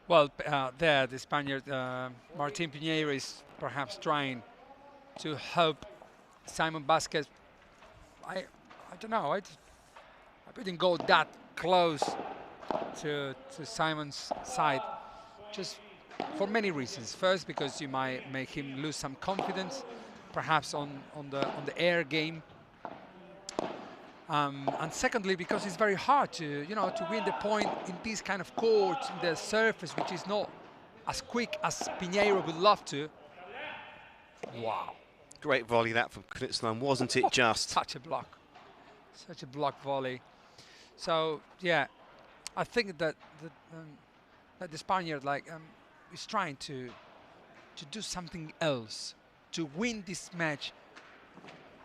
Speaker 2: Well, there, the Spaniard, Martin Pineiro, is perhaps trying to help Simon Vasquez. I don't know, I didn't go that close to Simon's side, just for many reasons. First, because you might make him lose some confidence, perhaps on the air game. And secondly, because it's very hard to win the point in this kind of court, in the surface, which is not as quick as Pineiro would love to. Wow.
Speaker 1: Great volley that from Knutsson, wasn't it just?
Speaker 2: Such a block volley. So, yeah, I think that the Spaniard is trying to do something else, to win this match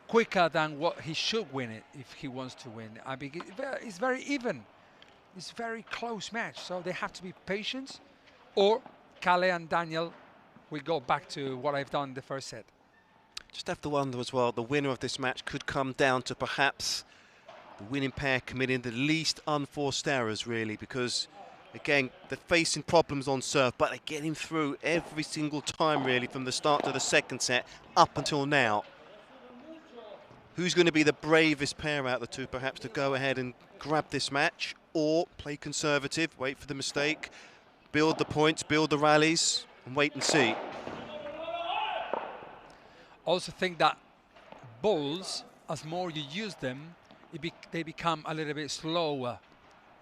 Speaker 2: quicker than what he should win it if he wants to win. I mean, it's very even. It's a very close match, so they have to be patient, or Calle and Daniel will go back to what I've done in the first set.
Speaker 1: Just have to wonder as well, the winner of this match could come down to perhaps the winning pair committing the least unforced errors, really, because, again, they're facing problems on serve, but they're getting through every single time, really, from the start to the second set up until now. Who's going to be the bravest pair out of the two, perhaps, to go ahead and grab this match, or play conservative, wait for the mistake, build the points, build the rallies, and wait and see?
Speaker 2: Also think that balls, as more you use them, they become a little bit slower.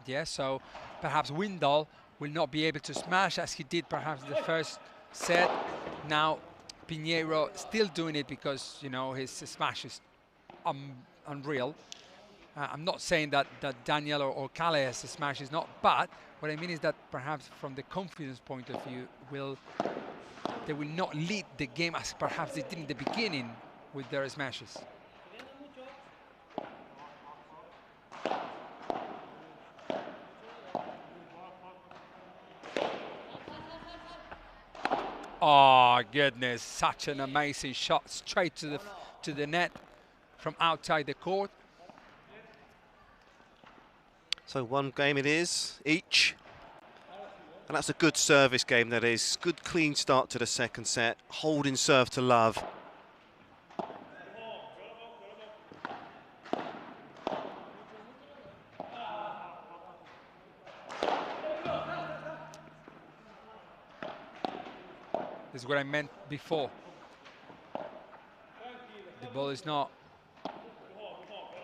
Speaker 2: Yeah, so perhaps Windahl will not be able to smash as he did perhaps the first set. Now Pineiro still doing it because, you know, his smash is unreal. I'm not saying that Daniel or Calle's smash is not bad. What I mean is that perhaps from the confidence point of view, they will not lead the game as perhaps they did in the beginning with their smashes. Oh goodness, such an amazing shot straight to the net from outside the court.
Speaker 1: So one game it is, each. And that's a good service game, that is. Good clean start to the second set. Holding serve to love.
Speaker 2: This is what I meant before. The ball is not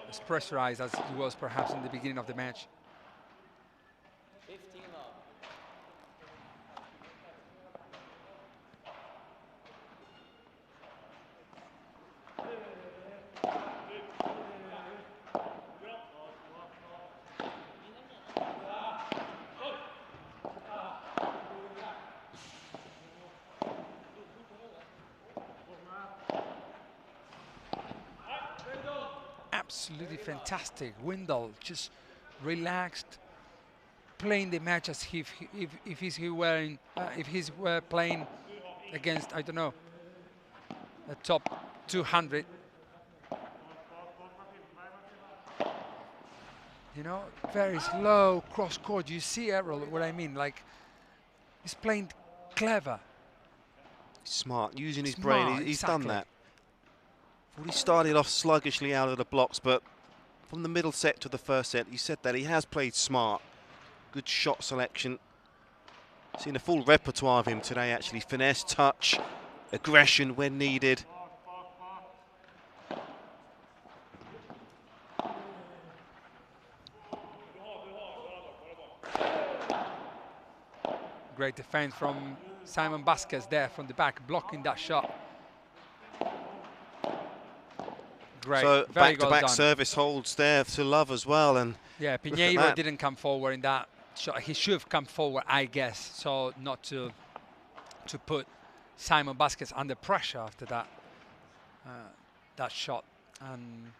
Speaker 2: as pressurized as it was perhaps in the beginning of the match.
Speaker 3: 15 love.
Speaker 2: Absolutely fantastic. Windahl just relaxed, playing the match as if he's were playing against, I don't know, a top 200. You know, very slow cross court. You see, Errol, what I mean? Like, he's playing clever.
Speaker 1: Smart, using his brain. He's
Speaker 2: exactly.
Speaker 1: done that. Well, he started off sluggishly out of the blocks, but from the middle set to the first set, you said that he has played smart. Good shot selection. Seen a full repertoire of him today, actually. Finesse, touch, aggression when needed.
Speaker 2: Great defense from Simon Vasquez there from the back, blocking that shot. Great.
Speaker 1: So
Speaker 2: Very well
Speaker 1: back-to-back
Speaker 2: done.
Speaker 1: service holds there to love as well. And
Speaker 2: yeah, Pineiro didn't come forward in that shot. He should have come forward, I guess, so not to put Simon Vasquez under pressure after that that shot. And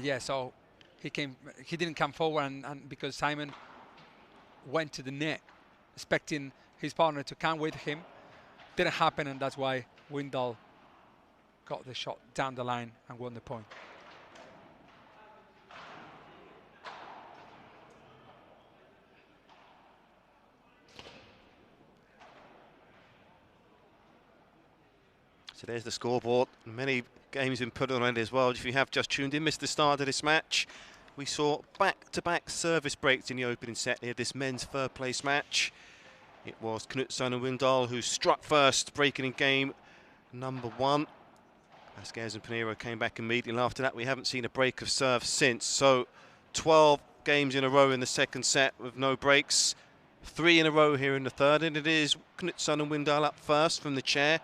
Speaker 2: yeah, so he didn't come forward, and because Simon went to the net expecting his partner to come with him, didn't happen, and that's why Windahl got the shot down the line and won the point.
Speaker 1: so there's the scoreboard. Many games been put on it as well. If you have just tuned in, missed the start of this match, we saw back-to-back service breaks in the opening set here, this men's third place match. It was Knutsson and Windahl who struck first, breaking in game number one. Vasquez and Pineiro came back immediately. After that, we haven't seen a break of serve since. So 12 games in a row in the second set with no breaks. 3 in a row here in the third, and it is Knutsson and Windahl up first from the chair.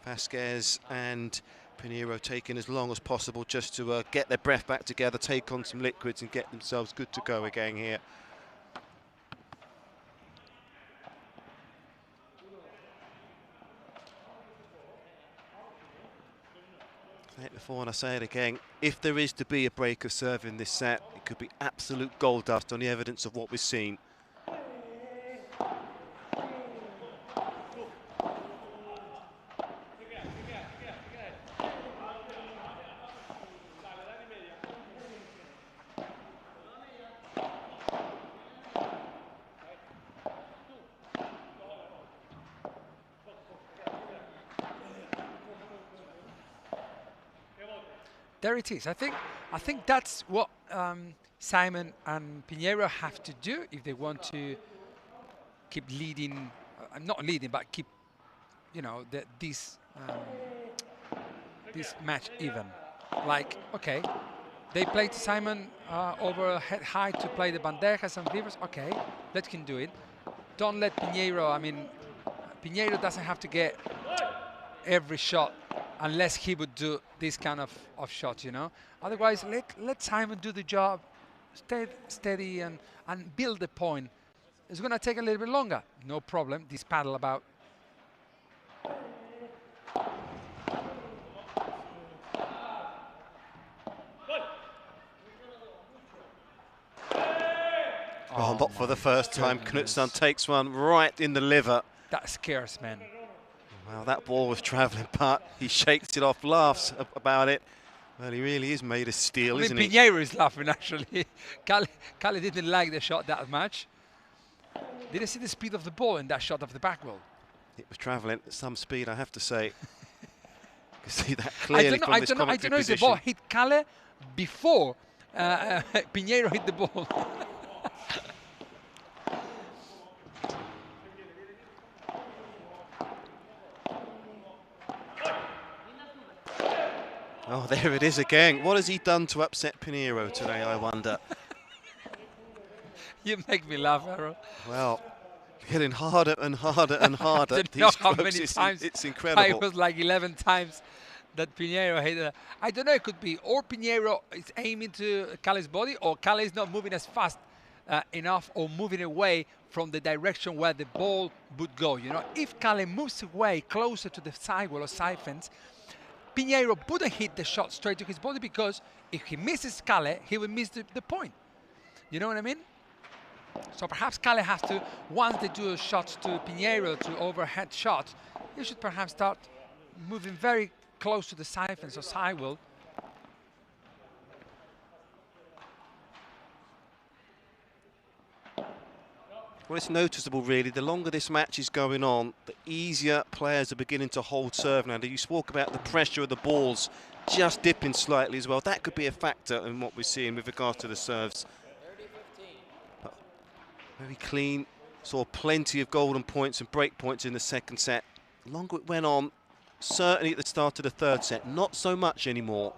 Speaker 1: Vasquez and Pineiro taking as long as possible just to get their breath back together, take on some liquids and get themselves good to go again here. I said it before and I say it again, if there is to be a break of serve in this set, it could be absolute gold dust on the evidence of what we've seen.
Speaker 2: there it is. I think that's what Simon and Pineiro have to do if they want to keep leading, not leading, but keep, you know, this match even. Like, okay, they played Simon over head high to play the bandejas and rivers. Okay, let him do it. Don't let Pineiro. I mean, Pineiro doesn't have to get every shot unless he would do this kind of shots, you know. Otherwise, let Simon do the job, stay steady and build the point. It's going to take a little bit longer. No problem. This paddle about.
Speaker 1: Oh, not for the first time. Knutsson takes one right in the liver.
Speaker 2: That scares, man.
Speaker 1: Well, that ball was travelling, but he shakes it off, laughs about it. Well, he really is made of steel, isn't he?
Speaker 2: Pineiro is laughing, actually. Calle didn't like the shot that much. Did you see the speed of the ball in that shot of the back wall?
Speaker 1: It was travelling at some speed, I have to say. You can see that clearly from this commentary
Speaker 2: I don't know if the
Speaker 1: position.
Speaker 2: ball hit Calle before Pineiro hit the ball.
Speaker 1: Oh, there it is again. What has he done to upset Pineiro today, I wonder?
Speaker 2: You make me laugh, Errol.
Speaker 1: Well, getting harder and harder and harder.
Speaker 2: I don't know how
Speaker 1: strokes,
Speaker 2: many times.
Speaker 1: It's incredible.
Speaker 2: It was like 11 times that Pineiro hit it. I don't know, it could be or Pineiro is aiming to Calle's body or Calle is not moving as fast enough or moving away from the direction where the ball would go. You know, if Calle moves away closer to the sidewall or side fence, Pineiro wouldn't hit the shot straight to his body because if he misses Calle, he would miss the point. You know what I mean? So perhaps Calle has to, once they do a shot to Pineiro to overhead shot, he should perhaps start moving very close to the side fence or sidewall.
Speaker 1: Well, it's noticeable, really. The longer this match is going on, the easier players are beginning to hold serve now. You spoke about the pressure of the balls just dipping slightly as well. That could be a factor in what we're seeing with regards to the serves. But very clean. Saw plenty of golden points and break points in the second set. The longer it went on, certainly at the start of the third set, not so much anymore.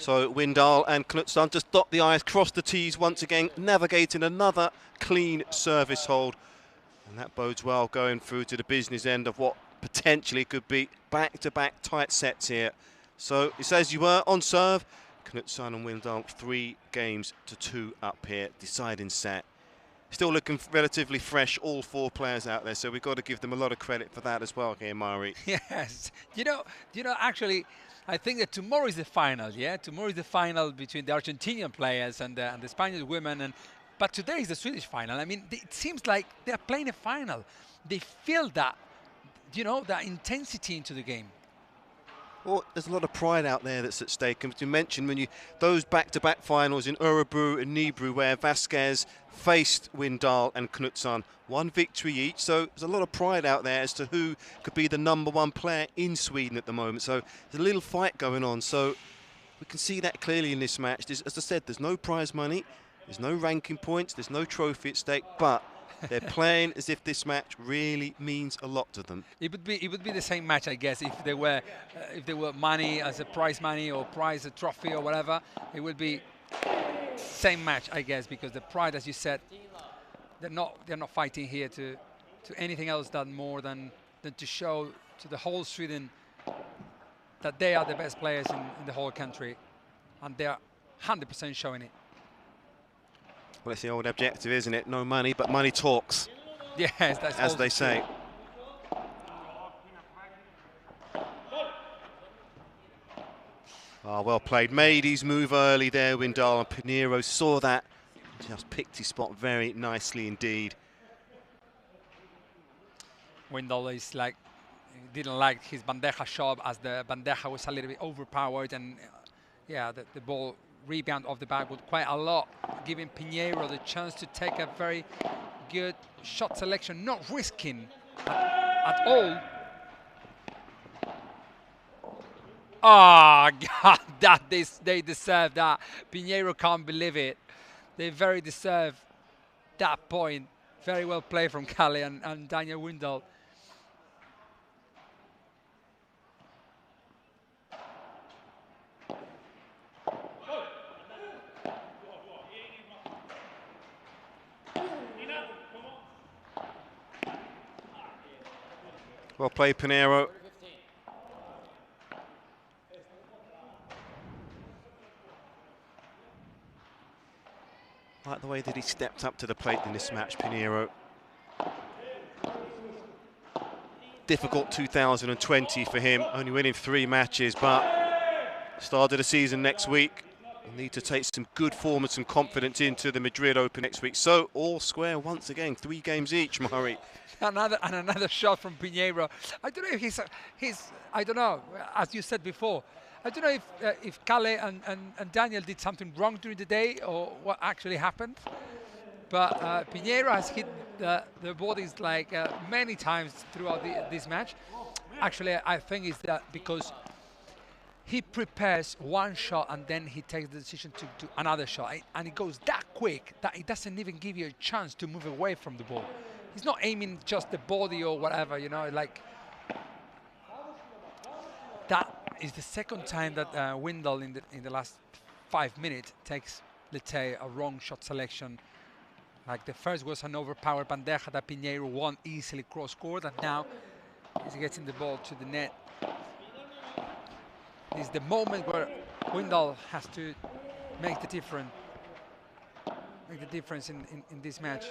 Speaker 1: So Windahl and Knutsson just dot the I's, cross the T's once again, navigating another clean service hold. And that bodes well going through to the business end of what potentially could be back-to-back tight sets here. So it's as you were on serve. Knutsson and Windahl 3-2 up here, deciding set. Still looking relatively fresh, all four players out there, so we've got to give them a lot of credit for that as well here, Mari.
Speaker 2: Yes, you know, actually, I think that tomorrow is the final, yeah? Tomorrow is the final between the Argentinian players and the Spanish women, but today is the Swedish final. I mean, it seems like they're playing a final. They feel that, you know, that intensity into the game.
Speaker 1: Well, there's a lot of pride out there that's at stake. And you mentioned when those back-to-back finals in Örebro and Nybro where Vasquez faced Windahl and Knutsson, one victory each. So there's a lot of pride out there as to who could be the #1 player in Sweden at the moment. So there's a little fight going on. So we can see that clearly in this match. As I said, there's no prize money, there's no ranking points, there's no trophy at stake, but they're playing as if this match really means a lot to them.
Speaker 2: It would be the same match, I guess, if there were money as a prize money or prize a trophy or whatever. It would be same match, I guess, because the pride, as you said, they're not fighting here to anything else more than to show to the whole Sweden that they are the best players in the whole country, and they are 100% showing it.
Speaker 1: Well, it's the old objective, isn't it? No money, but money talks.
Speaker 2: Yes, that's
Speaker 1: as they say. Oh, well played. Made his move early there, Windahl, and Pineiro saw that. Just picked his spot very nicely indeed.
Speaker 2: Windahl is like, didn't like his bandeja shot as the bandeja was a little bit overpowered, and yeah, the ball rebound off the backboard quite a lot, giving Pineiro the chance to take a very good shot selection, not risking at all. Oh, God, that they deserve that. Pineiro can't believe it. They very deserve that point. Very well played from Calle and Daniel Windahl.
Speaker 1: Well played, Pineiro. Like the way that he stepped up to the plate in this match, Pineiro. Difficult 2020 for him, only winning 3 matches, but start of the season next week. He'll need to take some good form and some confidence into the Madrid Open next week. So all square once again, 3 games each, Murray.
Speaker 2: Another shot from Pineiro. I don't know if he's I don't know, as you said before, I don't know if Calle and Daniel did something wrong during the day or what actually happened. But Pineiro has hit the bodies like many times throughout this match. Actually, I think it's that because he prepares one shot and then he takes the decision to do another shot. And it goes that quick that it doesn't even give you a chance to move away from the ball. He's not aiming just the body or whatever, you know, like that is the second time that Windahl in the last 5 minutes takes, let's say, a wrong shot selection. Like the first was an overpowered bandeja that Pineiro won easily cross-court, and now he's getting the ball to the net. This is the moment where Windahl has to make the difference. Make the difference in this match.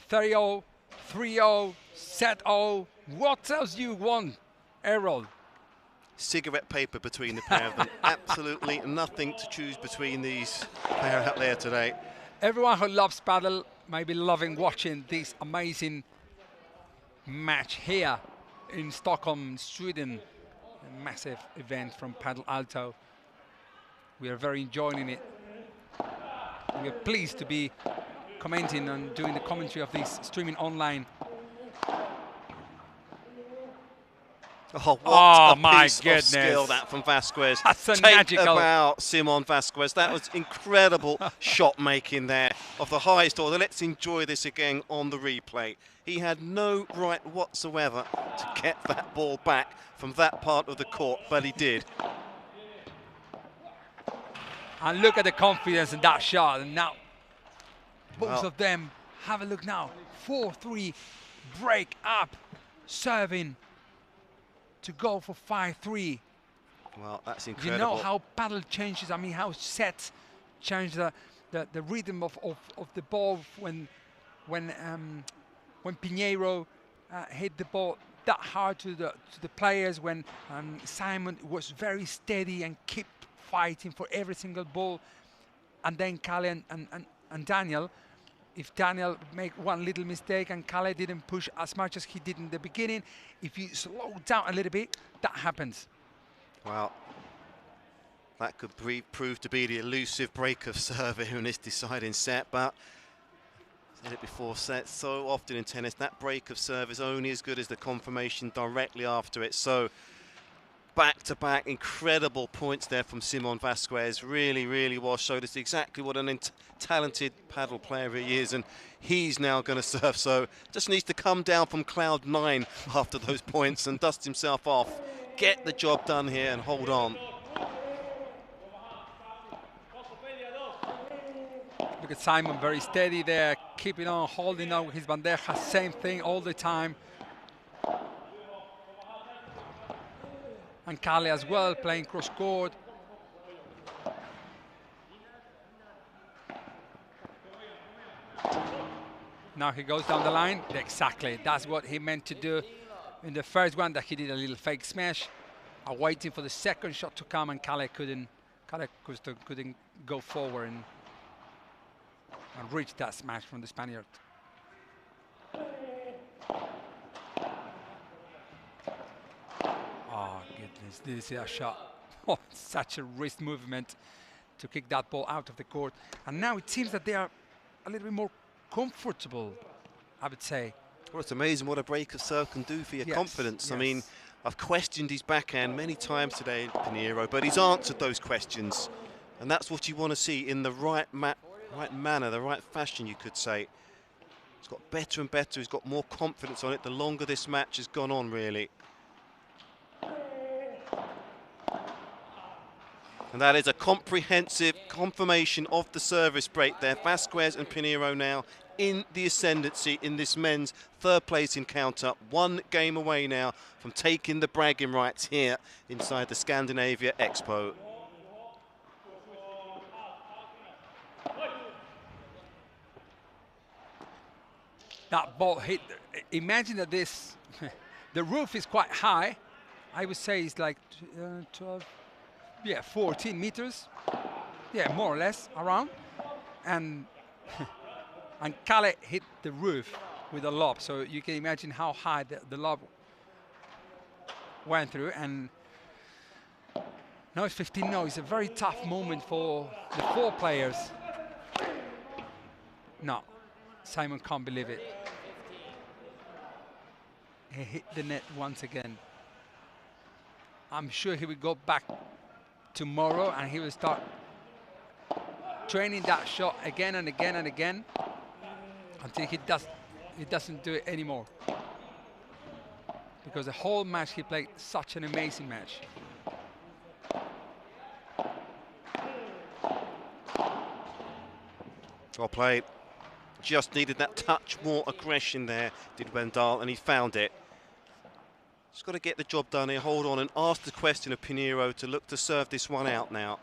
Speaker 2: (30-0, 3-0, set 0. What else you want, Errol?
Speaker 1: Cigarette paper between the pair of them. Absolutely nothing to choose between these pair out there today.
Speaker 2: Everyone who loves paddle might be loving watching this amazing match here in Stockholm, Sweden. A massive event from Paddle Alto. We are very enjoying it. We are pleased to be commenting and doing the commentary of this streaming online.
Speaker 1: Oh, what a
Speaker 2: my
Speaker 1: piece
Speaker 2: goodness.
Speaker 1: of skill that from Vasquez.
Speaker 2: That's a
Speaker 1: Take
Speaker 2: magical.
Speaker 1: about Simon Vasquez. That was incredible shot making there of the highest order. Let's enjoy this again on the replay. He had no right whatsoever to get that ball back from that part of the court, but he did.
Speaker 2: And look at the confidence in that shot. And now both
Speaker 1: Well,
Speaker 2: of them, have a look now. 4-3, break up, serving to go for 5-3.
Speaker 1: well, that's incredible.
Speaker 2: You know how paddle changes, I mean, how sets change the rhythm of the ball when Pineiro hit the ball that hard to the players, when Simon was very steady and kept fighting for every single ball, and then Calle and Daniel. If Daniel make one little mistake and Calle didn't push as much as he did in the beginning, if you slow down a little bit, that happens.
Speaker 1: Well, that could prove to be the elusive break of serve in this deciding set, but I said it before, set so often in tennis, that break of serve is only as good as the confirmation directly after it. So back-to-back incredible points there from Simon Vasquez. Really was showed us exactly what an talented paddle player he is, and he's now going to serve. So just needs to come down from cloud 9 after those points and dust himself off, get the job done here and hold on.
Speaker 2: Look at Simon, very steady there, keeping on, holding on with his bandeja, same thing all the time. And Calle as well, playing cross-court. Now he goes down the line. Exactly, that's what he meant to do in the first one, that he did a little fake smash, waiting for the second shot to come, and Calle couldn't go forward and reach that smash from the Spaniard. Oh goodness, did you see that shot? Oh, such a wrist movement to kick that ball out of the court. And now it seems that they are a little bit more comfortable, I would say.
Speaker 1: Well, it's amazing what a break of serve can do for your confidence.
Speaker 2: Yes.
Speaker 1: I mean, I've questioned his backhand many times today, Pineiro, but he's answered those questions. And that's what you want to see in the right manner, the right fashion, you could say. He's got better and better. He's got more confidence on it the longer this match has gone on, really. And that is a comprehensive confirmation of the service break there. Vasquez and Pineiro now in the ascendancy in this men's third place encounter. 1 game away now from taking the bragging rights here inside the Scandinavia Expo.
Speaker 2: That ball hit, imagine that this, the roof is quite high. I would say it's like 12, yeah, 14 meters. Yeah, more or less around. And and Calle hit the roof with a lob. So you can imagine how high the lob went through. And now it's 15. No, it's a very tough moment for the 4 players. No, Simon can't believe it. He hit the net once again. I'm sure he will go back tomorrow and he will start training that shot again and again and again until he doesn't do it anymore. Because the whole match he played such an amazing match.
Speaker 1: Well played. Just needed that touch more aggression there, did Windahl, and he found it. Just got to get the job done here, hold on and ask the question of Pineiro to look to serve this one out now.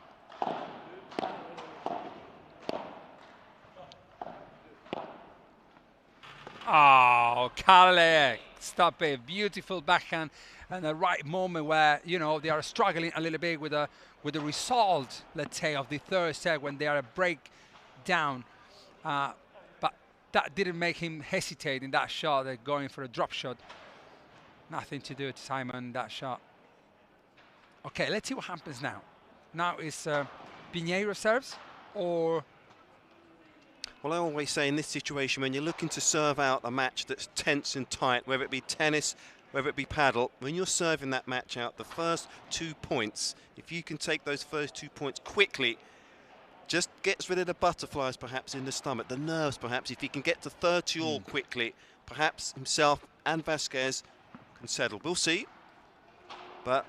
Speaker 2: Oh, Calle, stop it. Beautiful backhand and the right moment where, you know, they are struggling a little bit with the result, let's say, of the third set when they are a break down. But that didn't make him hesitate in that shot. They're going for a drop shot. Nothing to do to Simon, that shot. Okay, let's see what happens now. Now is Pineiro serves or...
Speaker 1: Well, I always say in this situation, when you're looking to serve out a match that's tense and tight, whether it be tennis, whether it be paddle, when you're serving that match out, the first 2 points, if you can take those first 2 points quickly, just gets rid of the butterflies perhaps in the stomach, the nerves perhaps. If he can get to 30 all quickly, perhaps himself and Vasquez can settle. We'll see. But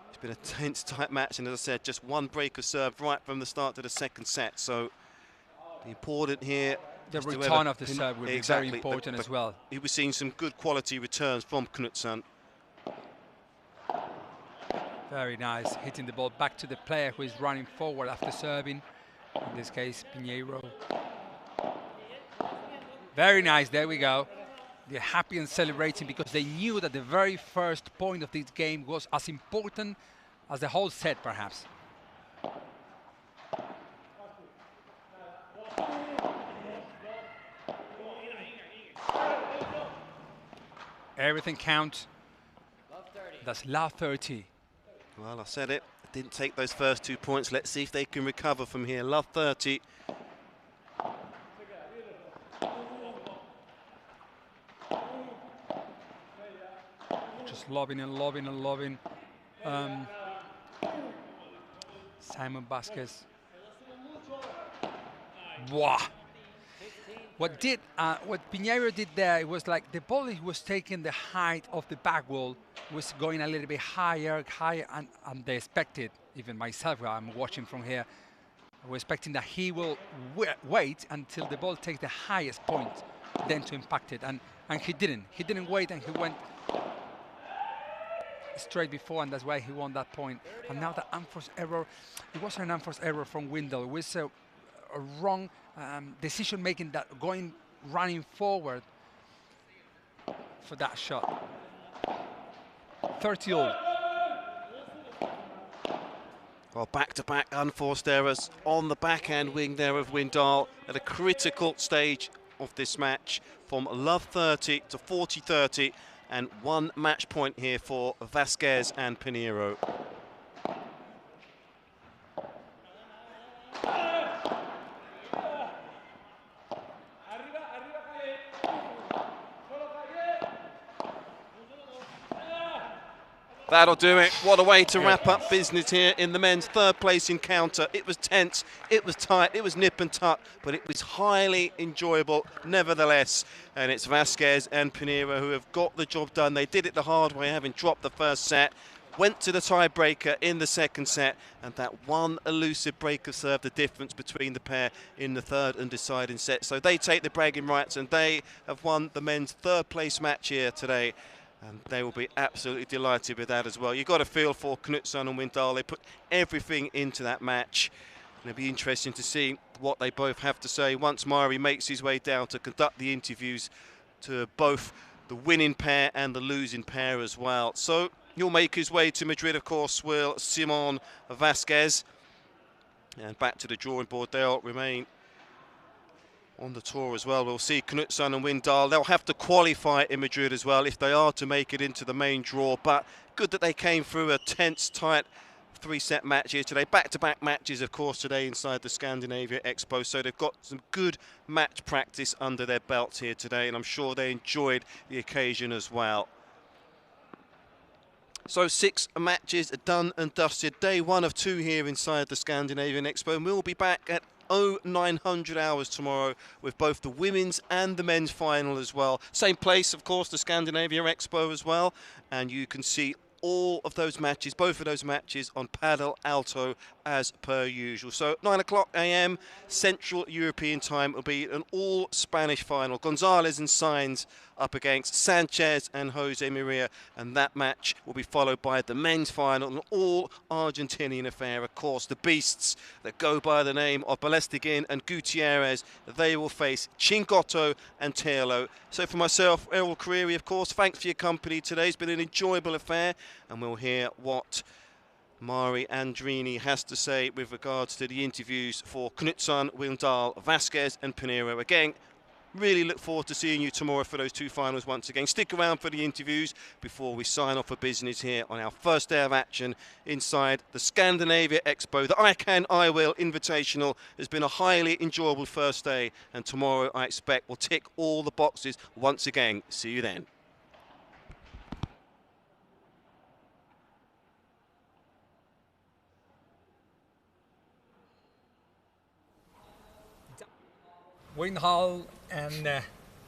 Speaker 1: it's been a tense, tight match, and as I said, just 1 break of serve right from the start to the second set. So the important here,
Speaker 2: the return of the serve will be very important as well.
Speaker 1: He was seeing some good quality returns from Knutsson.
Speaker 2: Very nice, hitting the ball back to the player who is running forward after serving. In this case, Pineiro. Very nice, there we go. They're happy and celebrating because they knew that the very first point of this game was as important as the whole set, perhaps. Everything counts. That's love 30.
Speaker 1: Well, I said it. Didn't take those first 2 points. Let's see if they can recover from here. Love 30.
Speaker 2: Just lobbing and lobbing and lobbing. Simon Vasquez. Wow. What Pineiro did there, it was like the ball was taking the height of the back wall, was going a little bit higher, and they expected, even myself, I'm watching from here, We're expecting that he will wait until the ball takes the highest point, then to impact it. And he didn't. He didn't wait, and he went straight before, and that's why he won that point. And now the unforced error, it wasn't an unforced error from Windahl. It was a wrong decision making, that running forward for that shot. 30-all.
Speaker 1: Well, back-to-back unforced errors on the backhand wing there of Windahl at a critical stage of this match, from love 30 to 40-30, and 1 match point here for Vasquez and Pineiro. That'll do it. What a way to wrap up business here in the men's third place encounter. It was tense, it was tight, it was nip and tuck, but it was highly enjoyable nevertheless. And it's Vasquez and Pineiro who have got the job done. They did it the hard way, having dropped the first set, went to the tiebreaker in the second set, and that one elusive break of serve, the difference between the pair in the third and deciding set. So they take the bragging rights, and they have won the men's third place match here today. And they will be absolutely delighted with that as well. You've got a feel for Knutsson and Windahl. They put everything into that match. And it'll be interesting to see what they both have to say once Mari makes his way down to conduct the interviews to both the winning pair and the losing pair as well. So he'll make his way to Madrid, of course, will Simon Vasquez. And back to the drawing board, they'll remain on the tour as well. We'll see Knutsson and Windahl. They'll have to qualify in Madrid as well if they are to make it into the main draw. But good that they came through a tense, tight 3-set match here today. Back-to-back matches, of course, today inside the Scandinavia Expo. So they've got some good match practice under their belts here today, and I'm sure they enjoyed the occasion as well. So 6 matches done and dusted. Day 1 of 2 here inside the Scandinavian Expo, and we'll be back at 0900 hours tomorrow with both the women's and the men's final as well. Same place, of course, the Scandinavia Expo as well, and you can see all of those matches, both of those matches, on Padel Alto as per usual. So 9 o'clock AM Central European time will be an all Spanish final. Gonzalez and Sainz up against Sanchez and Josemaria, and that match will be followed by the men's final, an all Argentinian affair. Of course, the beasts that go by the name of Belasteguín and Gutierrez, they will face Chingotto and Tello. So for myself, Errol Creary, of course, thanks for your company today. It's been an enjoyable affair, and we'll hear what Mari Andrini has to say with regards to the interviews for Knutsson, Windahl, Vasquez and Pineiro. Again, really look forward to seeing you tomorrow for those 2 finals once again. Stick around for the interviews before we sign off for business here on our first day of action inside the Scandinavia Expo. The ICANIWILL Invitational has been a highly enjoyable first day, and tomorrow I expect will tick all the boxes once again. See you then.
Speaker 2: Windahl and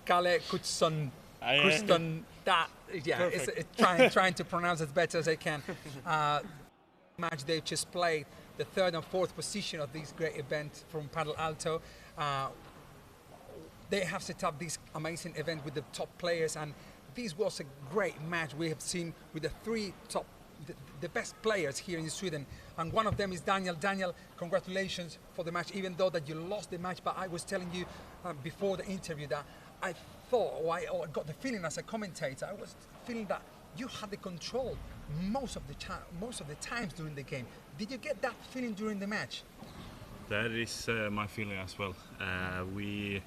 Speaker 2: Calle, Knutsson, that, yeah, it's trying to pronounce as better as I can. Match they've just played, the 3rd and 4th position of this great event from Padel Alto. They have set up this amazing event with the top players, and this was a great match we have seen with the 3 top, the best players here in Sweden, and one of them is Daniel. Daniel, congratulations for the match, even though that you lost the match. But I was telling you before the interview that I thought, or I got the feeling as a commentator, I was feeling that you had the control most of the times during the game. Did you get that feeling during the match?
Speaker 8: That is my feeling as well. We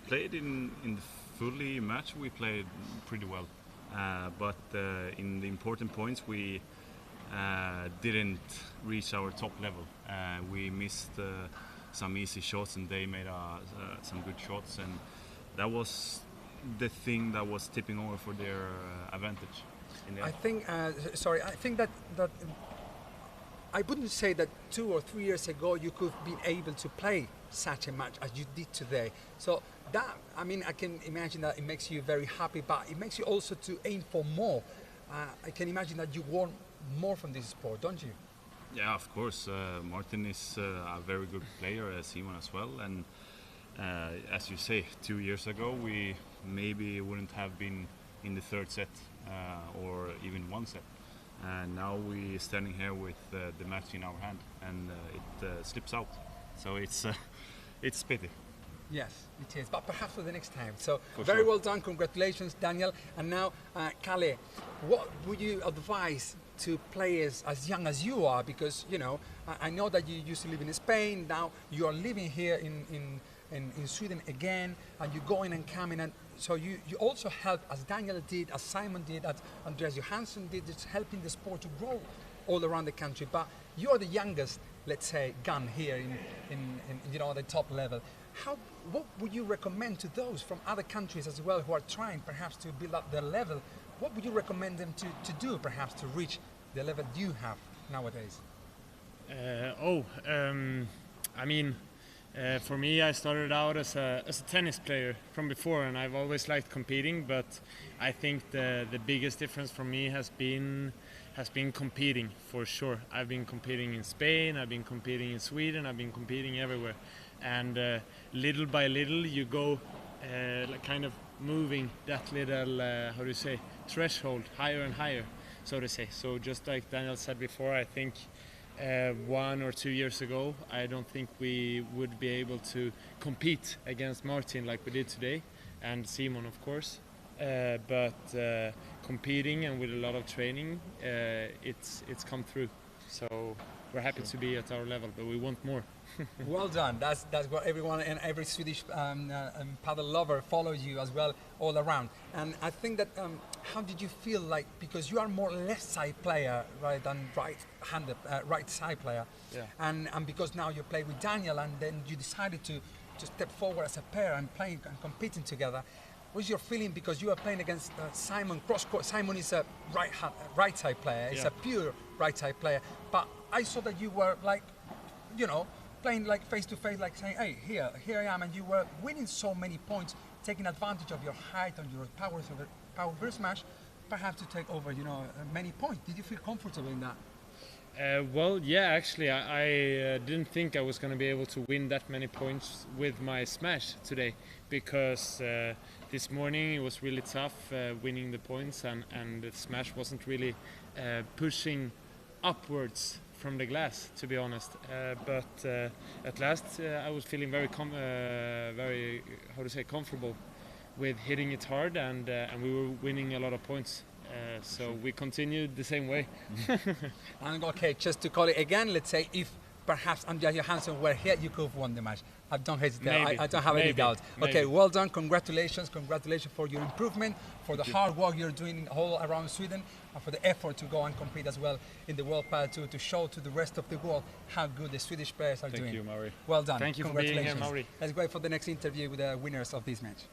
Speaker 8: played in the fully match. We played pretty well. But in the important points we didn't reach our top level. We missed some easy shots, and they made some good shots, and that was the thing that was tipping over for their advantage.
Speaker 2: I think, sorry, I think that I wouldn't say that 2 or 3 years ago you could be able to play such a match as you did today. So that, I mean, I can imagine that it makes you very happy, but it makes you also to aim for more. I can imagine that you want more from this sport, don't you?
Speaker 8: Yeah, of course. Martin is a very good player, Simon as well. And as you say, 2 years ago we maybe wouldn't have been in the third set or even one set. And now we're standing here with the match in our hand, and it slips out. So it's pity.
Speaker 2: Yes, it is, but perhaps for the next time. So
Speaker 8: For
Speaker 2: very
Speaker 8: sure.
Speaker 2: well done, congratulations, Daniel. And now, Calle, what would you advise to players as young as you are? Because, you know, I know that you used to live in Spain, now you are living here in Sweden again, and you're going and coming, and so you also help, as Daniel did, as Simon did, as Andreas Johansson did, it's helping the sport to grow all around the country. But you're the youngest, let's say, gun here in you know, the top level. What would you recommend to those from other countries as well who are trying perhaps to build up their level? What would you recommend them to do perhaps to reach the level you have nowadays?
Speaker 9: I mean, for me, I started out as a tennis player from before, and I've always liked competing. But I think the biggest difference for me has been competing, for sure. I've been competing in Spain, I've been competing in Sweden, I've been competing everywhere. And little by little, you go like kind of moving that little, how do you say, threshold higher and higher, so to say. So just like Daniel said before, I think 1 or 2 years ago, I don't think we would be able to compete against Martin like we did today, and Simon, of course. But competing and with a lot of training, it's come through. So we're happy to be at our level, but we want more.
Speaker 2: Well done. That's what everyone and every Swedish paddle lover follows you as well all around. And I think that how did you feel like, because you are more left side player right than right side player,
Speaker 9: Yeah.
Speaker 2: and because now you play with Daniel, and then you decided to step forward as a pair and playing and competing together. What's your feeling, because you are playing against Simon cross court? Simon is a right side player. He's
Speaker 9: Yeah.
Speaker 2: a pure right side player. But I saw that you were like, you know, playing like face to face, like saying, "Hey, here I am," and you were winning so many points, taking advantage of your height and your power versus smash, perhaps to take over, you know, many points. Did you feel comfortable in that?
Speaker 9: Well, yeah, actually, I didn't think I was going to be able to win that many points with my smash today, because this morning it was really tough winning the points, and the smash wasn't really pushing upwards from the glass, to be honest. But at last, I was feeling very, comfortable with hitting it hard, and we were winning a lot of points. So we continued the same way.
Speaker 2: And okay, just to call it again, let's say if perhaps Andreas Johansson were here, you could have won the match. I don't hesitate. I don't have any doubt. Okay, well done. Congratulations for your improvement, for the hard work you're doing all around Sweden, and for the effort to go and compete as well in the World Padel Tour, to show to the rest of the world how good the Swedish players are doing.
Speaker 9: Thank you, Mauri.
Speaker 2: Well done.
Speaker 9: Thank you for being here, Mauri.
Speaker 2: Let's wait for the next interview with the winners of this match.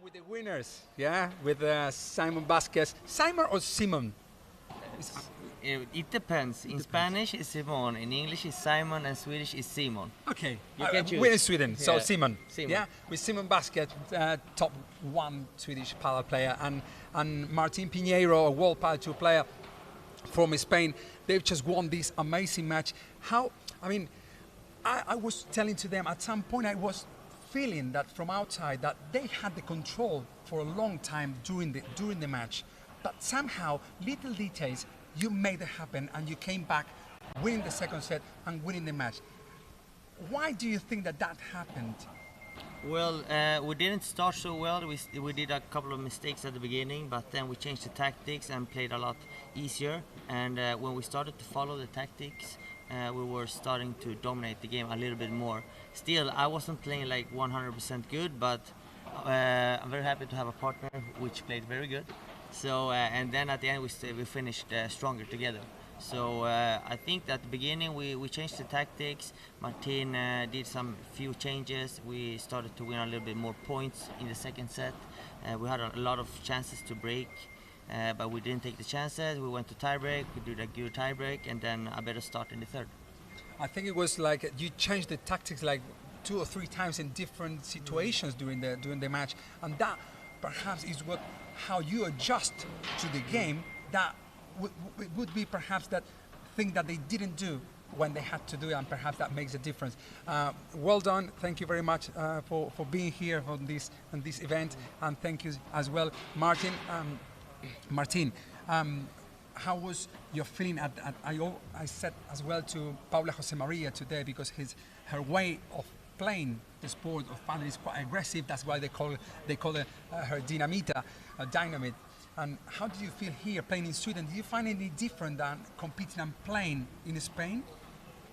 Speaker 2: With the winners, with Simon Vasquez. Simon or Simon?
Speaker 17: It depends. In Spanish it's Simon, in English it's Simon, and Swedish is Simon.
Speaker 2: Okay,
Speaker 17: You can choose.
Speaker 2: we're in Sweden, so
Speaker 17: Yeah.
Speaker 2: Simon.
Speaker 17: Simon.
Speaker 2: Yeah, with Simon Vasquez, top 1 Swedish paddle player, and Martin Pineiro, a World Padel Tour player from Spain. They've just won this amazing match. I was telling to them at some point, I was feeling that from outside that they had the control for a long time during the match, but somehow little details you made it happen, and you came back, winning the second set and winning the match. Why do you think that happened?
Speaker 17: Well, we didn't start so well. We did a couple of mistakes at the beginning, but then we changed the tactics and played a lot easier. And when we started to follow the tactics, we were starting to dominate the game a little bit more. Still, I wasn't playing like 100% good, but I'm very happy to have a partner which played very good. So, and then at the end we finished stronger together. So I think that at the beginning we changed the tactics. Martin did some few changes. We started to win a little bit more points in the second set. We had a lot of chances to break, but we didn't take the chances. We went to tiebreak. We did a good tiebreak, and then a better start in the third.
Speaker 2: I think it was like you changed the tactics like 2 or 3 times in different situations during the match, and that perhaps is how you adjust to the game. That would be perhaps that thing that they didn't do when they had to do it, and perhaps that makes a difference. Well done. Thank you very much for being here on this event, and thank you as well, Martin. Martin, how was your feeling? I said as well to Paula Josemaria today, because her way of playing the sport of paddle is quite aggressive. That's why they call her Dinamita, Dynamite. And how do you feel here playing in Sweden? Do you find any different than competing and playing in Spain?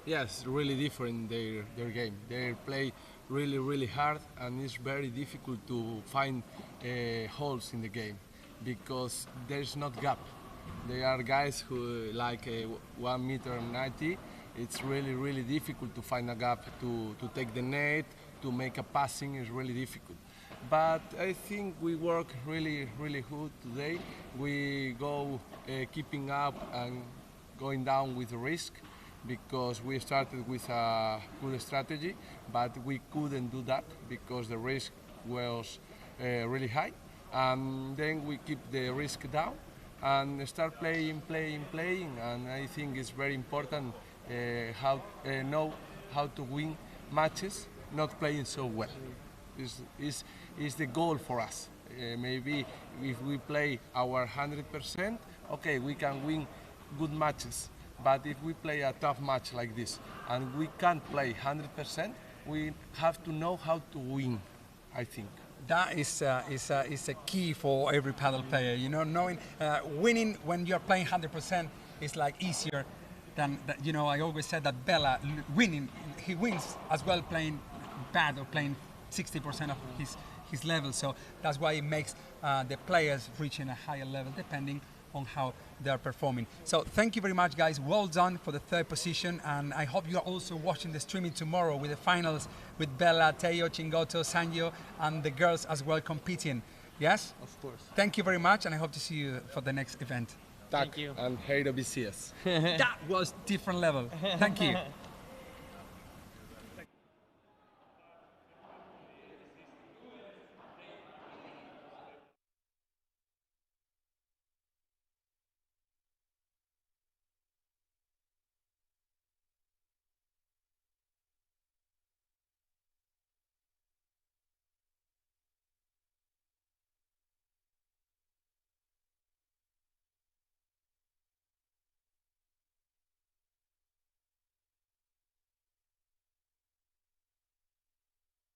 Speaker 16: Yes, really different their game. They play really hard, and it's very difficult to find holes in the game because there's not gap. There are guys who like 1 meter 90. It's really difficult to find a gap to take the net, to make a passing is really difficult. But I think we work really good today. We go keeping up and going down with risk, because we started with a good strategy, but we couldn't do that because the risk was really high. And then we keep the risk down and start playing. And I think it's very important know how to win matches, not playing so well. Is the goal for us. Maybe if we play our 100%, okay, we can win good matches. But if we play a tough match like this and we can't play 100%, we have to know how to win, I think.
Speaker 2: That is a key for every paddle player. You know, knowing winning when you're playing 100% is like easier than that. You know, I always said that Bela winning, he wins as well playing bad or playing 60% of his level. So that's why it makes the players reaching a higher level depending on how they're performing. So thank you very much, guys. Well done for the 3rd position, and I hope you are also watching the streaming tomorrow with the finals with Bela, Tello, Chingotto, Sanyo, and the girls as well competing. Yes?
Speaker 16: Of course.
Speaker 2: Thank you very much, and I hope to see you for the next event.
Speaker 16: Thank you. And hej då, vi ses.
Speaker 2: That was different level. Thank you.